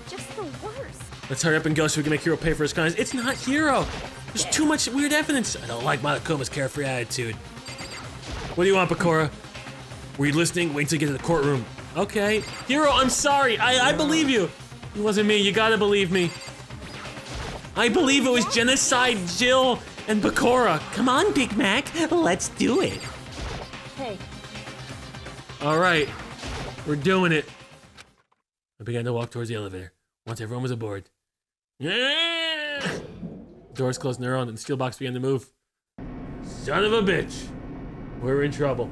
Just the worst. Let's hurry up and go so we can make Hero pay for his crimes. It's not Hero. There's too much weird evidence. I don't like Monokuma's carefree attitude. What do you want, Bakura? Were you listening? Wait till you get to the courtroom. Okay. Hero, I'm sorry. I believe you. It wasn't me. You gotta believe me. I believe it was Genocide, Jill, and Bakura. Come on, Big Mac. Let's do it. Hey. All right. We're doing it. I began to walk towards the elevator. Once everyone was aboard. Yeah! Doors closed on their own and the steel box began to move. Son of a bitch. We're in trouble.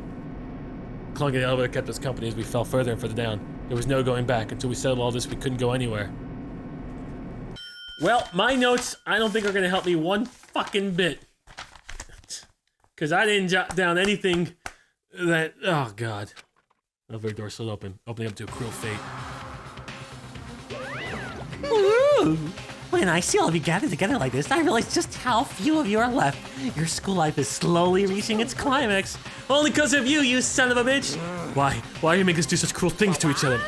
Clunking the elevator kept us company as we fell further and further down. There was no going back. Until we settled all this, we couldn't go anywhere. Well, my notes, I don't think are gonna help me one fucking bit. Cause I didn't jot down anything that, oh god. Elevator door slid open, opening up to a cruel fate. Ooh. When I see all of you gathered together like this, I realize just how few of you are left. Your school life is slowly reaching its climax. Only because of you, you son of a bitch! Why? Why do you make us do such cruel things to each other?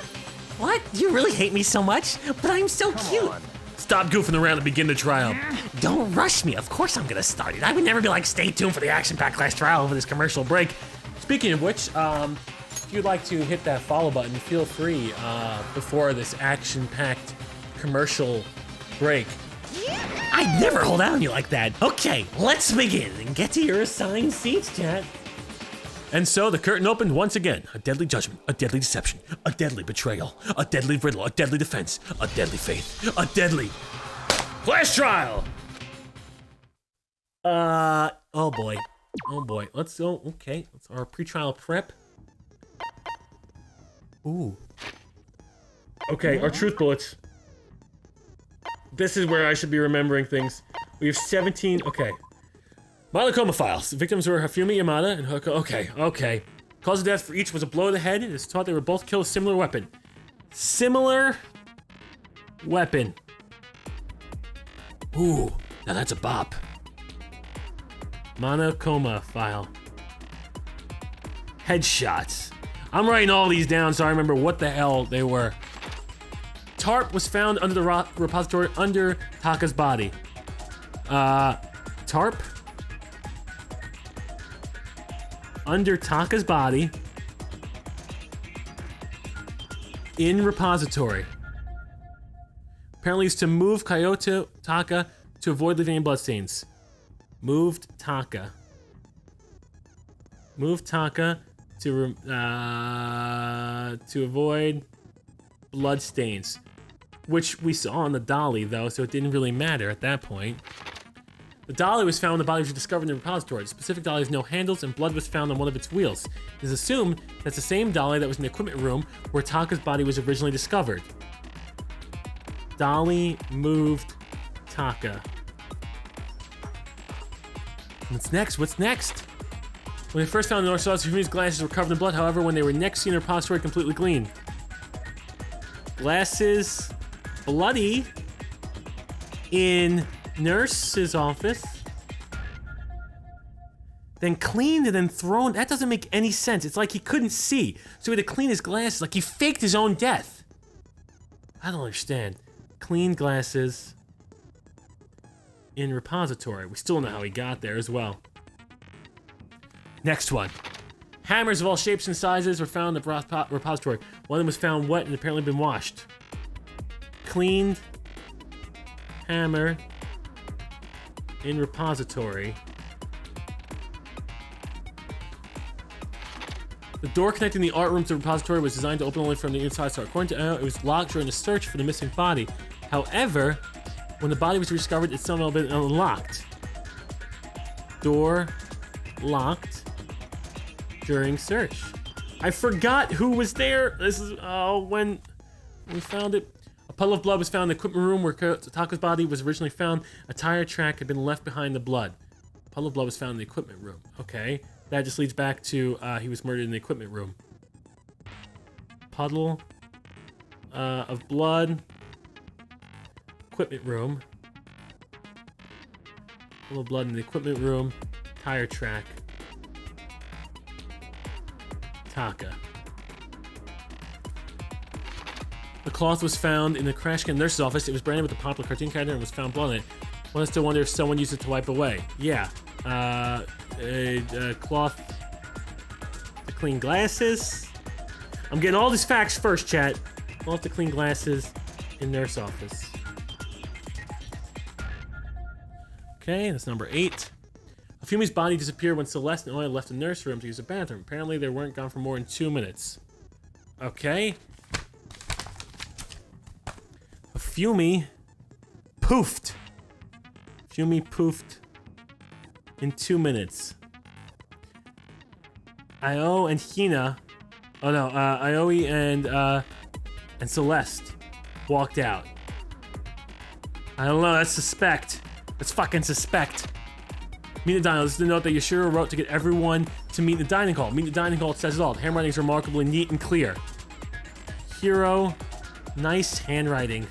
What? You really hate me so much? But I'm so cute. Stop goofing around and begin the trial. Don't rush me. Of course I'm gonna start it. I would never be like, stay tuned for the action-packed class trial over this commercial break. Speaking of which, if you'd like to hit that follow button, feel free before this action-packed commercial break. I'd never hold out on you like that. Okay, let's begin and get to your assigned seats, chat. And so the curtain opened once again. A deadly judgment, a deadly deception, a deadly betrayal, a deadly riddle, a deadly defense, a deadly faith, a deadly class trial. Oh boy. Oh boy, let's go. Okay, that's our pre-trial prep. Ooh. Okay, our truth bullets. This is where I should be remembering things. We have 17, okay. Monokuma files. The victims were Hifumi Yamada and Hoko. Okay. Cause of death for each was a blow to the head. It is thought they were both killed with a similar weapon. Similar weapon. Ooh, now that's a bop. Monokuma file. Headshots. I'm writing all these down so I remember what the hell they were. Tarp was found under the repository under Taka's body. Tarp? Under Taka's body. In repository. Apparently it's to move Taka to avoid leaving any bloodstains. Moved Taka. Move Taka to avoid bloodstains. Which we saw on the dolly though, so it didn't really matter at that point. The dolly was found when the body was discovered in the repository. The specific dolly has no handles and blood was found on one of its wheels. It is assumed that's the same dolly that was in the equipment room where Taka's body was originally discovered. Dolly moved Taka. What's next? What's next? When they first found the North Stars, Hifumi's glasses were covered in blood. However, when they were next seen in the repository, completely clean. Glasses bloody in nurse's office. Then cleaned and then thrown. That doesn't make any sense. It's like he couldn't see. So he had to clean his glasses, like he faked his own death. I don't understand. Clean glasses in repository. We still know how he got there as well. Next one. Hammers of all shapes and sizes were found in the repository. One of them was found wet and apparently been washed. Cleaned hammer in repository. The door connecting the art room to the repository was designed to open only from the inside, so according to it was locked during the search for the missing body. However, when the body was discovered, it's somehow been unlocked. Door locked during search. I forgot who was there. This is when we found it. A puddle of blood was found in the equipment room where Taka's body was originally found. A tire track had been left behind the blood. A puddle of blood was found in the equipment room. Okay. That just leads back to he was murdered in the equipment room. Puddle of blood. Equipment room. Puddle of blood in the equipment room. Tire track. Taka. The cloth was found in the trash can nurse's office. It was branded with the popular cartoon character and was found blood on it. One has to wonder if someone used it to wipe away. Yeah. A cloth to clean glasses. I'm getting all these facts first, chat. Cloth to clean glasses in nurse office. Okay, that's number 8. Hifumi's body disappeared when Celeste and Oya left the nurse room to use the bathroom. Apparently, they weren't gone for more than 2 minutes. Okay. Hifumi poofed. Hifumi poofed in 2 minutes. Io and Hina, Ioi and Celeste walked out. I don't know, that's suspect. That's fucking suspect. Meet the dining hall. This is the note that Yashiro wrote to get everyone to meet the dining hall. Meet the dining hall, it says it all. The handwriting is remarkably neat and clear. Hero, nice handwriting.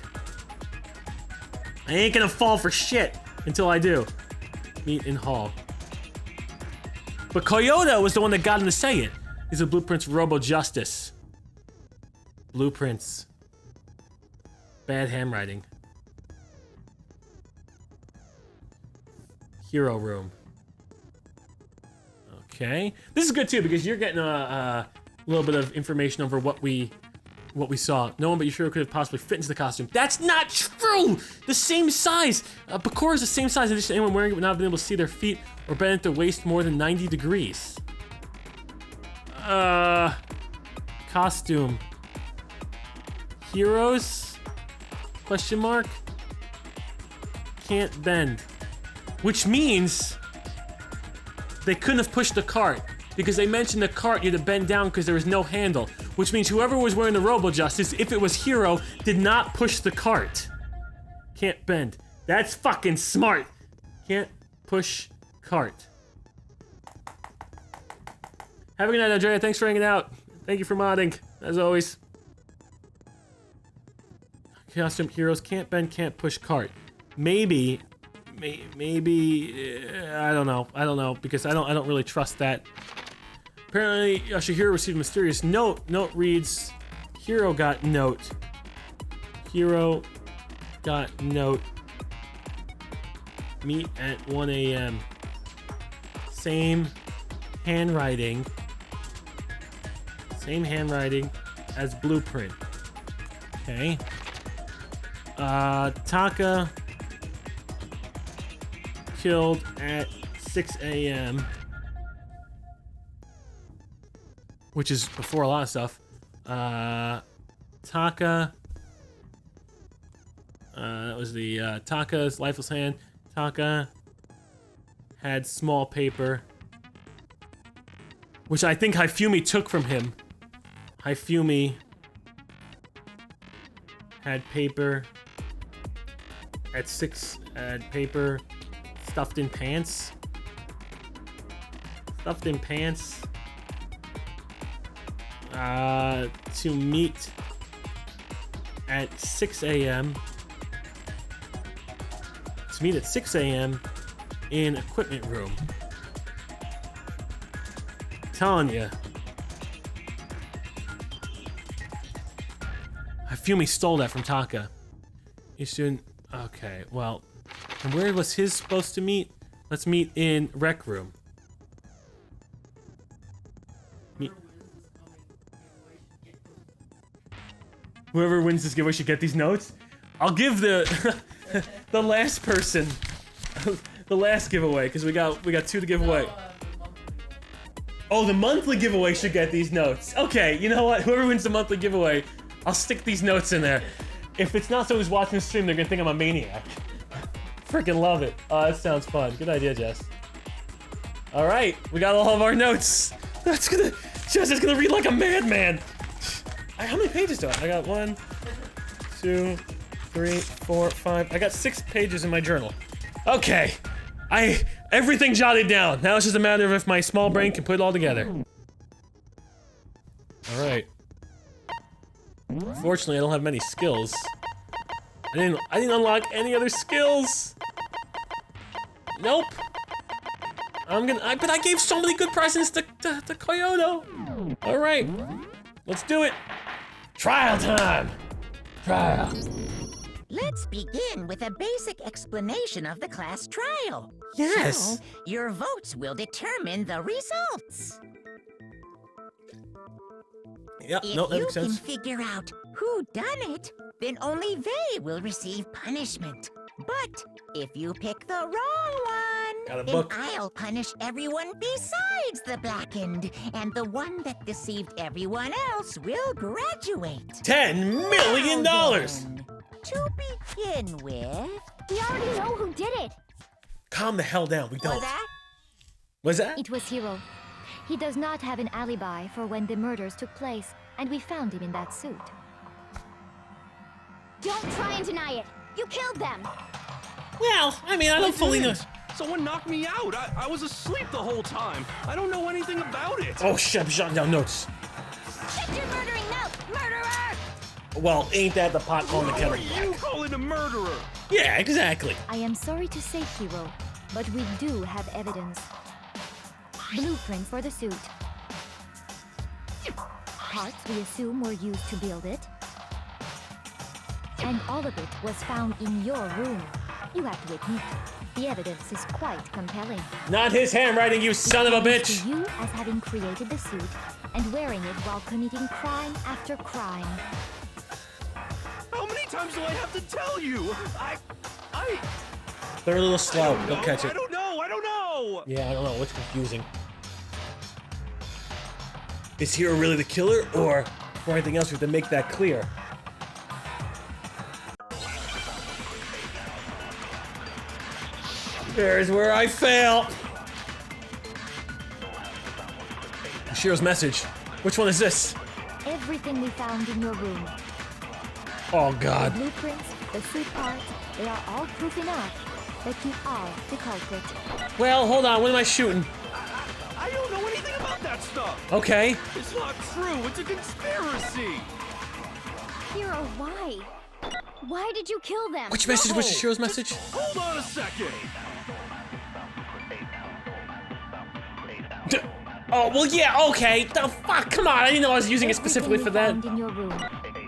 I ain't gonna fall for shit until I do. Meet in hall. But Koyoda was the one that got him to say it. These are blueprints for Robo Justice. Blueprints. Bad handwriting. Hero room. Okay. This is good too because you're getting a little bit of information over what we saw. No one but Yashiro could have possibly fit into the costume. That's not true! The same size! Bakura is the same size. In addition, anyone wearing it would not have been able to see their feet or bend at the waist more than 90 degrees. Costume. Heroes? Question mark? Can't bend. Which means they couldn't have pushed the cart because they mentioned the cart you had to bend down because there was no handle. Which means whoever was wearing the Robo Justice, if it was Hero, did not push the cart. Can't bend. That's fucking smart. Can't push cart. Have a good night, Andrea. Thanks for hanging out. Thank you for modding, as always. Costume heroes can't bend, can't push cart. Maybe, I don't know, because I don't really trust that. Apparently, Yoshihiro received a mysterious note. Note reads, Hero got note. Hero got note. Meet at 1 a.m. Same handwriting. Same handwriting as blueprint. Okay. Taka killed at 6 a.m. Which is before a lot of stuff. Taka. That was the Taka's lifeless hand. Taka had small paper, which I think Hifumi took from him. Hifumi had paper at 6. Had paper stuffed in pants. Stuffed in pants. To meet at 6 a.m. To meet at 6 a.m. in equipment room. Telling ya. Hifumi stole that from Taka. You shouldn't. Okay, well, and where was his supposed to meet? Let's meet in rec room. Whoever wins this giveaway should get these notes. I'll give the the last person the last giveaway because we got 2 to give away. Oh, the monthly giveaway should get these notes. Okay, you know what? Whoever wins the monthly giveaway, I'll stick these notes in there. If it's not someone who's watching the stream, they're gonna think I'm a maniac. Freaking love it. Oh, that sounds fun. Good idea, Jess. All right, we got all of our notes. Jess is gonna read like a madman. How many pages do I have? I got 1, 2, 3, 4, 5. I got 6 pages in my journal. Okay, everything jotted down. Now it's just a matter of if my small brain can put it all together. All right. Unfortunately, I don't have many skills. I didn't unlock any other skills. Nope. But I gave so many good presents to Kyoto. All right, let's do it. Trial time. Trial. Let's begin with a basic explanation of the class trial. Yes. So, your votes will determine the results. Yeah, If no, that you makes can sense. figure out who done it, then only they will receive punishment. But if you pick the wrong one, Got a then book. I'll punish everyone besides the blackened, and the one that deceived everyone else will graduate. $10 million. Now then, to begin with, We already know who did it. Calm the hell down. We don't. was that? Was that? It was Hiro. He does not have an alibi for when the murders took place, and we found him in that suit. Don't try and deny it. You killed them. Well, I mean, I don't fully know. Someone knocked me out. I was asleep the whole time. I don't know anything about it. Oh shit, I'm jotting down notes. Shut your murdering mouth, murderer! Well, ain't that the pot calling the Who kettle are you black? calling a murderer? Yeah, exactly. I am sorry to say, Hiro, but we do have evidence. Blueprint for the suit. Parts we assume were used to build it. And all of it was found in your room. You have to admit, the evidence is quite compelling. Not his handwriting, you son of a bitch. To you as having created the suit and wearing it while committing crime after crime. How many times do I have to tell you? They're a little slow. Don't catch I it. don't know. Yeah, I don't know. What's confusing? Is Hiro really the killer, or for anything else, we have to make that clear? There's where I fail. Shiro's message. Which one is this? Everything we found in your room. Oh The God. blueprints, the suit parts, they are all proof enough that you are the culprit. Well, hold on. What am I shooting? I don't know anything about that stuff. Okay. It's not true. It's a conspiracy. Hiro, why? Why did you kill them? Which message was Shiro's message? Hold on a second. Oh, well, yeah, okay. The fuck? Come on. I didn't know I was using it specifically for that. Found in your room.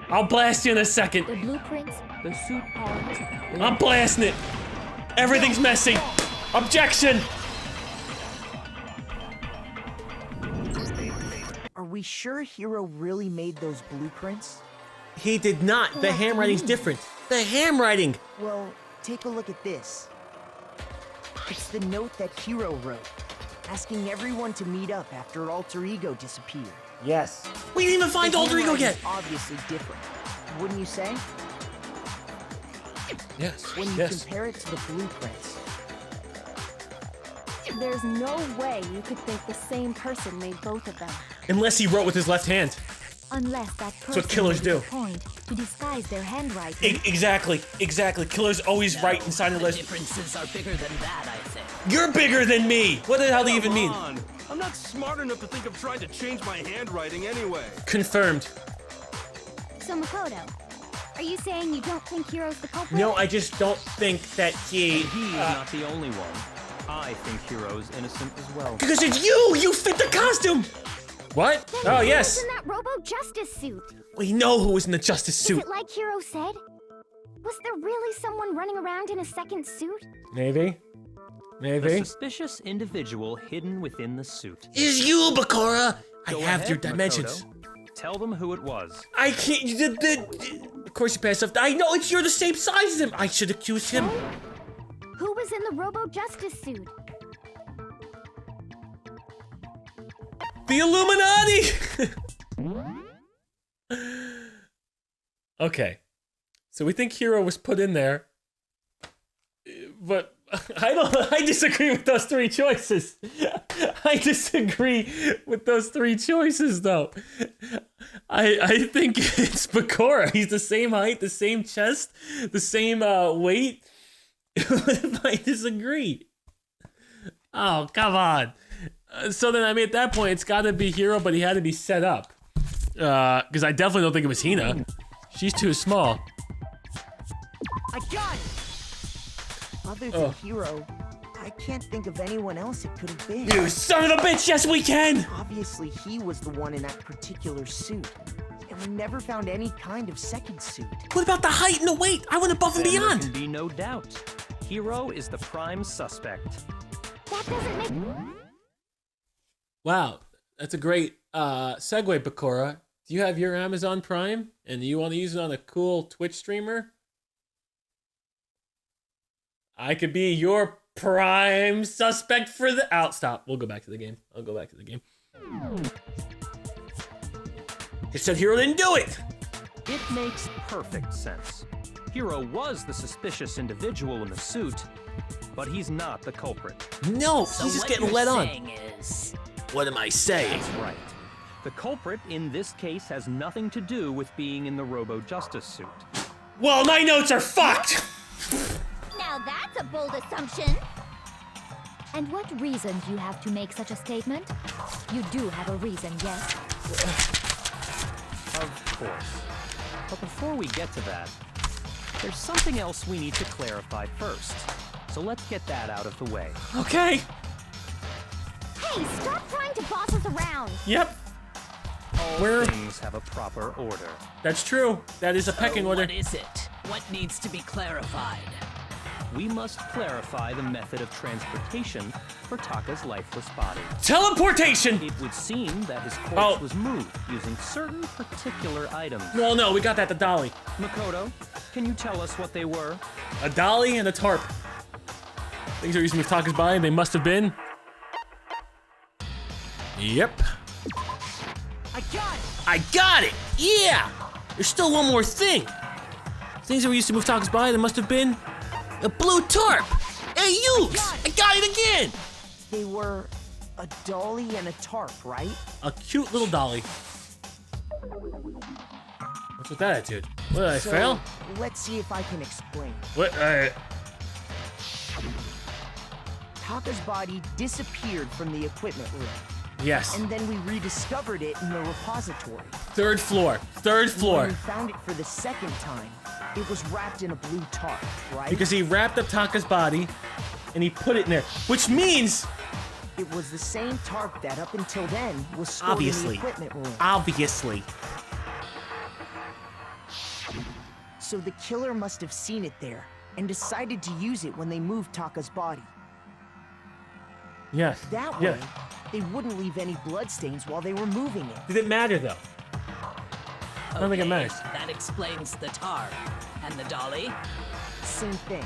I'll blast you in a second. The blueprints, the suit parts. I'm blasting it. Everything's messy. Objection. Are we sure Hiro really made those blueprints? He did not. The handwriting's different. The handwriting. Well, take a look at this. It's the note that Hiro wrote, asking everyone to meet up after Alter Ego disappeared. Yes. We didn't even find The Alter Ego yet. handwriting's obviously different, wouldn't you say? Yes. When you Yes. compare it to the blueprints. There's no way you could think the same person made both of them. Unless he wrote with his left hand. Unless that person what killers made it a do. point to disguise their handwriting. Exactly. Exactly. Killers always write inside the list. Differences are bigger than that, I think. You're bigger than me. What the hell do you even mean? Come on. I'm not smart enough to think of trying to change my handwriting anyway. Confirmed. So Makoto, are you saying you don't think Hiro's the culprit? No, I just don't think that he. He's not the only one. I think Hiro's innocent as well. Because it's you! You fit the costume! What? Then Oh, who yes. was in that robo-justice suit? We know who was in the Justice Is suit. it like Hiro said? Was there really someone running around in a second suit? Maybe. The Maybe. suspicious individual hidden within the suit. Is you, Bakura? I Go have ahead, your dimensions. Makoto. Tell them who it was. I can't. Of course you passed up. I know it's you're the same size as him. I should accuse him. Who was in the robo-justice suit? The Illuminati. Okay, so we think Hiro was put in there, but I disagree with those three choices. I disagree with those three choices, though. I think it's Bakura. He's the same height, the same chest, the same weight. What if I disagree? Oh, come on. So then, I mean, at that point, it's got to be Hiro, but he had to be set up. Because I definitely don't think it was Hina. She's too small. I got it! Other than Hiro, I can't think of anyone else it could have been. You son of a bitch! Yes, we can! Obviously, he was the one in that particular suit. And we never found any kind of second suit. What about the height and the weight? I went above and Then beyond. There can be no doubt. Hiro is the prime suspect. That doesn't make... Wow, that's a great segue, Bakura. Do you have your Amazon Prime and you want to use it on a cool Twitch streamer? I could be your prime suspect for the... Oh, stop. We'll go back to the game. I'll go back to the game. It said Hiro didn't do it! It makes perfect sense. Hiro was the suspicious individual in the suit, but he's not the culprit. No, So he's just what getting you're led on. saying is... What am I saying? That's right. The culprit in this case has nothing to do with being in the robo-justice suit. Well, my notes are fucked! Now that's a bold assumption. And what reason do you have to make such a statement? You do have a reason, yes? Of course. But before we get to that, there's something else we need to clarify first. So let's get that out of the way. Okay. Hey, stop trying to boss us around. Yep. All things have a proper order. That's true. That is a pecking order. What is it? What needs to be clarified? We must clarify the method of transportation for Taka's lifeless body. Teleportation! It would seem that his corpse was moved using certain particular items. Well, no, we got that, the dolly. Makoto, can you tell us what they were? A dolly and a tarp. Things are used to move Taka's body, they must have been. Yep. I got it! Yeah! There's still one more thing. Things that were used to move Taka's body, they must have been. A blue tarp! Hey, you! I got it again! They were a dolly and a tarp, right? A cute little dolly. What's with that attitude? What, did I fail? Let's see if I can explain. What? Taka's body disappeared from the equipment room. Yes. And then we rediscovered it in the repository. Third floor. Third floor. When we found it for the second time, it was wrapped in a blue tarp, right? Because he wrapped up Taka's body and he put it in there. Which means... It was the same tarp that up until then was stored in the equipment room. Obviously. So the killer must have seen it there and decided to use it when they moved Taka's body. Yes. That way, they wouldn't leave any bloodstains while they were moving it. Did it matter, though? I don't think it matters. That explains the tarp. And the dolly? Same thing.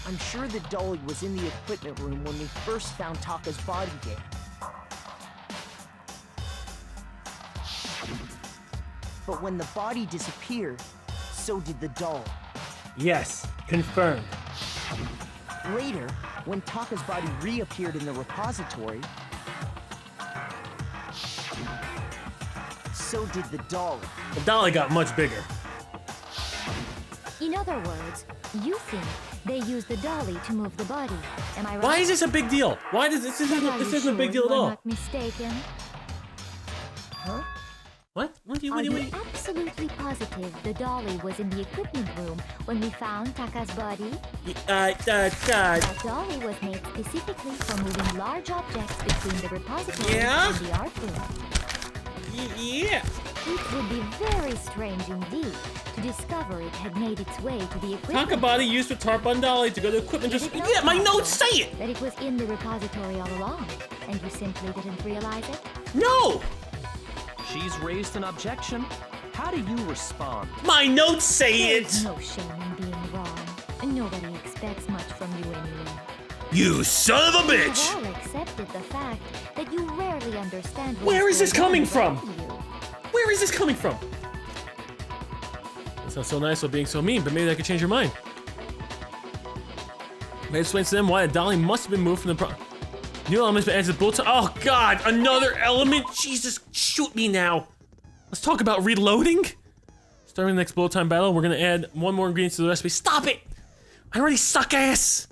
I'm sure the dolly was in the equipment room when we first found Taka's body there. But when the body disappeared, so did the doll. Yes. Confirmed. Later, when Taka's body reappeared in the repository, so did the dolly. The dolly got much bigger. In other words, you think they used the dolly to move the body. Am I right? Why is this a big deal? Why does this isn't a big deal at all? I'm not mistaken. Huh? What? What do Are you? you absolutely positive the dolly was in the equipment room when we found Taka's body? That dolly was made specifically for moving large objects between the repository and the art room. Yeah. It would be very strange indeed to discover it had made its way to the equipment. Taka body used with tarp on dolly to go to equipment. Just yeah, my notes say it. That it was in the repository all along, and you simply didn't realize it? No. She's raised an objection. How do you respond? My notes say There's it. no shame in being wrong, and nobody expects much from you anyway. You son of a We've bitch! all accepted the fact that you rarely understand Where is this coming from? from? Where is this coming from? That sounds so nice while being so mean, but maybe that could change your mind. Maybe explains to them why a dolly must have been moved from the new elements been added to the bulletin. Oh god, another element? Jesus, shoot me now. Let's talk about reloading. Starting the next bullet time battle, we're gonna add one more ingredient to the recipe. Stop it! I already suck ass!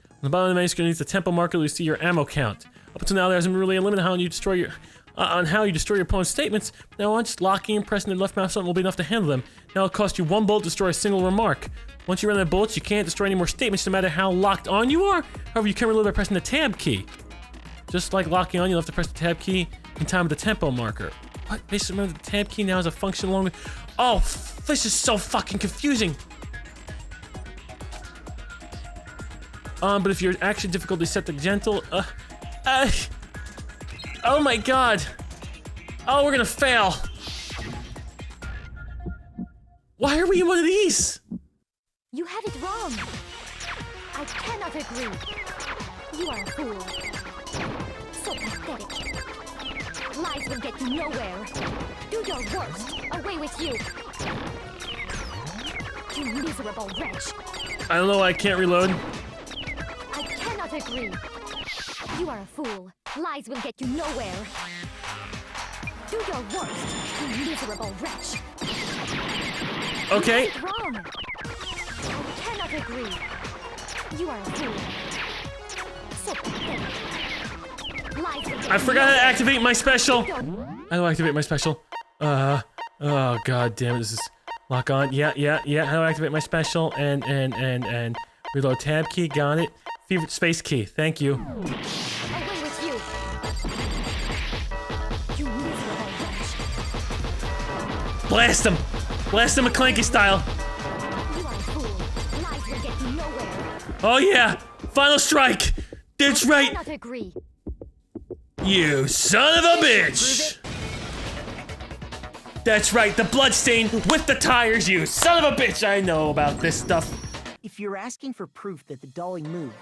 On the bottom of the menu screen, it's the tempo marker where you see your ammo count. Up until now, there hasn't been really a limit on how you destroy your opponent's statements. Now on, just locking and pressing the left mouse button will be enough to handle them. Now it'll cost you 1 bullet to destroy a single remark. Once you run out of bullets, you can't destroy any more statements no matter how locked on you are. However, you can reload by pressing the tab key. Just like locking on, you'll have to press the tab key in time with the tempo marker. What? Basically, remember the tab key now has a function along with... Oh, this is so fucking confusing. But if your action difficulty is set to gentle, oh my god. Oh, we're gonna fail. Why are we in one of these? You have it wrong. I cannot agree. You are a fool. So pathetic. Lies will get you nowhere. Do your worst. Away with you. You miserable wretch. I don't know why I can't reload. I cannot agree. You are a fool. Lies will get you nowhere. Do your worst, you miserable wretch. Okay. You have it wrong. I cannot agree. You are a fool. So pathetic. Lies will get I forgot how to activate my special. you. How do I activate my special? Oh god damn it, this is lock on. Yeah. How do I activate my special? And reload tab key, got it. Favorite space key, thank you. Away with you. You miserable wretch. Blast him! Blast him McClanky style. You are a fool. Lies will get you nowhere. Oh yeah! Final strike! That's I right! cannot agree. You son of a bitch! That's right, the bloodstain with the tires, you son of a bitch! I know about this stuff. If you're asking for proof that the dolly moved,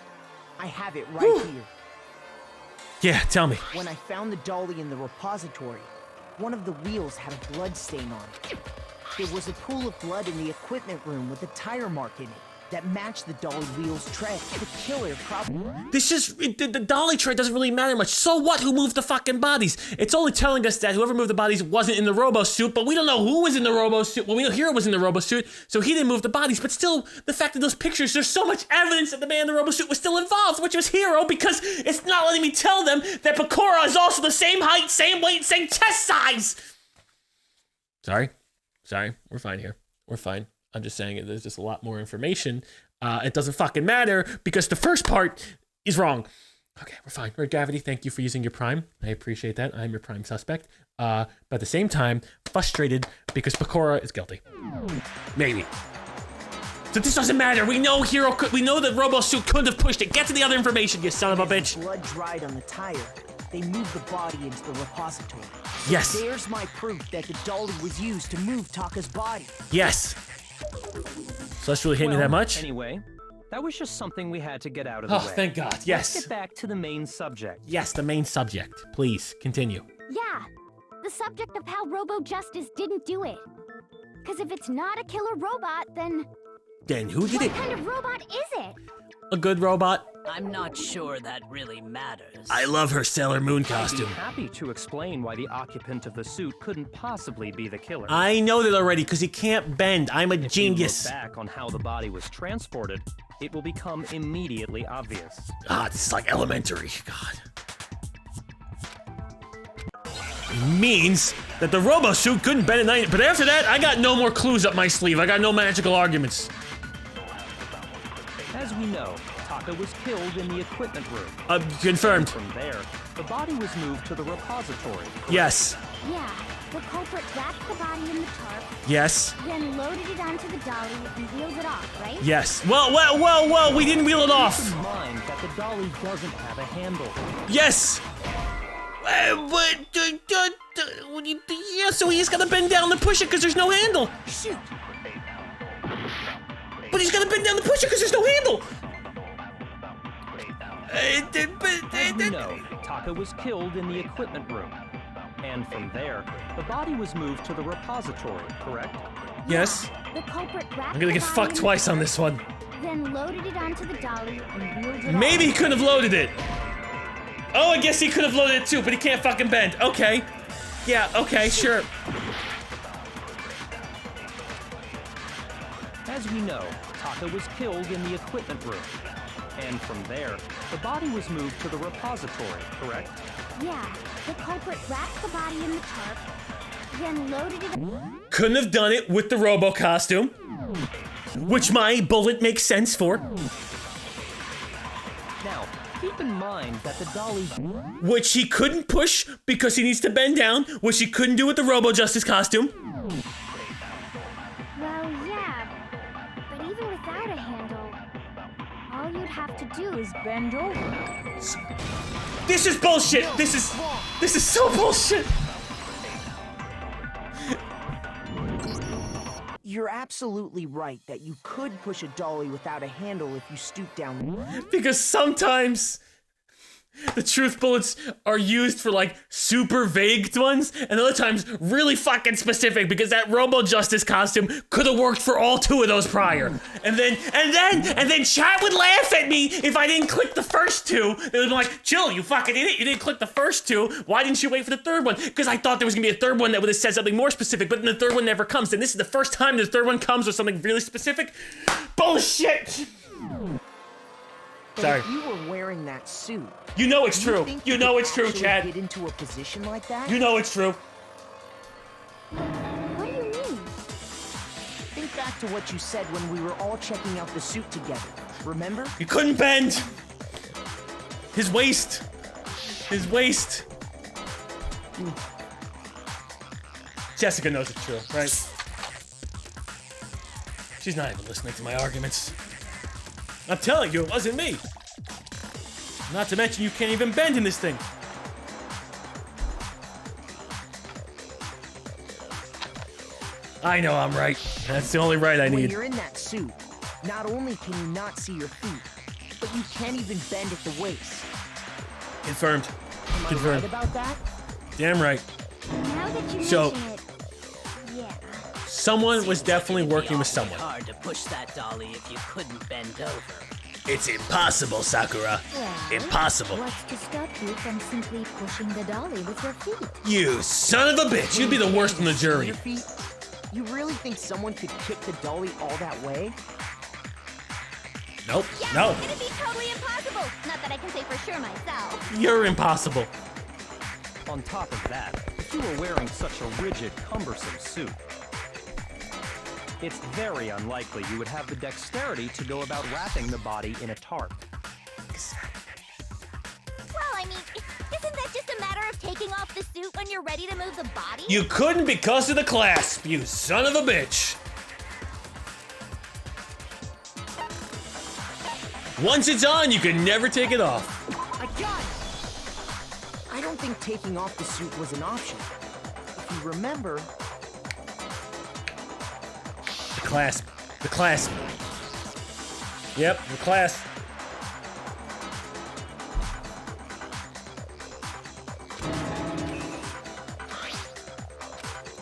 I have it right here. Yeah, tell me. When I found the dolly in the repository, one of the wheels had a blood stain on it. There was a pool of blood in the equipment room with a tire mark in it that matched the dolly wheel's tread. The killer probably... This is the dolly tread doesn't really matter much. So what? Who moved the fucking bodies? It's only telling us that whoever moved the bodies wasn't in the robo suit, but we don't know who was in the robo suit. Well, we know Hiro was in the robo suit, so he didn't move the bodies. But still, the fact that those pictures, there's so much evidence that the man in the robo suit was still involved, which was Hiro, because it's not letting me tell them that Bakura is also the same height, same weight, same chest size. Sorry, we're fine here. We're fine. I'm just saying there's just a lot more information. It doesn't fucking matter because the first part is wrong. Okay, we're fine. Red Gravity, thank you for using your prime. I appreciate that. I'm your prime suspect. But at the same time, frustrated because Bakura is guilty. Maybe. So this doesn't matter. We know Hiro could. We know that Robo Suit couldn't have pushed it. Get to the other information, you son of a bitch. Blood dried on the tire. They moved the body into the repository. Yes. There's my proof that the dolly was used to move Taka's body. Yes. So that's really hit me that much? Anyway, that was just something we had to get out of the way. Oh, thank God. Yes. Let's get back to the main subject. Yes, the main subject. Please, continue. Yeah, the subject of how Robo Justice didn't do it. Because if it's not a killer robot, then... Then who did it? What kind of robot is it? A good robot? I'm not sure that really matters. I love her Sailor Moon costume. I'd be happy to explain why the occupant of the suit couldn't possibly be the killer. I know that already, because he can't bend. I'm a genius. If you look back on how the body was transported, it will become immediately obvious. Ah, this is like elementary. God. means that the robo suit couldn't bend at night. But after that, I got no more clues up my sleeve. I got no magical arguments. As we know, Taka was killed in the equipment room. Confirmed. From there, the body was moved to the repository. Yes. Yeah, the culprit wrapped the body in the tarp, Yes. then loaded it onto the dolly and wheeled it off, right? Yes. Well, we didn't wheel it off. Keep in mind that the dolly doesn't have a handle. Yes. Yeah, so he's gotta bend down to push it because there's no handle. Shoot! But he's gotta bend down to push it because there's no handle. As we know, Taka was killed in the equipment room. And from there, the body was moved to the repository, correct? Yes. The culprit wrapped I'm gonna get the body fucked in the twice on tarp, this one. Then loaded it onto the dolly and wheeled it Maybe he off. could have loaded it. Oh, I guess he could have loaded it too, but he can't fucking bend. Okay. Yeah, okay, sure. As we know, Taka was killed in the equipment room. And from there, the body was moved to the repository, correct? Yeah, the culprit wrapped the body in the tarp, then loaded it. Couldn't have done it with the robo costume, which my bullet makes sense for. Now, keep in mind that the dolly... Which he couldn't push because he needs to bend down, which he couldn't do with the Robo Justice costume. Well, yeah, but even without a handle, all you'd have to do is bend over. This is bullshit. This is so bullshit. You're absolutely right that you could push a dolly without a handle if you stoop down. Because sometimes the truth bullets are used for like super vague ones, and other times really fucking specific because that Robo Justice costume could have worked for all two of those prior. And then chat would laugh at me if I didn't click the first two. They would be like, "Chill, you fucking idiot, you didn't click the first two. Why didn't you wait for the third one?" Because I thought there was gonna be a third one that would have said something more specific, but then the third one never comes. And this is the first time the third one comes with something really specific. Bullshit! But Sorry. if you were wearing that suit, You know it's true. You know it's true, actually Chad. get into a position like that? You know it's true. What do you mean? Think back to what you said when we were all checking out the suit together. Remember? He couldn't bend. His waist. His waist. Jessica knows it's true, right? She's not even listening to my arguments. I'm telling you, it wasn't me. Not to mention you can't even bend in this thing. I know I'm right. That's the only right I When need. you're in that suit, not only can you not see your feet, but you can't even bend at the waist. Confirmed. Am I Confirmed. right about that? Damn right. Now that you So- mention it, yeah. Someone was definitely working with It'd be someone. hard to push that dolly if you couldn't bend over. It's impossible, Sakura. Well, Impossible. what's to stop you from simply pushing the dolly with your feet? You son of a bitch. You'd be the worst in the jury. Your feet? You really think someone could kick the dolly all that way? Nope. Yeah, No. it'd be totally impossible. Not that I can say for sure myself. You're impossible. On top of that, if you were wearing such a rigid, cumbersome suit, it's very unlikely you would have the dexterity to go about wrapping the body in a tarp. Well, I mean, isn't that just a matter of taking off the suit when you're ready to move the body? You couldn't because of the clasp, you son of a bitch. Once it's on, you can never take it off. I got it! I don't think taking off the suit was an option. If you remember, The clasp. The clasp. Yep, the clasp.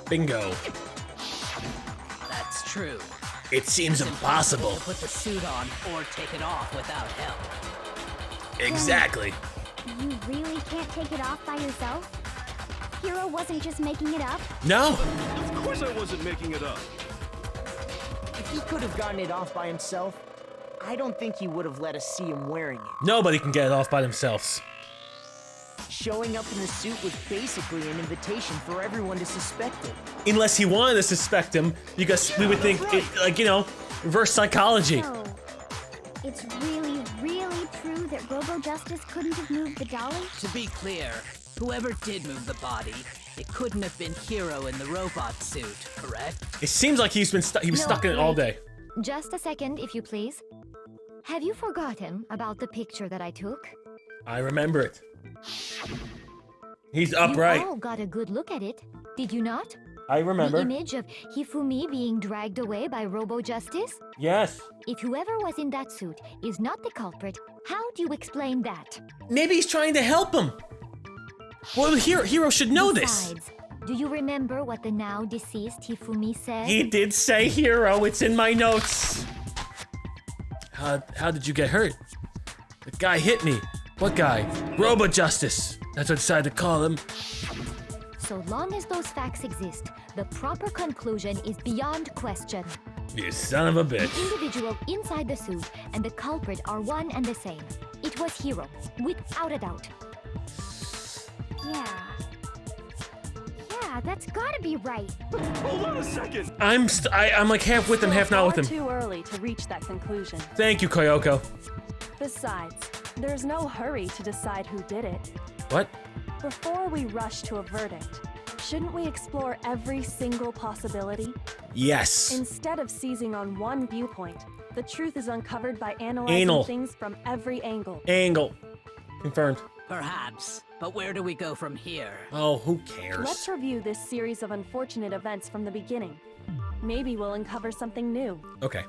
Bingo. That's true. It seems impossible. To put the suit on or take it off without help. Exactly. You really can't take it off by yourself? Hero wasn't just making it up? No. Of course I wasn't making it up. if he could have gotten it off by himself, I don't think he would have let us see him wearing it. Nobody can get it off by themselves. Showing up in the suit was basically an invitation for everyone to suspect it. Unless he wanted to suspect him, because we would think, like, you know, reverse psychology. So, it's really, really true that Robo Justice couldn't have moved the dolly? To be clear, whoever did move the body, it couldn't have been Hero in the robot suit, correct? It seems like he was stuck in it all day. Just a second, if you please. Have you forgotten about the picture that I took? I remember it. He's upright. You all got a good look at it, did you not? I remember. The image of Hifumi being dragged away by Robo Justice? Yes. If whoever was in that suit is not the culprit, how do you explain that? Maybe he's trying to help him. Well, Hero should know Besides, do you remember what the now deceased Hifumi said? He did say Hero. It's in my notes. How did you get hurt? The guy hit me. What guy? Robo Justice. That's what I decided to call him. So long as those facts exist, the proper conclusion is beyond question. You son of a bitch. The individual inside the suit and the culprit are one and the same. It was Hero, without a doubt. Yeah, that's gotta be right. Hold on a second. I'm like half with him, half not with him. Too early to reach that conclusion. Thank you, Koyoko. Besides, there's no hurry to decide who did it. What? Before we rush to a verdict, shouldn't we explore every single possibility? Yes. Instead of seizing on one viewpoint, the truth is uncovered by analyzing things from every angle. Confirmed. Perhaps, but where do we go from here? Oh, who cares? Let's review this series of unfortunate events from the beginning. Maybe we'll uncover something new. Okay.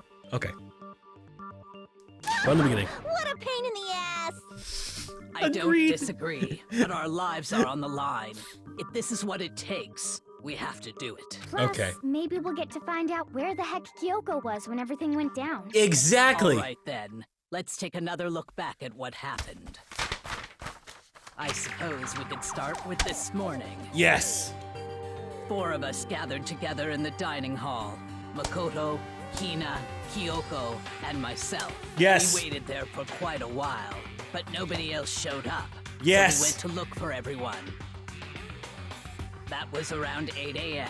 From the beginning. What a pain in the ass! I don't disagree, but our lives are on the line. If this is what it takes, we have to do it. Plus, maybe we'll get to find out where the heck Kyoko was when everything went down. Exactly. All right then, let's take another look back at what happened. I suppose we could start with this morning. Yes. 4 of us gathered together in the dining hall. Makoto, Hina, Kyoko, and myself. Yes. We waited there for quite a while, but nobody else showed up. Yes. So we went to look for everyone. That was around 8 a.m.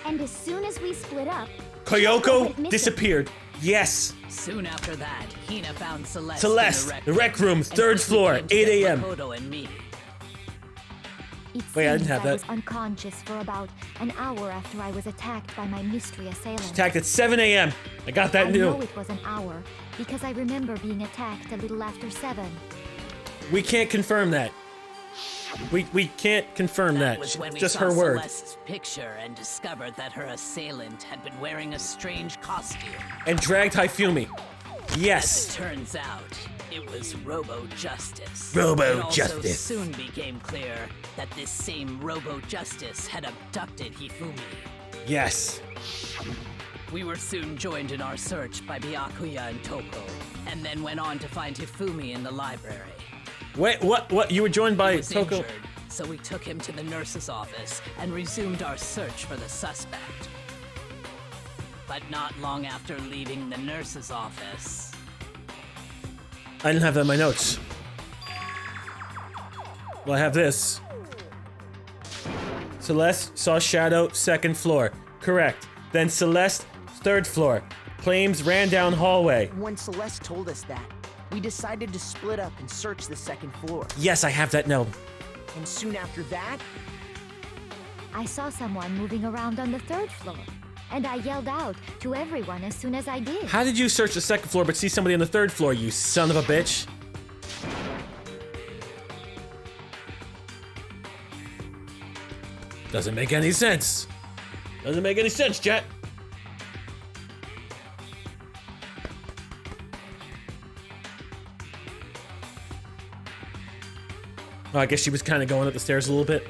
And as soon as we split up, Koyoko disappeared. Yes. Soon after that, Hina found Celeste, Celeste, in the rec room, 3rd floor, 8 a.m. Makoto and me. Wait, I didn't have I that. was unconscious for about an hour after I was attacked by my mystery assailant. Attacked at 7 a.m. I got that I new. know it was an hour because I remember being attacked a little after 7. We can't confirm that. We can't confirm that. Was when we Just saw her word. Celeste's picture and discovered that her assailant had been wearing a strange costume. And dragged Hifumi. Yes. As it turns out, it was Robo Justice. Robo It also Justice. soon became clear that this same Robo Justice had abducted Hifumi. Yes. We were soon joined in our search by Byakuya and Toko, and then went on to find Hifumi in the library. Wait, what? You were joined by He was Toko? injured, so we took him to the nurse's office and resumed our search for the suspect. But not long after leaving the nurse's office... I didn't have that in my notes. Well, I have this. Celeste saw Shadow, 2nd floor. Correct. Then Celeste, 3rd floor. Claims ran down hallway. When Celeste told us that, we decided to split up and search the 2nd floor. Yes, I have that note. And soon after that, I saw someone moving around on the 3rd floor, and I yelled out to everyone as soon as I did. How did you search the 2nd floor but see somebody on the 3rd floor, you son of a bitch? Doesn't make any sense. Doesn't make any sense, chat. Oh, I guess she was kind of going up the stairs a little bit.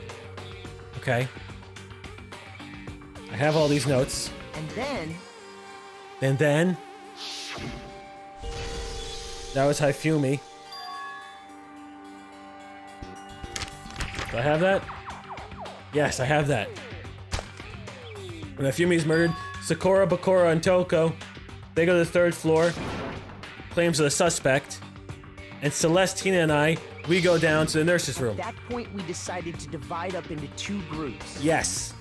Okay. I have all these notes. and then... And then... That was Hifumi. Do I have that? Yes, I have that. When Hifumi is murdered, Sakura, Bakura, and Toko, they go to the 3rd floor, claims of the suspect, And Celeste, Hina, and I, we go down to the nurse's room. At that point, we decided to divide up into 2 groups. Yes.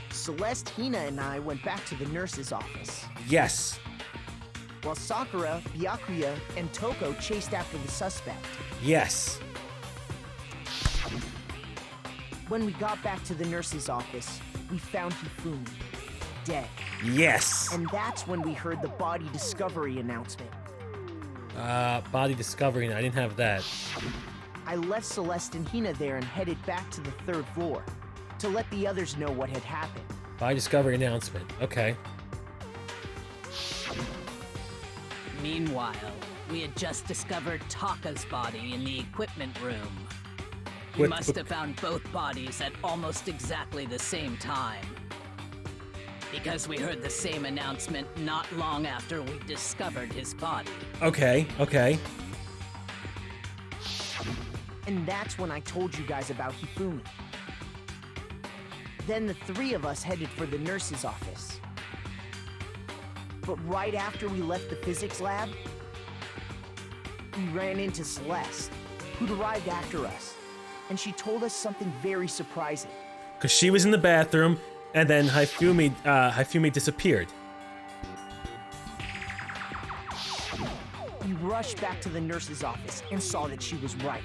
Celeste, Hina, and I went back to the nurse's office. Yes. While Sakura, Byakuya, and Toko chased after the suspect. Yes. When we got back to the nurse's office, we found Hifumi, dead. Yes. And that's when we heard the body discovery announcement. Body discovery, I didn't have that. I left Celeste and Hina there and headed back to the 3rd floor to let the others know what had happened. Body discovery announcement, okay. Meanwhile, we had just discovered Taka's body in the equipment room. We must have found both bodies at almost exactly the same time. Because we heard the same announcement not long after we discovered his body. Okay, okay. And that's when I told you guys about Hifumi. Then the 3 of us headed for the nurse's office. But right after we left the physics lab, we ran into Celeste, who'd arrived after us. And she told us something very surprising. Because she was in the bathroom, and then Hifumi disappeared. We rushed back to the nurse's office and saw that she was right.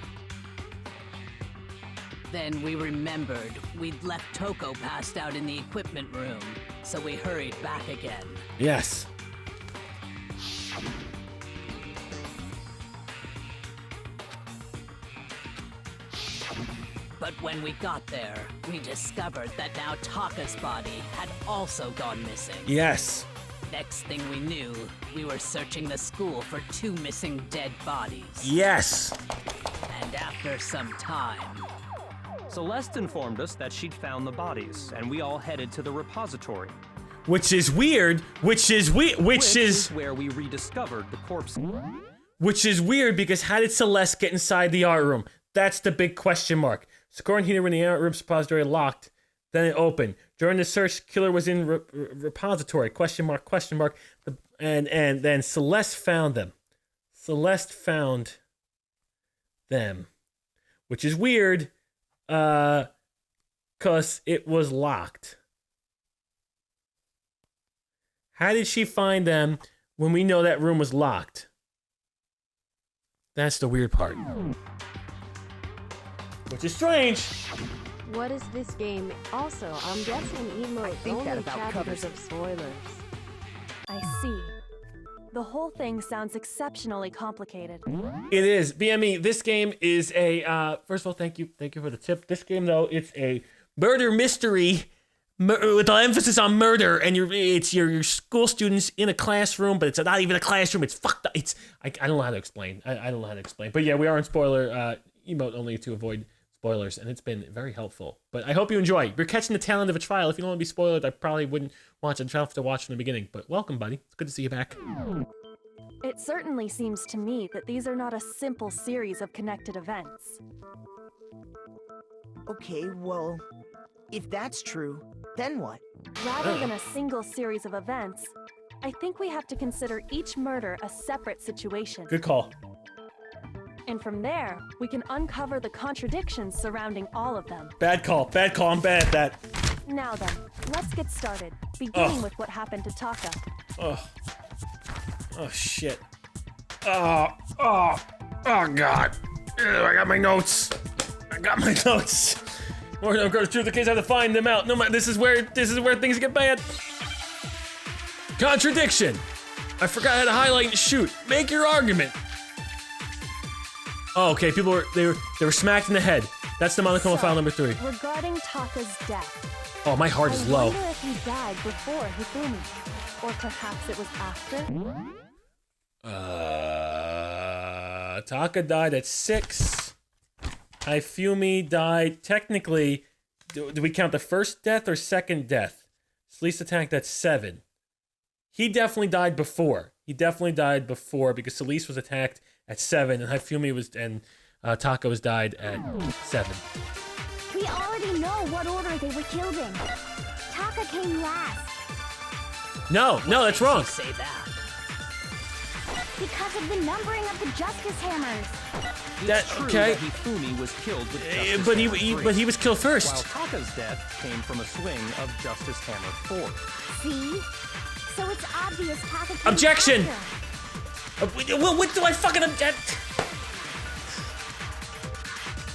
Then we remembered we'd left Toko passed out in the equipment room, so we hurried back again. Yes. But when we got there, we discovered that now Taka's body had also gone missing. Yes. Next thing we knew, we were searching the school for 2 missing dead bodies. Yes. And after some time, Celeste informed us that she'd found the bodies, and we all headed to the repository. Which is weird, which is where we rediscovered the corpse. Which is weird because how did Celeste get inside the art room? That's the big question mark. Sakura and Hina were in the art room repository locked. Then it opened. During the search, killer was in repository. Question mark. And then Celeste found them. Celeste found them, which is weird, cause it was locked. How did she find them when we know that room was locked? That's the weird part. Which is strange. What is this game? Also, I'm guessing emote only chapters of spoilers. I see. The whole thing sounds exceptionally complicated. It is. BME, this game is a, first of all, thank you for the tip. This game, though, it's a murder mystery with an emphasis on murder, and it's your school students in a classroom, but it's not even a classroom. It's fucked up. I don't know how to explain. I don't know how to explain. But yeah, we are in spoiler emote only to avoid spoilers, and it's been very helpful. But I hope you enjoy. You're catching the tail end of a trial. If you don't want to be spoiled, I probably wouldn't watch it. I'd have to watch from the beginning. But welcome, buddy. It's good to see you back. It certainly seems to me that these are not a simple series of connected events. Okay, well, if that's true, then what? Rather than a single series of events, I think we have to consider each murder a separate situation. Good call. And from there, we can uncover the contradictions surrounding all of them. Bad call. I'm bad at that. Now then, let's get started, beginning with what happened to Taka. Oh shit. Oh God. I got my notes. More than goes through the case, I have to find them out. No matter, this is where things get bad. Contradiction. I forgot how to highlight and shoot. Make your argument. Oh, okay. People were smacked in the head. That's the Monokuma file number 3. Regarding Taka's death. Oh, my heart is low. I wonder if he died before Hifumi, or perhaps it was after. Taka died at 6. Hifumi died technically. Do we count the first death or second death? Celeste attacked at 7. He definitely died before. Because Celeste was attacked at 7, and Hifumi Taka was died at 7. We already know what order they were killed in. Taka came last. No, that's wrong. Say that. Because of the numbering of the justice hammers. It's true that Hifumi was killed with Justice but Hammer 3, he was killed first. while Taka's death came from a swing of Justice Hammer 4. See? So it's obvious Taka came Objection! after. What do I fucking object?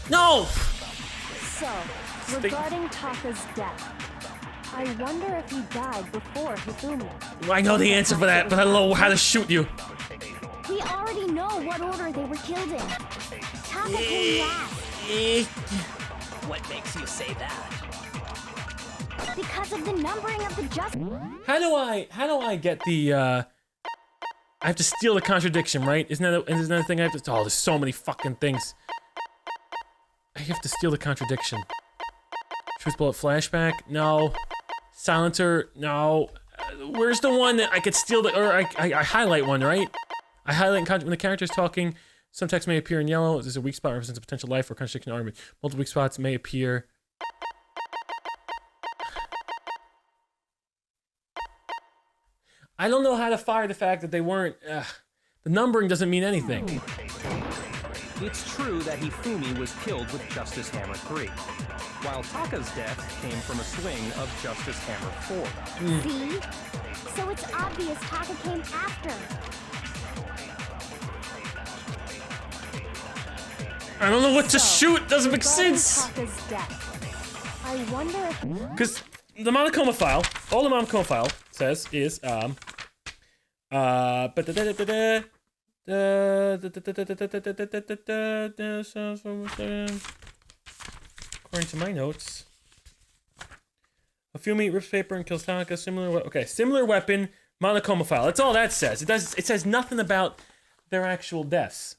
No! So, regarding Taka's death, I wonder if he died before Hifumi. I know the answer for that, but I don't know how to shoot you. We already know what order they were killed in. Taka came last. What makes you say that? Because of the numbering of the justice. How do I get the I have to steal the contradiction, right? Isn't that another thing I have to? Oh, there's so many fucking things. I have to steal the contradiction. Truth bullet flashback? No. Silencer? No. Where's the one that I could steal the, or I highlight one, right? I highlight when the character's talking. Some text may appear in yellow. There's a weak spot represents a potential life or contradiction argument. Multiple weak spots may appear. I don't know how to fire the fact that they weren't. The numbering doesn't mean anything. It's true that Hifumi was killed with Justice Hammer 3, while Taka's death came from a swing of Justice Hammer 4. See? So it's obvious Taka came after. I don't know what to shoot. Doesn't make sense. Taka's death, I wonder if. Because the Monokuma file, all the Monokuma file says is according to my notes, Hifumi rips paper and kills Taka. Similar weapon, Monokuma file. That's all that says. It says nothing about their actual deaths,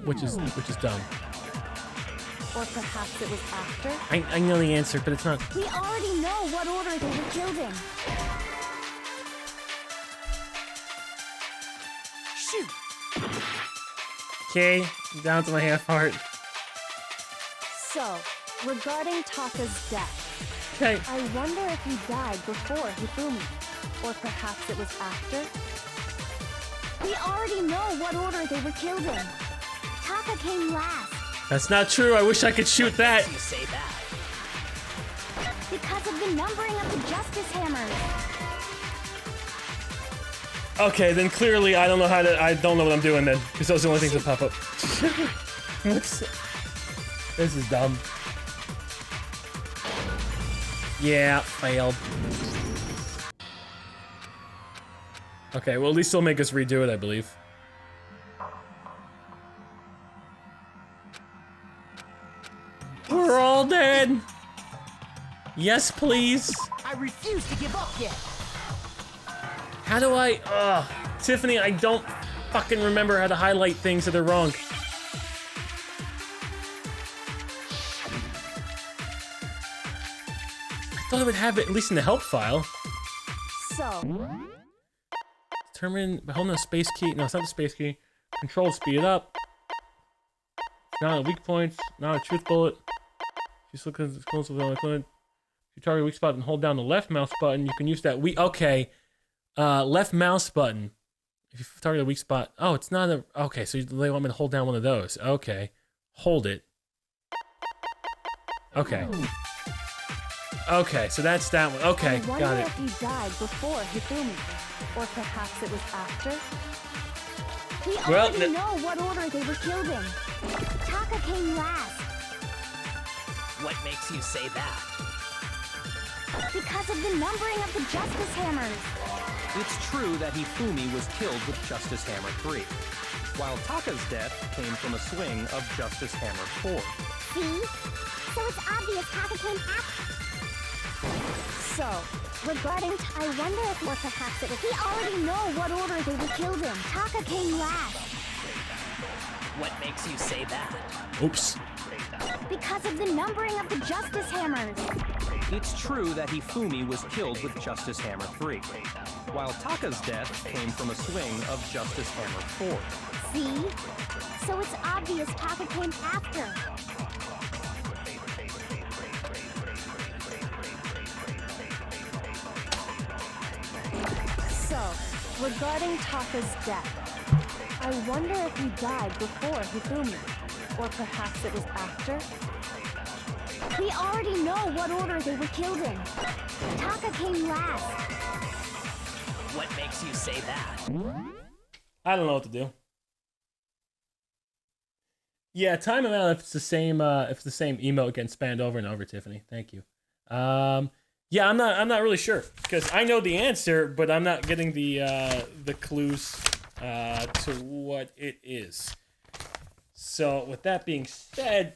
which is dumb. Or perhaps it was after? I know the answer, but it's not. We already know what order they were killed in. Shoot! Okay, down to my half heart. So, regarding Taka's death, okay. I wonder if he died before Hifumi, or perhaps it was after? We already know what order they were killed in. Taka came last. That's not true. I wish I could shoot that. You say that. Because of the numbering of the justice hammers. Okay, then clearly I don't know how to. I don't know what I'm doing then, because those are the only things that pop up. This is dumb. Yeah, failed. Okay, well at least they'll make us redo it, I believe. We're all dead. Yes, please. I refuse to give up yet. How do I? Tiffany, I don't fucking remember how to highlight things that are wrong. I thought I would have it at least in the help file. So. Determine by holding a space key. No, it's not the space key. Control, speed it up. Not a weak points. Not a truth bullet. Just look at the close of the if you target a weak spot and hold down the left mouse button, you can use that okay. Left mouse button. If you target a weak spot. Oh, it's not a. Okay, so they want me to hold down one of those. Okay. Hold it. Okay. Okay, so that's that one. Okay, got it. I wonder if he died before Hifumi, or perhaps it was after? We already know what order they were killed in. Taka came last. What makes you say that? Because of the numbering of the justice hammers. It's true that Hifumi was killed with Justice Hammer 3, while Taka's death came from a swing of Justice Hammer 4. See? So it's obvious Taka came after. So, regarding I wonder if or perhaps it was we already know what order they were killed in. Taka came last. What makes you say that? Oops. Because of the numbering of the justice hammers. It's true that Hifumi was killed with Justice Hammer 3, while Taka's death came from a swing of Justice Hammer 4. See? So it's obvious Taka came after. So, regarding Taka's death, I wonder if he died before Hifumi. Or perhaps it was after? We already know what order they were killed in. Taka came last. What makes you say that? I don't know what to do. Yeah, time him out if it's the same emote getting spammed over and over, Tiffany. Thank you. Yeah, I'm not really sure because I know the answer, but I'm not getting the clues to what it is. So with that being said,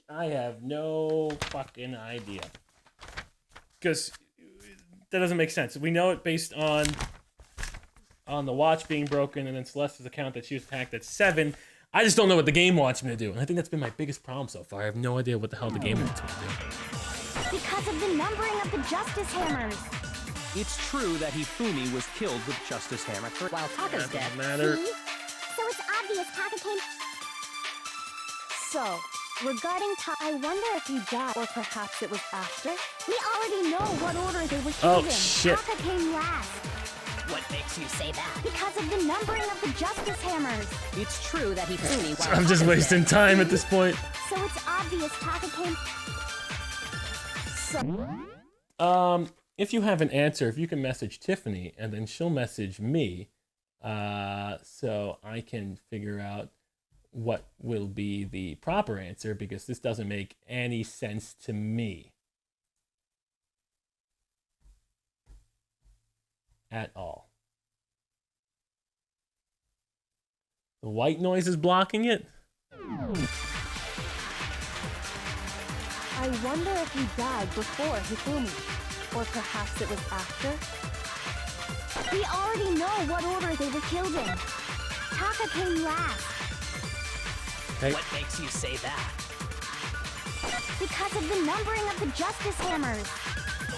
I have no fucking idea because that doesn't make sense. We know it based on the watch being broken and then Celeste's account that she was attacked at 7. I just don't know what the game wants me to do, and I think that's been my biggest problem so far. I have no idea what the hell the game wants me to do. Because of the numbering of the Justice Hammers. It's true that Hifumi was killed with Justice Hammer while Taka's dead. Doesn't matter. See? So it's obvious Taka came... So, regarding I wonder if he died, or perhaps it was after? We already know what order they were killed in. Shit. Taka came last. What makes you say that? Because of the numbering of the Justice Hammers. It's true that Hifumi while I'm just wasting time at this point. So it's obvious Taka came... If you have an answer, if you can message Tiffany, and then she'll message me, so I can figure out what will be the proper answer, because this doesn't make any sense to me. At all. The white noise is blocking it? I wonder if he died before Hifumi. Or perhaps it was after? We already know what order they were killed in. Taka came last. Okay. What makes you say that? Because of the numbering of the Justice Hammers.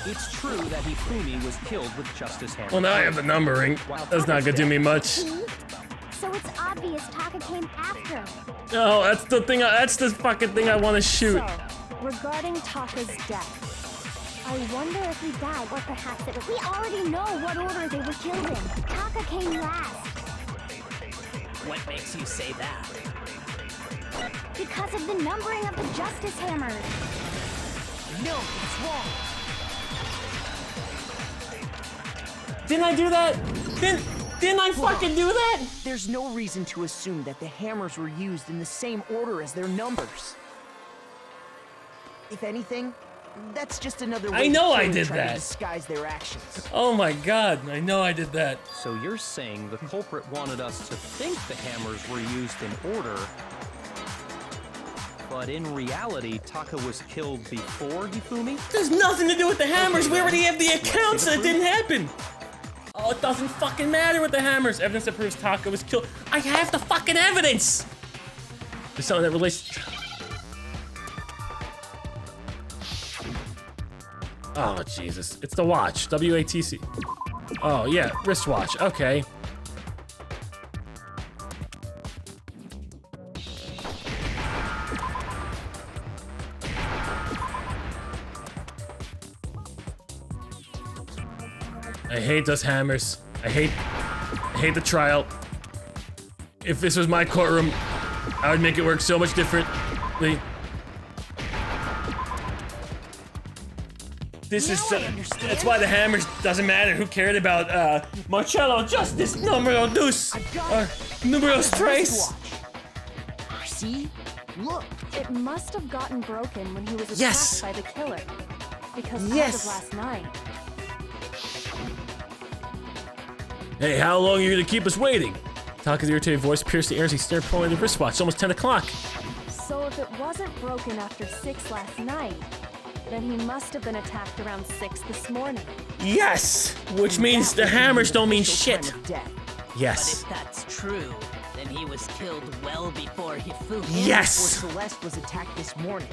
It's true that Hifumi was killed with Justice Hammer. Well, now I have the numbering. That's not gonna do me much. See? So it's obvious Taka came after. No, that's the thing. That's the fucking thing I want to shoot. So, regarding Taka's death, I wonder if he died, or perhaps it was... We already know what order they were killed in. Taka came last. What makes you say that? Because of the numbering of the Justice Hammers. No, it's wrong. Didn't I do that? Didn't I fucking do that? There's no reason to assume that the hammers were used in the same order as their numbers. If anything, that's just another way I know the I killer did tried that. to disguise their actions. Oh my god, I know I did that. So you're saying the culprit wanted us to think the hammers were used in order, but in reality, Taka was killed before Hifumi? There's nothing to do with the hammers. We already have the accounts that didn't happen. Oh, it doesn't fucking matter with the hammers. Evidence that proves Taka was killed. I have the fucking evidence. There's something that relates. Oh, Jesus. It's the watch. WATC. Oh, yeah. Wristwatch. Okay. I hate those hammers. I hate the trial. If this was my courtroom, I would make it work so much differently. This is so, that's why the hammers doesn't matter. Who cared about Marcello Justice Numero Dos or Numero Tres? See? Look. It must have gotten broken when he was attacked Yes. by the killer. Because Yes. as of last night. Hey, how long are you gonna keep us waiting? Taka's irritated voice pierced the air as he stared pulling the wristwatch. It's almost 10 o'clock. So if it wasn't broken after 6 last night, then he must have been attacked around 6 this morning. Yes! Which means the hammers don't mean shit. Yes. But if that's true, then he was killed well before Hifumi. Yes! Before Celeste was attacked this morning,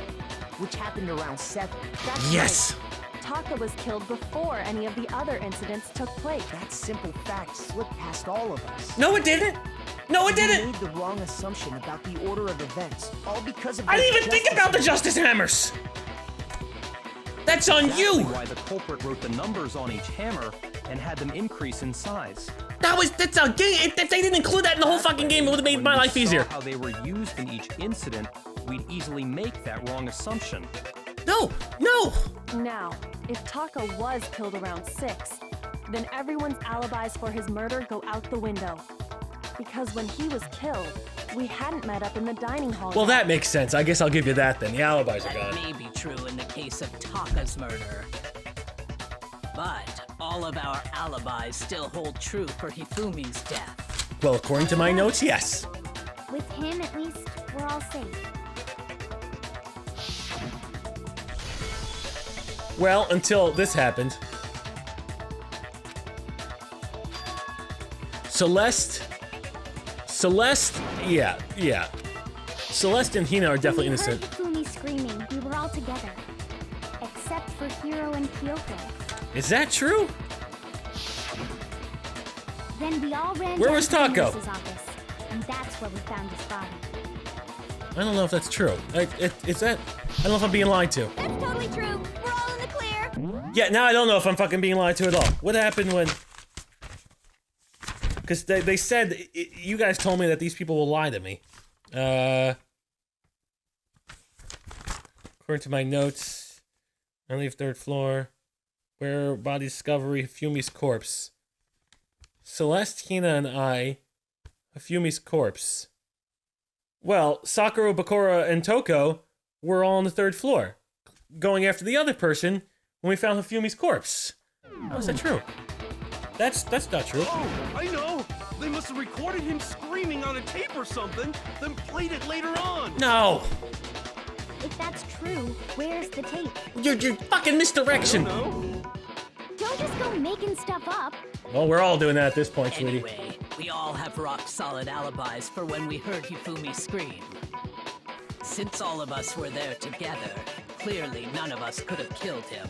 which happened around 7. That's Yes! right. Taka was killed before any of the other incidents took place. That simple fact slipped past all of us. No, it didn't! No, it You didn't! made the wrong assumption about the order of events, all because of I didn't those even think about the Justice Hammers! That's on Exactly you! why the culprit wrote the numbers on each hammer and had them increase in size. That's a game. If they didn't include that in the whole fucking game, it would have made my life easier. How they were used in each incident, we'd easily make that wrong assumption. No. Now, if Taka was killed around 6, then everyone's alibis for his murder go out the window. Because when he was killed, we hadn't met up in the dining hall. Well, that makes sense. I guess I'll give you that then. The alibis are gone. That may be true in the case of Taka's murder. But all of our alibis still hold true for Hifumi's death. Well, according to my notes, yes. With him, at least, we're all safe. Well, until this happened. Celeste, yeah. Celeste and Hina are definitely innocent. When we heard Hifumi screaming, we were all together. Except for Hiro and Kyoko. Is that true? Then we all ran Where down was to the Taka? nurse's office, and that's where we found his body. I don't know if that's true. Is that? I don't know if I'm being lied to. That's totally true. We're all in the clear. Yeah, now I don't know if I'm fucking being lied to at all. What happened when... Because they said... you guys told me that these people will lie to me. According to my notes, I leave 3rd floor. Where body discovery, Hifumi's corpse. Celeste, Hina, and I... Hifumi's corpse. Well, Sakura, Bakura, and Toko were all on the 3rd floor, going after the other person when we found Hifumi's corpse. How is that true? That's not true. Oh, I know! They must have recorded him screaming on a tape or something, then played it later on! No! If that's true, where's the tape? You're fucking misdirection! Don't just go making stuff up. Well, we're all doing that at this point, sweetie. Anyway, we all have rock-solid alibis for when we heard Hifumi scream. Since all of us were there together, clearly none of us could have killed him.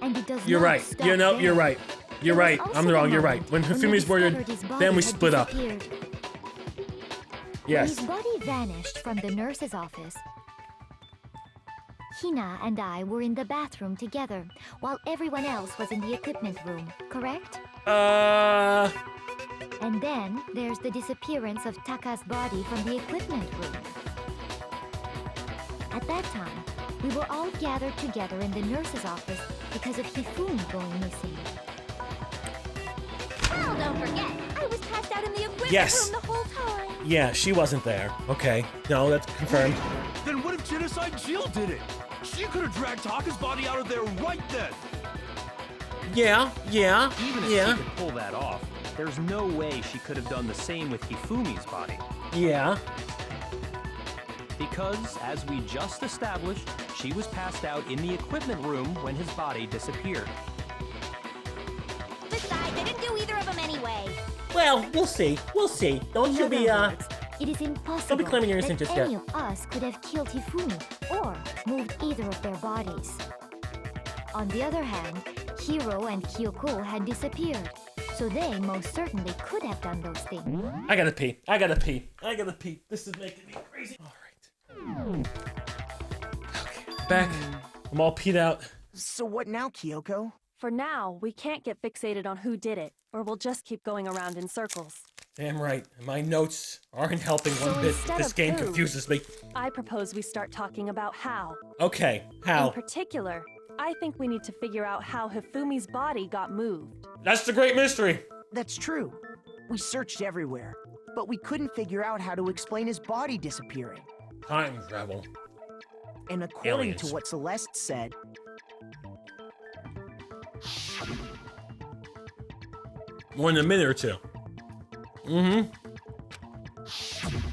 And it does You're not right. stop You know, there. you're right. You're right. I'm wrong. You're right. When Hifumi's murdered, then we split up. When Yes. his body vanished from the nurse's office, Hina and I were in the bathroom together, while everyone else was in the equipment room, correct? And then there's the disappearance of Taka's body from the equipment room. At that time, we were all gathered together in the nurse's office because of Hifumi going missing. Oh, don't forget, I was passed out in the equipment Yes. room the whole time. Yeah, she wasn't there. Okay. No, that's confirmed. Then what if Genocide Jill did it? She could have dragged Taka's body out of there right then! Yeah. Even if she could pull that off, there's no way she could have done the same with Hifumi's body. Yeah. Because, as we just established, she was passed out in the equipment room when his body disappeared. Besides, I didn't do either of them anyway. Well, we'll see. We'll see. Don't you be, It is impossible Don't be claiming you're innocent that just any yet. of us could have killed Hifumi or moved either of their bodies. On the other hand, Hiro and Kyoko had disappeared, so they most certainly could have done those things. I gotta pee. This is making me crazy. All right. Okay. Back. I'm all peed out. So what now, Kyoko? For now, we can't get fixated on who did it, or we'll just keep going around in circles. Damn right. My notes aren't helping one So bit. instead This of game who, confuses me. I propose we start talking about how. Okay. In How? particular, I think we need to figure out how Hifumi's body got moved. That's the great mystery. That's true. We searched everywhere, but we couldn't figure out how to explain his body disappearing. Time travel. And according Aliens. to what Celeste said, More than a minute or two. Mm-hmm.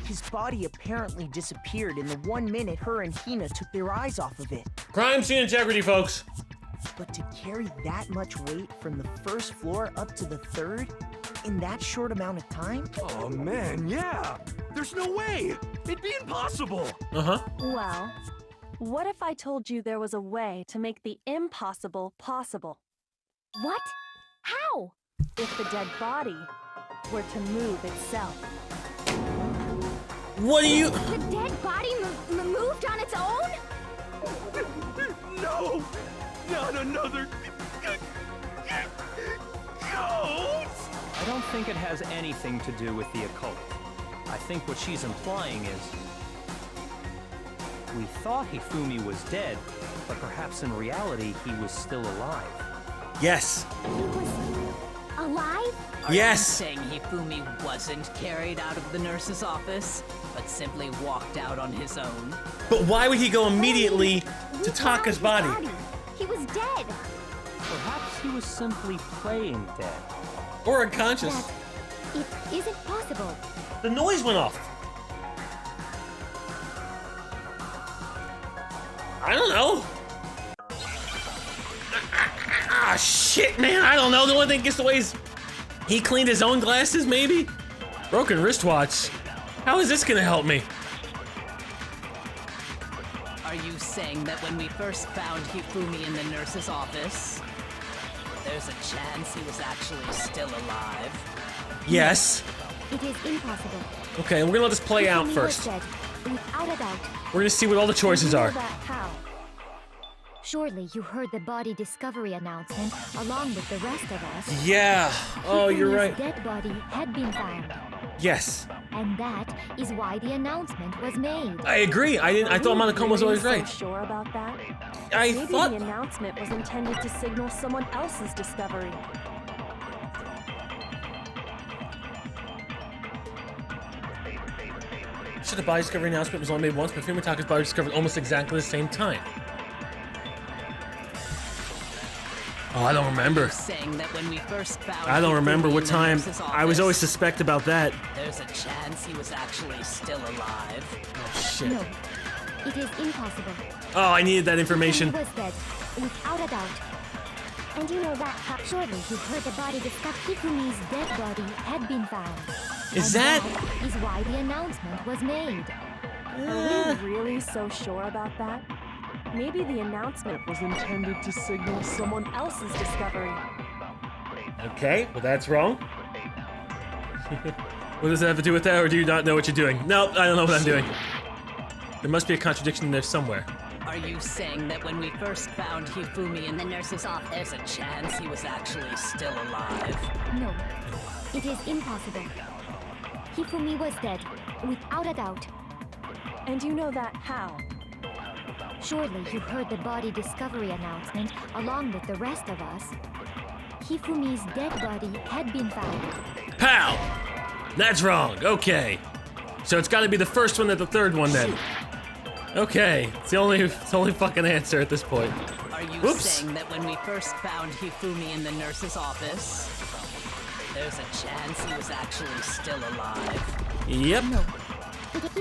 his body apparently disappeared in the 1 minute her and Hina took their eyes off of it. Crime scene integrity, folks. But to carry that much weight from the 1st floor up to the 3rd in that short amount of time? Oh man, yeah! There's no way! It'd be impossible! Uh-huh. Well, what if I told you there was a way to make the impossible possible? What? How? If the dead body were to move itself. What do you... The dead body moved on its own? No! Not another... No! think it has anything to do with the occult. I think what she's implying is... we thought Hifumi was dead, but perhaps in reality he was still alive. Yes. He was alive? Are Yes. you saying Hifumi wasn't carried out of the nurse's office, but simply walked out on his own? But why would he go immediately to Taka's body? He was dead. Perhaps he was simply playing dead. Or unconscious. It isn't possible. The noise went off. I don't know. Ah, shit, man. I don't know. The only thing gets the way is he cleaned his own glasses, maybe? Broken wristwatch. How is this gonna help me? Are you saying that when we first found Hifumi in the nurse's office, there's a chance he was actually still alive? Yes. It is impossible. Okay, we're gonna let this play out Hifumi first. was dead, without a doubt. We're gonna see what all the choices are. How? Surely you heard the body discovery announcement along with the rest of us. Yeah. Oh, you're Hifumi's right. dead body had been found. Yes. And that is why the announcement was made. I agree. I thought Monokuma was always right. So sure about that? I Maybe thought the announcement was intended to signal someone else's discovery. Should the body discovery announcement was only made once, but Hifumi Taka's body was discovered almost exactly the same time. Oh, I don't remember. Saying that when we first found I don't remember Hifumi what in the time. nurse's I was always office, suspect about that. there's a chance he was actually still alive. Oh, shit. No, it is impossible. Oh, I needed that information. He was dead, without a doubt. And you know that surely you heard the body discovered. Hifumi's dead body had been found. Is and that is why the announcement was made. Are we really so sure about that? Maybe the announcement was intended to signal someone else's discovery. okay? Well, that's wrong. What does that have to do with that, or do you not know what you're doing? Nope, I don't know what I'm doing. There must be a contradiction in there somewhere. Are you saying that when we first found Hifumi in the nurse's office, there's a chance he was actually still alive? No, it is impossible. Hifumi was dead, without a doubt. And you know that how? Surely you heard the body discovery announcement along with the rest of us. Hifumi's dead body had been found. Pow! That's wrong. Okay. So it's got to be the first one or the third one then. Okay, it's the only fucking answer at this point. Are you Whoops. saying that when we first found Hifumi in the nurse's office, there's a chance he was actually still alive? Yep. No.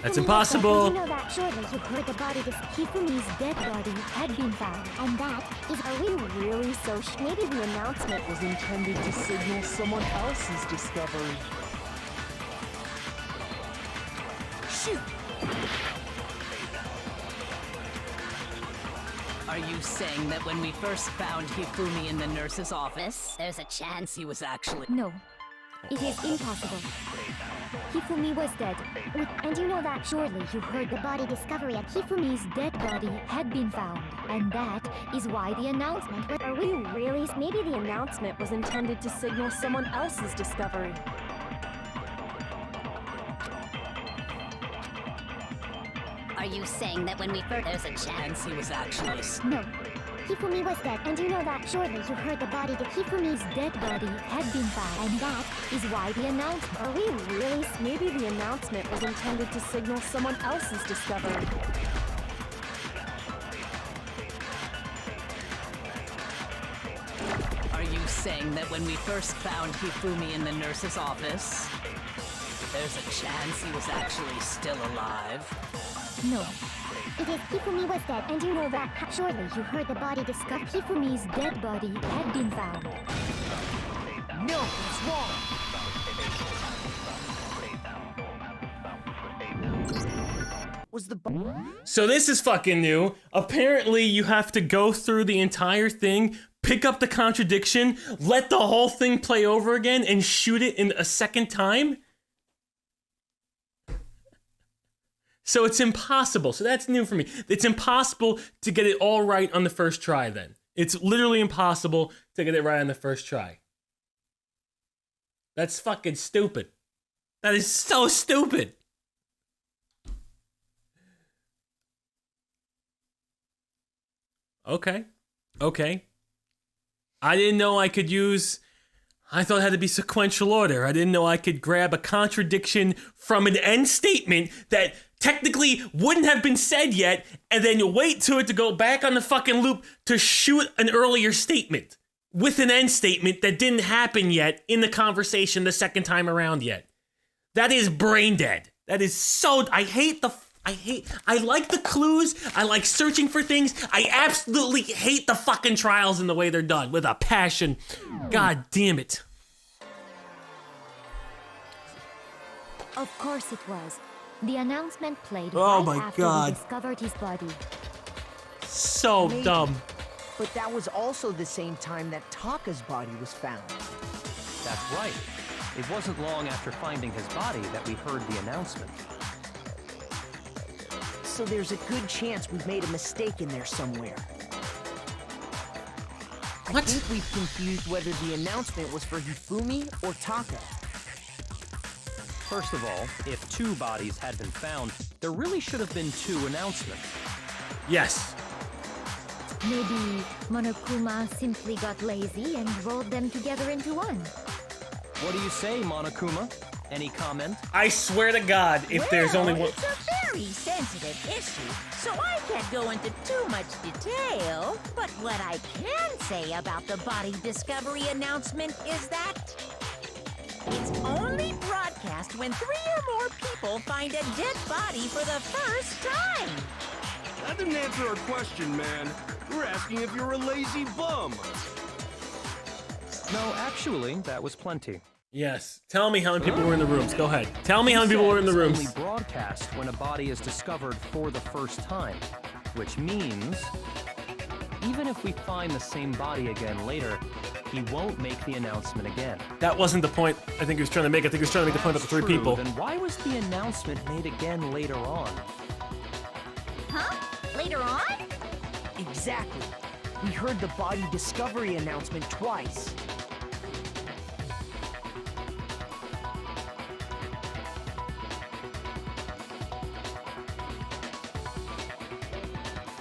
That's impossible. You know that surely you heard the body Hifumi's dead body had been found. And that is Are we really so sure? Maybe the announcement was intended to signal someone else's discovery. Shoot! Are you saying that when we first found Hifumi in the nurse's office, there's a chance he was actually... No. It is impossible. Hifumi was dead. And you know that surely you heard the body discovery at Hifumi's dead body had been found. And that is why the announcement was... Are we really? Maybe the announcement was intended to signal someone else's discovery. Are you saying that when we first... there's a chance he was actually... No. Hifumi was dead. And you know that surely you heard the body Hifumi's dead body had been found. And that is why the announcement... Are we really? Maybe the announcement was intended to signal someone else's discovery. Are you saying that when we first found Hifumi in the nurse's office, there's a chance he was actually still alive? No. It is Hifumi was dead. And you know that surely you heard the body discovered. Hifumi's dead body had been found. No, it's wrong. Was the So this is fucking new. Apparently you have to go through the entire thing, pick up the contradiction, let the whole thing play over again, and shoot it in a second time? So it's impossible. So that's new for me. It's impossible to get it all right on the first try then. It's literally impossible to get it right on the first try. That's fucking stupid. That is so stupid. Okay. I didn't know I could use... I thought it had to be sequential order. I didn't know I could grab a contradiction from an end statement that technically wouldn't have been said yet, and then you wait to it to go back on the fucking loop to shoot an earlier statement with an end statement that didn't happen yet in the conversation the second time around yet. That is brain dead. That is so... I like the clues. I like searching for things. I absolutely hate the fucking trials and the way they're done with a passion. God damn it. Of course it was. The announcement played Oh right my after God. we discovered his body. So Maybe. dumb. But that was also the same time that Taka's body was found. That's right. It wasn't long after finding his body that we heard the announcement. So there's a good chance we've made a mistake in there somewhere. What? I think we've confused whether the announcement was for Hifumi or Taka. First of all, if 2 bodies had been found, there really should have been 2 announcements. Yes. Maybe Monokuma simply got lazy and rolled them together into one. What do you say, Monokuma? Any comment? I swear to God, if there's only one... It's a very sensitive issue, so I can't go into too much detail. But what I can say about the body discovery announcement is that it's only broadcast when 3 or more people find a dead body for the first time. That didn't answer our question, man. We're asking if you're a lazy bum. No, actually, that was plenty. Yes. Tell me how many people were in the rooms. Go ahead. Tell me how many people were in the rooms. It's only broadcast when a body is discovered for the first time, which means even if we find the same body again later, he won't make the announcement again. That wasn't the point I think he was trying to make. I think he was trying to make the point about the 3 people. Then why was the announcement made again later on? Huh? Later on? Exactly. We heard the body discovery announcement twice.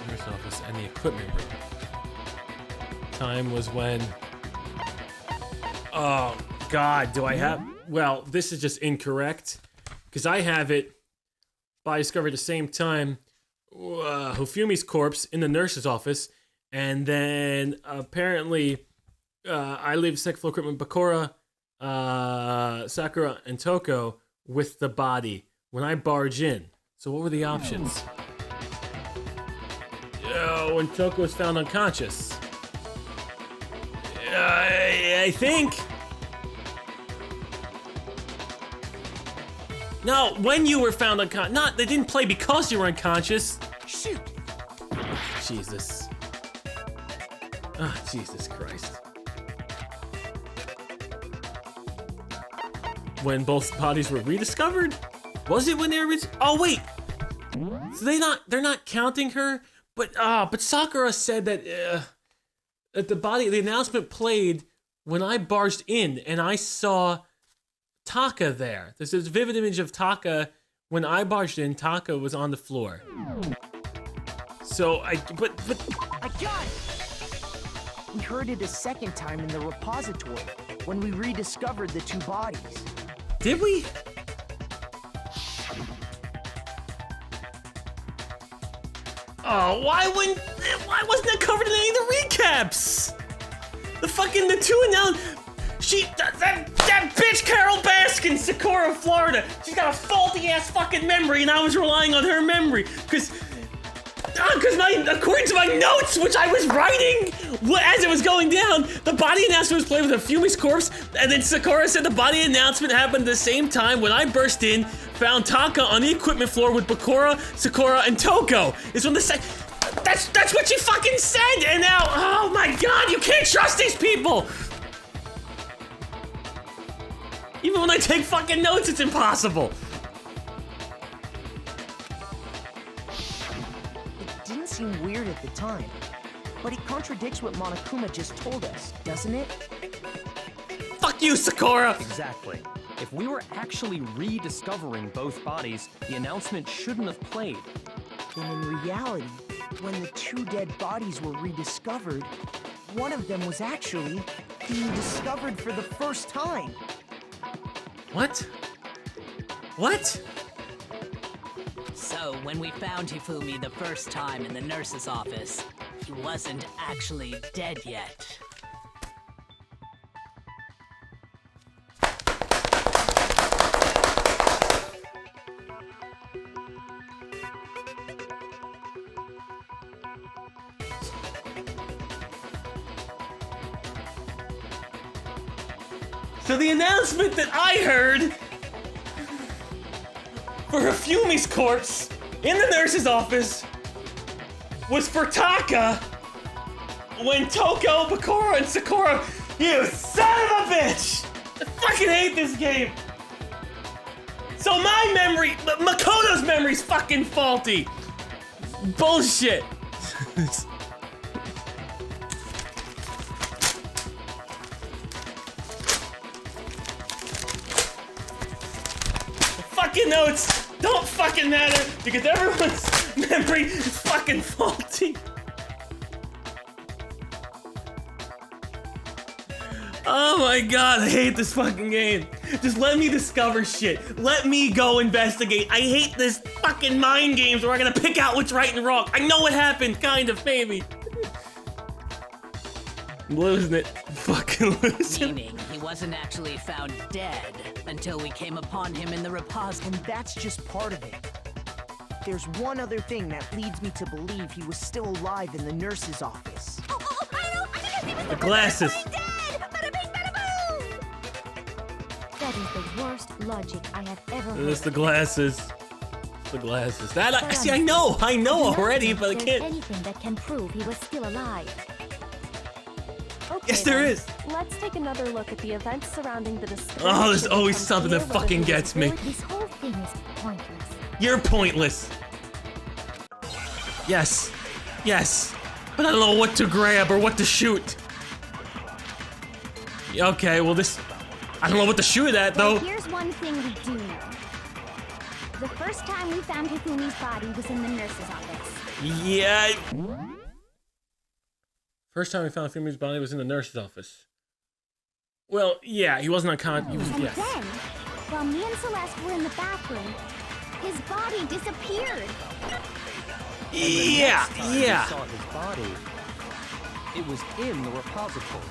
Nurse office and the equipment room. Time was when... Oh, God, do I have... Well, this is just incorrect. Because I have it by discovered at the same time Hifumi's corpse in the nurse's office. And then apparently I leave second floor equipment Bakura, Sakura, and Toko with the body when I barge in. So what were the options? When Toko was found unconscious. I think. No, when you were found unconscious. Not, they didn't play because you were unconscious. Shoot. Jesus. Ah, Jesus Christ. When both bodies were rediscovered? Was it when they were oh wait. So they're not counting her, but Sakura said that that the announcement played when I barged in and I saw Taka there. There's this vivid image of Taka when I barged in. Taka was on the floor. So but I got it. We heard it a second time in the repository when we rediscovered the 2 bodies. Did we? Oh, why wasn't that covered in any of the recaps? The 2 announced. That bitch Carol Baskin, Socorro, Florida. She's got a faulty ass fucking memory, and I was relying on her memory because according to my notes, which I was writing as it was going down, the body announcement was played with Hifumi's corpse, and then Sakura said the body announcement happened at the same time when I burst in, found Taka on the equipment floor with Bakura, Sakura, and Toko. Is when that's what she fucking said, and now, oh my God, you can't trust these people! Even when I take fucking notes, it's impossible. It didn't seem weird at the time, but it contradicts what Monokuma just told us, doesn't it? Fuck Fuck you, Sakura! Exactly. If we were actually rediscovering both bodies, the announcement shouldn't have played. Then in reality, when the two dead bodies were rediscovered, one of them was actually being discovered for the first time. What? What? So, when we found Hifumi the first time in the nurse's office, he wasn't actually dead yet. So the announcement that I heard for Hifumi's corpse in the nurse's office was for Taka when Toko, Bakura, and Sakura, you son of a bitch! I fucking hate this game! So my memory, Makoto's memory's fucking faulty! Bullshit! Fucking notes don't fucking matter because everyone's memory is fucking faulty. Oh my god, I hate this fucking game. Just let me discover shit. Let me go investigate. I hate this fucking mind games where I'm gonna pick out what's right and wrong. I know what happened, kind of, maybe. I'm losing it. Fucking losing it. Meaning he wasn't actually found dead until we came upon him in the repository. And that's just part of it. There's one other thing that leads me to believe he was still alive in the nurse's office. I know! I think he was The glasses. dead! Bada bing, bada boom! That is the worst logic I have ever heard. It's the glasses. The glasses. That see, I know already, but I can't. Anything that can prove he was still alive. Okay, Yes, there then. is. Let's take another look at the events surrounding the discovery. Oh, there's always something that fucking gets me. This whole thing is pointless. You're pointless. Yes. Yes. But I don't know what to grab or what to shoot. Okay, well this... I don't know what to shoot at, though. Well, here's one thing we do know. The first time we found Hifumi's body was in the nurse's office. Yeah. First time we found Hifumi's body was in the nurse's office. Well, yeah, he wasn't unconscious. He was, And yes. then, while me and Celeste were in the bathroom, his body disappeared. Yeah, yeah. We saw his body. It was in the repository.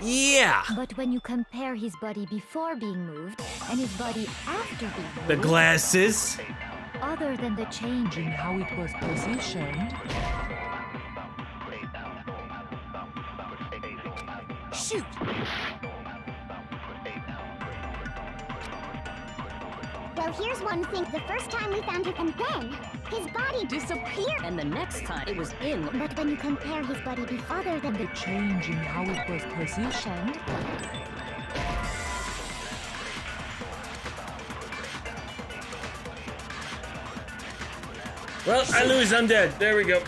Yeah. But when you compare his body before being moved and his body after being moved, The glasses. other than the change in how it was positioned, Shoot! Well, here's one thing. The first time we found him, and then his body disappeared. And the next time it was in. But when you compare his body other than the change in how it was positioned, Well, I lose. I'm dead. There we go.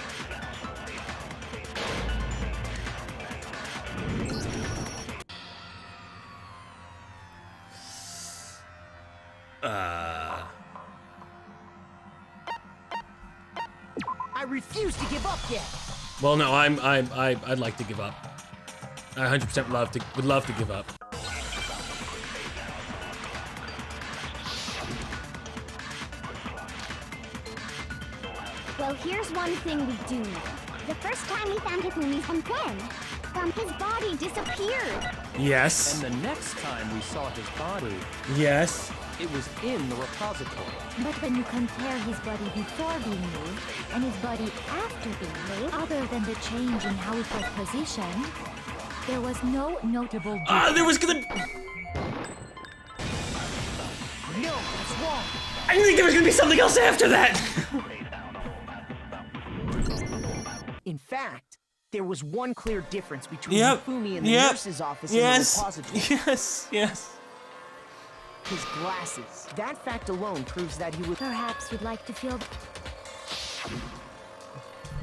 I refuse to give up yet. Well, no, I'd like to give up. I 100% would love to give up. Well, here's one thing we do know. The first time we found Hifumi, and then his body disappeared. Yes. And the next time we saw his body, Yes. it was in the repository. but when you compare his body before being moved and his body after being moved, other than the change in how it was positioned, there was no notable difference. There was gonna... No, that's wrong. I didn't think there was gonna be something else after that! In fact, there was one clear difference between Yep. Hifumi and the Yep. nurse's office Yes. and the repository. Yes. Yes. His glasses. That fact alone proves that he was... Perhaps you'd like to feel...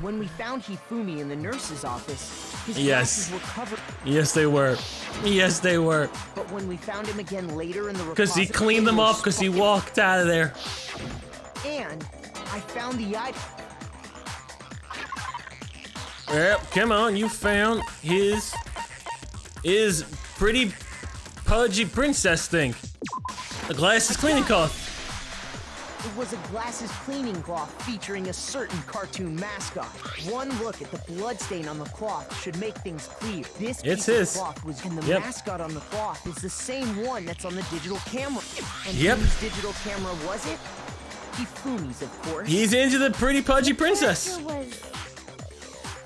When we found Hifumi in the nurse's office, His Yes. glasses were covered. Yes, they were. Yes, they were. But when we found him again later in the Because he repository, cleaned them they were off because he walked out of there. And I found the item. Yep, come on, you found his pretty pudgy princess thing. A glasses cleaning cloth. It was a glasses cleaning cloth featuring a certain cartoon mascot. One look at the bloodstain on the cloth should make things clear. This It's piece his. of cloth was, and the Yep. mascot on the cloth is the same one that's on the digital camera. And Yep. whose digital camera was it? Hifumi's, of course. He's into the pretty pudgy princess. Character was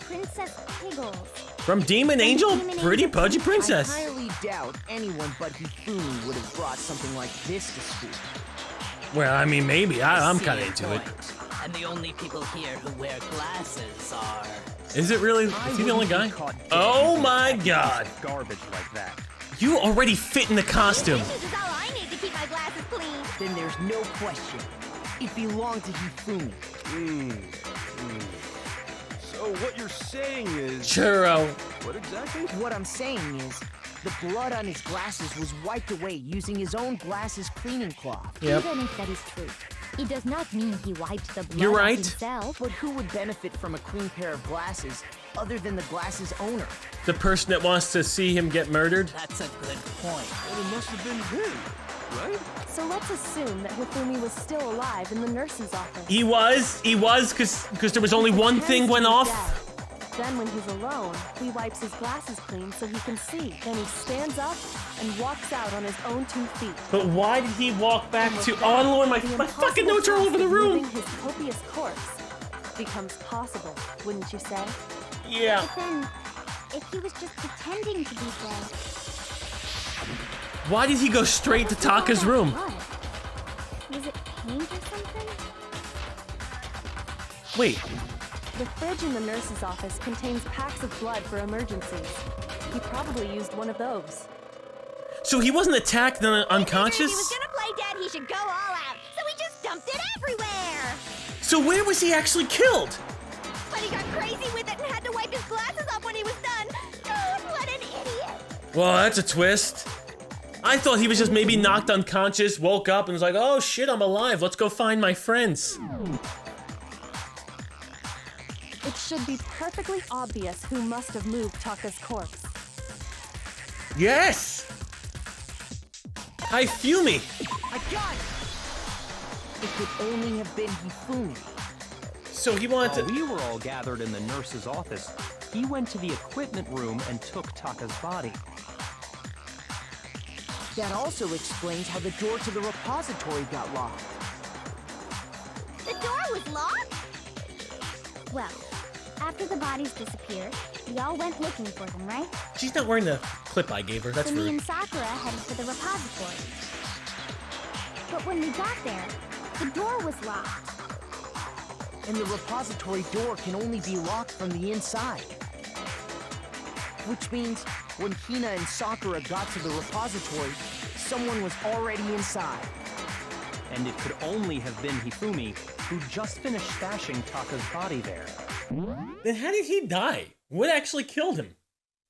Princess Piggles. From Demon Angel, pretty pudgy princess. I highly doubt anyone but Hifumi would have brought something like this to school. Well, I mean, maybe. I'm See kind of your into it. point. And the only people here who wear glasses are... Is it really? Is he the only guy? Oh my god. Garbage like that. You already fit in the costume. This is all I need to keep my glasses clean. Then there's no question. It belonged to Hifumi. So what you're saying is... Churro. What exactly? What I'm saying is, the blood on his glasses was wiped away using his own glasses cleaning cloth. Yep. Even if that is true, it does not mean he wiped the blood You're right. himself. But who would benefit from a clean pair of glasses other than the glasses owner? The person that wants to see him get murdered. That's a good point. And it must have been him, right? So let's assume that Hifumi was still alive in the nurse's office. He was, because there was only one thing went off. Then when he's alone, he wipes his glasses clean so he can see. Then he stands up and walks out on his own 2 feet. But why did he walk back to? Oh Lord, my fucking notes are all over the room. His copious corpse becomes possible, wouldn't you say? Yeah. But then, if he was just pretending to be dead, Why did he go straight to Taka's room? what? Was it paint or something? Wait. The fridge in the nurse's office contains packs of blood for emergencies. He probably used one of those. So he wasn't attacked and If he was unconscious? gonna play dead, he should go all out. So he just dumped it everywhere. So where was he actually killed? But he got crazy with it and had to wipe his glasses off when he was done. God, what an idiot. Well, that's a twist. I thought he was just maybe knocked unconscious, woke up, and was like, oh shit, I'm alive. Let's go find my friends. It should be perfectly obvious who must have moved Taka's corpse. Yes! Hifumi! I got it! It could only have been Hifumi. So he wanted While we were all gathered in the nurse's office, he went to the equipment room and took Taka's body. That also explains how the door to the repository got locked. The door was locked? Well, after the bodies disappeared, we all went looking for them, right? She's not wearing the clip I gave her. That's So me rude. and Sakura headed for the repository. But when we got there, the door was locked. And the repository door can only be locked from the inside. Which means when Hina and Sakura got to the repository, someone was already inside. And it could only have been Hifumi, who just finished stashing Taka's body there. Then how did he die? What actually killed him?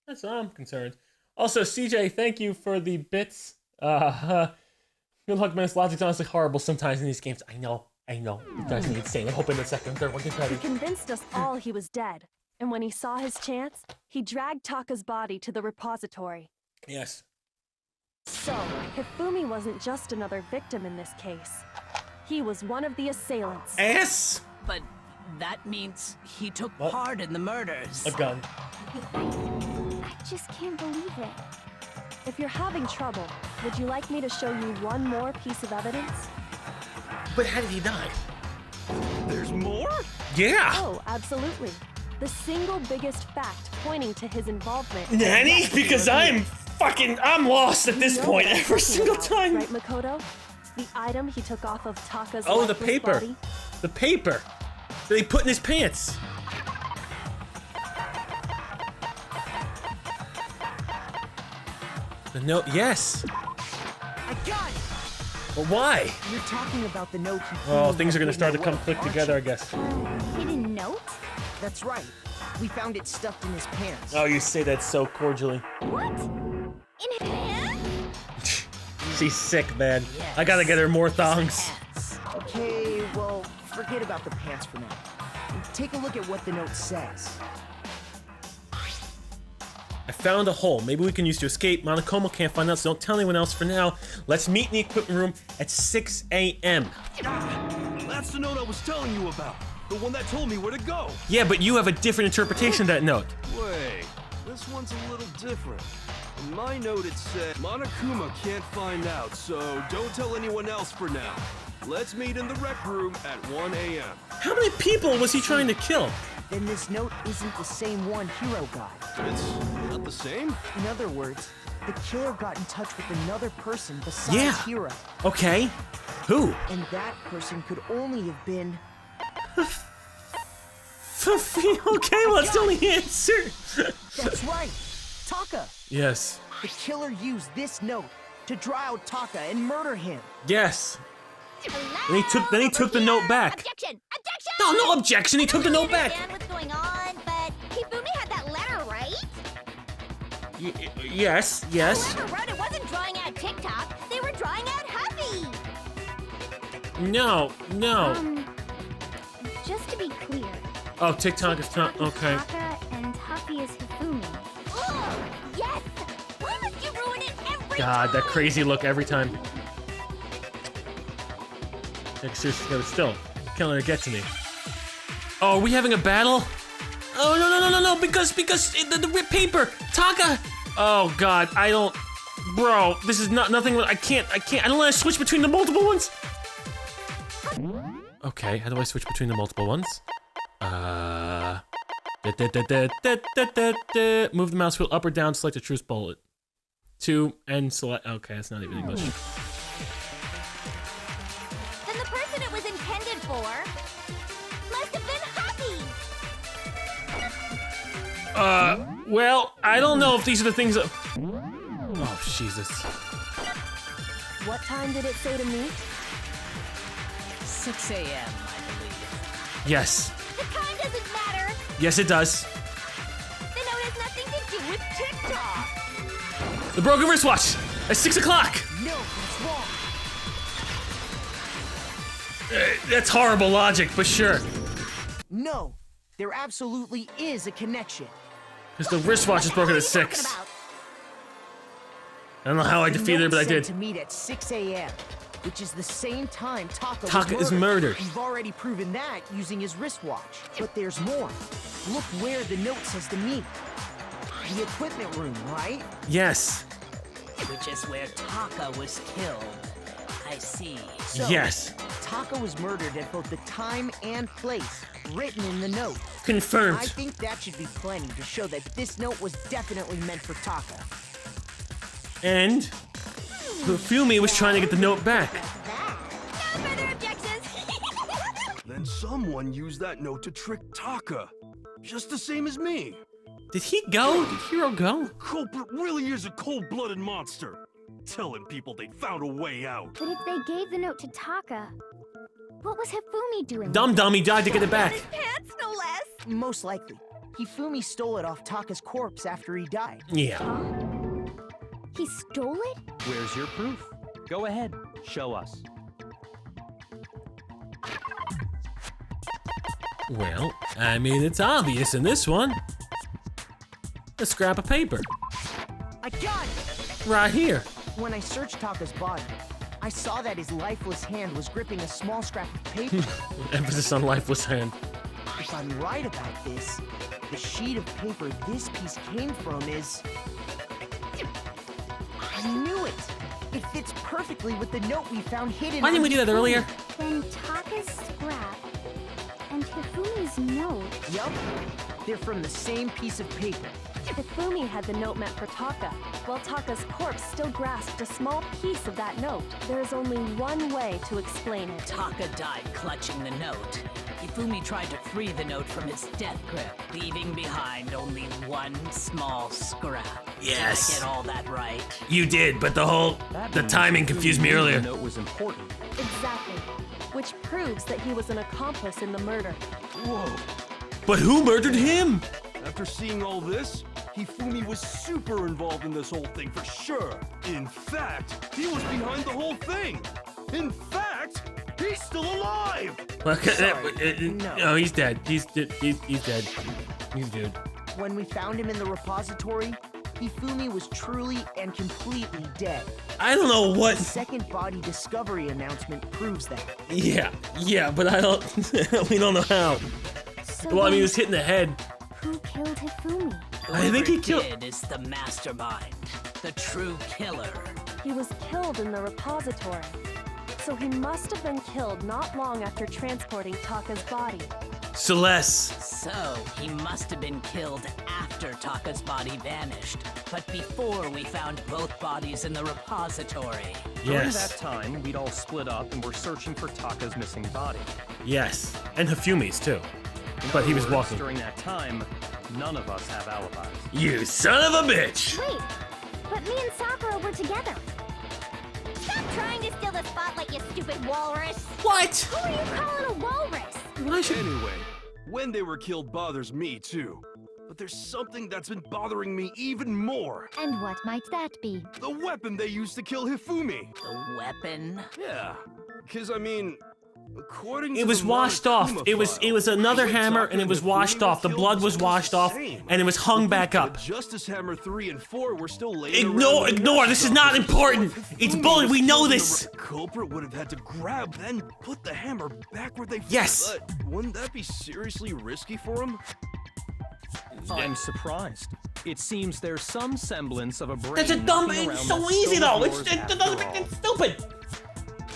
That's what I'm concerned. Also, CJ, thank you for the bits. Good luck, man. This logic's honestly horrible sometimes in these games. I know. It drives me insane. I'm hoping the second and third one gets ready. He convinced us all he was dead. And when he saw his chance, he dragged Taka's body to the repository. Yes. So, Hifumi wasn't just another victim in this case. He was one of the assailants. Ass! But that means he took part in the murders. A gun. I just can't believe it. If you're having trouble, would you like me to show you one more piece of evidence? But how did he die? There's more? Yeah! Oh, absolutely. The single biggest fact pointing to his involvement. Nanny? Because I'm lost at this point every single time. Right, Makoto? The item he took off of Taka's Oh, the lifeless paper. body? The paper that he put in his pants. The note, yes. I got it! But why? You're talking about the note he Oh, found things are gonna hidden start to away, come click aren't together, you? I guess. Hidden note? That's right. We found it stuffed in his pants. Oh, you say that so cordially. What? In his pants? She's sick, man. I gotta get her more thongs. Okay, well, forget about the pants for now. Take a look at what the note says. I found a hole. Maybe we can use to escape. Monokuma can't find out, so don't tell anyone else for now. Let's meet in the equipment room at 6 a.m. That's the note I was telling you about. The one that told me where to go. Yeah, but you have a different interpretation of that note. Wait, this one's a little different. In my note it said, Monokuma can't find out, so don't tell anyone else for now. Let's meet in the rec room at 1 a.m. How many people was he trying to kill? Then this note isn't the same one Hero got. It's not the same? In other words, the killer got in touch with another person besides Hero. Okay. Who? And that person could only have been... Okay, well, that's the only answer. That's right. Taka. Yes. The killer used this note to draw out Taka and murder him. Yes. And then he took the note back. Objection! Objection! No objection. He took the note back. I don't understand what's going on, but Hifumi had that letter, right? Yes. Whoever wrote it wasn't drawing out TikTok. They were drawing out Huffy. No. Just to be clear. Oh, TikTok is not okay. Taka and Huffy is Hifumi. Oh, yes! Why must you ruin it every God, that crazy look every time. Like, seriously, still can't let it get to me. Oh, are we having a battle? Oh no! Because the ripped paper, Taka. Oh God, I don't, bro. This is nothing. I can't. I don't want to switch between the multiple ones. Okay, how do I switch between the multiple ones? Move the mouse wheel up or down, select a truce bullet. 2 and select. Okay, that's not even English. Then the person it was intended for must have been Huffy. Well, I don't know if these are the things that... Oh, Jesus. What time did it say to meet? 6 a.m., I believe. Yes. The time doesn't matter. Yes, it does. The note has nothing to do with TikTok. The broken wristwatch at 6 o'clock. No, that's wrong. That's horrible logic, but sure. No, there absolutely is a connection. Because the wristwatch is broken at 6. I don't know how I defeated her, but I did. To meet at 6 a.m., which is the same time Taka is murdered. We've already proven that using his wristwatch. But there's more. Look where the note says to meet. The equipment room, right? Yes. Which is where Taka was killed. I see. So, yes. Taka was murdered at both the time and place written in the note. Confirmed. I think that should be plenty to show that this note was definitely meant for Taka. And Hifumi was trying to get the note back. No further objections. Then someone used that note to trick Taka. Just the same as me. Did he go? Did Hero go? Culprit really is a cold-blooded monster. Telling people they found a way out. But if they gave the note to Taka, what was Hifumi doing? Dumb he died to get it back. Pants, no less. Most likely. Hifumi stole it off Taka's corpse after he died. Yeah. He stole it? Where's your proof? Go ahead, show us. Well, I mean, it's obvious in this one. A scrap of paper. I got it! Right here. When I searched Taka's body, I saw that his lifeless hand was gripping a small scrap of paper. Emphasis on lifeless hand. If I'm right about this, the sheet of paper this piece came from is... I knew it! It fits perfectly with the note we found hidden. Why didn't we do that earlier? Then Taka's scrap and Hifumi's note. Yup. They're from the same piece of paper. Hifumi had the note meant for Taka, while Taka's corpse still grasped a small piece of that note. There is only one way to explain it. Taka died clutching the note. Hifumi tried to free the note from its death grip, leaving behind only one small scrap. Yes. Did I get all that right? You did, but the timing confused me earlier. The note was important. Exactly. Which proves that he was an accomplice in the murder. Whoa. But who murdered him? After seeing all this, Hifumi was super involved in this whole thing for sure. In fact, he was behind the whole thing. In fact, he's still alive. Well, No. no, he's dead. He's dead. He's dead. He's dead. When we found him in the repository, Hifumi was truly and completely dead. I don't know what. The second body discovery announcement proves that. Yeah, but I don't. We don't know how. So Well, I mean, he then, was hit in the head. who killed Hifumi? I think he killed. Kid is the mastermind, the true killer. He was killed in the repository. So he must have been killed not long after transporting Taka's body. Celeste. So he must have been killed after Taka's body vanished, but before we found both bodies in the repository. During Yes. that time, we'd all split up and were searching for Taka's missing body. Yes. And Hifumi's too. In But he other was words, walking. During that time, none of us have alibis. You son of a bitch. Wait, but me and Sakura were together. Stop trying to steal the spotlight, you stupid walrus. What? Who are you calling a walrus? Anyway, when they were killed bothers me too. But there's something that's been bothering me even more. And what might that be? The weapon they used to kill Hifumi. The weapon? Yeah, because I mean, according to It was the washed off. Monokuma It was another file, hammer, Taka and it was Hifumi washed were off. The killed blood was just washed the off, same. and it was hung back up. The Justice Hammer 3 and 4 were still laying Ignore. around. This is not important. It's bullet. We know this. The culprit would have had to grab, then put the hammer back where they. Yes. But wouldn't that be seriously risky for him? I'm surprised. It seems there's some semblance of a brain. That's a dumb. knocking It's around so that easy stone though. of It's yours it after doesn't all. make it stupid.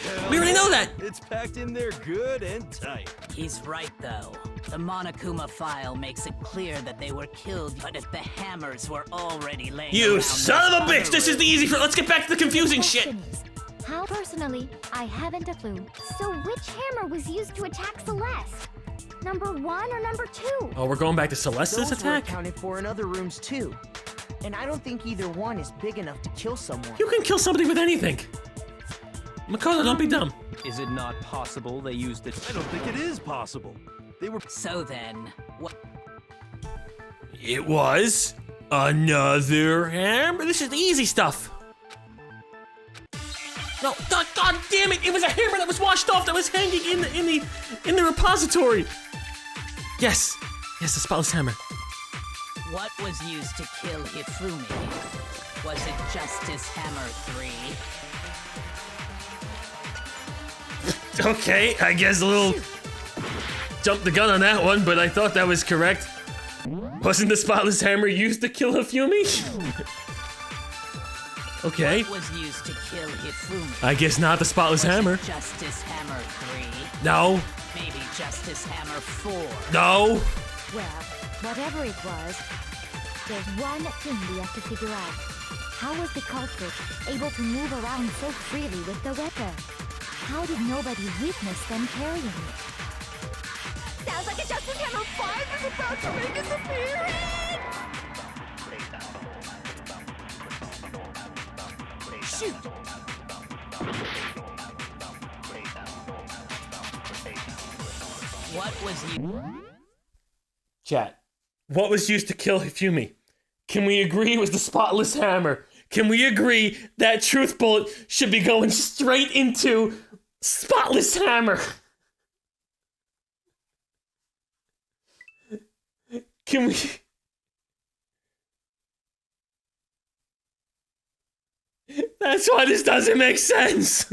Hell We already know yeah. that. It's packed in there good and tight. He's right, though. The Monokuma file makes it clear that they were killed, but if the hammers were already laying You around son of a this bitch. This is the easy for. Let's get back to the confusing shit. Question is, how personally, I haven't a clue. So which hammer was used to attack Celeste? Number 1 or number 2? Oh, we're going back to Celeste's Those were attack. accounted for in other rooms too. And I don't think either one is big enough to kill someone. You can kill somebody with anything. Makoto, don't be dumb. Is it not possible they used it? I don't think it is possible. They were. So then, what? It was another hammer. This is the easy stuff. No, God damn it! It was a hammer that was washed off that was hanging in the repository. Yes, the spotless hammer. What was used to kill Hifumi? Was it Justice Hammer 3? Okay, I guess a little jumped the gun on that one, but I thought that was correct. Wasn't the spotless hammer used to kill Hifumi? Okay. What was used to kill Hifumi? I guess not the spotless Was it hammer. Justice Hammer 3? No. Maybe Justice Hammer 4? No. Well, whatever it was, there's one thing we have to figure out. How was the culprit able to move around so freely with the weapon? How did nobody witness them carrying it? Sounds like a Justice Hammer 5 is about to make its appearance! Shoot! What was you? Chat. What was used to kill Hifumi? Can we agree it was the spotless hammer? Can we agree that truth bullet should be going straight into spotless hammer? Can we? That's why this doesn't make sense.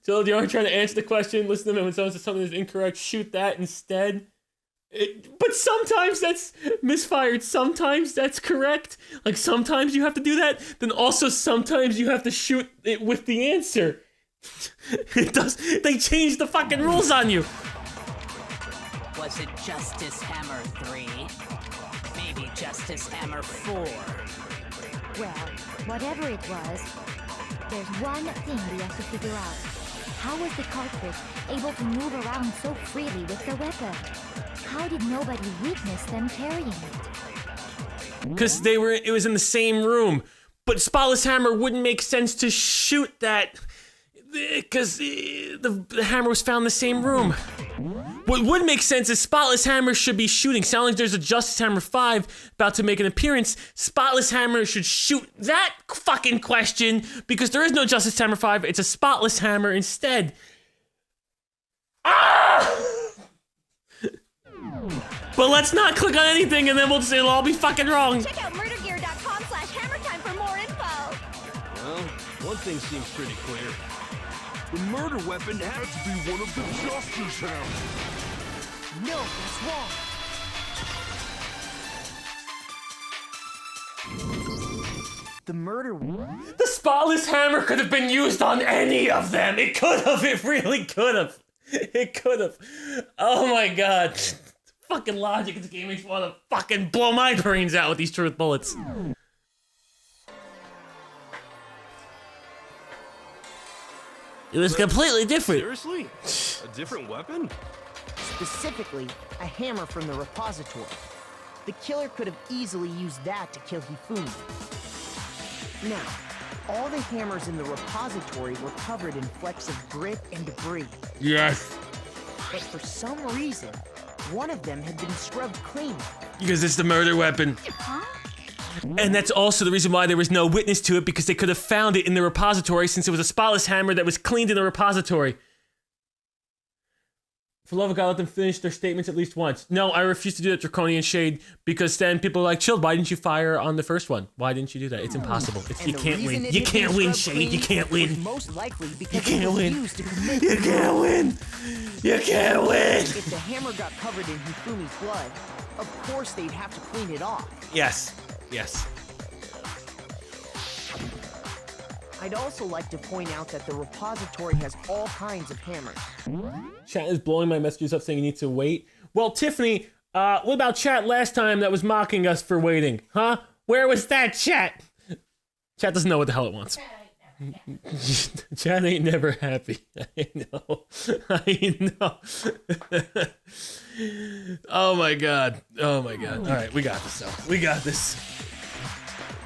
So you aren't trying to answer the question. Listen to them. When someone says something is incorrect, shoot that instead. But sometimes that's misfired. Sometimes that's correct. Like sometimes you have to do that. Then also sometimes you have to shoot it with the answer. It does. They changed the fucking rules on you. Was it Justice Hammer 3? Maybe Justice Hammer 4? Well, whatever it was, there's one thing we have to figure out. How was the culprit able to move around so freely with the weapon? How did nobody witness them carrying it? Because it was in the same room. But spotless hammer wouldn't make sense to shoot that. Because the hammer was found in the same room. What would make sense is Spotless Hammer should be shooting. Sounds like there's a Justice Hammer 5 about to make an appearance. Spotless Hammer should shoot that fucking question because there is no Justice Hammer 5. It's a Spotless Hammer instead. Ah! But let's not click on anything and then it'll all be fucking wrong. Check out murdergear.com/hammertime for more info. Well, one thing seems pretty clear. The murder weapon had to be one of the Justice Hammers. No, that's wrong. The murder... The Spotless Hammer could have been used on any of them. It could have. It really could have. It could have. Oh my god. Fucking logic in this game makes me want to fucking blow my brains out with these truth bullets. It was completely different. Seriously? A different weapon? Specifically, a hammer from the repository. The killer could have easily used that to kill Hifumi. Now, all the hammers in the repository were covered in flecks of grit and debris. Yes. But for some reason, one of them had been scrubbed clean. Because it's the murder weapon. Huh? And that's also the reason why there was no witness to it, because they could have found it in the repository since it was a Spotless Hammer that was cleaned in the repository. For love of God, let them finish their statements at least once. No, I refuse to do that, Draconian Shade, because then people are like, Chilled, why didn't you fire on the first one? Why didn't you do that? It's impossible. You can't win. You can't win, Shade. You can't win. Most likely because You can't win. used to commit You can't win. You can't win. If the hammer got covered in Hifumi's blood, of course they'd have to clean it off. Yes. Yes. I'd also like to point out that the repository has all kinds of hammers. Chat is blowing my messages up saying you need to wait. Well, Tiffany, what about chat last time that was mocking us for waiting? Huh? Where was that chat? Chat doesn't know what the hell it wants. Chat ain't never happy. I know. I know. Oh my god. Oh my god. All right, we got this though. We got this.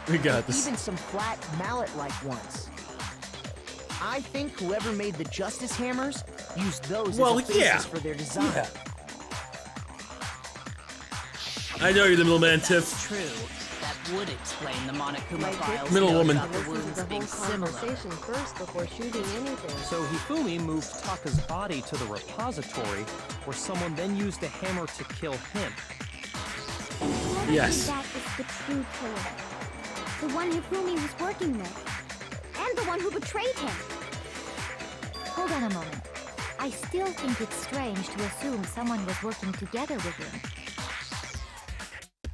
We got this. Even some flat mallet-like ones. I think whoever made the Justice Hammers used those as a basis for their design. Yeah. I know you're the middleman, Tiff. That's true. That would explain the Monokuma files. Middle woman. About the wounds being similar. First before shooting anything. So Hifumi moved Taka's body to the repository, where someone then used a hammer to kill him. Yes. That is the true killer. The one Hifumi was working with. And the one who betrayed him. Hold on a moment. I still think it's strange to assume someone was working together with him.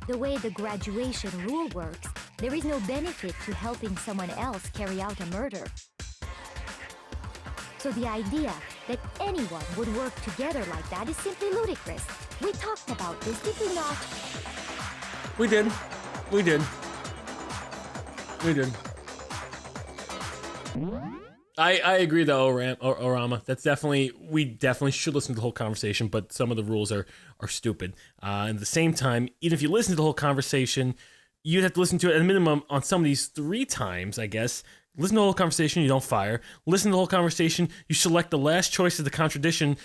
The way the graduation rule works, there is no benefit to helping someone else carry out a murder. So the idea that anyone would work together like that is simply ludicrous. We talked about this, did we not? We did. We did. We did. I agree though, Orama. That's definitely, we definitely should listen to the whole conversation, but some of the rules are stupid. And at the same time, even if you listen to the whole conversation, you'd have to listen to it at a minimum on some of these 3 times, I guess. Listen to the whole conversation, you don't fire. Listen to the whole conversation, you select the last choice of the contradiction.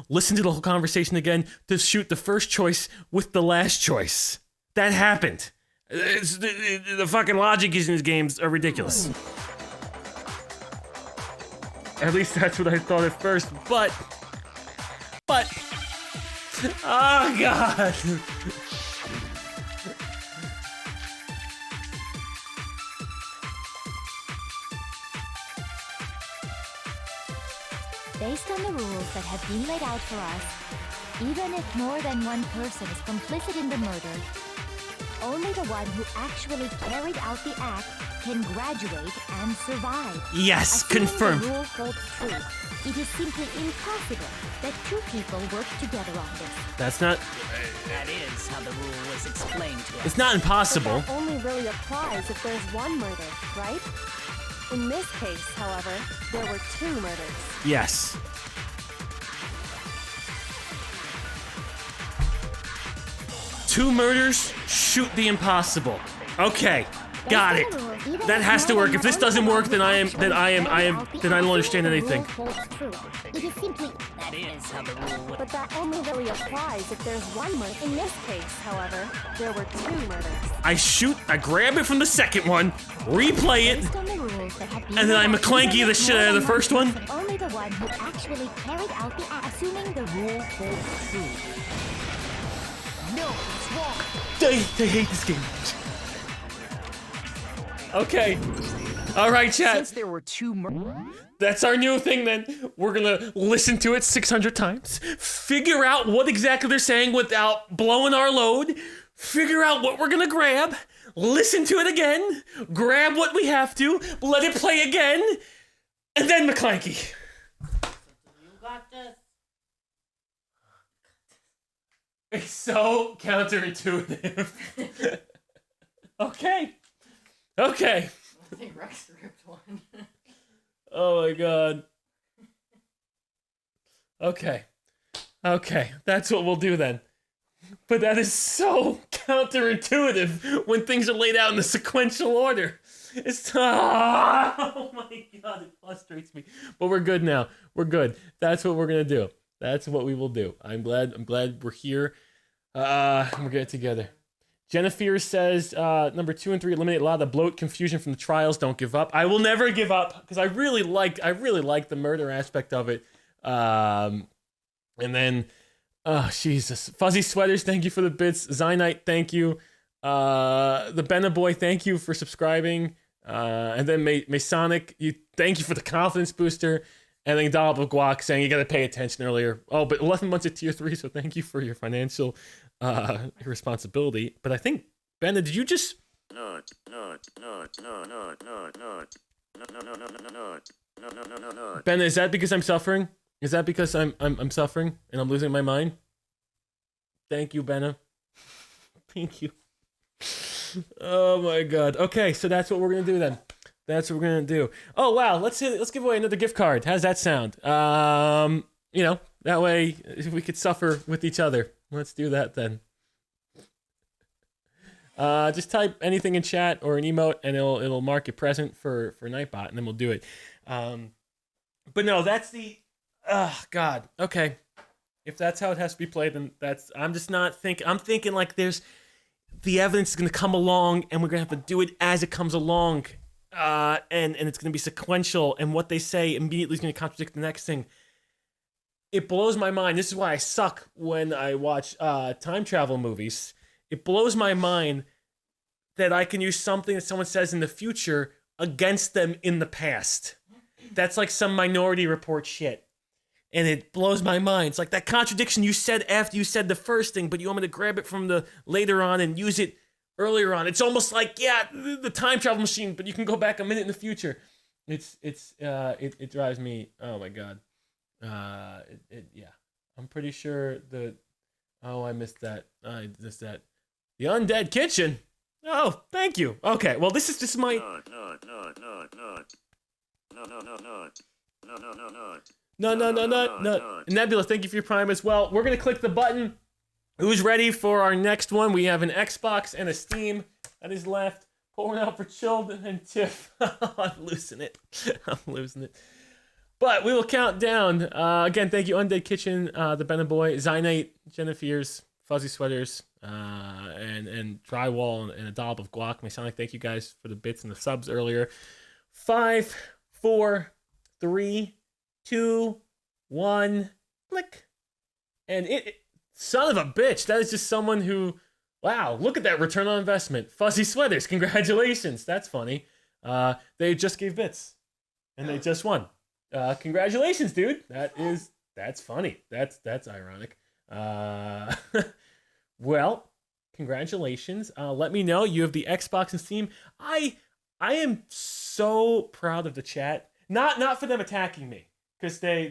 Listen to the whole conversation again to shoot the first choice with the last choice. That happened. The fucking logic in these games are ridiculous. At least that's what I thought at first, but, oh god. Based on the rules that have been laid out for us, even if more than one person is complicit in the murder, only the one who actually carried out the act can graduate and survive. Yes, Assuming confirmed. The rule holds true, it is simply impossible that 2 people work together on this. That's not. That is how the rule was explained to us. It's not impossible. But that only really applies if there's one murder, right? In this case, however, there were 2 murders. Yes. Two murders, shoot the impossible. Okay, Got it. That has to work. If this doesn't work, then I don't understand anything. It is simply That is how the rule would. But that only really applies if there's one murder. In this case, however, there were 2 murders. I grab it from the second one, replay it, based on the rules that have been and then I McClanky the shit out of the first one. Only the one who actually carried out the act, assuming the rule holds true. No, it's wrong. They hate this game. Okay. All right, chat. Since there were 2 murders. That's our new thing then. We're gonna listen to it 600 times, figure out what exactly they're saying without blowing our load, figure out what we're gonna grab, listen to it again, grab what we have to, let it play again, and then McClanky. You got this. It's so counterintuitive. Okay. I think Rex ripped one. Oh my god. Okay. That's what we'll do then. But that is so counterintuitive when things are laid out in the sequential order. It's oh my god, it frustrates me. But we're good now. We're good. That's what we're gonna do. That's what we will do. I'm glad we're here. We're getting together. Jennifer says, number 2 and 3 eliminate a lot of the bloat confusion from the trials. Don't give up. I will never give up because I really like the murder aspect of it. And then, oh Jesus, Fuzzy Sweaters, thank you for the bits. Zynite, thank you. The Benna Boy, thank you for subscribing. And then Masonic, thank you for the confidence booster. And then Dollop of Guac saying you gotta pay attention earlier. Oh, but 11 months at tier 3, so thank you for your financial responsibility. But I think, Benna, did you just... Benna, is that because I'm suffering? Is that because I'm suffering and I'm losing my mind? Thank you, Benna. Thank you. Oh my god. Okay, so that's what we're gonna do then. That's what we're gonna do. Oh wow, let's give away another gift card. How's that sound? You know, that way if we could suffer with each other. Let's do that then. Just type anything in chat or an emote and it'll mark it present for Nightbot and then we'll do it. But no, that's the god. Okay. If that's how it has to be played, then I'm just not thinking. I'm thinking like there's the evidence is gonna come along and we're gonna have to do it as it comes along. And it's gonna be sequential, and what they say immediately is gonna contradict the next thing. It blows my mind. This is why I suck when I watch time travel movies. It blows my mind that I can use something that someone says in the future against them in the past. That's like some Minority Report shit. And it blows my mind. It's like that contradiction you said after you said the first thing, but you want me to grab it from the later on and use it earlier on. It's almost like, yeah, the time travel machine, but you can go back a minute in the future. It drives me, oh my god. Yeah. I'm pretty sure I missed that. The Undead Kitchen. Oh, thank you. Okay, well this is just my... No. Nebula, thank you for your prime as well. We're gonna click the button. Who's ready for our next one? We have an Xbox and a Steam that is left. Pouring out for Chilled and Tiff. I'm losing it. But we will count down. Again, thank you, Undead Kitchen, the Benna Boy, Zynate, Jennifer's, Fuzzy Sweaters, and Drywall, and a dollop of guac. Masonic, thank you guys for the bits and the subs earlier. 5, 4, 3, 2, 1, click. And son of a bitch, that is just someone who, wow, look at that return on investment. Fuzzy Sweaters, congratulations. That's funny. They just gave bits, and they just won. Congratulations, dude. That's funny. That's ironic. Well, congratulations. Let me know. You have the Xbox and Steam. I am so proud of the chat. Not for them attacking me, because I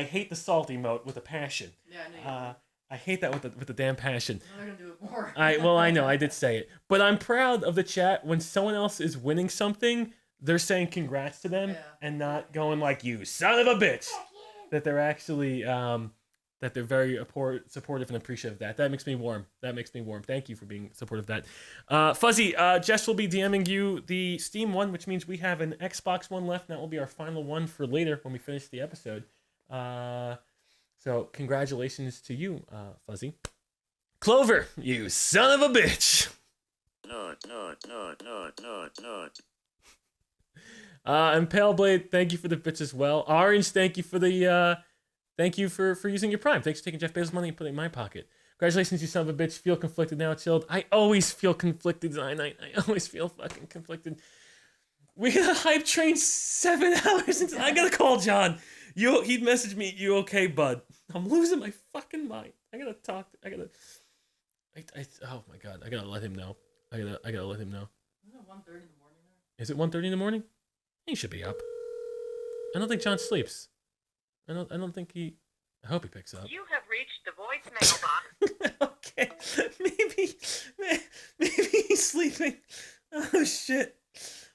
hate the salt emote with a passion. Yeah, I know. I hate that with the damn passion. They're gonna do it more. I know. I did say it, but I'm proud of the chat when someone else is winning something. They're saying congrats to them and not going like, you son of a bitch. That they're actually that they're very supportive and appreciative of that. That makes me warm. Thank you for being supportive of that. Fuzzy, Jess will be DMing you the Steam one, which means we have an Xbox one left. And that will be our final one for later when we finish the episode. So congratulations to you, Fuzzy. Clover, you son of a bitch. No. And Paleblade, thank you for the bits as well. Orange, thank you for the thank you for using your Prime. Thanks for taking Jeff Bezos' money and putting it in my pocket. Congratulations, you son of a bitch. Feel conflicted now, Chilled. I always feel conflicted, Zionite. I always feel fucking conflicted. We got a hype train 7 hours into. I gotta call John. He messaged me. You okay, bud? I'm losing my fucking mind. I gotta talk. Oh my god. I gotta let him know. I gotta let him know. Isn't it 1:30 in the morning now? Is it 1:30 in the morning? He should be up. I don't think John sleeps. I don't think he. I hope he picks up. You have reached the voicemail box. Okay, maybe he's sleeping. Oh shit.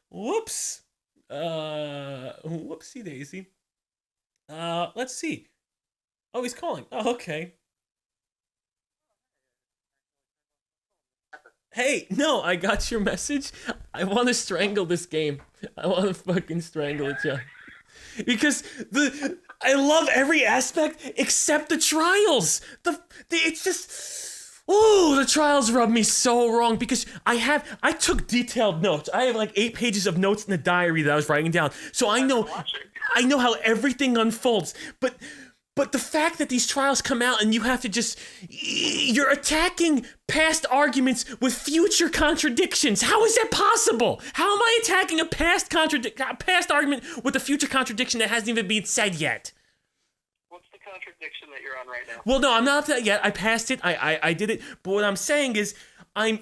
Whoops. Whoopsie daisy. Let's see. Oh, he's calling. Oh, okay. Hey, no, I got your message. I want to strangle this game. I want to fucking strangle it, John. Because I love every aspect except the trials. It's just, the trials rub me so wrong because I took detailed notes. I have like 8 pages of notes in the diary that I was writing down. So I know how everything unfolds. But the fact that these trials come out and you have to you're attacking past arguments with future contradictions. How is that possible? How am I attacking a past argument with a future contradiction that hasn't even been said yet? What's the contradiction that you're on right now? Well, no, I'm not up to that yet. I passed it. I did it. But what I'm saying is, a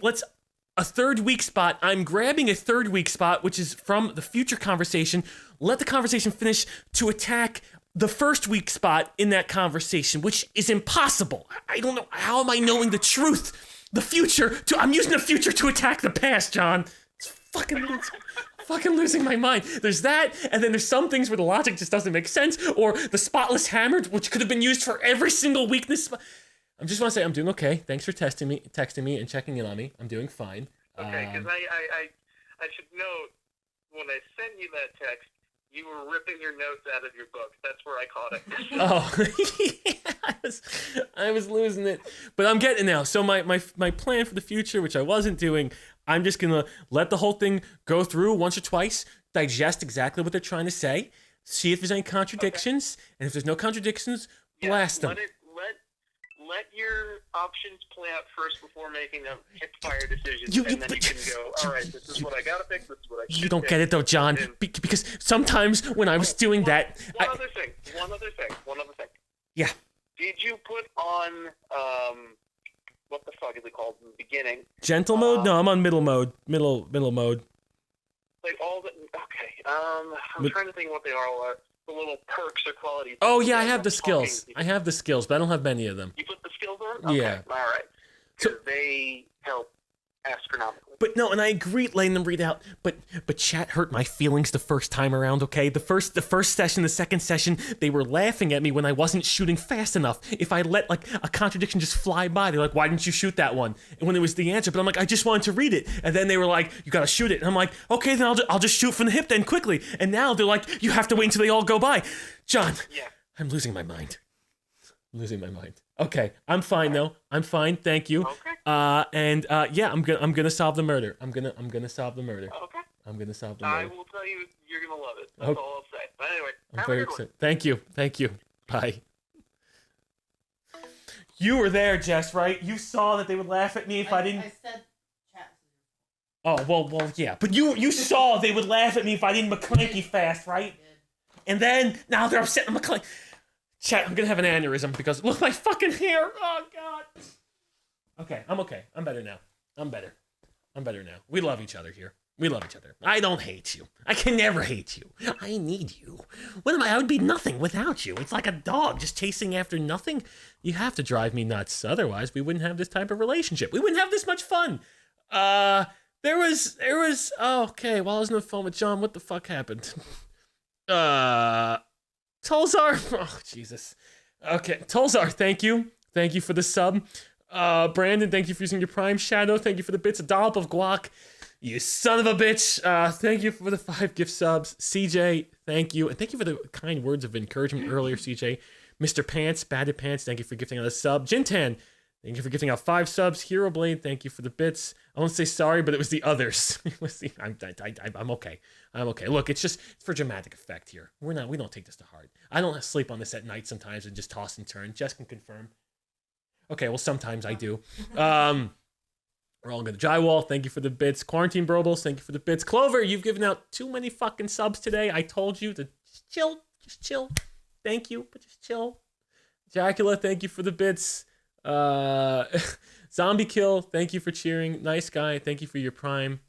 third weak spot. I'm grabbing a third weak spot, which is from the future conversation. Let the conversation finish to attack the first weak spot in that conversation, which is impossible. I don't know. How am I knowing the truth? The future. I'm using the future to attack the past, John. It's fucking losing my mind. There's that, and then there's some things where the logic just doesn't make sense, or the spotless hammer, which could have been used for every single weakness. I just want to say I'm doing okay. Thanks for texting me, and checking in on me. I'm doing fine. Okay, because I should note, when I sent you that text, you were ripping your notes out of your book. That's where I caught it. Oh, yeah, I was losing it, but I'm getting it now. So my plan for the future, which I wasn't doing, I'm just gonna let the whole thing go through once or twice, digest exactly what they're trying to say, see if there's any contradictions, and if there's no contradictions, blast them. Let your options play out first before making a hip-fire decision, and then you can go, all right, this is what I gotta pick, this is what I can't You don't pick. get it though, John, because sometimes when I was doing that... One other thing. Yeah. Did you put on, what the fuck is it called in the beginning? Gentle mode? No, I'm on middle mode. Middle mode. Like all the, okay, I'm trying to think what they are. The little perks or qualities. Oh yeah, I have the skills. I have the skills, but I don't have many of them. You put the skills on? Okay, yeah. All right. Because they help astronomically. But no, and I agree letting them read out, but chat hurt my feelings the first time around, okay? The first session, the second session, they were laughing at me when I wasn't shooting fast enough. If I let like a contradiction just fly by, they're like, why didn't you shoot that one? And when it was the answer, but I'm like, I just wanted to read it. And then they were like, you gotta shoot it. And I'm like, okay, then I'll just shoot from the hip then quickly. And now they're like, you have to wait until they all go by. John, I'm losing my mind. Okay, I'm fine though. I'm fine, thank you. Okay. Yeah, I'm gonna solve the murder. I'm gonna solve the murder. Okay. I'm gonna solve the murder. I will tell you, you're gonna love it. That's all I'll say. But anyway, I'm very excited. Thank you. Bye. You were there, Jess, right? You saw that they would laugh at me if I didn't. I said chat. Oh well, yeah. But you saw they would laugh at me if I didn't McClanky fast, right? And then now they're upset. Chat, I'm gonna have an aneurysm because look my fucking hair. Oh god. Okay, I'm okay. I'm better now. I'm better now. We love each other here. I don't hate you. I can never hate you. I need you. What am I? I would be nothing without you. It's like a dog just chasing after nothing. You have to drive me nuts. Otherwise, we wouldn't have this type of relationship. We wouldn't have this much fun. There was. Oh, okay. While I was on the phone with John, what the fuck happened? Tulzar. Oh, Jesus. Okay, Tolzar, thank you. Thank you for the sub. Brandon, thank you for using your Prime. Shadow, thank you for the bits. A dollop of guac. You son of a bitch. Thank you for the 5 gift subs. CJ, thank you. And thank you for the kind words of encouragement earlier, CJ. Mr. Pants, Batted Pants, thank you for gifting out a sub. Jintan, thank you for gifting out 5 subs. Hero Blade, thank you for the bits. I won't say sorry, but it was the others. I'm okay. I'm okay. Look, it's for dramatic effect here. We don't take this to heart. I don't sleep on this at night sometimes and just toss and turn. Jess can confirm. Okay, well, sometimes I do. We're all good. Drywall, thank you for the bits. Quarantine Brobles, thank you for the bits. Clover, you've given out too many fucking subs today. I told you to just chill. Thank you, but just chill. Dracula, thank you for the bits. Zombie Kill, thank you for cheering. Nice Guy, thank you for your Prime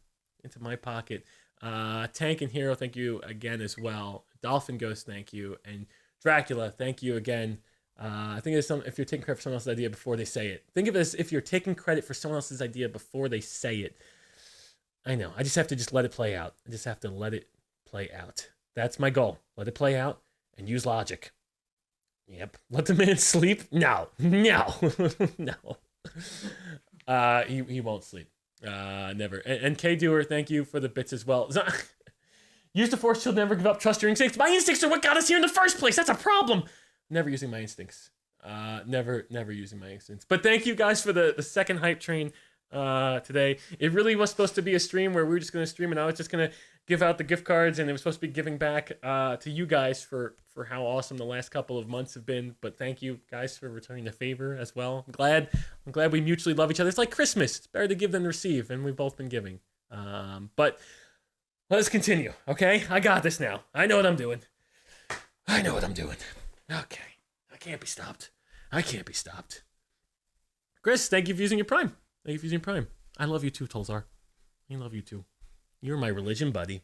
into my pocket. Tank and Hero, thank you again as well. Dolphin Ghost, thank you. And Dracula, thank you again. I think it's if you're taking credit for someone else's idea before they say it. Think of it as if you're taking credit for someone else's idea before they say it. I know. I just have to let it play out. I just have to let it play out. That's my goal. Let it play out and use logic. Yep. Let the man sleep? No. No. He won't sleep. Never. And K-Doer, thank you for the bits as well. Use the force shield, never give up, trust your instincts. My instincts are what got us here in the first place. That's a problem. Never using my instincts. Never using my instincts. But thank you guys for the second hype train today. It really was supposed to be a stream where we were just going to stream and I was just going to give out the gift cards and it was supposed to be giving back to you guys for how awesome the last couple of months have been. But thank you guys for returning the favor as well. I'm glad we mutually love each other. It's like Christmas. It's better to give than receive, and we've both been giving. But let's continue, okay? I got this now. I know what I'm doing. Okay. I can't be stopped. Chris, thank you for using your Prime. I love you too, Tolzar. I love you too. You're my religion buddy.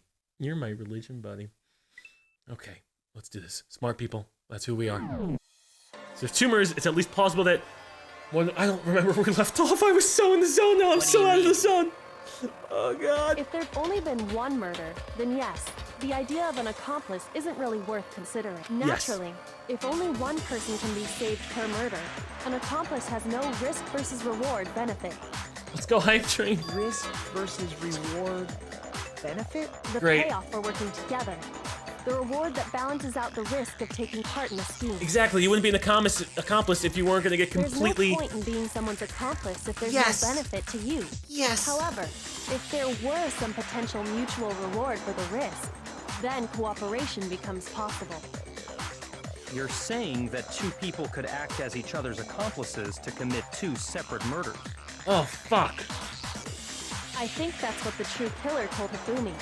Okay, let's do this. Smart people, that's who we are. So if tumors, it's at least plausible that I don't remember where we left off. I was so in the zone now. I'm so out of the zone. Oh, God. If there'd only been one murder, then yes, the idea of an accomplice isn't really worth considering. Naturally, if only one person can be saved per murder, an accomplice has no risk versus reward benefit. Let's go hype train. Risk versus reward benefit? The payoff for working together. The reward that balances out the risk of taking part in a scheme. Exactly. You wouldn't be an accomplice if you weren't going to get completely... There's no point in being someone's accomplice if there's no benefit to you. Yes. However, if there were some potential mutual reward for the risk, then cooperation becomes possible. You're saying that 2 people could act as each other's accomplices to commit 2 separate murders. Oh, fuck. I think that's what the true killer told Hifumi.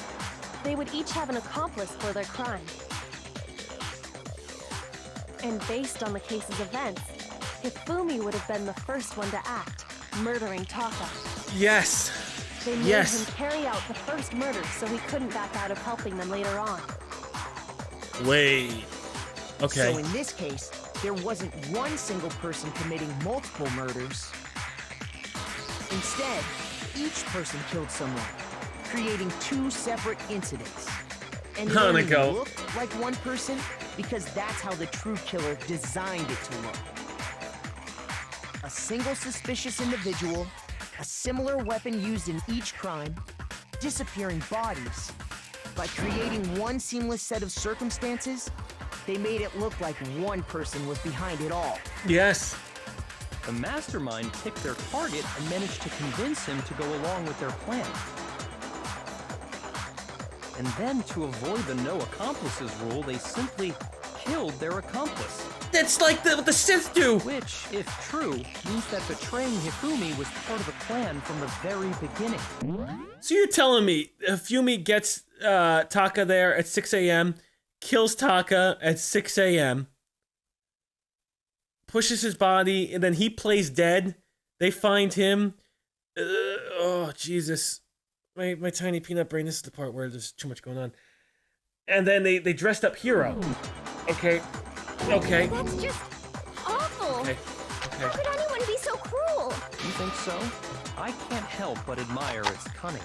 They would each have an accomplice for their crime. And based on the case's events, Hifumi would have been the first one to act, murdering Taka. Yes. They made him carry out the first murder so he couldn't back out of helping them later on. Wait. Okay. So in this case, there wasn't one single person committing multiple murders. Instead, each person killed someone, creating 2 separate incidents. And it only looked like one person because that's how the true killer designed it to look. A single suspicious individual, a similar weapon used in each crime, disappearing bodies. By creating one seamless set of circumstances, they made it look like one person was behind it all. Yes. The mastermind picked their target and managed to convince him to go along with their plan. And then, to avoid the no accomplices rule, they simply killed their accomplice. That's like what the Sith do! Which, if true, means that betraying Hifumi was part of the plan from the very beginning. So you're telling me Hifumi gets Taka there at 6 a.m., kills Taka at 6 a.m., pushes his body, and then he plays dead. They find him. Oh, Jesus. My tiny peanut brain, this is the part where there's too much going on. And then they dressed up Hero. Okay. That's just awful. Okay. How could anyone be so cruel? You think so? I can't help but admire its cunning.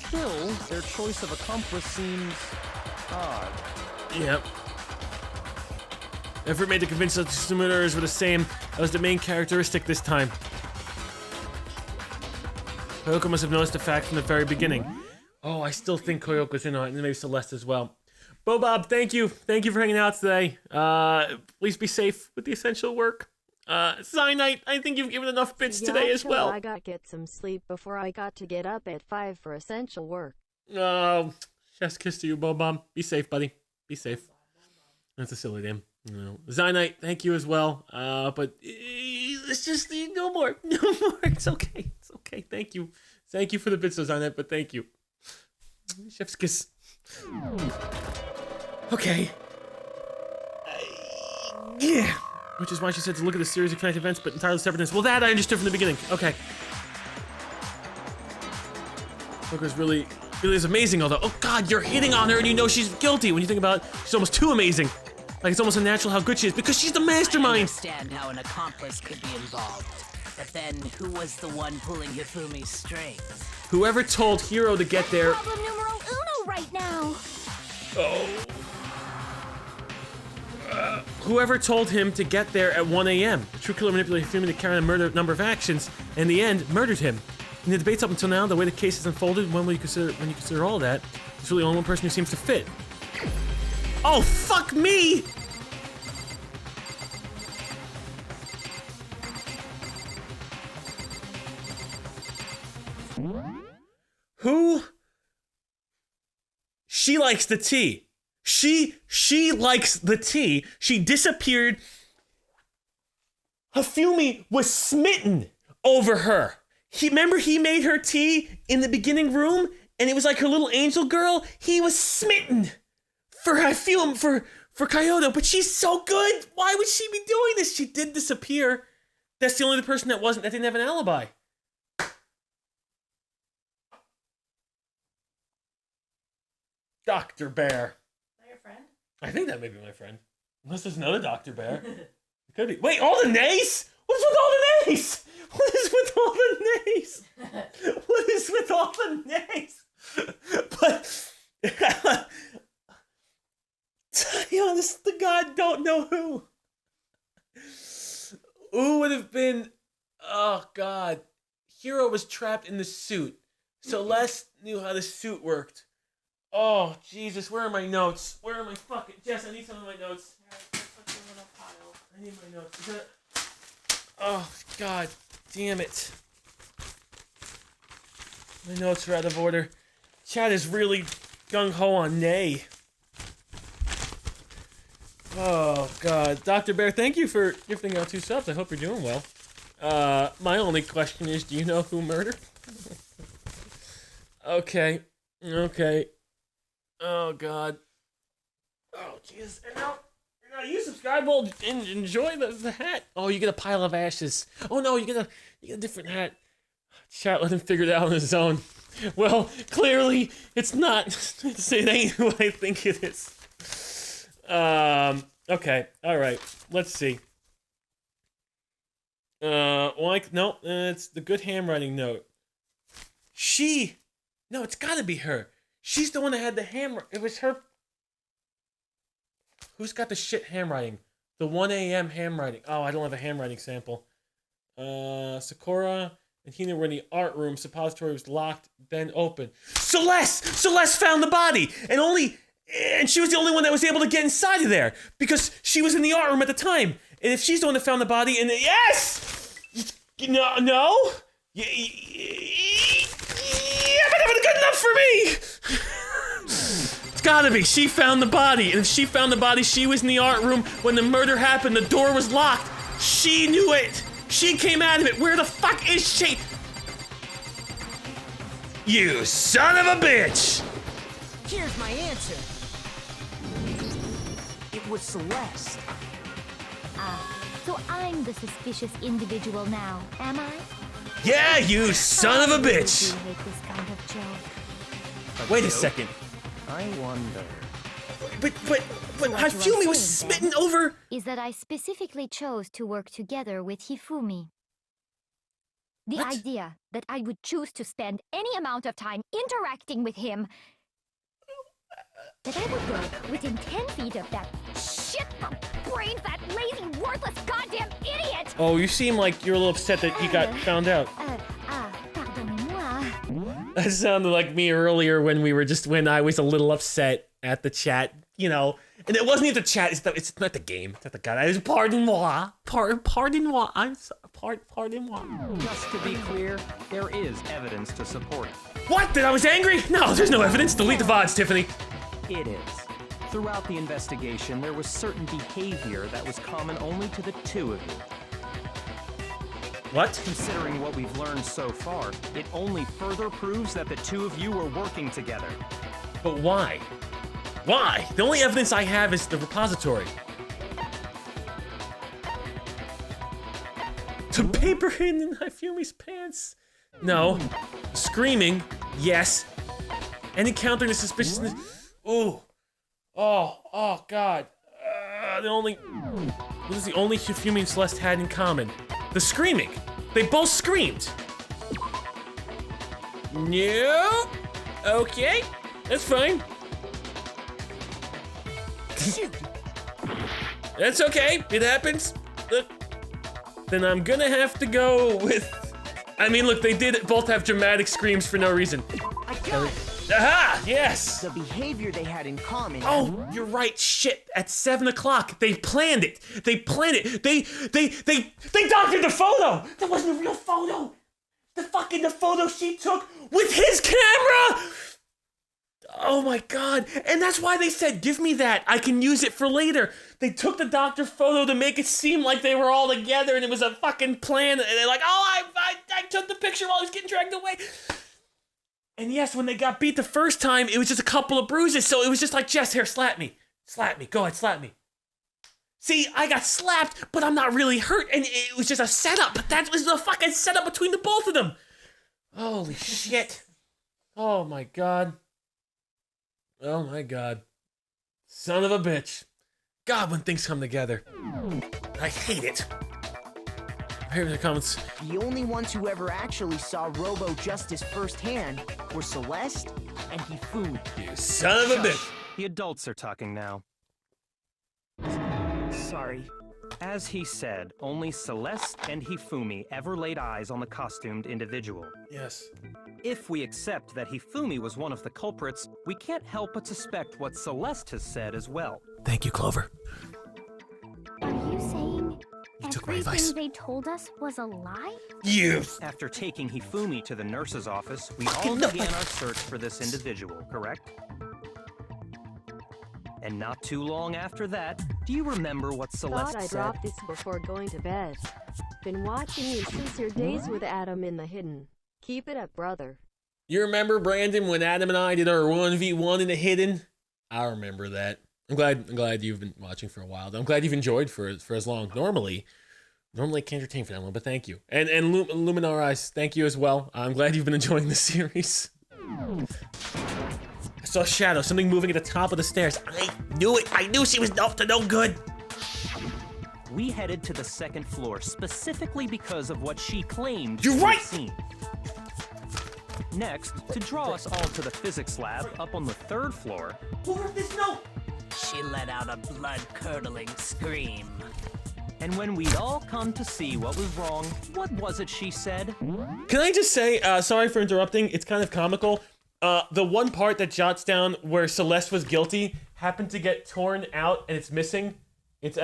Still, their choice of accomplice seems odd. Yep. Effort made to convince us the murderers were the same. That was the main characteristic this time. Koyoko must have noticed the fact from the very beginning. Oh, I still think Koyoko's in on it, and maybe Celeste as well. Bob, thank you. Thank you for hanging out today. Please be safe with the essential work. Cyanite, I think you've given enough bits today as well. I got to get some sleep before I got to get up at 5 for essential work. Oh, chef's kiss to you, Bob. Be safe, buddy. Be safe. That's a silly name. No. Cyanite, thank you as well. But it's just no more. No more. It's okay. It's okay. Thank you. Thank you for the bits, Cyanite, but thank you. Chef's kiss. Okay. Yeah. Which is why she said to look at the series of connected events, but entirely separateness. Well, that I understood from the beginning. Okay. Koko's really is amazing, although, oh God, you're hitting on her and you know she's guilty. When you think about it, she's almost too amazing. Like, it's almost unnatural how good she is, because she's the mastermind. I understand how an accomplice could be involved. But then, who was the one pulling Hifumi's strings? Whoever told Hiro to get there... Problem numero uno right now. Oh. Whoever told him to get there at 1 a.m. The true killer manipulated Hifumi to carry out a number of actions, and in the end, murdered him. In the debates up until now, the way the case has unfolded, when you consider all that, there's really only one person who seems to fit. Oh, fuck me! Who? She likes the tea. She likes the tea. She disappeared. Hifumi was smitten over her. Remember he made her tea in the beginning room, and it was like her little angel girl? He was smitten for Hifumi, for Kyoto, but she's so good. Why would she be doing this? She did disappear. That's the only person that didn't have an alibi. Dr. Bear. Is that your friend? I think that may be my friend. Unless there's another Dr. Bear. It could be. Wait, all the nays? What's with all the nays? What is with all the nays? What is with all the nays? But I honest to God don't know who. Who would have been? Oh God. Hiro was trapped in the suit. Celeste knew how the suit worked. Oh, Jesus, where are my notes? Where are my fucking... Jess, I need some of my notes. I need my notes. Oh, God damn it. My notes are out of order. Chad is really gung-ho on Nay. Oh, God. Dr. Bear, thank you for gifting out 2 subs. I hope you're doing well. My only question is, do you know who murdered? Okay. Oh, God. Oh, Jesus. And now you subscribe, well, enjoy the hat. Oh, you get a pile of ashes. Oh, no, you get a different hat. Chat, let him figure it out on his own. Well, clearly, it's not. It ain't who I think it is. Okay. All right. Let's see. No, it's the good handwriting note. No, it's gotta be her. She's the one that had the hammer. It was her. Who's got the shit handwriting? The 1 a.m. handwriting. Oh, I don't have a handwriting sample. Sakura and Hina were in the art room. Suppository was locked, then open. Celeste found the body, and she was the only one that was able to get inside of there because she was in the art room at the time. And if she's the one that found the body, and yes, no. Yeah, but that was good enough for me. It's gotta be. She found the body, and if she found the body, she was in the art room when the murder happened. The door was locked. She knew it. She came out of it. Where the fuck is she? You son of a bitch! Here's my answer. It was Celeste. So I'm the suspicious individual now, am I? Yeah, you son of a bitch! I hate this kind of joke. Wait a second. I wonder. But Hifumi was smitten over... Is that I specifically chose to work together with Hifumi. The idea that I would choose to spend any amount of time interacting with him, that I would go within 10 feet of that shit from brains, that lazy, worthless, goddamn idiot! Oh, you seem like you're a little upset that he got found out. Pardonnez-moi. That sounded like me earlier when I was a little upset at the chat, you know. And it wasn't even the chat, it's not the game, it's not the guy. It was pardon-moi. Pardon-moi. Pardon-moi. Just to be clear, there is evidence to support it. What? That I was angry? No, there's no evidence. Delete the VODs, Tiffany. It is. Throughout the investigation, there was certain behavior that was common only to the two of you. What? Considering what we've learned so far, it only further proves that the two of you were working together. But why? Why? The only evidence I have is the repository. The paper hidden in Hifumi's pants. No. Screaming. Yes. And encountering the suspiciousness. Ooh. Oh, God. This is the only Hifumi and Celeste had in common. The screaming. They both screamed. No. Okay. That's fine. That's okay. It happens. Look. Then I'm gonna have to go with... I mean, look, they did both have dramatic screams for no reason. I got it. Aha! Yes! The behavior they had in common. Oh, you're right. Shit. At 7 o'clock, they planned it. They planned it. They doctored the photo. That wasn't a real photo. The photo she took with his camera. Oh my God. And that's why they said, give me that. I can use it for later. They took the doctor photo to make it seem like they were all together and it was a fucking plan. And they're like, oh, I took the picture while he was getting dragged away. And yes, when they got beat the first time, it was just a couple of bruises. So it was just like, Jess, here, slap me. Slap me. Go ahead, slap me. See, I got slapped, but I'm not really hurt. And it was just a setup. But that was the fucking setup between the both of them. Holy shit. Oh my God. Oh my God. Son of a bitch. God, when things come together. I hate it. Here in the comments. The only ones who ever actually saw Robo Justice firsthand were Celeste and Hifumi. You son of a bitch. The adults are talking now. Sorry. As he said, only Celeste and Hifumi ever laid eyes on the costumed individual. Yes. If we accept that Hifumi was one of the culprits, we can't help but suspect what Celeste has said as well. Thank you, Clover. Are you saying You took my advice. everything they told us was a lie? You. After taking Hifumi to the nurse's office, we all began our search for this individual, correct? And not too long after that, do you remember what Celeste Thought I said? dropped this before going to bed. Been watching you since your days with Adam in the Hidden. Keep it up, brother. You remember, Brandon, when Adam and I did our 1v1 in the Hidden? I remember that. I'm glad you've been watching for a while. I'm glad you've enjoyed for as long. Normally I can't entertain for that long, but thank you. And Luminaris, thank you as well. I'm glad you've been enjoying the series. I saw a shadow, something moving at the top of the stairs. I knew it. I knew she was up to no good. We headed to the second floor specifically because of what she claimed You're to right. have seen. Next, to draw us all to the physics lab up on the third floor. Who wrote this note? She let out a blood-curdling scream. And when we'd all come to see what was wrong, what was it she said? Can I just say, sorry for interrupting, it's kind of comical. The one part that jots down where Celeste was guilty happened to get torn out and it's missing. It's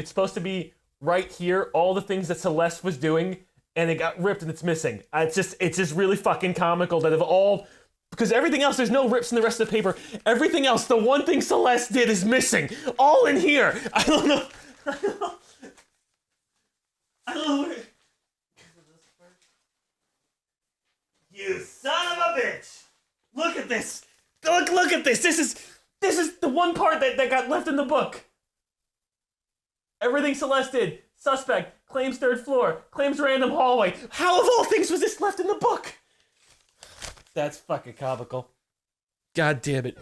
supposed to be right here, all the things that Celeste was doing, and it got ripped and it's missing. It's just really fucking comical that of all, because everything else, there's no rips in the rest of the paper. Everything else, the one thing Celeste did is missing. All in here. I don't know. I don't know where. You son of a bitch! Look at this! Look at this! This is the one part that got left in the book. Everything Celeste did. Suspect. Claims third floor. Claims random hallway. How of all things was this left in the book? That's fucking comical. God damn it.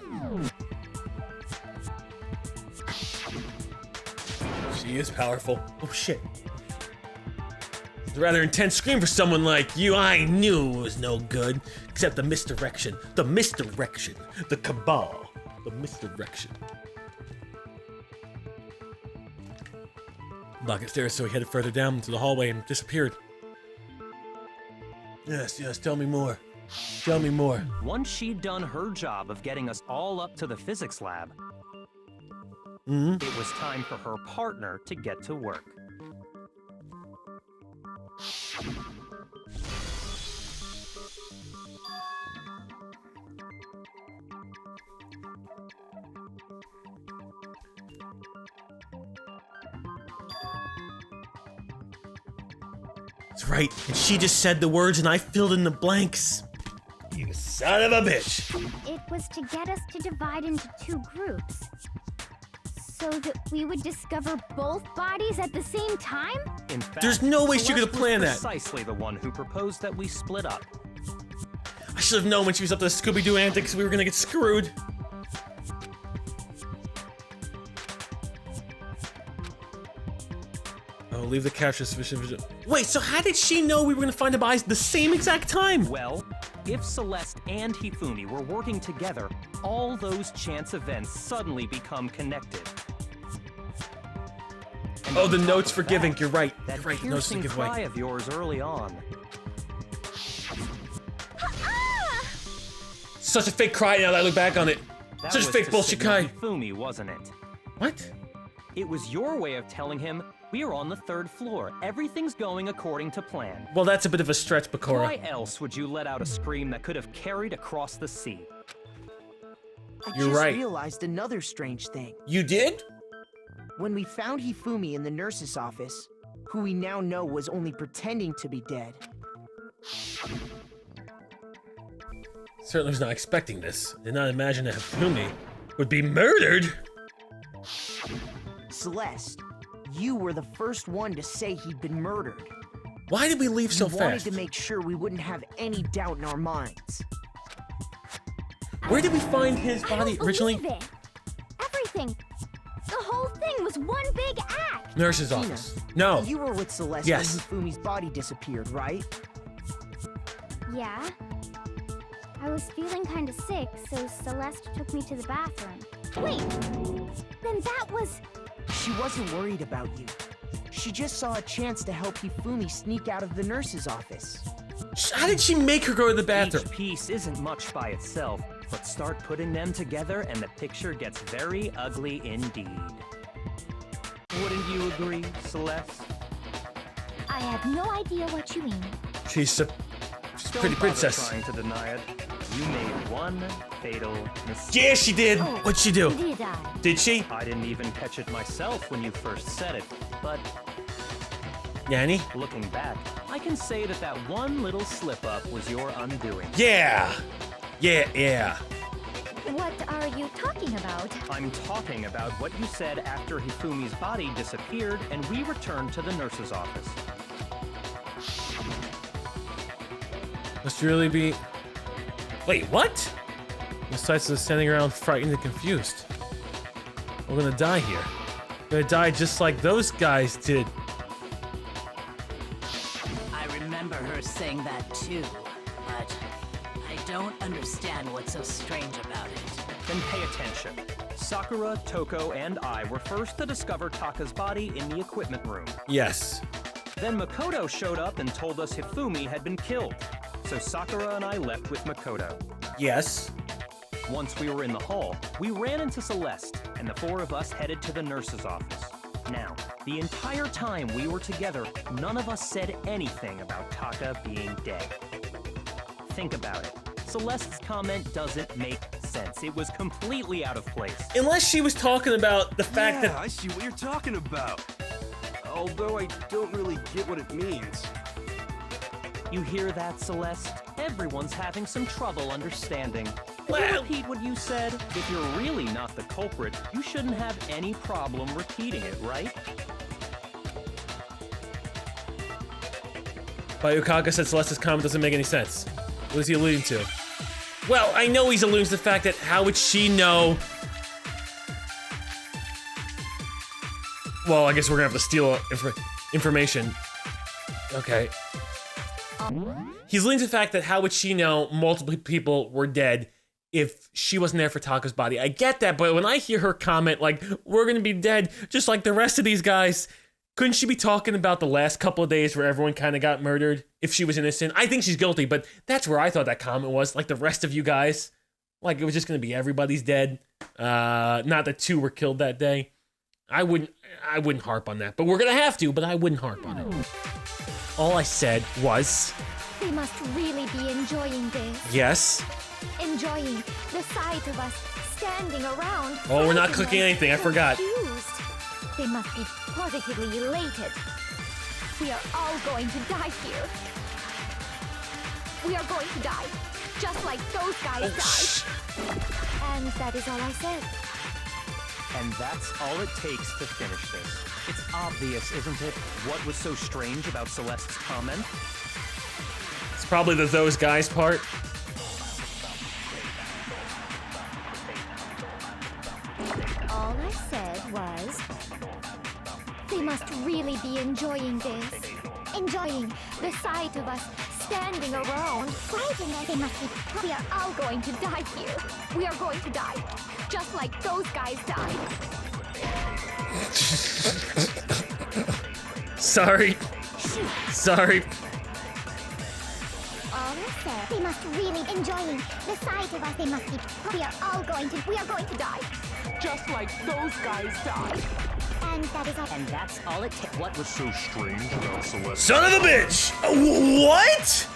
She is powerful. Oh shit. It's a rather intense scream for someone like you. I knew it was no good. Except the misdirection. The misdirection. The cabal. The misdirection. Bucket stairs, so he headed further down into the hallway and disappeared. Yes, tell me more. Tell me more. Once she'd done her job of getting us all up to the physics lab, it was time for her partner to get to work. That's right, and she just said the words and I filled in the blanks. You son of a bitch. It was to get us to divide into two groups. So that we would discover both bodies at the same time? In fact, there's no way she could have Celeste planned was that. Precisely the one who proposed that we split up. I should have known when she was up to the Scooby-Doo antics we were gonna get screwed. Oh, leave the capture sufficient vision. Wait, so how did she know we were gonna find the bodies at the same exact time? Well, if Celeste and Hifumi were working together, all those chance events suddenly become connected. And oh, the notes for giving. You're right. That You're right. The notes to piercing give cry away. of yours early on. Such a fake cry now that I look back on it. That Such a was fake to bullshit signal cry. Hifumi, wasn't it? What? It was your way of telling him we are on the 3rd floor. Everything's going according to plan. Well, that's a bit of a stretch, Bakura. Why else would you let out a scream that could have carried across the sea? I You're just right. realized another strange thing. You did? When we found Hifumi in the nurse's office, who we now know was only pretending to be dead. Certainly was not expecting this. Did not imagine that Hifumi would be murdered. Celeste, you were the first one to say he'd been murdered. Why did we leave so We wanted fast? to make sure we wouldn't have any doubt in our minds. Where did we find his body originally? Believe it. Everything. The whole thing was one big act. Nurse's Tina, office. No. You were with Celeste Yes. when Hifumi's body disappeared, right? Yeah. I was feeling kind of sick, so Celeste took me to the bathroom. Wait, then that was... She wasn't worried about you. She just saw a chance to help Hifumi sneak out of the nurse's office. How did she make her go to the bathroom? Each piece isn't much by itself, but start putting them together and the picture gets very ugly indeed. Wouldn't you agree, Celeste? I have no idea what you mean. She's a Don't pretty bother princess. trying to deny it. You made one fatal mistake. Yeah, she did. Oh, What'd she do? Did I? Did she? I didn't even catch it myself when you first said it, but Yanni? looking back, I can say that that one little slip-up was your undoing. Yeah. Yeah. What are you talking about? I'm talking about what you said after Hifumi's body disappeared and we returned to the nurse's office. Must really be... Wait, what? Besides us standing around frightened and confused. We're gonna die here. We're gonna die just like those guys did. I remember her saying that too, but I don't understand what's so strange about it. Then pay attention. Sakura, Toko, and I were first to discover Taka's body in the equipment room. Yes. Then Makoto showed up and told us Hifumi had been killed. So Sakura and I left with Makoto. Yes. Once we were in the hall, we ran into Celeste, and the four of us headed to the nurse's office. Now, the entire time we were together, none of us said anything about Taka being dead. Think about it. Celeste's comment doesn't make sense. It was completely out of place. Unless she was talking about the fact Yeah, I see what you're talking about. Although I don't really get what it means. You hear that, Celeste? Everyone's having some trouble understanding. Could you repeat what you said? If you're really not the culprit, you shouldn't have any problem repeating it, right? Bayukaka said Celeste's comment doesn't make any sense. What is he alluding to? Well, I know he's alluding to the fact that how would she know? Well, I guess we're gonna have to steal information. Okay. He's alluding to the fact that how would she know multiple people were dead if she wasn't there for Taka's body? I get that, but when I hear her comment like, we're gonna be dead just like the rest of these guys, couldn't she be talking about the last couple of days where everyone kind of got murdered? If she was innocent, I think she's guilty, but that's where I thought that comment was. Like the rest of you guys, like it was just gonna be everybody's dead. Not that 2 were killed that day. I wouldn't harp on that, but we're gonna have to. But I wouldn't harp on it. All I said was, They must really be enjoying this. yes. Enjoying the sight of us standing around. Oh, we're not frightened cooking and anything. I forgot. confused. They must be positively elated. We are all going to die here. We are going to die, just like those guys died. And that is all I said. And that's all it takes to finish this. It's obvious, isn't it? What was so strange about Celeste's comment? It's probably the those guys part. All I said was, they must really be enjoying this. Enjoying the sight of us standing around. Frightened as they must be. We are all going to die here. We are going to die, just like those guys died. Sorry. Sorry. All I said, they must really enjoying the sight of us. They must be. We are going to die, just like those guys died. And that is all. And that's all it takes. What was so strange about Celeste? Son of a bitch! What?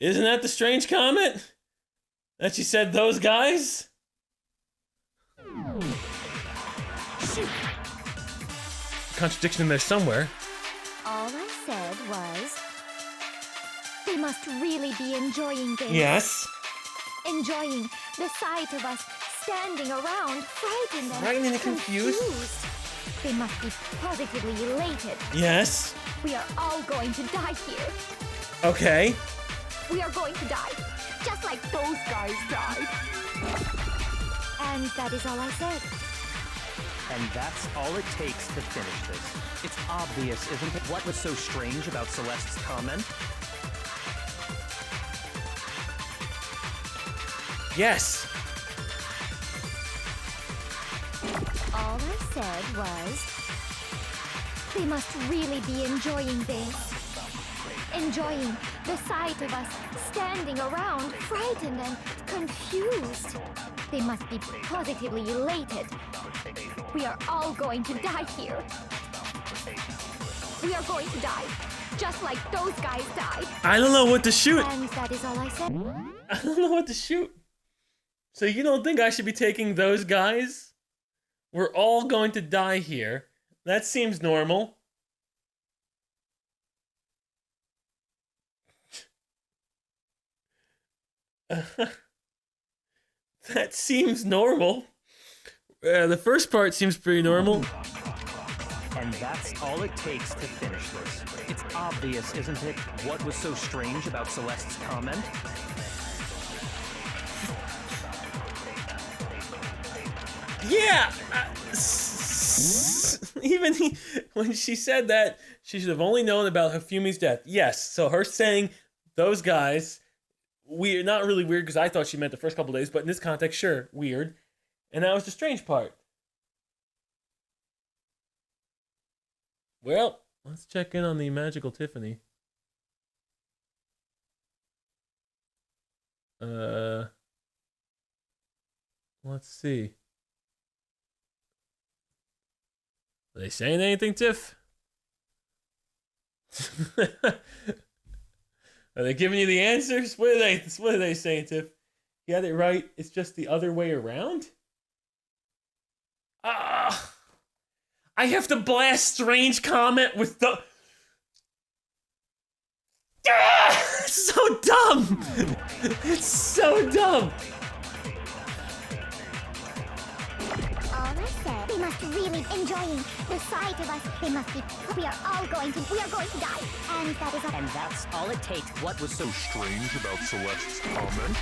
Isn't that the strange comment? That she said those guys? Contradiction in there somewhere. All I said was, they must really be enjoying this. Yes. Enjoying the sight of us standing around, frightened and confused. They must be positively elated. Yes. We are all going to die here. Okay. We are going to die, just like those guys died. And that is all I said. And that's all it takes to finish this. It's obvious, isn't it? What was so strange about Celeste's comment? Yes. All I said was, they must really be enjoying this. Enjoying the sight of us standing around, frightened and confused. They must be positively elated. We are all going to die here. We are going to die, just like those guys died. I don't know what to shoot. And that is all I said. I don't know what to shoot. So you don't think I should be taking those guys? We're all going to die here. That seems normal. That seems normal. The first part seems pretty normal. And that's all it takes to finish this. It's obvious, isn't it? What was so strange about Celeste's comment? Yeah! Even when she said that, she should have only known about Hifumi's death. Yes, so her saying those guys, weird, not really weird because I thought she meant the first couple days, but in this context, sure, weird. And that was the strange part. Well, let's check in on the magical Tiffany. Let's see. Are they saying anything, Tiff? Are they giving you the answers? What are they saying, Tiff? You had it right. It's just the other way around? I have to blast strange comment with the... It's so dumb! It's so dumb! All I said, they must really enjoying the sight of us. They must be. We are going to die. And that is all. And that's all it takes. What was so strange about Celeste's comment?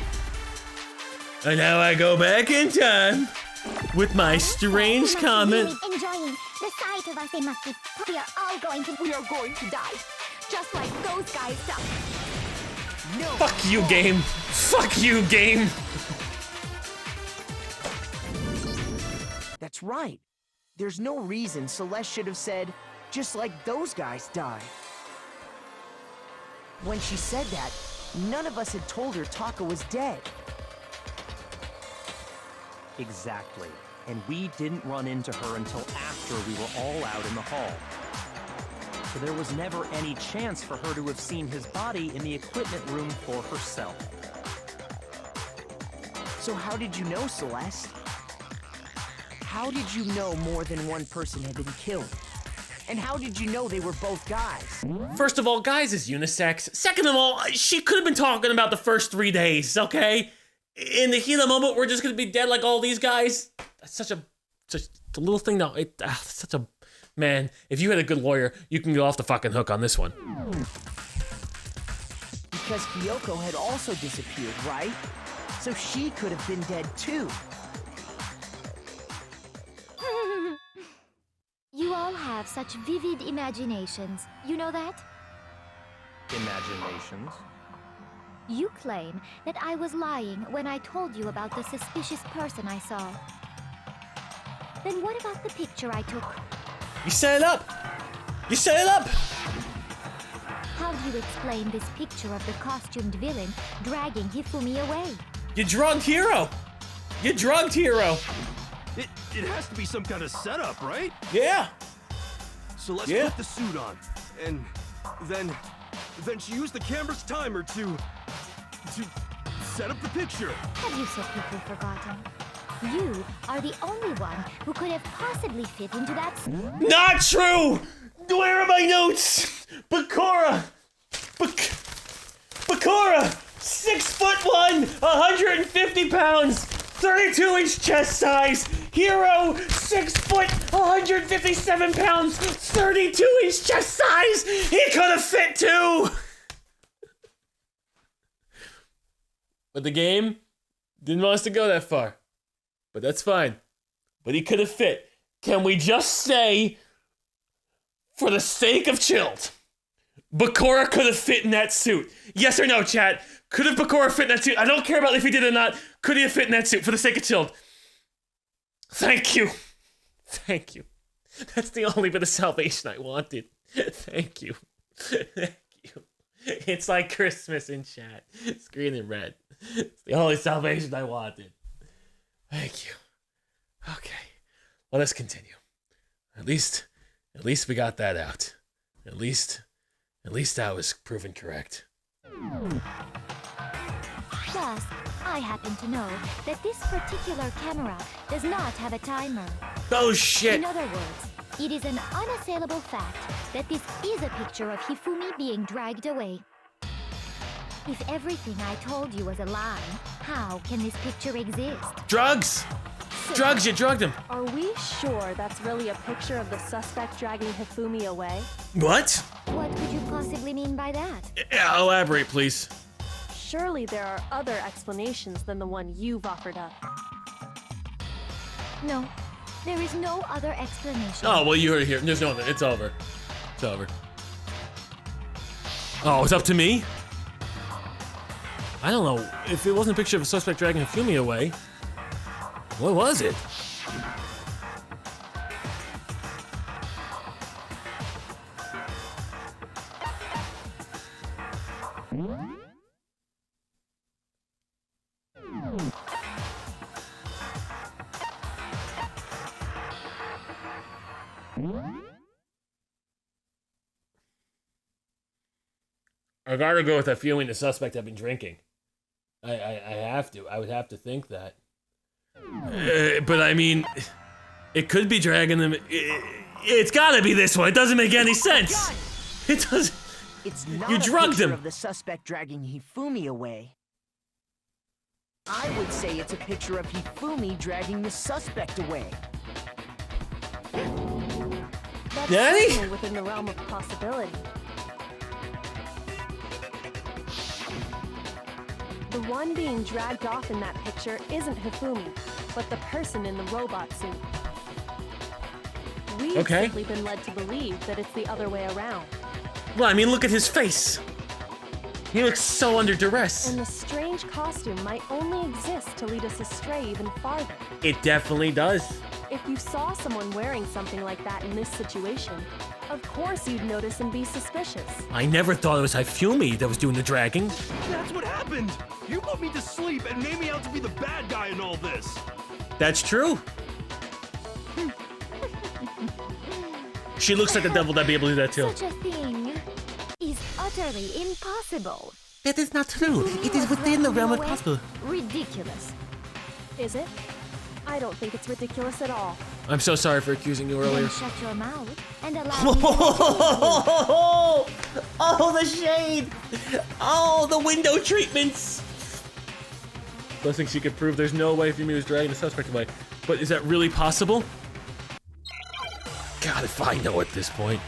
And now I go back in time with my strange comment. Really enjoying the sight of us. They must be. We are going to die, just like those guys died. No. Fuck you, game. Fuck you, game. That's right. There's no reason Celeste should have said, just like those guys died. When she said that, none of us had told her Taka was dead. Exactly. And we didn't run into her until after we were all out in the hall. So there was never any chance for her to have seen his body in the equipment room for herself. So how did you know, Celeste? How did you know more than one person had been killed? And how did you know they were both guys? First of all, guys is unisex. Second of all, she could have been talking about the first 3 days, okay? In the heat of the moment, we're just gonna be dead like all these guys. That's such a little thing though. Such a, man, if you had a good lawyer, you can go off the fucking hook on this one. Because Kyoko had also disappeared, right? So she could have been dead too. You all have such vivid imaginations. You know that? Imaginations? You claim that I was lying when I told you about the suspicious person I saw. Then what about the picture I took? You set it up! You set it up! How do you explain this picture of the costumed villain dragging Hifumi away? You drugged Hero! You drugged Hero! It has to be some kind of setup, right? Yeah! So let's put the suit on. And then she used the camera's timer to set up the picture. Have you so quickly forgotten? You are the only one who could have possibly fit into that... Not true! Where are my notes? Bakura! Bakura! 6'1", 150 pounds, 32-inch chest size. Hero, 6 foot, 157 pounds, 32-inch chest size. He could have fit too. But the game didn't want us to go that far. But that's fine. But he could have fit. Can we just say, for the sake of Chilled, Bakura could have fit in that suit? Yes or no, chat? Could have Bakura fit in that suit? I don't care about if he did or not. Could he have fit in that suit for the sake of Chilled? Thank you. Thank you. That's the only bit of salvation I wanted. Thank you. Thank you. It's like Christmas in chat. It's green and red. It's the only salvation I wanted. Thank you. Okay. Well, let's continue. At least we got that out. At least that was proven correct. Plus, I happen to know that this particular camera does not have a timer. Oh shit! In other words, it is an unassailable fact that this is a picture of Hifumi being dragged away. If everything I told you was a lie, how can this picture exist? Drugs! Drugs, you drugged him! Are we sure that's really a picture of the suspect dragging Hifumi away? What? What could you possibly mean by that? Yeah, elaborate, please. Surely there are other explanations than the one you've offered up. No, there is no other explanation. Oh, well, you heard it here. There's no other. It's over. It's over. Oh, it's up to me? I don't know. If it wasn't a picture of a suspect dragging Hifumi away, what was it? I gotta go with that feeling the suspect had been drinking. I have to. I would have to think that. But I mean, it could be dragging them. It's gotta be this one. It doesn't make any sense. It doesn't. It's not you drugged a picture him. of the suspect dragging Hifumi away. I would say it's a picture of Hifumi dragging the suspect away. That's Daddy? certainly within the realm of possibility. The one being dragged off in that picture isn't Hifumi, but the person in the robot suit. We've simply been led to believe that it's the other way around. Well, I mean, look at his face. He looks so under duress. And the strange costume might only exist to lead us astray even farther. It definitely does. If you saw someone wearing something like that in this situation, of course you'd notice and be suspicious. I never thought it was Hifumi that was doing the dragging. That's what happened! You put me to sleep and made me out to be the bad guy in all this! That's true. She looks like the devil that'd be able to do that too. Such a thing is utterly impossible. That is not true. It is within the realm of possible. Ridiculous. Is it? I don't think it's ridiculous at all. I'm so sorry for accusing you earlier. Then shut your mouth and allow me to Oh, the shade! Oh, the window treatments! Those things she could prove there's no way Hifumi was dragging the suspect away. But is that really possible? God, if I know at this point.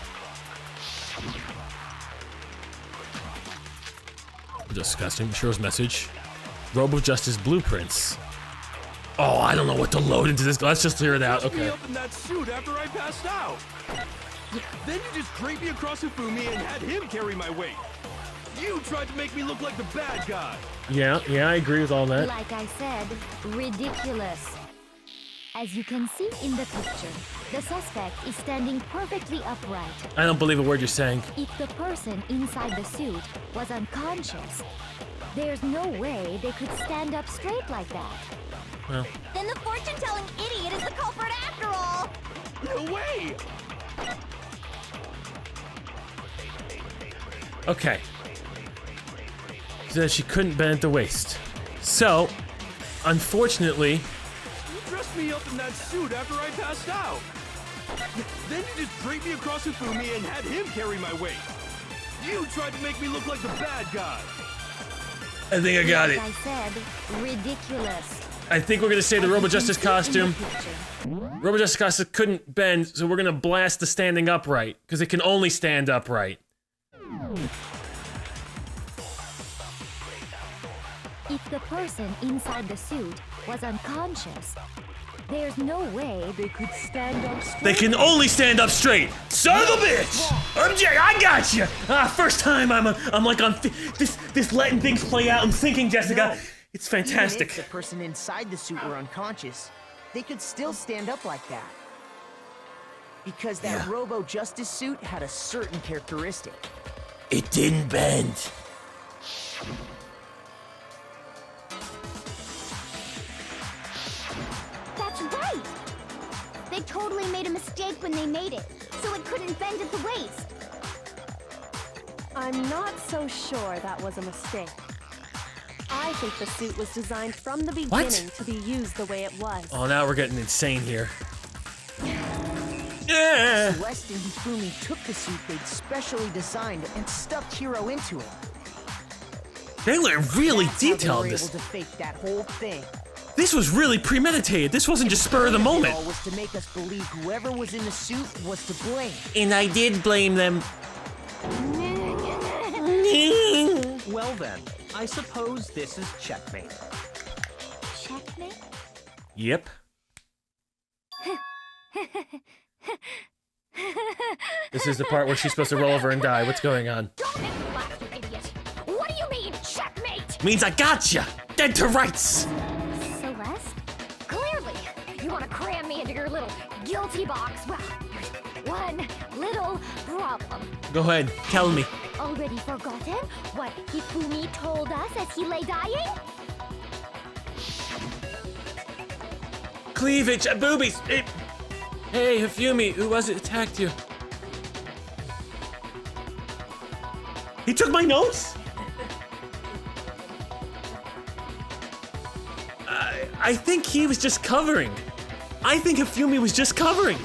Disgusting. Shiro's message. Robo Justice blueprints. Oh, I don't know what to load into this. Let's just clear it out. Me Okay. up in that suit after I passed out. Then you just draped me across Hifumi and had him carry my weight. You tried to make me look like the bad guy. Yeah, I agree with all that. Like I said, ridiculous. As you can see in the picture, the suspect is standing perfectly upright. I don't believe a word you're saying. If the person inside the suit was unconscious, there's no way they could stand up straight like that. Well. Then the fortune-telling idiot is the culprit after all! No way! Okay. She said she couldn't bend at the waist. So, unfortunately... You dressed me up in that suit after I passed out. Then you just draped me across Hifumi and had him carry my weight. You tried to make me look like the bad guy. I think I got it. Like I said, ridiculous. I think we're gonna say the Robo Justice costume. Robo Justice costume couldn't bend, so we're gonna blast the standing upright, because it can only stand upright. If the person inside the suit was unconscious, there's no way they could stand up straight. They can only stand up straight. Son of a bitch! I'm Jack. I got you. First time I'm like on this letting things play out. I'm thinking, Jessica, No. it's fantastic. Even if the person inside the suit were unconscious, they could still stand up like that. Because that Robo Justice suit had a certain characteristic. It didn't bend. That's right! They totally made a mistake when they made it, so it couldn't bend at the waist. I'm not so sure that was a mistake. I think the suit was designed from the beginning to be used the way it was. Oh, now we're getting insane here. Celeste and Hifumi took the suit they'd specially designed and stuffed Hiro into it. They were really That's how detailed. they were This. able to fake that whole thing. This was really premeditated. This wasn't just spur of the moment. It all was to make us believe whoever was in the suit was to blame. And I did blame them. Well then, I suppose this is checkmate. Checkmate? Yep. This is the part where she's supposed to roll over and die. What's going on? Don't make me laugh, you idiot! What do you mean, checkmate? Means I gotcha. Dead to rights. Celeste? Clearly, you want to cram me into your little guilty box. Well, there's one little problem. Go ahead. Tell me. Already forgotten what Hifumi told us as he lay dying? Cleavage. Boobies. Hey, Hifumi. Who was it attacked you? He took my notes? I think he was just covering. I think Hifumi was just covering.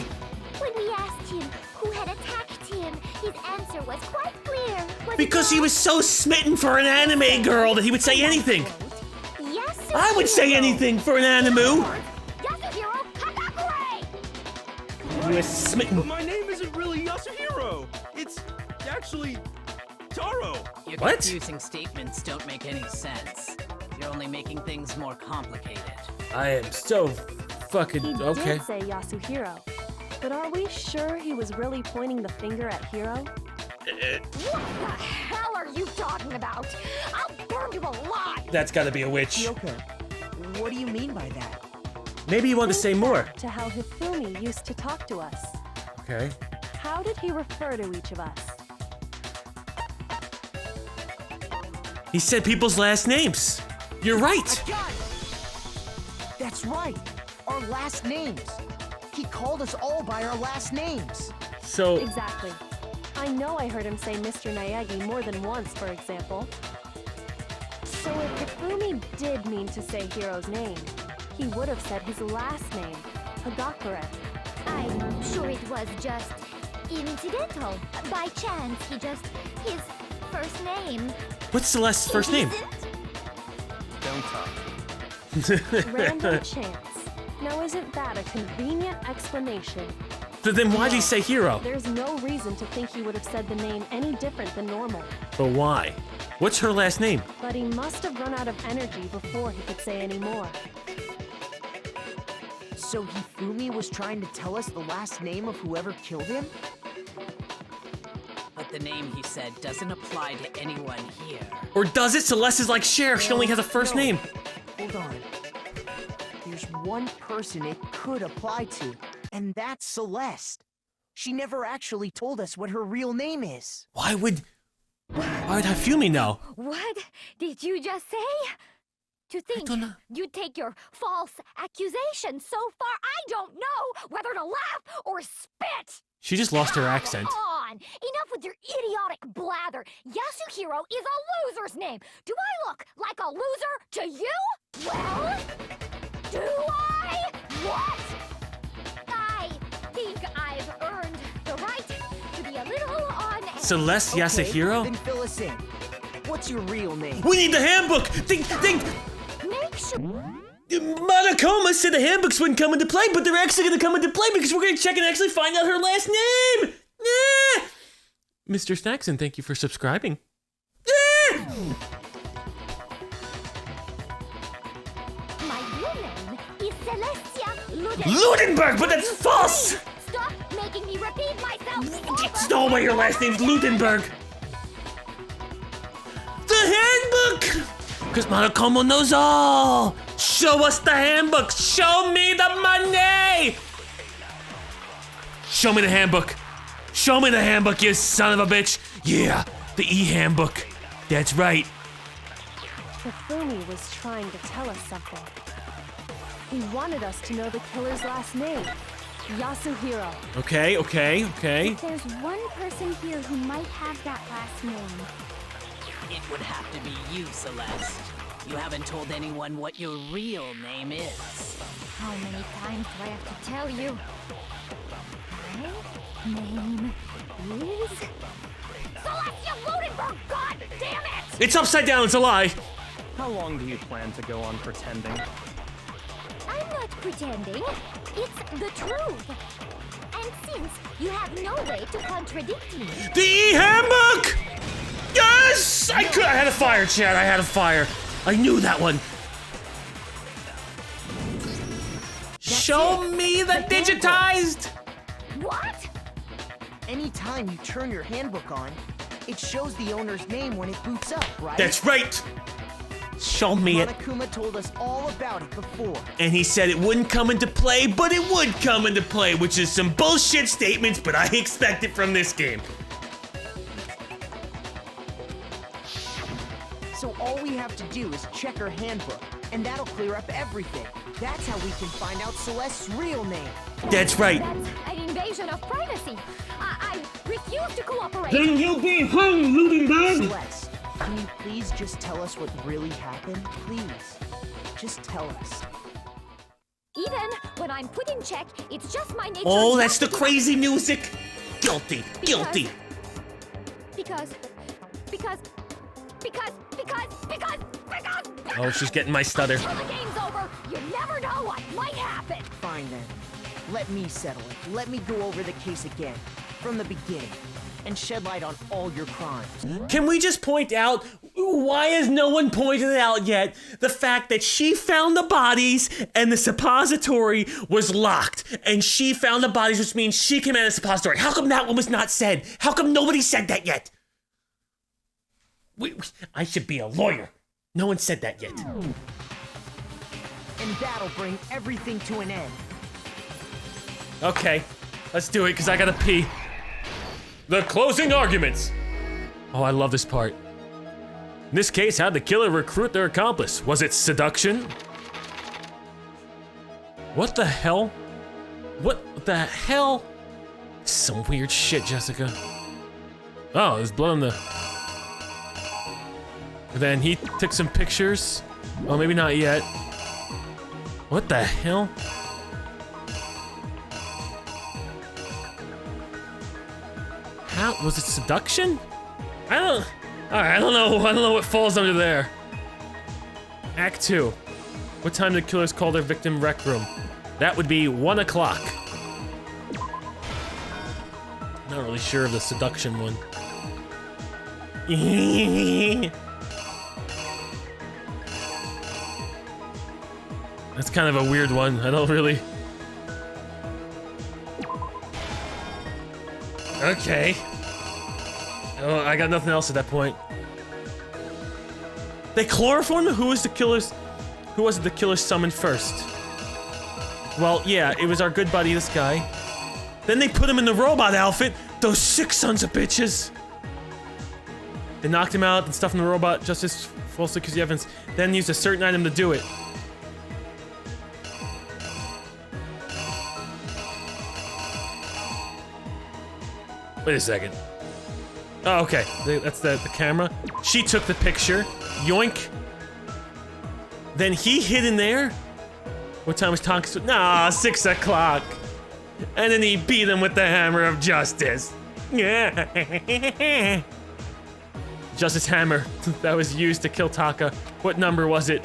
When we asked him who had attacked him, his answer was quite clear. Because he was so smitten for an anime girl that he would say anything. Yes, I would say anything for an animu. Yasuhiro Hatakure! He was smitten. But my name isn't really Yasuhiro. It's actually Taro. Your What? confusing statements don't make any sense. You're only making things more complicated. I am so fucking He okay. did say Yasuhiro, but are we sure he was really pointing the finger at Hiro? What the hell are you talking about? I'll burn you alive! That's gotta be a witch. Kyoko, what do you mean by that? Maybe you want to say more. To how Hifumi used to talk to us. Okay. How did he refer to each of us? He said people's last names. You're right. I got it. That's right. Our last names. He called us all by our last names. So exactly. I know I heard him say Mr. Naegi more than once, for example. So if Hifumi did mean to say Hiro's name, he would have said his last name, Hagakure. I'm sure it was just incidental. By chance, his first name. What's Celeste's first name? Don't talk. Random chance. Now isn't that a convenient explanation? But then why'd he say Hiro? There's no reason to think he would have said the name any different than normal. But why? What's her last name? But he must have run out of energy before he could say any more. So Hifumi was trying to tell us the last name of whoever killed him? But the name he said doesn't apply to anyone here. Or does it? Celeste is like Cher. She only has a first name. Hold on. There's one person it could apply to, and that's Celeste. She never actually told us what her real name is. Why would Hifumi know? What did you just say? To think you take your false accusation so far, I don't know whether to laugh or spit. She just lost her accent. Come on! Enough with your idiotic blather. Yasuhiro is a loser's name. Do I look like a loser to you? Well, do I? What? I think I've earned the right to be a little on edge. Celeste Yasuhiro? Then fill us in. What's your real name? We need the handbook! Think! Make sure... Monokuma said the handbooks wouldn't come into play, but they're actually gonna come into play because we're gonna check and actually find out her last name! Yeah. Mr. Snackson, thank you for subscribing. Yeah. My real name is Celestia Ludenberg, but that's false! Stop making me repeat myself! No way your last name's Ludenberg! The handbook! Because Monokuma knows all! Show us the handbook! Show me the money! Show me the handbook! Show me the handbook, you son of a bitch! Yeah, the e-handbook. That's right. Hifumi was trying to tell us something. He wanted us to know the killer's last name, Yasuhiro. Okay. But there's one person here who might have that last name. It would have to be you, Celeste. You haven't told anyone what your real name is. How many times do I have to tell you? My name is... Celestia Ludenberg! God damn it! It's upside down, it's a lie. How long do you plan to go on pretending? I'm not pretending. It's the truth. And since you have no way to contradict me... The e-handbook! Yes! I had a fire, Chad. I had a fire. I knew that one. Show me the digitized! What? Anytime you turn your handbook on, it shows the owner's name when it boots up, right? That's right! Show me it. Monokuma told us all about it before. And he said it wouldn't come into play, but it would come into play, which is some bullshit statements, but I expect it from this game. So all we have to do is check her handbook, and that'll clear up everything. That's how we can find out Celeste's real name. That's right. That's an invasion of privacy. I refuse to cooperate. Then you'll be hung, Ludenberg! Celeste, can you please just tell us what really happened? Please. Just tell us. Even when I'm put in check, it's just my nature. Oh, that's the crazy music! Guilty, guilty. Because. Oh, she's getting my stutter. Until the game's over, you never know what might happen. Fine then. Let me settle it. Let me go over the case again, from the beginning, and shed light on all your crimes. Can we just point out, why has no one pointed it out yet, the fact that she found the bodies and the suppository was locked, and she found the bodies, which means she came out of the suppository. How come that one was not said? How come nobody said that yet? I should be a lawyer. No one said that yet. And that'll bring everything to an end. Okay, let's do it, because I gotta pee. The closing arguments. Oh, I love this part. In this case, how'd the killer recruit their accomplice? Was it seduction? What the hell? What the hell? Some weird shit, Jessica. Oh, there's blood on the... Then he took some pictures. Oh, maybe not yet. What the hell? How was it seduction? Alright, I don't know what falls under there. Act 2. What time did killers call their victim rec room? That would be 1 o'clock. Not really sure of the seduction one. That's kind of a weird one. I don't really... Okay. Oh, I got nothing else at that point. They chloroformed him? Who was it the killer summoned first? Well, yeah, it was our good buddy, this guy. Then they put him in the robot outfit. Those sick sons of bitches. They knocked him out and stuffed him in the robot just as falsely because the evidence. Then used a certain item to do it. Wait a second. Oh, okay. That's the camera. She took the picture. Yoink. Then he hid in there. What time was Taka? Nah, 6 o'clock. And then he beat him with the hammer of justice. Justice hammer that was used to kill Taka. What number was it?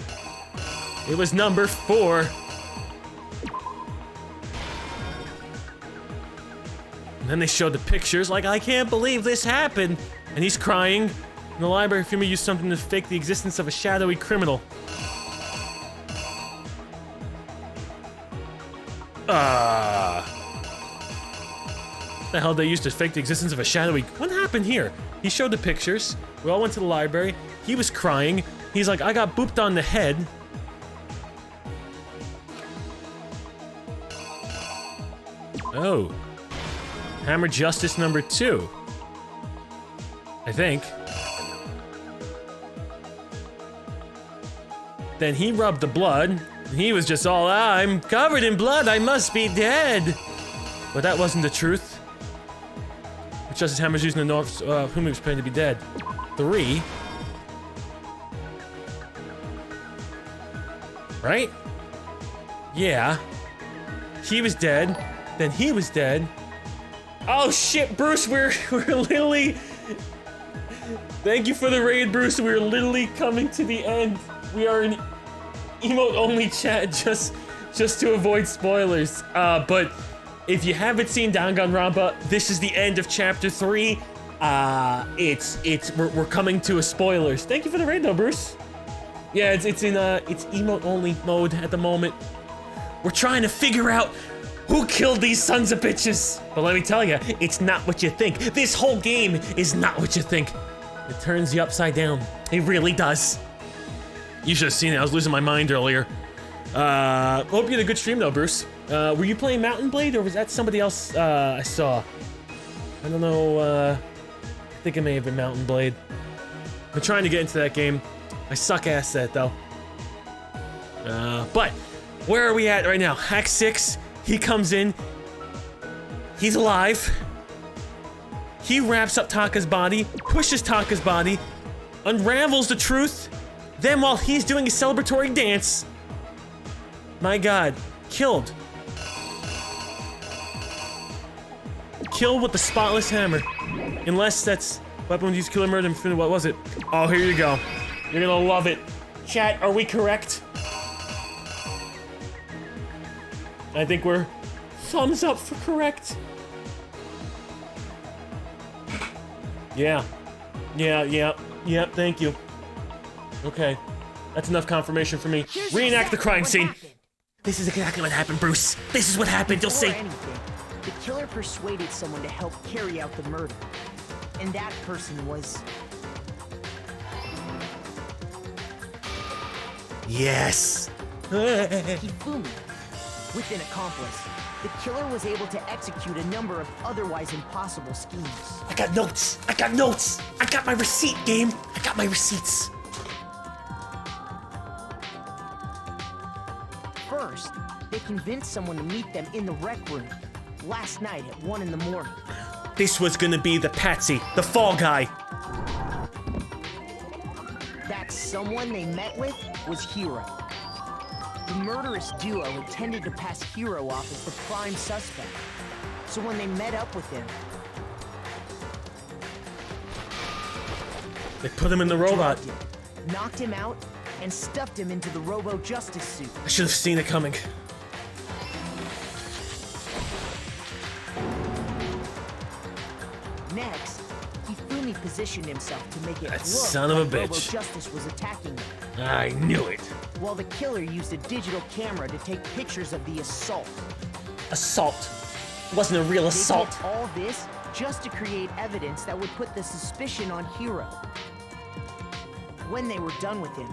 It was number 4. And then they showed the pictures, like, I can't believe this happened. And he's crying. In the library, Hifumi used something to fake the existence of a shadowy criminal. What the hell did they use to fake the existence of a shadowy... What happened here? He showed the pictures. We all went to the library. He was crying. He's like, I got booped on the head. Oh. Hammer Justice number 2. I think. Then he rubbed the blood. He was just all, I'm covered in blood, I must be dead. But that wasn't the truth. Justice Hammer's using the North, whom he was planning to be dead. 3. Right? Yeah. He was dead. Then he was dead. Oh shit, Bruce, we're literally... Thank you for the raid, Bruce. We're literally coming to the end. We are in emote-only chat just to avoid spoilers. But if you haven't seen Danganronpa, this is the end of chapter 3. We're coming to a spoilers. Thank you for the raid though, Bruce. Yeah, it's emote-only mode at the moment. We're trying to figure out who killed these sons of bitches. But let me tell you, it's not what you think. This whole game is not what you think. It turns you upside down. It really does. You should have seen it. I was losing my mind earlier. Hope you had a good stream though, Bruce. Were you playing Mountain Blade or was that somebody else I saw? I don't know. I think it may have been Mountain Blade. I'm trying to get into that game. I suck ass at it though. But where are we at right now? Hack 6. He comes in. He's alive. He wraps up Taka's body, pushes Taka's body, unravels the truth. Then while he's doing a celebratory dance, my god, killed. Killed with the spotless hammer. Unless that's weapon used to kill or murder. What was it? Oh, here you go. You're gonna love it. Chat, are we correct? I think we're thumbs up for correct. Yeah, thank you. Okay, that's enough confirmation for me. Reenact the crime scene. This is exactly what happened, Bruce. This is what happened, you'll see. Anything, the killer persuaded someone to help carry out the murder. And that person was... Yes. Hifumi, with an accomplice, the killer was able to execute a number of otherwise impossible schemes. I got notes. I got notes. I got my receipt, game. I got my receipts. First, they convinced someone to meet them in the rec room last night at 1 in the morning. This was gonna be the patsy, the fall guy. That someone they met with was Hiro. The murderous duo intended to pass Hiro off as the prime suspect. So when they met up with him, they put him in the robot. Him, knocked him out, and stuffed him into the Robo-Justice suit. I should have seen it coming. Next, Hifumi positioned himself to make it That look son of a like bitch. Robo-Justice was attacking them. I knew it. While the killer used a digital camera to take pictures of the assault. Assault. Wasn't a real assault. They did all this just to create evidence that would put the suspicion on Hiro. When they were done with him,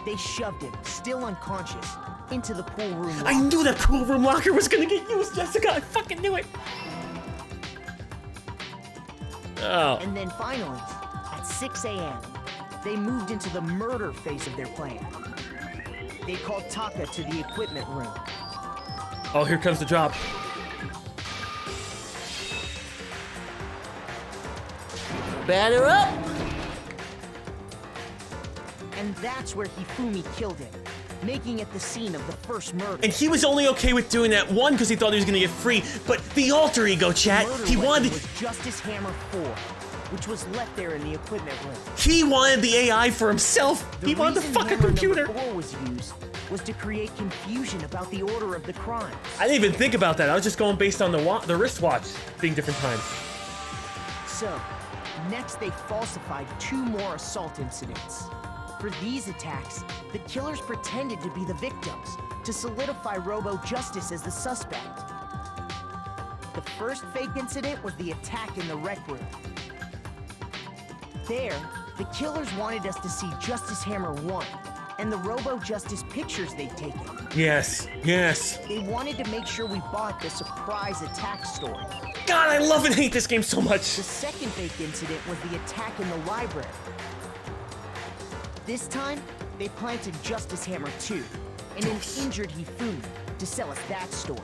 they shoved him, still unconscious, into the pool room locker. I knew that pool room locker was gonna get used, Jessica. I fucking knew it. Oh. And then finally, at 6 a.m., they moved into the murder phase of their plan. They called Taka to the equipment room. Oh, here comes the drop. Batter up! And that's where Hifumi killed him, making it the scene of the first murder. And he was only okay with doing that, one, because he thought he was gonna get free, but the alter ego, chat, he wanted... was Justice Hammer 4, which was left there in the equipment room. He wanted the AI for himself. He wanted the fucking computer. The reason Hammer number 4 was used was to create confusion about the order of the crimes. I didn't even think about that. I was just going based on the wristwatch being different times. So, next they falsified 2 more assault incidents. For these attacks, the killers pretended to be the victims to solidify Robo-Justice as the suspect. The first fake incident was the attack in the rec room. There, the killers wanted us to see Justice Hammer 1 and the Robo-Justice pictures they'd taken. Yes, yes. They wanted to make sure we bought the surprise attack story. God, I love and hate this game so much. The second fake incident was the attack in the library. This time, they planted Justice Hammer 2 and an injured Hifumi to sell us that story.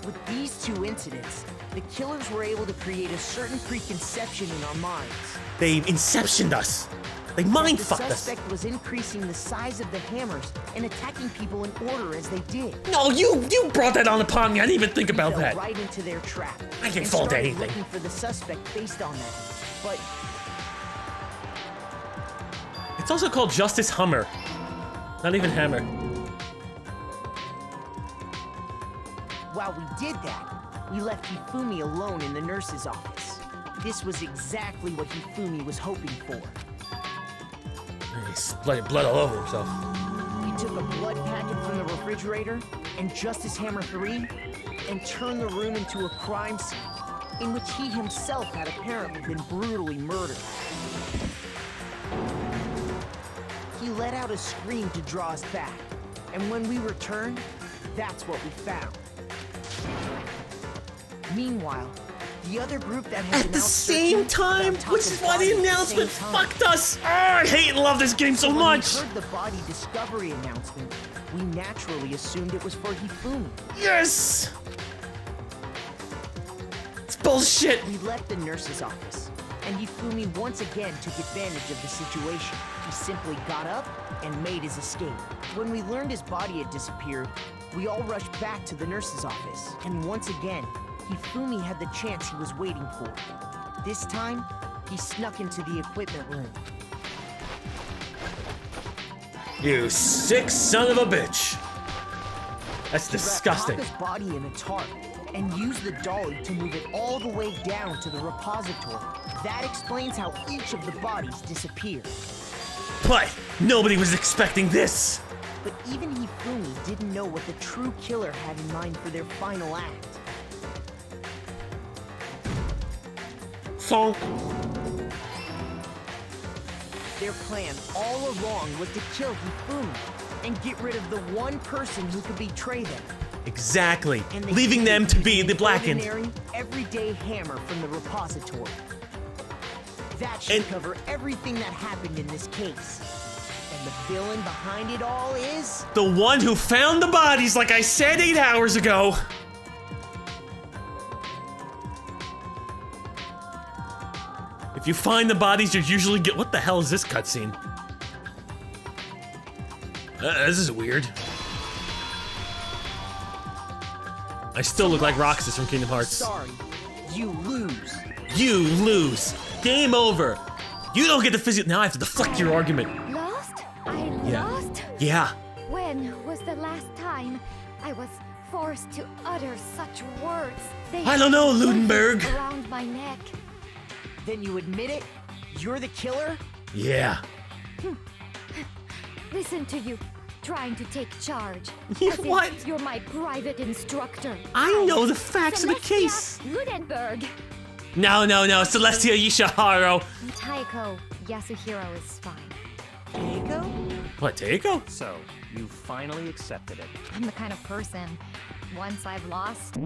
With these 2 incidents, the killers were able to create a certain preconception in our minds. They inceptioned us. They mind-fucked us. The suspect was increasing the size of the hammers and attacking people in order as they did. No, you brought that on upon me. I didn't even think about fell that. Right into their trap. I can't fall to anything. Looking for the suspect based on that, but it's also called Justice Hummer. Not even Hammer. While we did that, we left Hifumi alone in the nurse's office. This was exactly what Hifumi was hoping for. He splattered blood all over himself. He took a blood packet from the refrigerator and Justice Hammer 3 and turned the room into a crime scene in which he himself had apparently been brutally murdered. He let out a scream to draw us back, and when we returned, that's what we found. Meanwhile, the other group that had at the same time, which is why the announcement fucked us. Oh, I hate and love this game so much. When we heard the body discovery announcement, we naturally assumed it was for Hifumi. Yes! It's bullshit. We left the nurse's office, and Hifumi once again took advantage of the situation. He simply got up and made his escape. When we learned his body had disappeared, we all rushed back to the nurse's office, and once again, Hifumi had the chance he was waiting for. This time, he snuck into the equipment room. You sick son of a bitch. That's disgusting. He wrapped Taka's body in a tarp and used the dolly to move it all the way down to the repository. That explains how each of the bodies disappeared. But nobody was expecting this. But even Hifumi didn't know what the true killer had in mind for their final act. So their plan all along was to kill Hifumi. and get rid of the one person who could betray them. Exactly. And they Leaving did them it to be using the an blackened. ordinary, everyday hammer from the repository. That should cover everything that happened in this case. And the villain behind it all is... The one who found the bodies, like I said 8 hours ago. If you find the bodies, you usually get... What the hell is this cutscene? This is weird. I still look like Roxas from Kingdom Hearts. Sorry, you lose. You lose. Game over. You don't get the physical. Now I have to deflect your argument. Lost? I lost? Yeah. When was the last time I was forced to utter such words? They I don't know, Ludenberg. Around my neck. Then you admit it? You're the killer? Yeah. Listen to you, trying to take charge. Yeah, As if what? You're my private instructor. I know the facts of the case. Ludenberg. No, Celestia Yishiharo. Taiko Yasuhiro is fine. Taiko? What, Taiko? So, you finally accepted it. I'm the kind of person, once I've lost...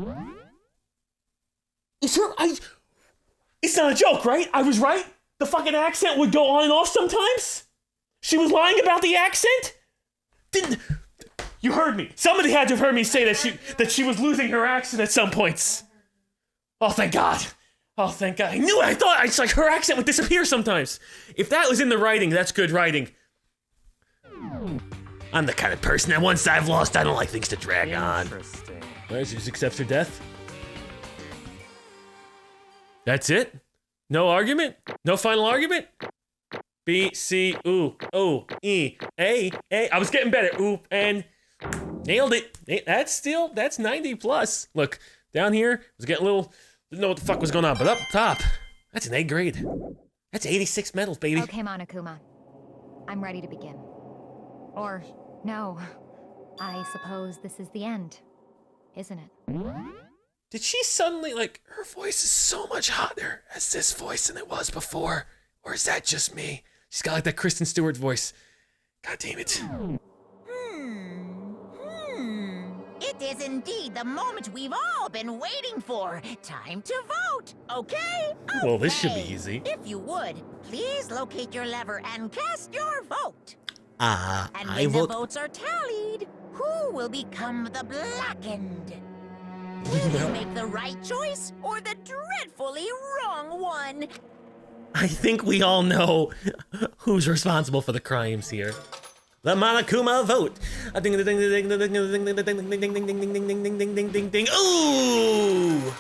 It's not a joke, right? I was right? The fucking accent would go on and off sometimes? She was lying about the accent? You heard me. Somebody had to have heard me say that she was losing her accent at some points. Oh, thank God. Oh, thank God. I knew it. I thought it's like her accent would disappear sometimes. If that was in the writing, that's good writing. I'm the kind of person that once I've lost, I don't like things to drag on. Interesting. Right, she just accepts her death. That's it? No argument? No final argument? B, C, ooh, O, E, A. I was getting better. Ooh, and nailed it. That's 90 plus. Look, down here, I was getting a little, didn't know what the fuck was going on, but up top, that's an A grade. That's 86 medals, baby. Okay, Monokuma. I'm ready to begin. Or, no. I suppose this is the end, isn't it? Did she suddenly, like, her voice is so much hotter as this voice than it was before? Or is that just me? She's got like that Kristen Stewart voice. God damn it. It is indeed the moment we've all been waiting for. Time to vote, okay? Well, this should be Okay. easy. If you would, please locate your lever and cast your vote. And I when the vote. votes are tallied, who will become the blackened? Will you make the right choice or the dreadfully wrong one? I think we all know who's responsible for the crimes here. The Monokuma vote. Ding ding ding ding ding ding ding ding ding ding ding ding ding ding ding ding ding ding ding. Ooh!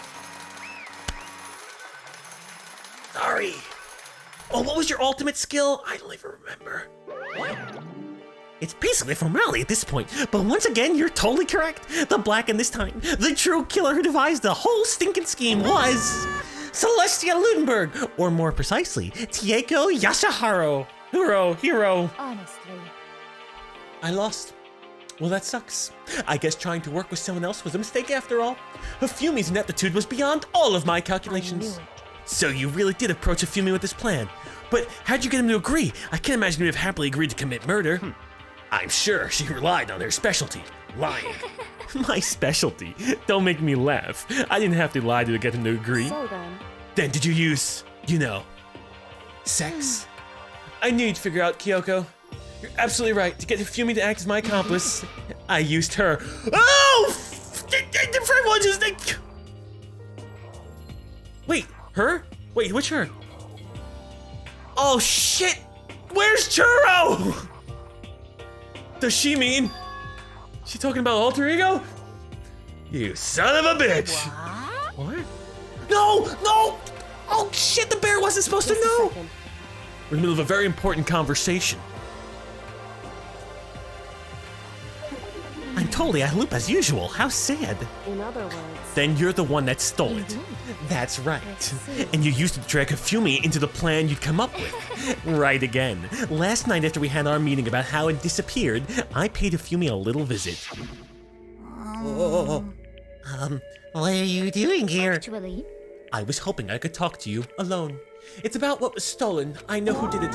Sorry. Oh, what was your ultimate skill? I don't even remember. It's basically a formality at this point, but once again, you're totally correct. The blackened this time, the true killer who devised the whole stinking scheme was Celestia Ludenberg, or more precisely, Taiko Yasuhiro. Hero. Honestly. I lost. Well, that sucks. I guess trying to work with someone else was a mistake after all. Hifumi's ineptitude was beyond all of my calculations. So you really did approach Hifumi with this plan. But how'd you get him to agree? I can't imagine he'd have happily agreed to commit murder. I'm sure she relied on her specialty, lying. My specialty? Don't make me laugh. I didn't have to lie to get him to agree. So then. Then did you use, sex? I knew you'd figure out, Kyoko. You're absolutely right. To get Hifumi to act as my accomplice, I used her. Oh! The friend one just... Wait, her? Wait, which her? Oh, shit! Where's Churro? Does she mean... She talking about alter ego? You son of a bitch! What? No! Oh, shit, the bear wasn't supposed to know! We're in the middle of a very important conversation. I'm totally out of loop as usual. How sad. In other words. Then you're the one that stole it. That's right. And you used it to drag Hifumi into the plan you'd come up with. Right again. Last night after we had our meeting about how it disappeared, I paid Hifumi a little visit. What are you doing here? Actually. I was hoping I could talk to you alone. It's about what was stolen. I know who did it.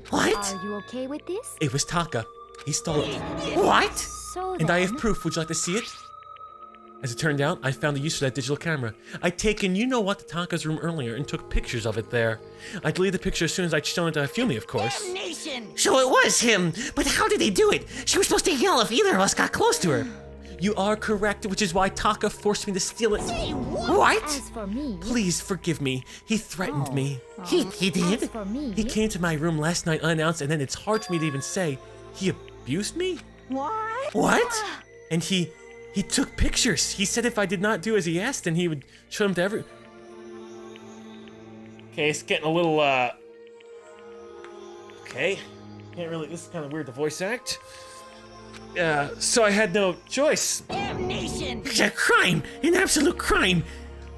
What? Are you okay with this? It was Taka. He stole it. What? So And I have then- proof. Would you like to see it? As it turned out, I found a use for that digital camera. I'd taken you-know-what to Taka's room earlier and took pictures of it there. I deleted the picture as soon as I'd shown it to Hifumi, of course. So it was him. But how did they do it? She was supposed to yell if either of us got close to her. You are correct, which is why Taka forced me to steal it. What? As for me, Please forgive me. He threatened me. He did? as for me, He came to my room last night unannounced, and then it's hard for me to even say. He abused me? what? What? And he took pictures. He said if I did not do as he asked, then he would show them to every... Okay, it's getting a little, Okay. Can't really... This is kind of weird to voice act. So I had no choice. It's a crime. An absolute crime.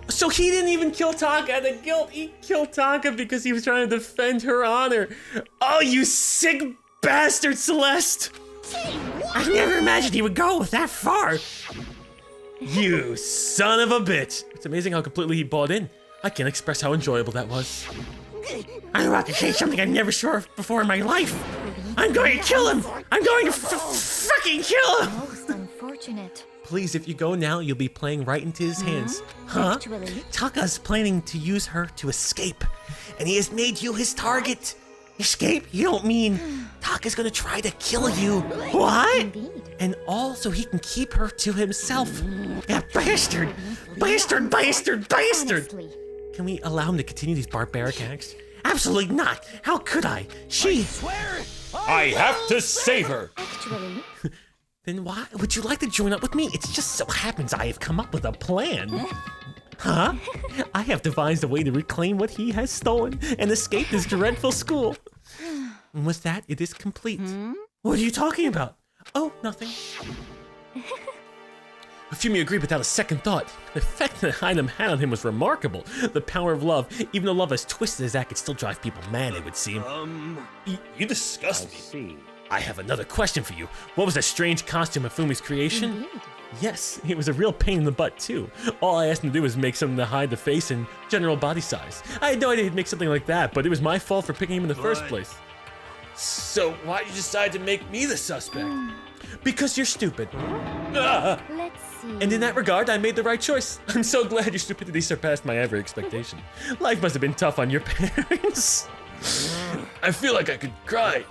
So he didn't even kill Taka out of guilt. He killed Taka because he was trying to defend her honor. Oh, you sick bastard, Celeste! I never imagined he would go that far. You son of a bitch! It's amazing how completely he bought in. I can't express how enjoyable that was. I'm about to say something I've never saw before in my life. I'm going to kill him. I'm going to fucking kill him. Most unfortunate. Please, if you go now, you'll be playing right into his hands. Huh? Actually, Taka's planning to use her to escape, and he has made you his target. Escape? You don't mean Taka's gonna try to kill you. What? indeed. And all so he can keep her to himself. Yeah, bastard! Bastard, bastard, bastard! Honestly, Can we allow him to continue these barbaric acts? Absolutely not. How could I? She... I have to save her. actually, Then why would you like to join up with me? It just so happens I have come up with a plan. Huh? I have devised a way to reclaim what he has stolen and escape this dreadful school. And with that, it is complete. What are you talking about? Oh, nothing. Hifumi agreed without a second thought. The effect that item had on him was remarkable. The power of love, even though love as twisted as that, could still drive people mad, it would seem. You disgust me. See. I have another question for you. What was that strange costume Hifumi's creation? indeed. Yes, it was a real pain in the butt too. All I asked him to do was make something to hide the face and general body size. I had no idea he'd make something like that, but it was my fault for picking him in the first place. So why'd you decide to make me the suspect? Because you're stupid. Ah! Let's see. And in that regard, I made the right choice. I'm so glad your stupidity surpassed my every expectation. Life must have been tough on your parents. I feel like I could cry.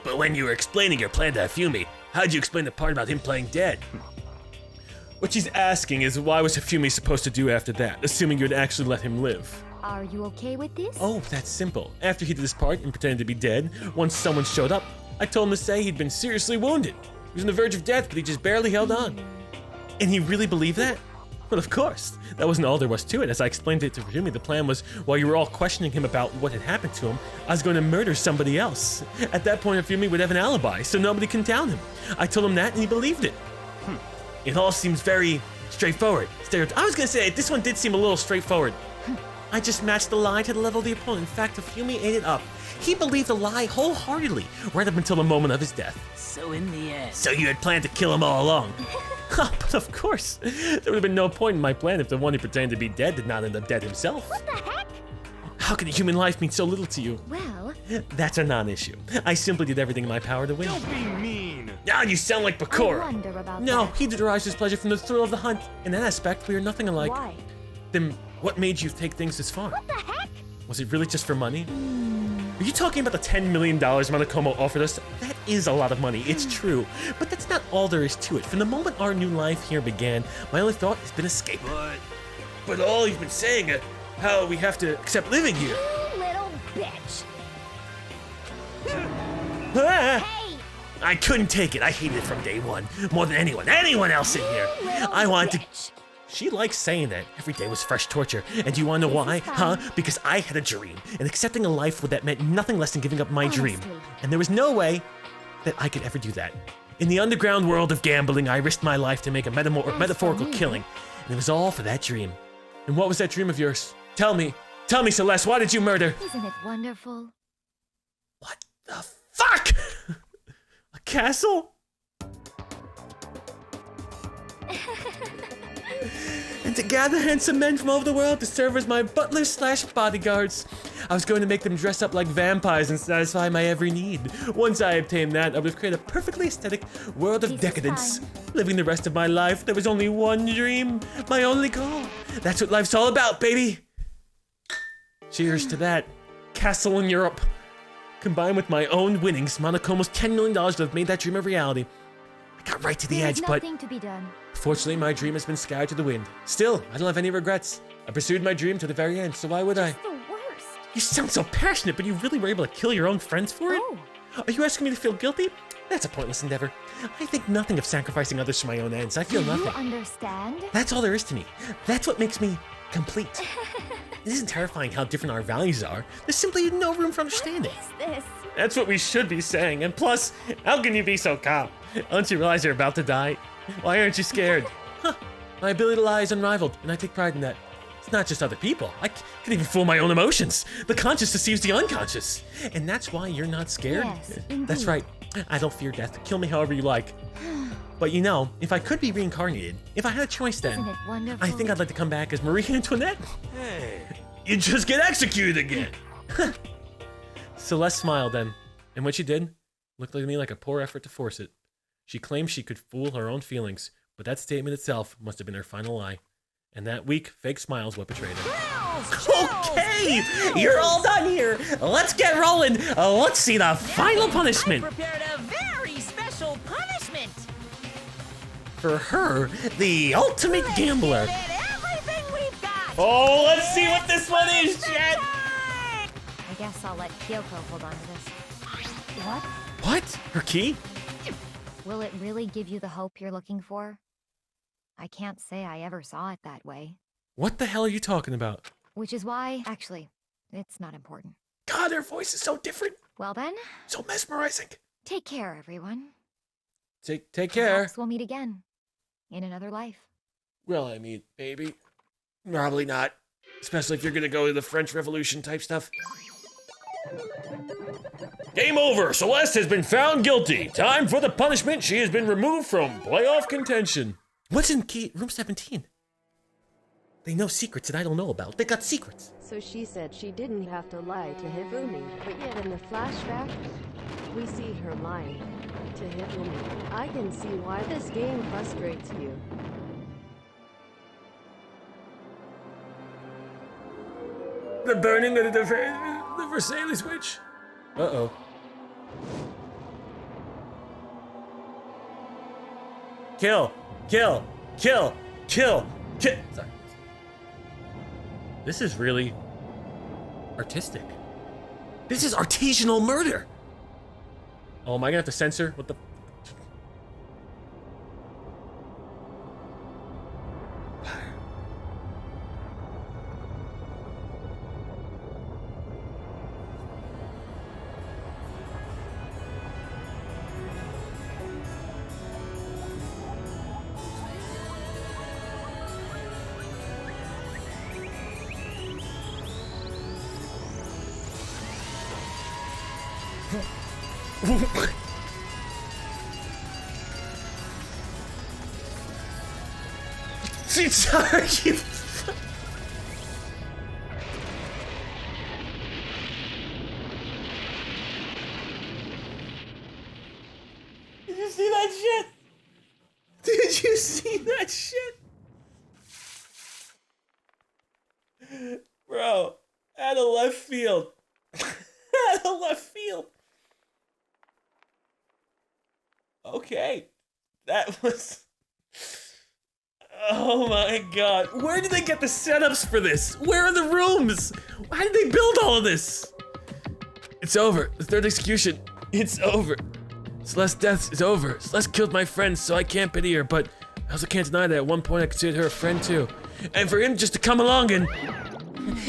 But when you were explaining your plan to Hifumi, how'd you explain the part about him playing dead? What she's asking is why was Hifumi supposed to do after that, assuming you'd actually let him live? Are you okay with this? Oh, that's simple. After he did this part and pretended to be dead, once someone showed up, I told him to say he'd been seriously wounded. He was on the verge of death, but he just barely held on. And he really believed that? Well, of course. That wasn't all there was to it. As I explained it to Hifumi, the plan was, while you were all questioning him about what had happened to him, I was going to murder somebody else. At that point, Hifumi would have an alibi, so nobody can down him. I told him that, and he believed it. It all seems very straightforward. I was going to say, this one did seem a little straightforward. I just matched the lie to the level of the opponent. In fact, Hifumi ate it up. He believed the lie wholeheartedly, right up until the moment of his death. So in the end... So you had planned to kill him all along? But of course, there would have been no point in my plan if the one who pretended to be dead did not end up dead himself. What the heck? How can a human life mean so little to you? Well, That's a non-issue. I simply did everything in my power to win. Don't be mean. Now you sound like I Bakura. wonder about No, that. he derives his pleasure from the thrill of the hunt. In that aspect, we are nothing alike. Why? Then what made you take things this far? What the heck? Was it really just for money? Are you talking about the $10 million Monokuma offered us? That is a lot of money, it's true. But that's not all there is to it. From the moment our new life here began, my only thought has been escape. But all you've been saying, how we have to accept living here. You little bitch. Ah! Hey, I couldn't take it. I hated it from day one. More than anyone else in here. little I wanted to... bitch. She likes saying that. Every day was fresh torture. And do you want to know why? Huh? Because I had a dream. And accepting a life with that meant nothing less than giving up my dream. Honestly. And there was no way that I could ever do that. In the underground world of gambling, I risked my life to make a metaphorical killing. And it was all for that dream. And what was that dream of yours? Tell me, Celeste, why did you murder? Isn't it wonderful? What the fuck? A castle? And to gather handsome men from all over the world to serve as my butlers slash bodyguards. I was going to make them dress up like vampires and satisfy my every need. Once I obtained that, I would have created a perfectly aesthetic world of decadence. Living the rest of my life, there was only one dream, my only goal. That's what life's all about, baby. Cheers to that. Castle in Europe. Combined with my own winnings, Monokuma's $10 million would have made that dream a reality. I got right to the edge, but nothing to be done. Fortunately, my dream has been scattered to the wind. Still, I don't have any regrets. I pursued my dream to the very end, so why would I? The worst. You sound so passionate, but you really were able to kill your own friends for it? Oh. Are you asking me to feel guilty? That's a pointless endeavor. I think nothing of sacrificing others for my own ends. I feel nothing. You understand? That's all there is to me. That's what makes me complete. It isn't terrifying how different our values are. There's simply no room for understanding. What is this? That's what we should be saying. And plus, how can you be so calm? Don't you realize you're about to die? Why aren't you scared? Huh. My ability to lie is unrivaled, and I take pride in that. It's not just other people. I can't even fool my own emotions. The conscious deceives the unconscious. And that's why you're not scared? Yes, indeed. That's right. I don't fear death. Kill me however you like. But you know, if I could be reincarnated, if I had a choice then, Isn't it wonderful? I think I'd like to come back as Marie Antoinette. Hey, you just get executed again. Celeste smiled then, and when she did, looked to me like a poor effort to force it. She claimed she could fool her own feelings, but that statement itself must have been her final lie. And that weak, fake smile is what betrayed her. Okay, you're all done here. Let's get rolling. Let's see the final punishment. I prepared a very special punishment. For her, the ultimate gambler. Everything we've got. Oh, let's see what this one is, Jet. I guess I'll let Kyoko hold on to this. What? What? Her key? Will it really give you the hope you're looking for? I can't say I ever saw it that way. What the hell are you talking about? Which is why, actually, it's not important. God, her voice is so different. Well then, So mesmerizing. take care, everyone. Take care. Perhaps we'll meet again. In another life. Well, I mean, maybe. Probably not. Especially if you're gonna go to the French Revolution type stuff. Game over! Celeste has been found guilty. Time for the punishment. She has been removed from playoff contention. What's in room 17? They know secrets that I don't know about. They got secrets. So she said she didn't have to lie to Hifumi, but yet in the flashback, we see her lying to Hifumi. I can see why this game frustrates you. The burning of the Versailles Witch. Uh-oh. Kill. Sorry. This is really artistic. This is artisanal murder. Oh, am I gonna have to censor? What the? Sorry. Did you see that shit? Did you see that shit? Bro, out of left field. Out of left field. Okay. That was... Oh my god. Where did they get the setups for this? Where are the rooms? How did they build all of this? It's over. The third execution. It's over. Celeste's death is over. Celeste killed my friend, so I can't pity her, but I also can't deny that at one point I considered her a friend too. And for him just to come along and...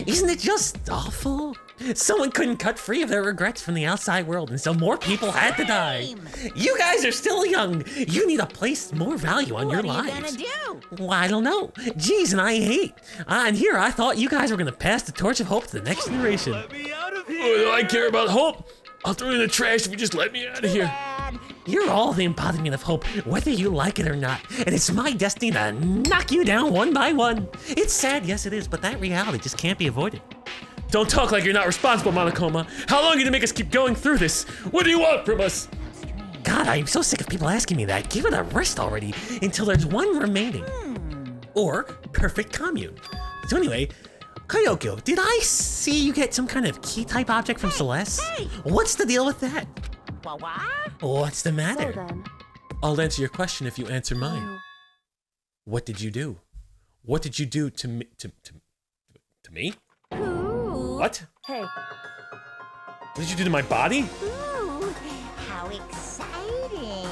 Isn't it just awful? Someone couldn't cut free of their regrets from the outside world, and so more people had to die. You guys are still young. You need to place more value on your lives. What are you gonna do? Well, I don't know. Geez, and I hate. And here I thought you guys were gonna pass the torch of hope to the next generation. Let me out of here! Oh, do I care about hope? I'll throw it in the trash if you just let me out of here. Dad, You're all the embodiment of hope, whether you like it or not, and it's my destiny to knock you down one by one. It's sad, yes it is, but that reality just can't be avoided. Don't talk like you're not responsible, Monokuma. How long are you gonna make us keep going through this? What do you want from us? God, I'm so sick of people asking me that. Give it a rest already, until there's one remaining. Or perfect commune. So anyway, Kyoko, did I see you get some kind of key-type object from Celeste? What's the deal with that? What's the matter? So then, I'll answer your question if you answer mine. What did you do? What did you do to me? To me? What? hey, What did you do to my body? Ooh, how exciting.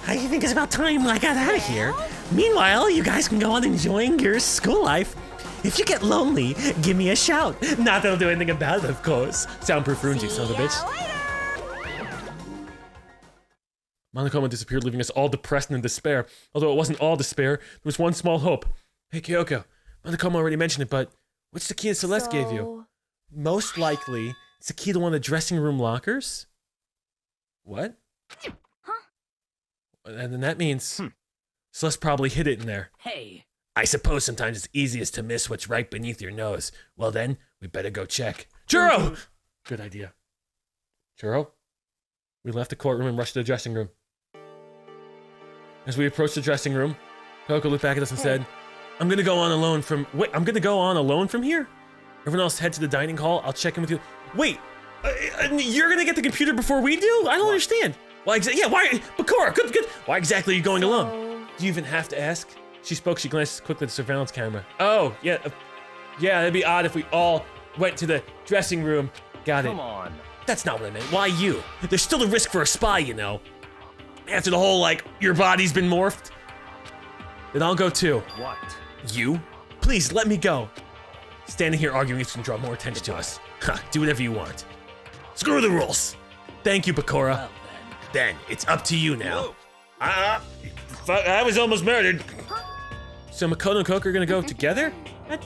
I think it's about time I got out of here. Meanwhile, you guys can go on enjoying your school life. If you get lonely, give me a shout. Not that I'll do anything about it, of course. Soundproof runes, you son of a bitch. Monokuma disappeared, leaving us all depressed and in despair. Although it wasn't all despair, there was one small hope. Hey, Kyoko, Monokuma already mentioned it, but what's the key that Celeste gave you? Most likely, it's the key to one of the dressing room lockers? What? And then that means Celeste probably hid it in there. Hey. I suppose sometimes it's easiest to miss what's right beneath your nose. Well then, we better go check. Churro! Good idea. Churro? We left the courtroom and rushed to the dressing room. As we approached the dressing room, Kyoko looked back at us and said, I'm gonna go on alone from here? Everyone else head to the dining hall. I'll check in with you. Wait, you're gonna get the computer before we do? I don't understand. Why why? Bakura, good. Why exactly are you going alone? Do you even have to ask? She spoke, she glanced quickly at the surveillance camera. Oh, yeah, that'd be odd if we all went to the dressing room. Got it. Come on. That's not what I meant. Why you? There's still a risk for a spy, you know. After the whole, your body's been morphed. Then I'll go too. What? You? Please, let me go. Standing here arguing is gonna draw more attention to us. Do whatever you want. Screw the rules. Thank you, Bakura. Well, Then, it's up to you now. I was almost murdered. So Makoto and Coco are gonna go together?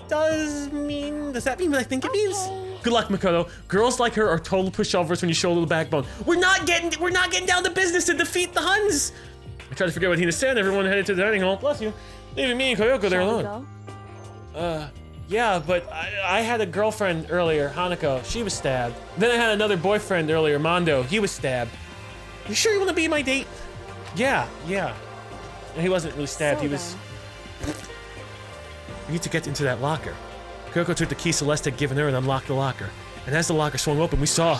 Does that mean what I think it means? Good luck, Makoto. Girls like her are total pushovers when you show a little backbone. We're not getting down to business to defeat the Huns. I tried to forget what Hina said. Everyone headed to the dining hall. Bless you. Leaving me and Kyoko there alone. Yeah, but I had a girlfriend earlier, Hanako. She was stabbed. Then I had another boyfriend earlier, Mondo. He was stabbed. You sure you want to be my date? Yeah. He wasn't really stabbed. He was. We need to get into that locker. Kyoko took the key Celeste had given her and unlocked the locker. And as the locker swung open, we saw.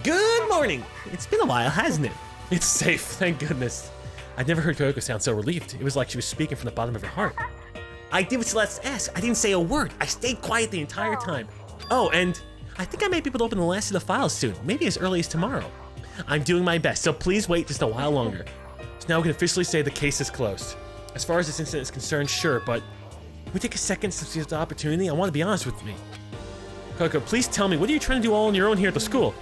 Good morning. It's been a while, hasn't it? It's safe, thank goodness. I'd never heard Kyoko sound so relieved. It was like she was speaking from the bottom of her heart. I did what Celeste asked. I didn't say a word. I stayed quiet the entire time. Oh, and I think I might be able to open the last of the files soon, maybe as early as tomorrow. I'm doing my best, so please wait just a while longer. So now we can officially say the case is closed. As far as this incident is concerned, sure, but can we take a second to seize the opportunity? I want to be honest with me. Coco, please tell me, what are you trying to do all on your own here at the school?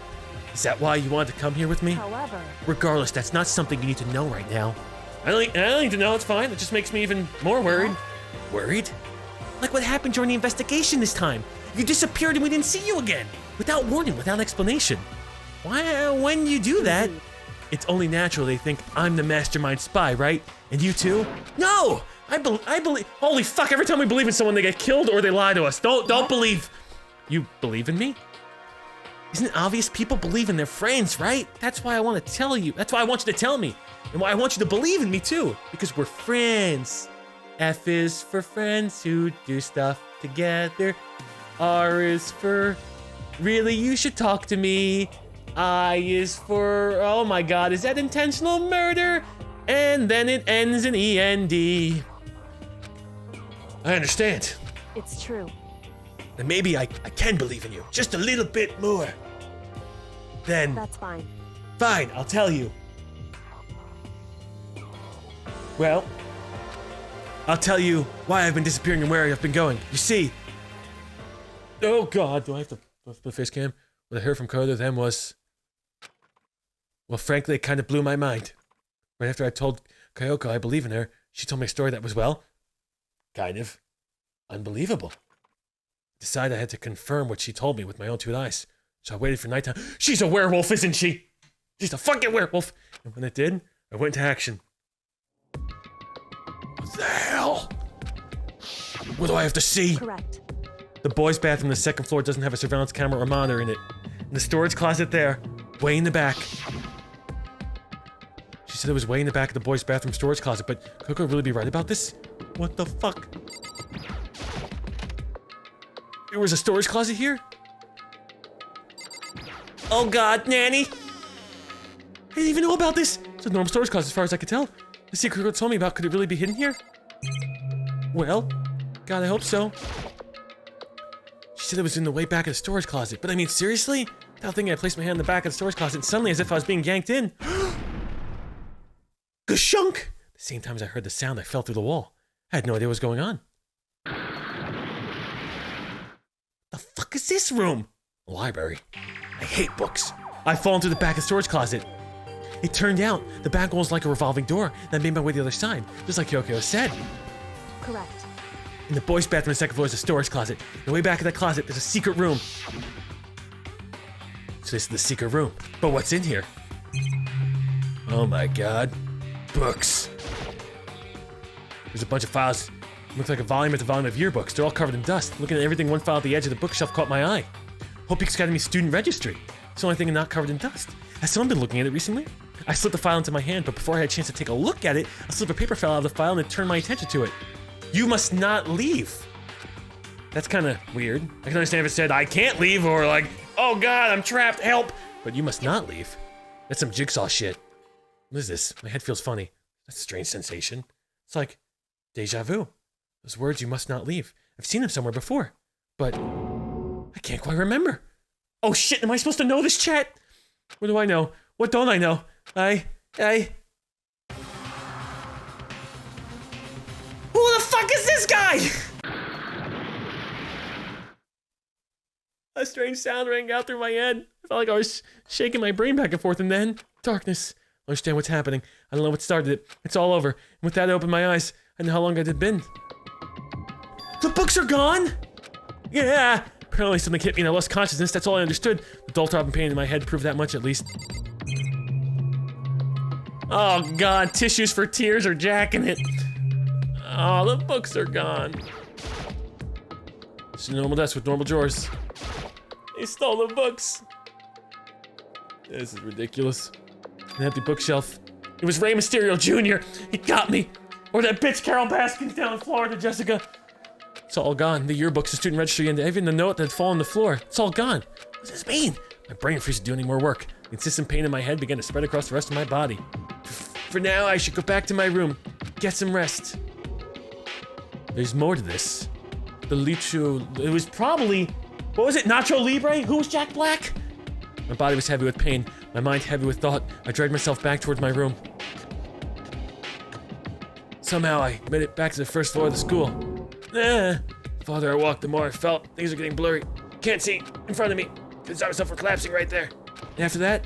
Is that why you wanted to come here with me? However, regardless, that's not something you need to know right now. I don't need to know, it's fine. It just makes me even more worried. Worried? Like what happened during the investigation this time. You disappeared and we didn't see you again. Without warning, without explanation. Why, when you do that, it's only natural they think I'm the mastermind spy, right? And you too? No! I believe, holy fuck, every time we believe in someone, they get killed or they lie to us. Don't believe. You believe in me? Isn't it obvious people believe in their friends, right? That's why I want to tell you. That's why I want you to tell me. And why I want you to believe in me too. Because we're friends. F is for friends who do stuff together. R is for really you should talk to me. I is for, oh my god, is that intentional murder? And then it ends in END. I understand. it's true. Then maybe I can believe in you. Just a little bit more. Then... That's fine. Fine, I'll tell you. Well, I'll tell you why I've been disappearing and where I've been going. You see... Oh god, do I have to put the face cam? What I heard from Koda then was... Well, frankly, it kind of blew my mind. Right after I told Kyoko, I believe in her. She told me a story that was, well, kind of unbelievable. Decided I had to confirm what she told me with my own 2 eyes. So I waited for nighttime. She's a werewolf, isn't she? She's a fucking werewolf. And when it did, I went into action. What the hell? What do I have to see? Correct. The boys' bathroom on the 2nd floor doesn't have a surveillance camera or monitor in it. In the storage closet there, way in the back. She said it was way in the back of the boys' bathroom storage closet, but could Coco really be right about this? What the fuck? There was a storage closet here? Oh god, Nanny! I didn't even know about this! It's a normal storage closet as far as I could tell. The secret girl told me about, could it really be hidden here? Well, God, I hope so. She said it was in the way back of the storage closet, but I mean, seriously? Without thinking, I placed my hand in the back of the storage closet, and suddenly, as if I was being yanked in, Gashunk! At the same time as I heard the sound, I fell through the wall. I had no idea what was going on. The fuck is this room? A library. I hate books. I've fallen through the back of the storage closet. It turned out the back wall was like a revolving door, and I made my way to the other side, just like Kyoko said. Correct. In the boys' bathroom on the 2nd floor is a storage closet. In the way back of that closet, there's a secret room. So this is the secret room. But what's in here? Oh my god. Books. There's a bunch of files. Looks like a volume at the volume of yearbooks. They're all covered in dust. Looking at everything, one file at the edge of the bookshelf caught my eye. Hope's Academy student registry. It's the only thing not covered in dust. Has someone been looking at it recently? I slipped the file into my hand, but before I had a chance to take a look at it, a slip of paper fell out of the file and it turned my attention to it. You must not leave. That's kind of weird. I can understand if it said, I can't leave, or like, oh god, I'm trapped, help. But you must not leave. That's some jigsaw shit. What is this? My head feels funny. That's a strange sensation. It's like deja vu. Those words, you must not leave. I've seen them somewhere before, but I can't quite remember. Oh shit, am I supposed to know this chat? What do I know? What don't I know? Who the fuck is this guy? A strange sound rang out through my head. I felt like I was shaking my brain back and forth, and then darkness. I understand what's happening. I don't know what started it. It's all over. And with that, I opened my eyes. I know how long it had been. The books are gone? Yeah. Apparently something hit me and I lost consciousness. That's all I understood. The dull throbbing pain in my head proved that much at least. Oh god, tissues for tears are jacking it. Oh, the books are gone. It's a normal desk with normal drawers. They stole the books. This is ridiculous. An empty bookshelf. It was Rey Mysterio Jr. He got me. Or that bitch Carol Baskins down in Florida, Jessica. It's all gone. The yearbooks, the student registry, and even the note that had fallen on the floor. It's all gone. What does this mean? My brain refused to do any more work. The insistent pain in my head began to spread across the rest of my body. For now, I should go back to my room. Get some rest. There's more to this. The Lichu... It was probably... What was it? Nacho Libre? Who was Jack Black? My body was heavy with pain. My mind heavy with thought. I dragged myself back towards my room. Somehow, I made it back to the first floor of the school. The farther I walked, the more I felt things are getting blurry. Can't see in front of me. Couldn't stop myself from collapsing right there. And after that, ...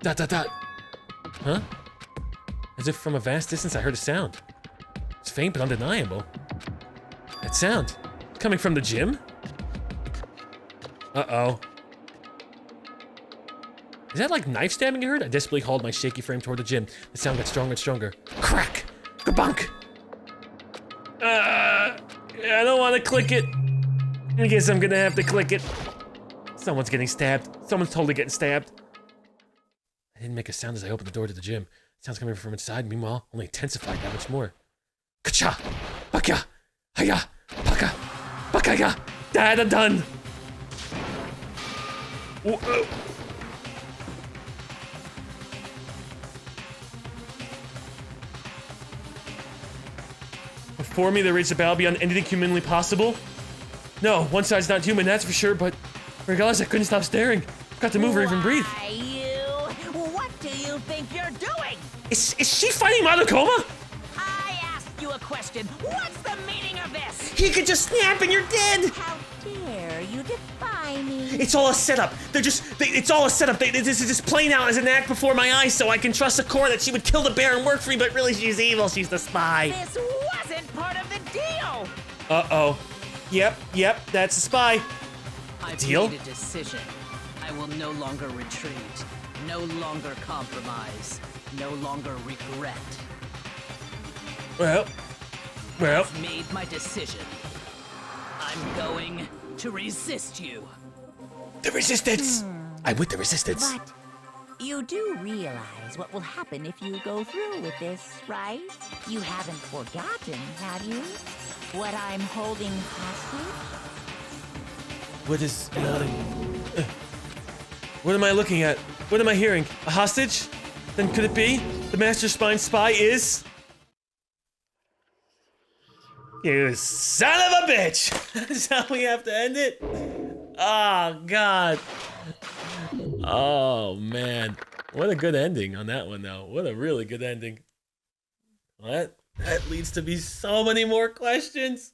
Huh? As if from a vast distance, I heard a sound. It's faint but undeniable. That sound, coming from the gym? Uh-oh. Is that like knife stabbing I heard? I desperately hauled my shaky frame toward the gym. The sound got stronger and stronger. Crack! Kabunk! I don't want to click it. I guess I'm gonna have to click it. Someone's getting stabbed. Someone's totally getting stabbed. I didn't make a sound as I opened the door to the gym. Sounds coming from inside, meanwhile, only intensified that much more. Ka-cha! Baka! Hiya! Baka! Baka-ya! Da-da-dun! Before me, there raged a battle beyond anything humanly possible. No, one side's not human, that's for sure, but regardless, I couldn't stop staring. Forgot to move or even breathe. What do you think you're doing? Is she fighting Monokuma? I asked you a question. What's the meaning of this? He could just snap and you're dead! How dare you defy me? It's all a setup. It's all a setup. This is just playing out as an act before my eyes so I can trust Sakura that she would kill the bear and work for me, but really she's evil. She's the spy. This wasn't part of the deal. Uh-oh. Yep, that's a spy. I've Deal? made a decision. I will no longer retreat, no longer compromise, no longer regret. Well. I've made my decision. I'm going to resist you. The resistance! I'm with the resistance. But you do realize what will happen if you go through with this, right? You haven't forgotten, have you? What I'm holding hostage? What is... What am I looking at? What am I hearing? A hostage? Then could it be? The Master Spy is... You son of a bitch! That's how we have to end it? Oh, God. Oh, man. What a good ending on that one, though. What a really good ending. That leads to be so many more questions.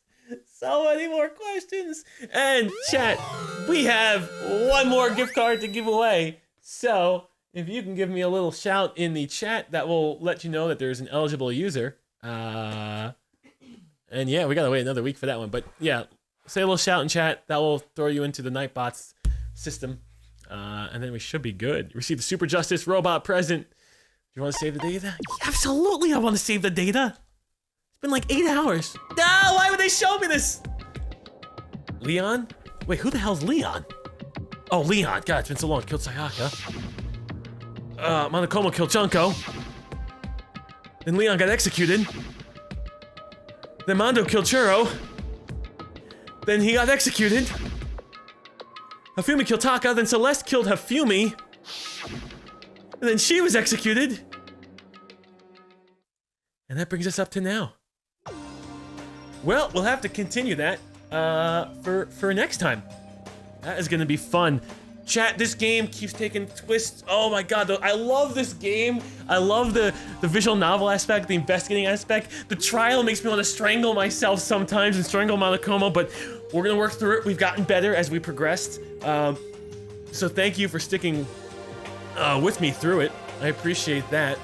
So many more questions. And chat, we have one more gift card to give away. So if you can give me a little shout in the chat, that will let you know that there's an eligible user. And yeah, we gotta wait another week for that one. But yeah, say a little shout in chat. That will throw you into the Nightbots system. And then we should be good. Receive the Super Justice Robot present. Do you want to save the data? Absolutely, I want to save the data. It's been like 8 hours. No, why would they show me this? Leon? Wait, who the hell's Leon? Oh, Leon. God, it's been so long. Killed Sayaka. Monokuma killed Junko. Then Leon got executed. Then Mondo killed Churro. Then he got executed. Hifumi killed Taka. Then Celeste killed Hifumi. And then she was executed. And that brings us up to now. Well, we'll have to continue that for next time. That is gonna be fun. Chat, this game keeps taking twists. Oh my God, I love this game. I love the visual novel aspect, the investigating aspect. The trial makes me want to strangle myself sometimes and strangle Monokuma, but we're gonna work through it. We've gotten better as we progressed. So thank you for sticking with me through it. I appreciate that.